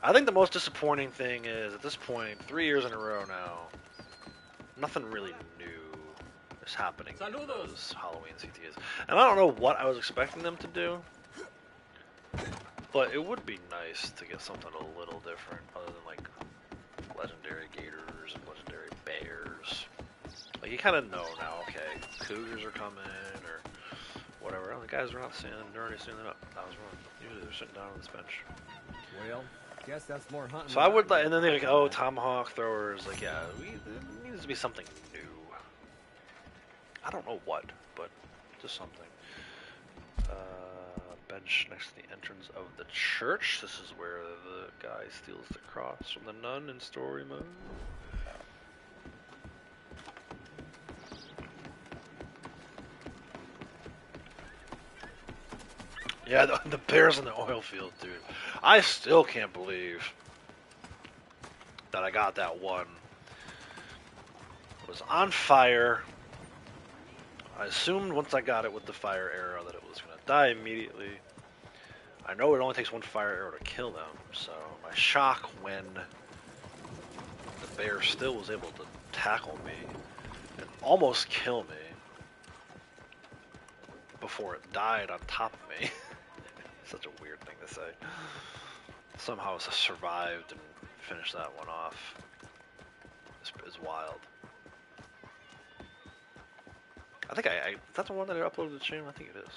S2: I think the most disappointing thing is, at this point, 3 years in a row now, nothing really new is happening in those Halloween CTAs. And I don't know what I was expecting them to do. But it would be nice to get something a little different, other than like legendary gators and legendary bears. Like you kind of know now, okay, cougars are coming or whatever. Oh, the guys are not standing; they're already standing up. That was wrong. Usually they're sitting down on this bench.
S4: Well, guess that's more hunting.
S2: So I would like, and then they're like, oh, tomahawk throwers. Like, yeah, there needs to be something new. I don't know what, but just something. Bench next to the entrance of the church. This is where the guy steals the cross from the nun in story mode. Yeah, the bears in the oil field, dude. I still can't believe that I got that one. It was on fire. I assumed once I got it with the fire arrow that it was going to die immediately. I know it only takes one fire arrow to kill them, so my shock when the bear still was able to tackle me and almost kill me before it died on top of me. Such a weird thing to say. Somehow I survived and finished that one off. It's wild. I think is that the one that I uploaded to the channel? I think it is.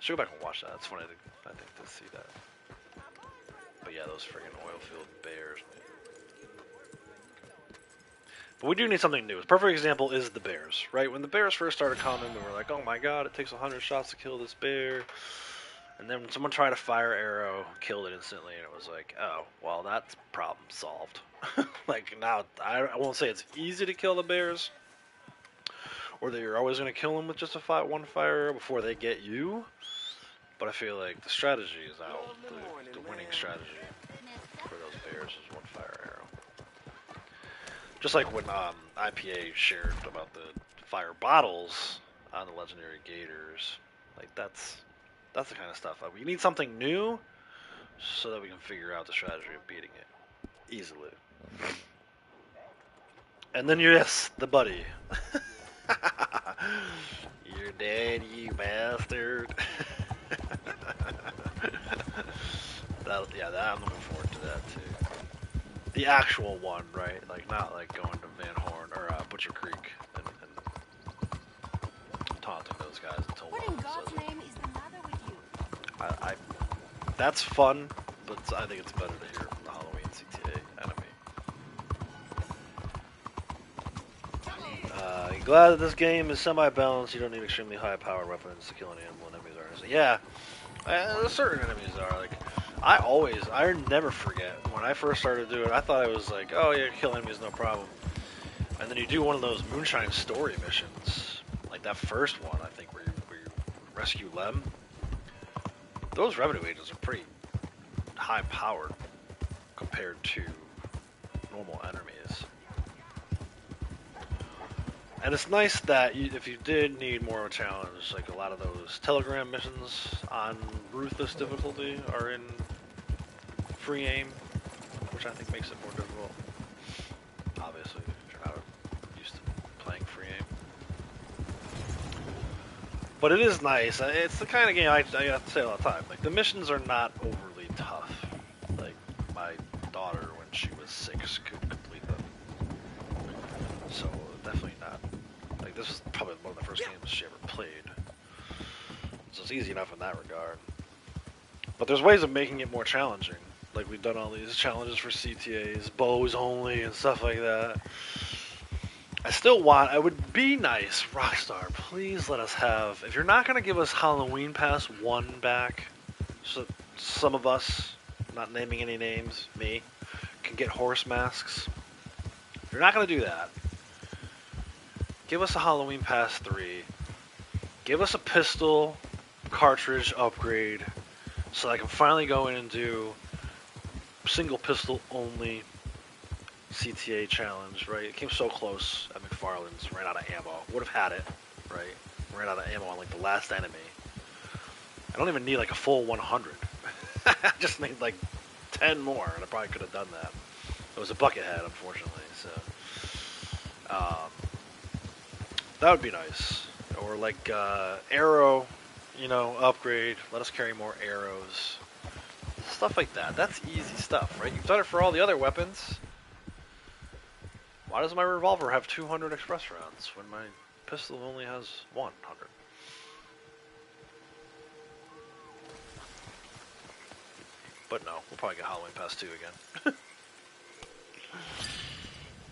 S2: Should go back and watch that. It's funny, I think, to see that. But yeah, those friggin' oil field bears. But we do need something new. A perfect example is the bears, right? When the bears first started coming, we were like, oh my god, it takes 100 shots to kill this bear. And then someone tried a fire arrow, killed it instantly, and it was like, oh, well, that's problem solved. Like, now, I won't say it's easy to kill the bears, or that you're always going to kill them with just one fire arrow before they get you, but I feel like the strategy is out. The winning strategy for those bears is one fire arrow. Just like when IPA shared about the fire bottles on the legendary gators, like that's the kind of stuff. Like, we need something new so that we can figure out the strategy of beating it easily. And then yes, the buddy. You're dead, you bastard. I'm looking forward to that too. The actual one, right? Like, not like going to Van Horn or Butcher Creek and taunting those guys until
S6: What in God's name is the matter with you?
S2: that's fun, but I think it's better to hear from the Halloween CTA enemy. Glad that this game is semi-balanced. You don't need extremely high-powered weapons to kill any animal enemies are. Yeah, certain enemies are. Like, I never forget when I first started doing it. I thought I was like, oh yeah, kill enemies no problem. And then you do one of those Moonshine story missions, like that first one, I think, where you rescue Lem. Those revenue agents are pretty high-powered compared to normal enemies. And it's nice that if you did need more of a challenge, like a lot of those Telegram missions on Ruthless difficulty are in free aim, which I think makes it more difficult. Obviously, if you're not used to playing free aim. But it is nice. It's the kind of game I have to say all the time. Like, the missions are not overly tough. Like, my daughter, when she was 6, could complete them. So, definitely not. Like, this was probably one of the first games she ever played. So it's easy enough in that regard. But there's ways of making it more challenging. Like, we've done all these challenges for CTAs, bows only, and stuff like that. I still want, it would be nice, Rockstar, please let us have, if you're not going to give us Halloween Pass 1 back, so some of us, not naming any names, me, can get horse masks. If you're not going to do that, give us a Halloween Pass 3, give us a pistol cartridge upgrade, so I can finally go in and do single pistol only CTA challenge, right? It came so close at McFarland's, ran out of ammo. Would have had it, right? Ran out of ammo on like the last enemy. I don't even need like a full 100. I just need like 10 more, and I probably could have done that. It was a bucket head, unfortunately, so that would be nice. Or like arrow, upgrade. Let us carry more arrows. Stuff like that. That's easy stuff, right? You've done it for all the other weapons. Why does my revolver have 200 express rounds when my pistol only has 100? But no, we'll probably get Halloween Pass 2 again.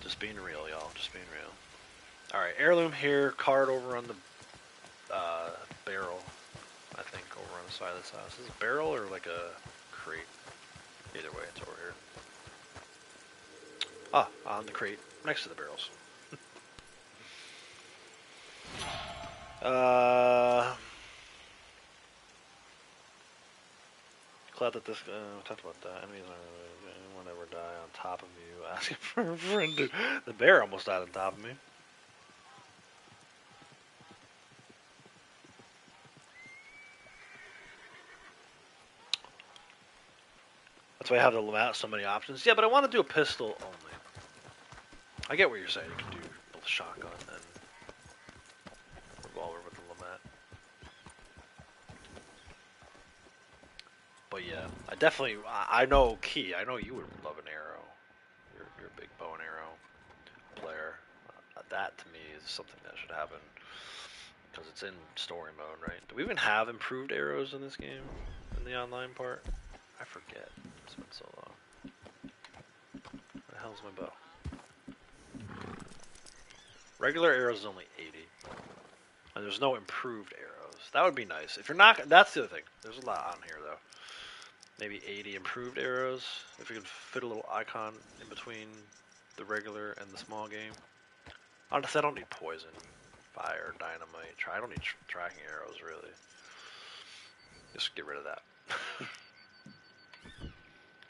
S2: Just being real, y'all. Just being real. Alright, heirloom here, card over on the barrel. I think over on the side of this house. Is it a barrel or like a crate? Either way, it's over here. Ah, on the crate, next to the barrels. Glad that this we talked about that. Enemies won't ever die on top of you. Asking for a friend. The bear almost died on top of me. That's why I have so many options. Yeah, but I want to do a pistol only. I get what you're saying. You can do both shotgun and revolver with the Lamet. But yeah, I know Key. I know you would love an arrow. You're a big bow and arrow player. That to me is something that should happen because it's in story mode, right? Do we even have improved arrows in this game? In the online part? I forget. It's been so long. Where the hell's my bow? Regular arrows is only 80. And there's no improved arrows. That would be nice. If you're not, that's the other thing. There's a lot on here though. Maybe 80 improved arrows. If you can fit a little icon in between the regular and the small game. Honestly, I don't need poison, fire, dynamite. I don't need tracking arrows really. Just get rid of that.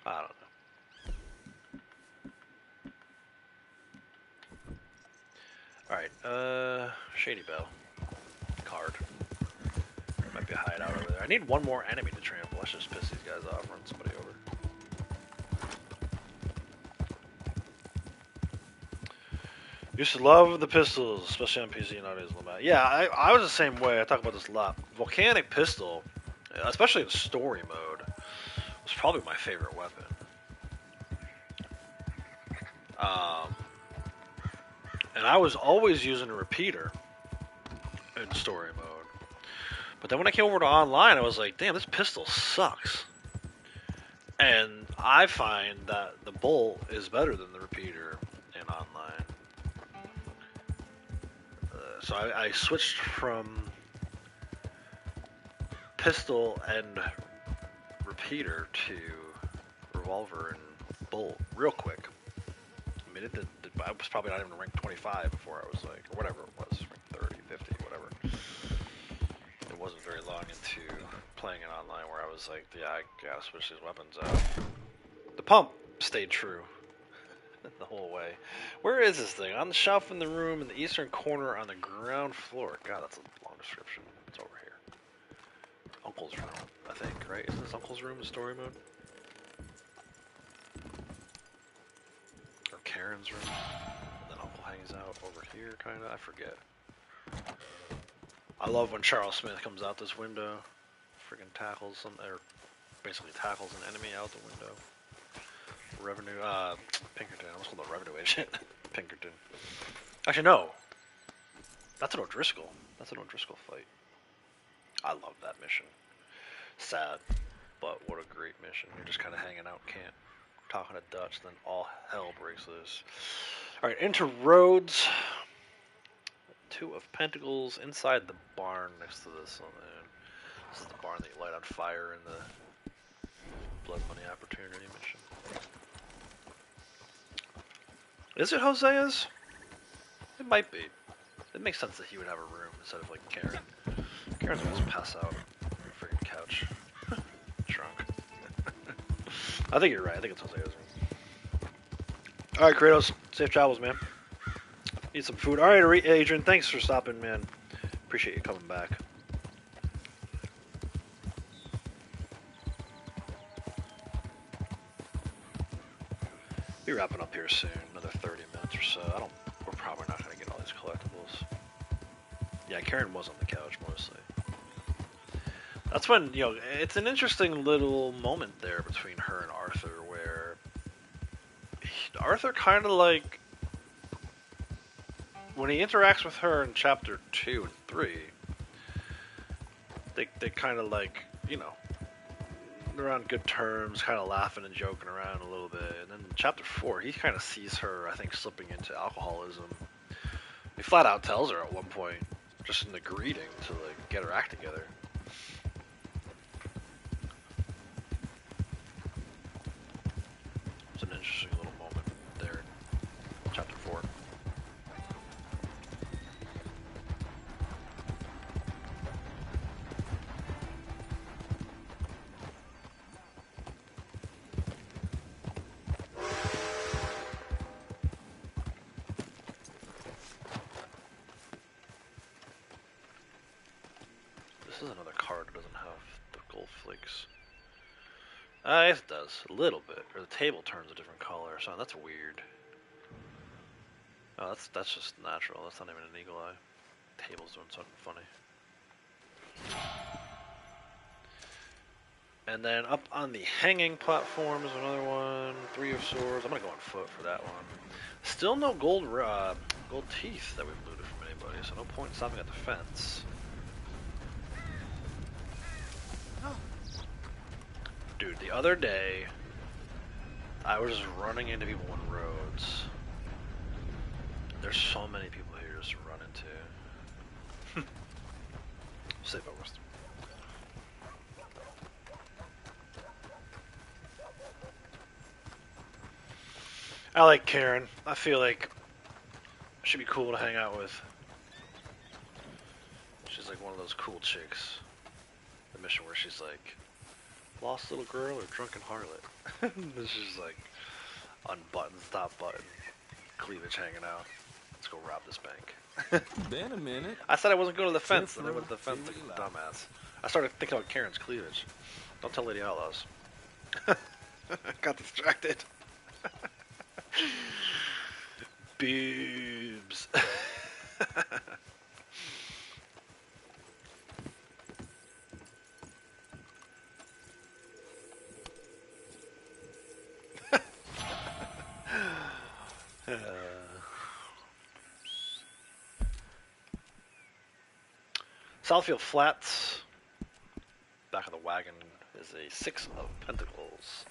S2: I don't know. Alright, Shady Bell. Card. Might be a hideout over there. I need one more enemy to trample. Let's just piss these guys off, run somebody over. Used to love the pistols, especially on PC and audios. Yeah, I was the same way. I talk about this a lot. Volcanic pistol, especially in story mode, was probably my favorite weapon. And I was always using a repeater in story mode. But then when I came over to online, I was like, damn, this pistol sucks. And I find that the bolt is better than the repeater in online. So I switched from pistol and repeater to revolver and bolt real quick. I mean, I was probably not even rank 25 before I was like, or whatever it was, rank 30, 50, whatever. It wasn't very long into playing it online where I was like, yeah, I gotta switch these weapons out. The pump stayed true the whole way. Where is this thing? On the shelf in the room in the eastern corner on the ground floor. God, that's a long description. It's over here. Uncle's room, I think, right? Isn't this Uncle's room in story mode? Or Karen's room? And then Uncle hangs out over here, kinda? I forget. I love when Charles Smith comes out this window. Freaking tackles some, or basically tackles an enemy out the window. Revenue, Pinkerton. I almost called the revenue agent. Pinkerton. Actually, no. That's an O'Driscoll. That's an O'Driscoll fight. I love that mission. Sad, but what a great mission. You're just kind of hanging out, can't talking to Dutch, then all hell breaks loose. Alright, into Rhodes. Two of Pentacles inside the barn next to this. Oh, man. This is the barn that you light on fire in the Blood Money Opportunity mission. Is it Hosea's? It might be. It makes sense that he would have a room instead of like Karen. Karen's gonna just pass out on the freaking couch. Drunk. I think you're right. I think it's Hosea's room. Alright, Kratos. Safe travels, man. Need some food. Alright, Adrian. Thanks for stopping, man. Appreciate you coming back. Be wrapping up here soon, another 30 minutes or so. We're probably not going to get all these collectibles. Yeah, Karen was on the couch mostly. That's when, it's an interesting little moment there between her and Arthur where Arthur kind of like, when he interacts with her in chapter 2 and 3, they kind of like, they're on good terms, kind of laughing and joking around a little bit. And then in chapter 4, he kind of sees her, I think, slipping into alcoholism. He flat out tells her at one point, just in the greeting, to like get her act together. It's an interesting little moment there in chapter 4. This is another card that doesn't have the gold flakes. Yes, it does. A little bit. Or the table turns a different color. So that's weird. Oh, that's just natural. That's not even an eagle eye. Table's doing something funny. And then up on the hanging platform is another one. 3 of Swords. I'm gonna go on foot for that one. Still no gold teeth that we've looted from anybody, so no point in stopping at the fence. Dude, the other day, I was just running into people on roads. There's so many people here just to run into. Safe out west. I like Karen. I feel like she'd be cool to hang out with. She's like one of those cool chicks. The mission where she's like, lost little girl or drunken harlot. This is like unbuttoned, stop button, cleavage hanging out. Let's go rob this bank.
S4: Been a minute.
S2: I said I wasn't going to the fence, and then
S4: Different,
S2: went to the fence,
S4: see
S2: like
S4: what
S2: a
S4: you like.
S2: dumbass. I started thinking about Karen's cleavage. Don't tell Lady Outlaws. Got distracted. Boobs. Southfield Flats. Back of the wagon is a 6 of Pentacles.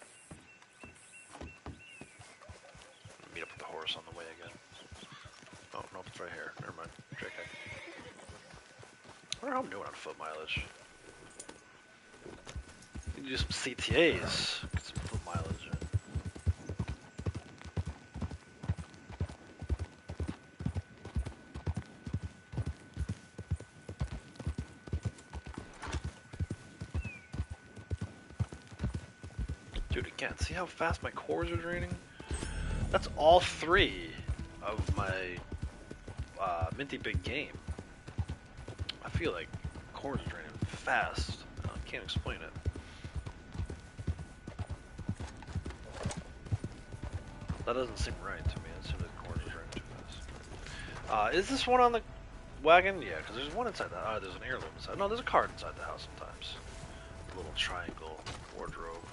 S2: Meet up with the horse on the way again. Oh, no, it's right here. Never mind. JK. I wonder how I'm doing on foot mileage. You can do some CTAs. Get some foot mileage in. Dude, again, see how fast my cores are draining? That's all 3 of my minty big game. I feel like cores are draining fast. I can't explain it. That doesn't seem right to me. It seems like cores are draining too fast. Is this one on the wagon? Yeah, because there's one inside the there's an heirloom inside. No, there's a card inside the house sometimes. A little triangle wardrobe.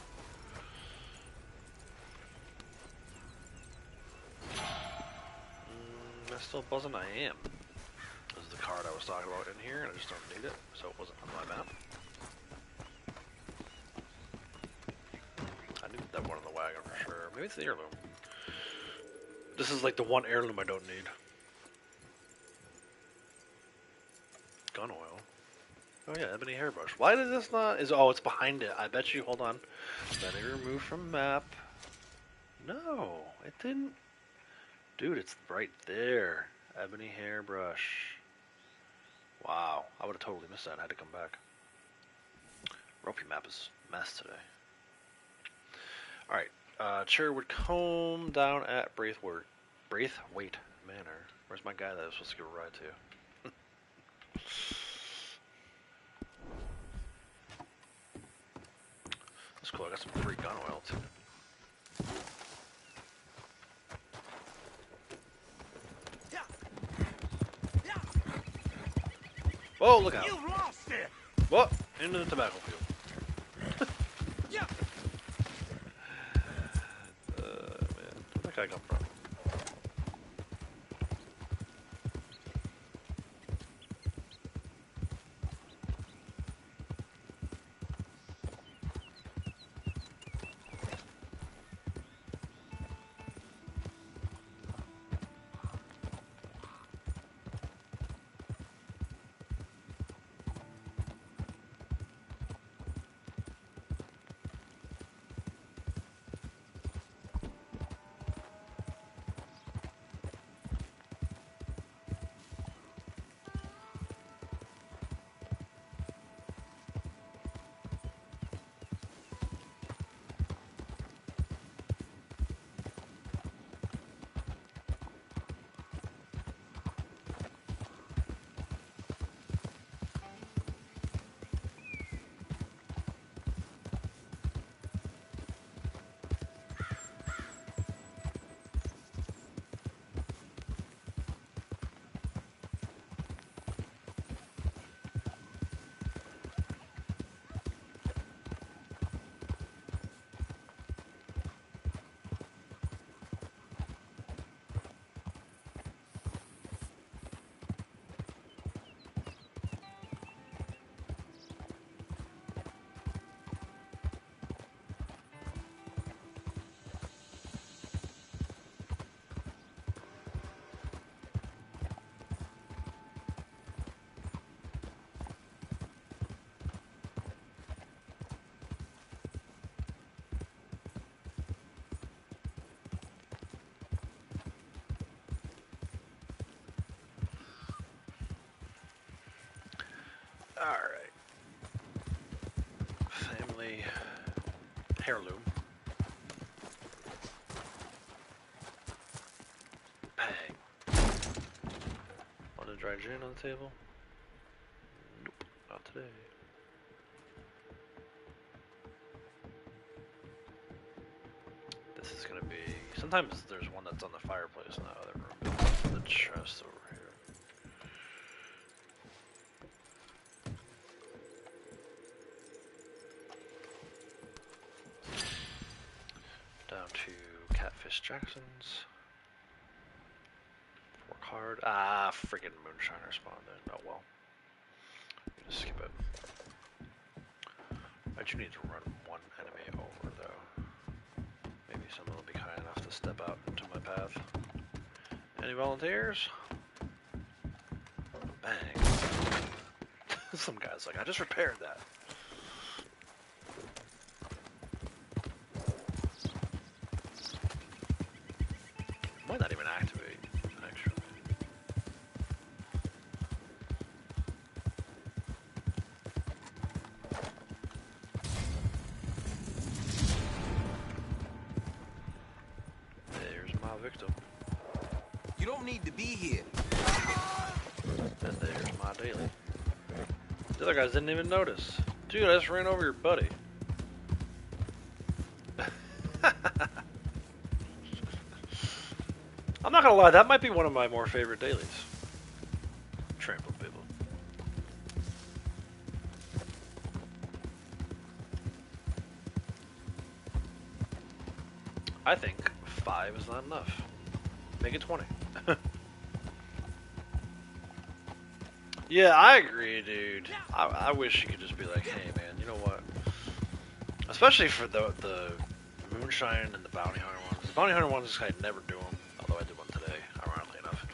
S2: That's still buzzing. I am. This is the card I was talking about in here, and I just don't need it, so it wasn't on my map. I knew that one on the wagon for sure. Maybe it's the heirloom. This is like the one heirloom I don't need. Gun oil. Oh yeah, ebony hairbrush. Why did this not? Oh, it's behind it. I bet you. Hold on. Let me remove from map. No, it didn't. Dude, it's right there. Ebony hairbrush. Wow, I would have totally missed that. I had to come back. Ropey map is a mess today. Alright, Cherrywood Combe down at Braithwaite Manor. Where's my guy that I was supposed to give a ride to? That's cool, I got some free gun oil too. Whoa, look out.
S3: You lost it!
S2: What? Into the tobacco field. Man, where'd that guy come from? Alright. Family heirloom. Bang. Want a dry gin on the table? Nope, not today. This is gonna be. Sometimes there's one that's on the fireplace in that other room. The chest over here. Down to Catfish Jackson's. Work hard. Ah, friggin' moonshiner spawned in. Oh well. Just skip it. I do need to run one enemy over though. Maybe someone will be kind enough to step out into my path. Any volunteers? Bang. Some guy's like, I just repaired that. Might not even activate, actually. There's my victim.
S3: You don't need to be here.
S2: And there's my daily. The other guys didn't even notice. Dude, I just ran over your buddy. I'm not gonna lie, that might be one of my more favorite dailies. Trample people. I think 5 is not enough. Make it 20. Yeah, I agree, dude. I wish you could just be like, hey man, you know what? Especially for the Moonshine and the Bounty Hunter ones. The Bounty Hunter ones, I never do them, although I did one today, ironically enough.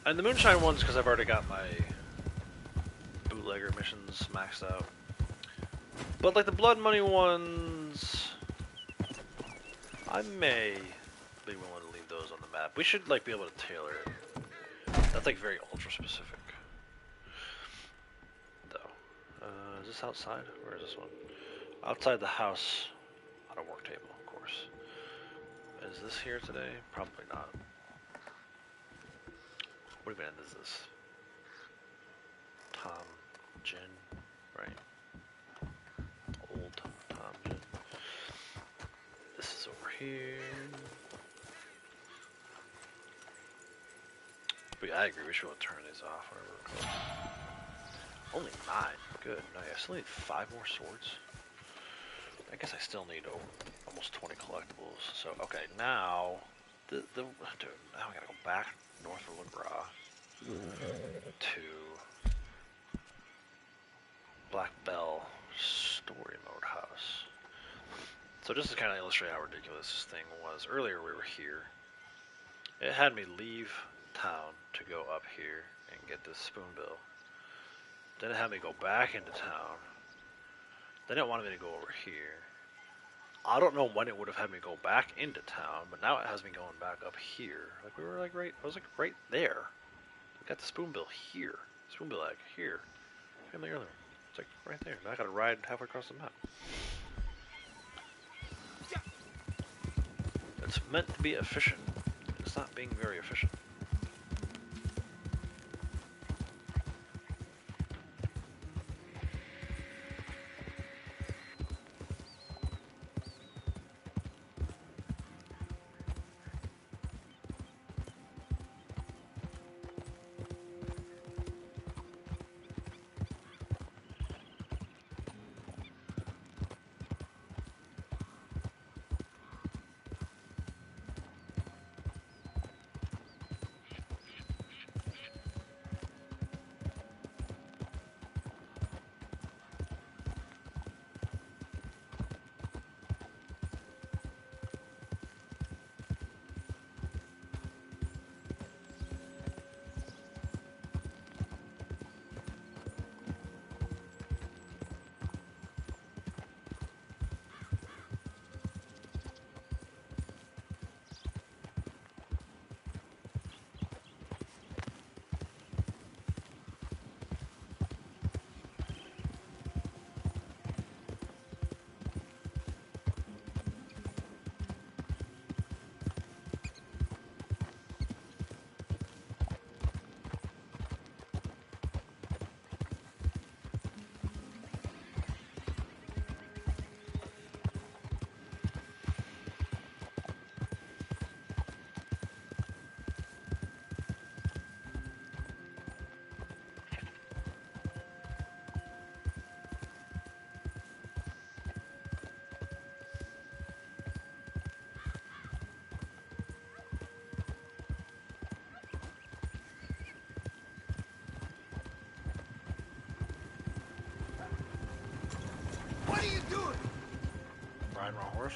S2: And the Moonshine ones, because I've already got my bootlegger missions maxed out. But like the Blood Money ones, I may be willing to leave those on the map. We should like be able to tailor it. That's like very ultra specific. Is this outside? Where is this one? Outside the house on a work table, of course. Is this here today? Probably not. What event is this? Tom Gin, right? Old Tom Gin. This is over here. But yeah, I agree, we should turn these off, whatever. Only 9. Good. No, I still need 5 more swords. I guess I still need almost 20 collectibles. So, okay, now dude, now I gotta go back north of LaGras to Black Bell Story Mode House. So just to kind of illustrate how ridiculous this thing was, earlier we were here. It had me leave town to go up here and get this spoonbill. Then it had me go back into town. Then it wanted me to go over here. I don't know when it would have had me go back into town, but now it has me going back up here. Like we were like right, I was like right there. We got the spoonbill here. Spoonbill egg here. And the other one. It's like right there. Now I gotta ride halfway across the map. It's meant to be efficient. It's not being very efficient. riding a horse.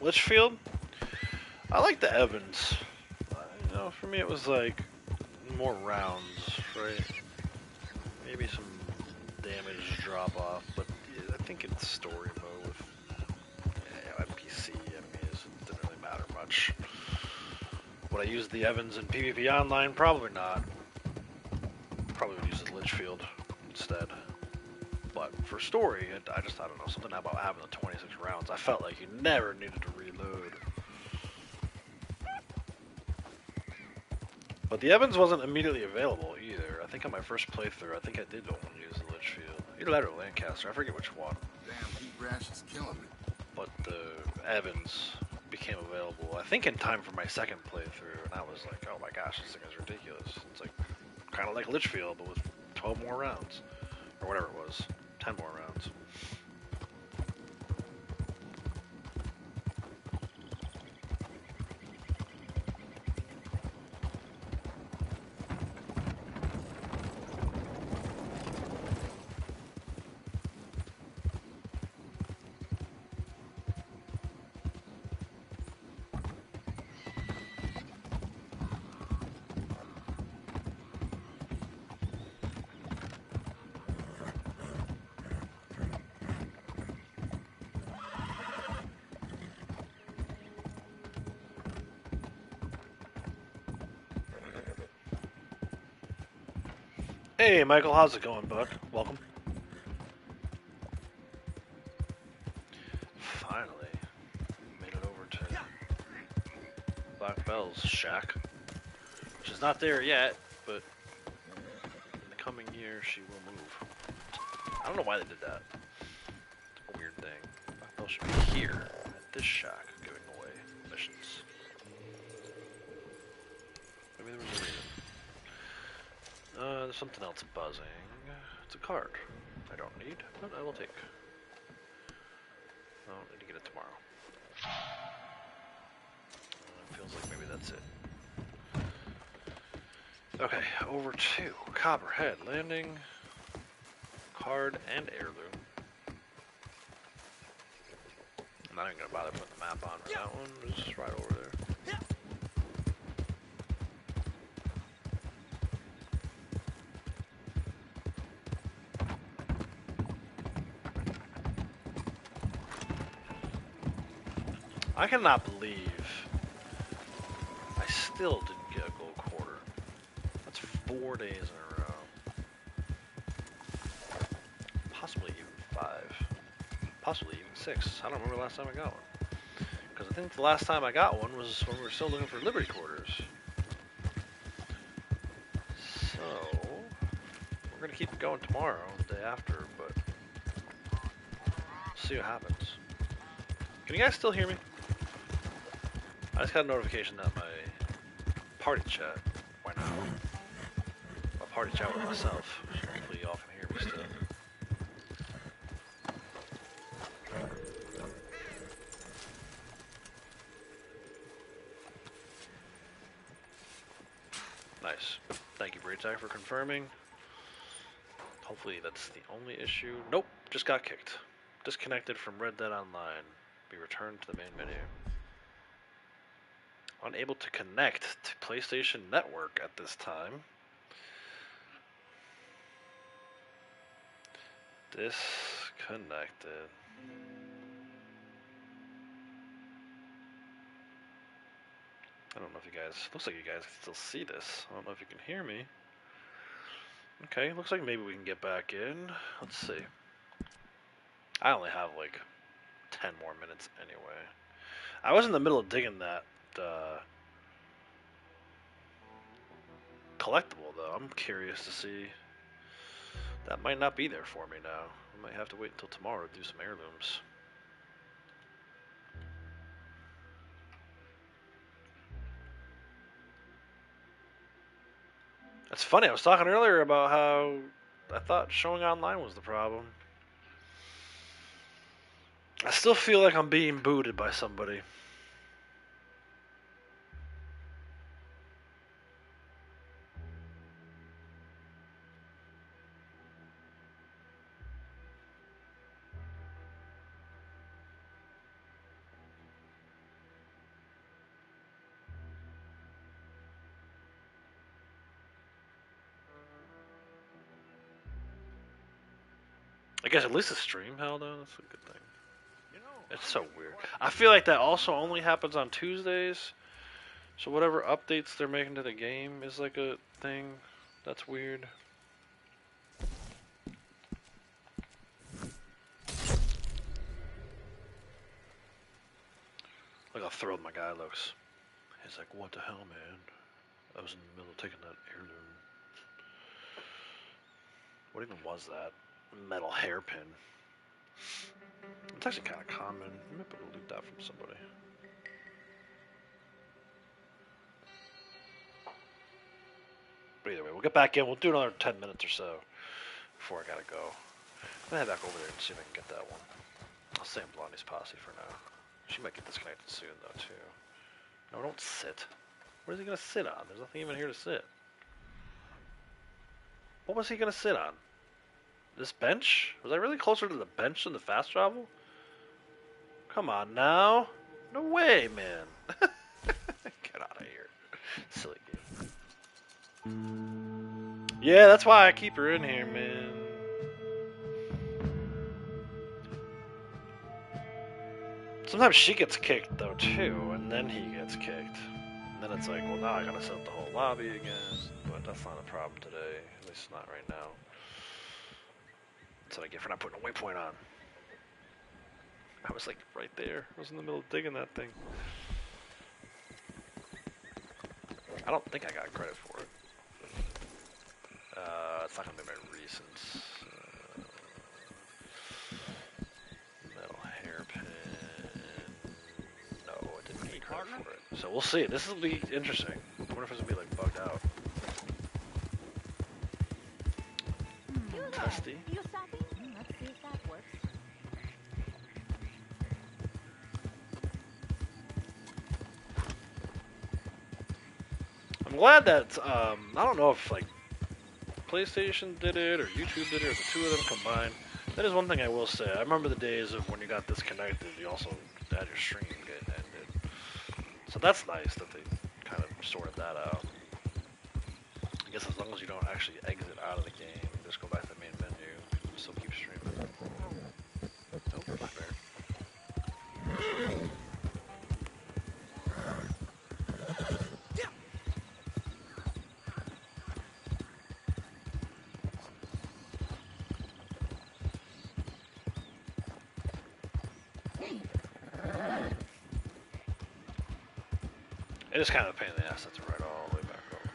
S2: Litchfield? I like the Evans. You know, for me it was like more rounds, right? Maybe some damage drop off, but I think in story mode with NPC enemies, it didn't really matter much. Would I use the Evans in PvP Online? Probably not. Probably would use the Litchfield instead. But for story, I don't know, something about having the 26 rounds. I felt like you never needed to reload. But the Evans wasn't immediately available either. I think on my first playthrough, I think I did only use the Litchfield. Either that or Lancaster, I forget which one.
S3: Damn, heat rash is killing me.
S2: But the Evans became available, I think in time for my second playthrough, and I was like, oh my gosh, this thing is ridiculous. It's like, kind of like Litchfield, but with 12 more rounds. Or whatever it was. 10 more rounds. Hey, Michael, how's it going, bud? Welcome. Finally, made it over to Black Bell's shack, which is not there yet, but in the coming year she will move. I don't know why they did that. It's a weird thing. Black Bell should be here at this shack giving away missions. Maybe there was a reason. There's something else buzzing. It's a card. I don't need, but I will take. I'll need to get it tomorrow. It feels like maybe that's it. Okay, over to Copperhead Landing. Card and heirloom. I'm not even gonna bother putting the map on for that one. It's just right over there. I cannot believe I still didn't get a gold quarter. That's 4 days in a row. Possibly even 5. Possibly even 6. I don't remember the last time I got one. Because I think the last time I got one was when we were still looking for Liberty quarters. So, we're going to keep going tomorrow, the day after, but see what happens. Can you guys still hear me? I just got a notification that my party chat went out. My party chat with myself. Hopefully y'all can hear me still. Nice. Thank you, Braytag, for confirming. Hopefully that's the only issue. Nope, just got kicked. Disconnected from Red Dead Online Be returned to the main menu. Unable to connect to PlayStation Network at this time. Disconnected. I don't know if you guys, looks like you guys can still see this. I don't know if you can hear me. Okay, looks like maybe we can get back in. Let's see. I only have like 10 more minutes anyway. I was in the middle of digging that collectible though. I'm curious to see. That might not be there for me now. I might have to wait until tomorrow to do some heirlooms. It's funny, I was talking earlier about how I thought showing online was the problem. I still feel like I'm being booted by somebody. I guess at least the stream held on. That's a good thing. It's so weird. I feel like that also only happens on Tuesdays. So whatever updates they're making to the game is like a thing. That's weird. Like how thrilled my guy looks. He's like, what the hell, man? I was in the middle of taking that heirloom. What even was that? Metal hairpin. It's actually kind of common. I might be able to loot that from somebody. But either way, we'll get back in. We'll do another 10 minutes or so before I gotta go. I'm gonna head back over there and see if I can get that one. I'll stay in Blondie's posse for now. She might get disconnected soon, though, too. No, don't sit. What is he gonna sit on? There's nothing even here to sit. What was he gonna sit on? This bench? Was I really closer to the bench than the fast travel? Come on now. No way, man. Get out of here. Silly game. Yeah, that's why I keep her in here, man. Sometimes she gets kicked, though, too, and then he gets kicked. And then it's like, well, now I gotta set up the whole lobby again. But that's not a problem today. At least not right now. That's what I get for not putting a waypoint on. I was like right there. I was in the middle of digging that thing. I don't think I got credit for it. It's not gonna be my recents. Metal hairpin. No, I didn't get credit for it. So we'll see. This will be interesting. I wonder if it's gonna be like bugged out. Testy.
S6: Let's see if that works.
S2: I'm glad that I don't know if like PlayStation did it or YouTube did it or the two of them combined. That is one thing I will say. I remember the days of when you got disconnected, you also had your stream get ended. So that's nice that they kind of sorted that out. I guess as long as you don't actually exit out of the game, just go back to the main menu, you can still keep streaming. Oh, black bear. It is kind of a pain in the ass to ride all the way back over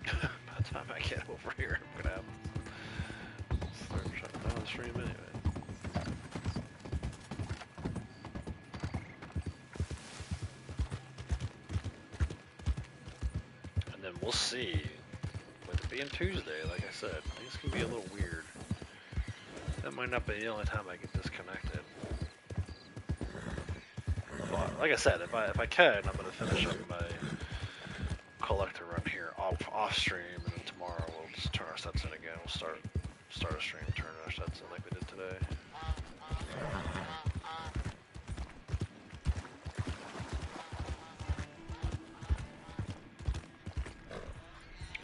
S2: here. By the time I get over here, I'm gonna have to start shutting down the stream anyway. We'll see. With it being Tuesday, like I said, things can be a little weird. That might not be the only time I get disconnected. But like I said, if I can, I'm gonna finish up my collector run here off stream, and then tomorrow we'll just turn our sets in again. We'll start a stream, turn our sets in like we did today.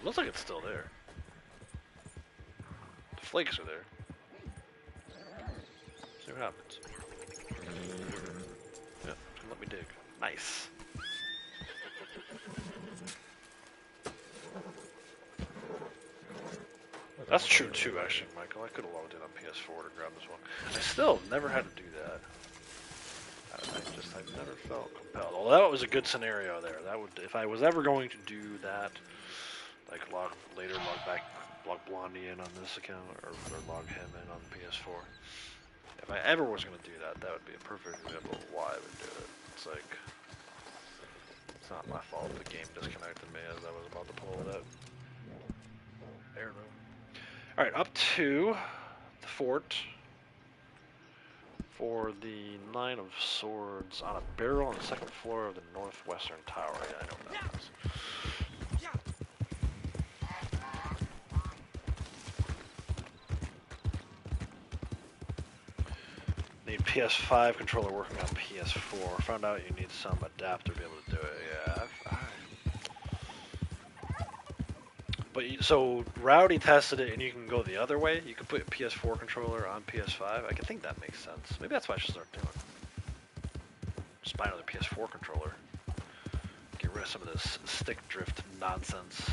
S2: Looks like it's still there. The flakes are there. See what happens. Yeah, let me dig. Nice. That's true too, actually, Michael. I could have logged in on PS4 to grab this one. I still never had to do that. I never felt compelled. Although that was a good scenario there. That would, if I was ever going to do that, like log Blondie in on this account, or log him in on PS4. If I ever was going to do that, that would be a perfect example of why I would do it. It's like, it's not my fault the game disconnected me as I was about to pull it up. Heirloom. Alright, up to the fort for the Nine of Swords on a barrel on the second floor of the northwestern tower. Yeah, I know what that is. Need PS5 controller working on PS4. Found out you need some adapter to be able to do it. Yeah, But so Rowdy tested it, and you can go the other way. You can put a PS4 controller on PS5. I can think that makes sense. Maybe that's what I should start doing. Just buy another PS4 controller. Get rid of some of this stick drift nonsense.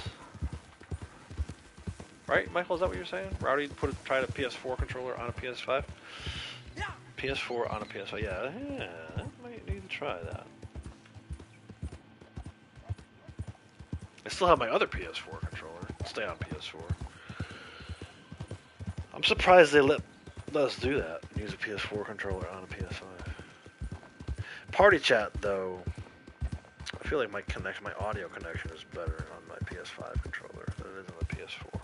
S2: Right, Michael? Is that what you're saying? Rowdy tried a PS4 controller on a PS5. PS4 on a PS5. Yeah, I might need to try that. I still have my other PS4 controller. Stay on PS4. I'm surprised they let us do that. Use a PS4 controller on a PS5. Party chat, though. I feel like my audio connection is better on my PS5 controller than it is on the PS4.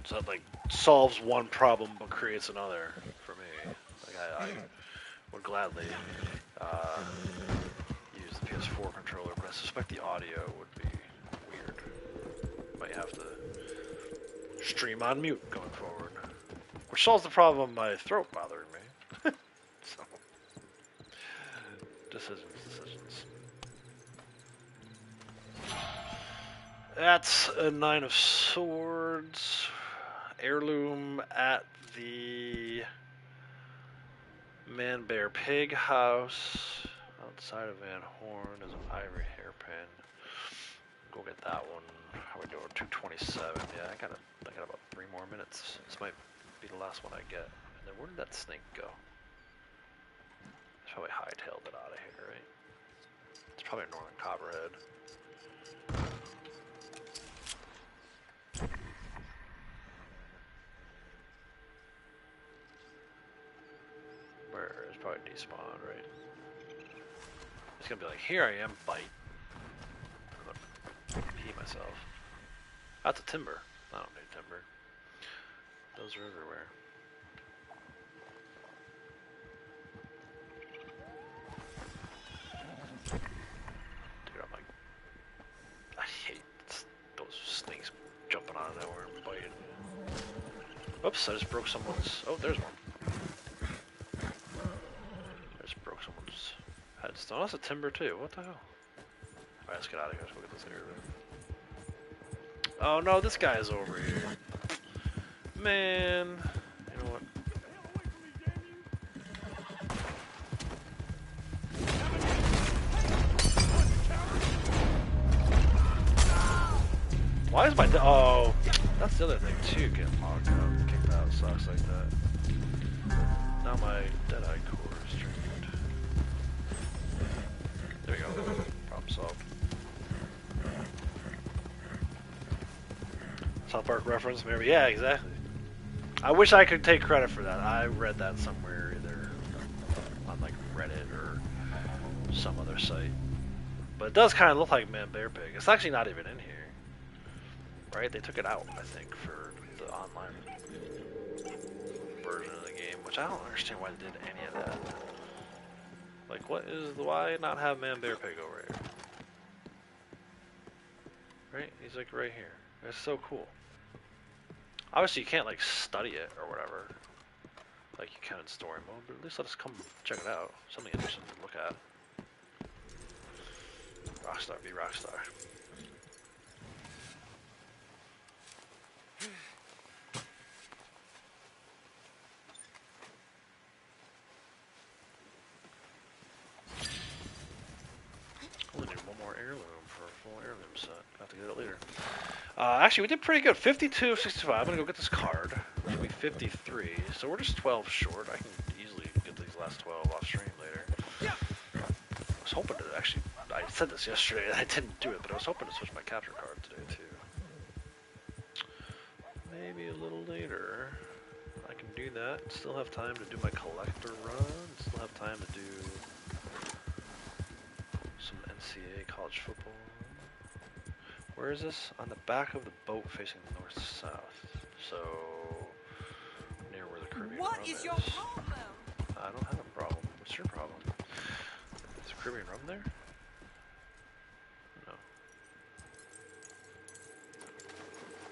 S2: So that, like, solves one problem but creates another for me. Like, I would gladly use the PS4 controller, but I suspect the audio would be weird. Might have to stream on mute going forward, which solves the problem of my throat bothering me. So, decisions. That's a Nine of Swords. Heirloom at the Man Bear Pig house. Outside of Van Horn is an ivory hairpin. Go get that one. How we doing? 2:27. Yeah, I got about 3 more minutes. This might be the last one I get. And then where did that snake go? It's probably hightailed it out of here, right? It's probably a northern copperhead. Where it's probably despawned, right? It's gonna be like, here I am, bite. I'm gonna pee myself. That's a timber. I don't need timber. Those are everywhere. Dude, I'm like, I hate those snakes jumping out of nowhere and biting. Oops, I just broke someone's. Oh, there's one. Headstone. That's a timber too. What the hell? Alright, let's get out of here. Let's go get this area. Oh no, this guy is over here. Man. You know what? Why is my oh, that's the other thing too. Getting locked up, kicked out, sucks like that. Now my Deadeye core is drained. There we go. Problem solved. South Park reference, maybe. Yeah, exactly. I wish I could take credit for that. I read that somewhere either Reddit or some other site. But it does kind of look like Man Bear Pig. It's actually not even in here, right? They took it out, I think, for the online version of the game, which I don't understand why they did any of that. Like, why not have Man Bear Pig over here? Right? He's like right here. It's so cool. Obviously, you can't like study it or whatever, like you can in story mode. But at least let us come check it out. Something interesting to look at. Rockstar be Rockstar. Only need one more heirloom for a full heirloom set. Have to get it later. Actually, we did pretty good. 52 of 65. I'm gonna go get this card. It'll be 53. So we're just 12 short. I can easily get these last 12 off stream later. I was hoping to actually. I said this yesterday and I didn't do it, but I was hoping to switch my capture card today too. Maybe a little later. I can do that. Still have time to do my collector run. Still have time to do some NCAA college football. Where is this? On the back of the boat facing north-south. So, near where the Caribbean rum is. What is your problem? I don't have a problem. What's your problem? Is the Caribbean rum there? No.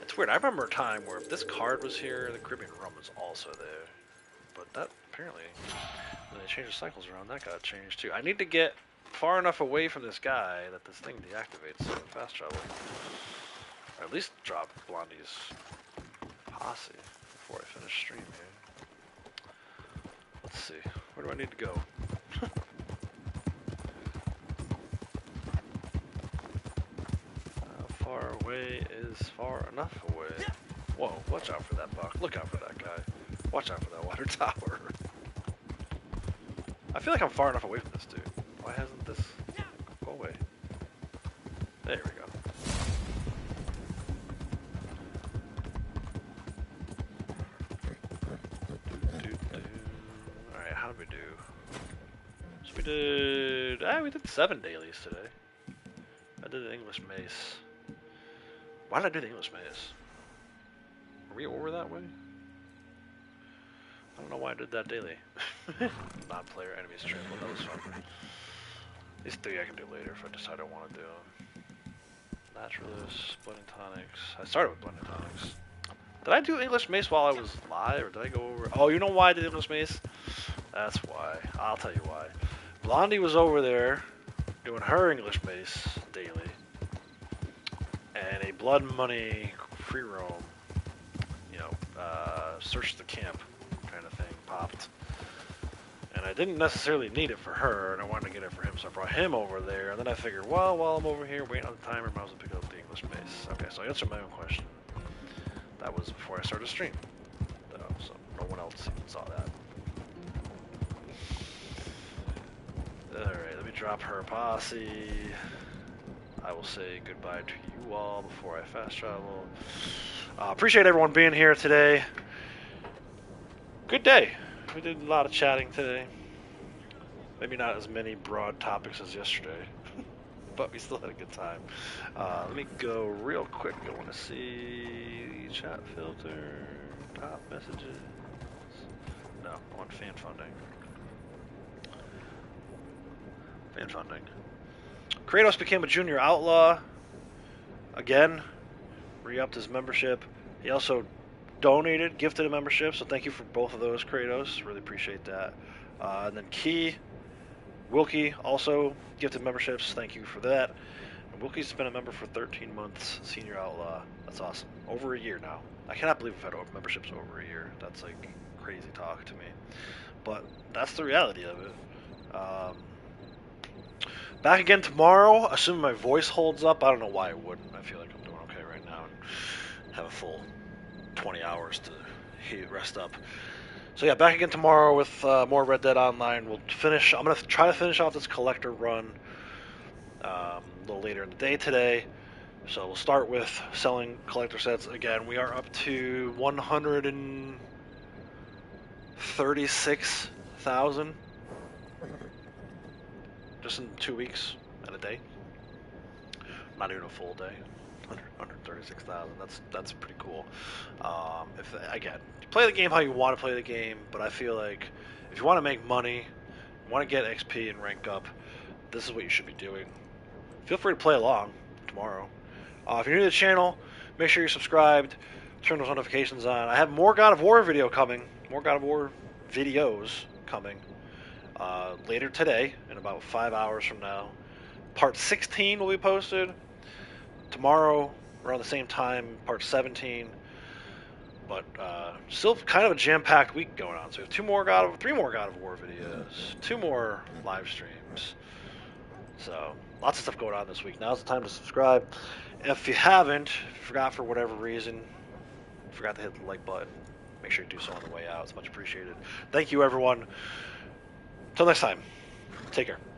S2: It's weird. I remember a time where if this card was here, the Caribbean rum was also there. But that, apparently, when they changed the cycles around, that got changed too. I need to get far enough away from this guy that this thing deactivates so fast travel. Or at least drop Blondie's posse before I finish stream here. Let's see. Where do I need to go? How far away is far enough away? Whoa, watch out for that buck. Look out for that guy. Watch out for that water tower. I feel like I'm far enough away from this dude. Why hasn't this... Go away. There we go. Alright, how did we do? So we did 7 dailies today. I did the English Mace. Why did I do the English Mace? Were we over that way? I don't know why I did that daily. Non-player enemies trample, that was fun. These 3 I can do later if I decide I want to do them. Naturalist, Blending Tonics. I started with Blending Tonics. Did I do English Mace while I was live, or did I go over... Oh, you know why I did English Mace? That's why. I'll tell you why. Blondie was over there doing her English Mace daily. And a Blood Money free roam, you know, search the camp kind of thing popped. And I didn't necessarily need it for her, and I wanted to get it for him, so I brought him over there. And then I figured, well, while I'm over here waiting on the timer, I might as well pick up the English Mace. Okay, so I answered my own question. That was before I started stream, though, so no one else even saw that. Alright, let me drop her posse. I will say goodbye to you all before I fast travel. Appreciate everyone being here today. Good day. We did a lot of chatting today. Maybe not as many broad topics as yesterday, but we still had a good time. Let me go real quick. I want to see chat filter, top messages. No, I want fan funding. Fan funding. Kratos became a junior outlaw. Again, re-upped his membership. He also donated, gifted a membership, so thank you for both of those, Kratos. Really appreciate that. And then Key, Wilkie also gifted memberships. Thank you for that. And Wilkie's been a member for 13 months, senior outlaw. That's awesome. Over a year now. I cannot believe we've had memberships over a year. That's like crazy talk to me. But that's the reality of it. Back again tomorrow, assuming my voice holds up. I don't know why it wouldn't. I feel like I'm doing okay right now and have a full 20 hours to rest up. So yeah, back again tomorrow with more Red Dead Online. We'll finish. I'm gonna try to finish off this collector run a little later in the day today. So we'll start with selling collector sets again. We are up to 136,000 just in 2 weeks and a day. Not even a full day. 136,000. That's pretty cool. If again, you play the game how you want to play the game, but I feel like if you want to make money, want to get XP and rank up, this is what you should be doing. Feel free to play along tomorrow. If you're new to the channel, make sure you're subscribed. Turn those notifications on. I have more God of War video coming. More God of War videos coming later today, in about 5 hours from now. Part 16 will be posted tomorrow around the same time. Part 17. But still kind of a jam-packed week going on. So we have 3 more God of War videos, 2 more live streams. So lots of stuff going on this week. Now's the time to subscribe. If you haven't, forgot for whatever reason, forgot to hit the like button, make sure you do so on the way out. It's much appreciated. Thank you, everyone. Until next time, take care.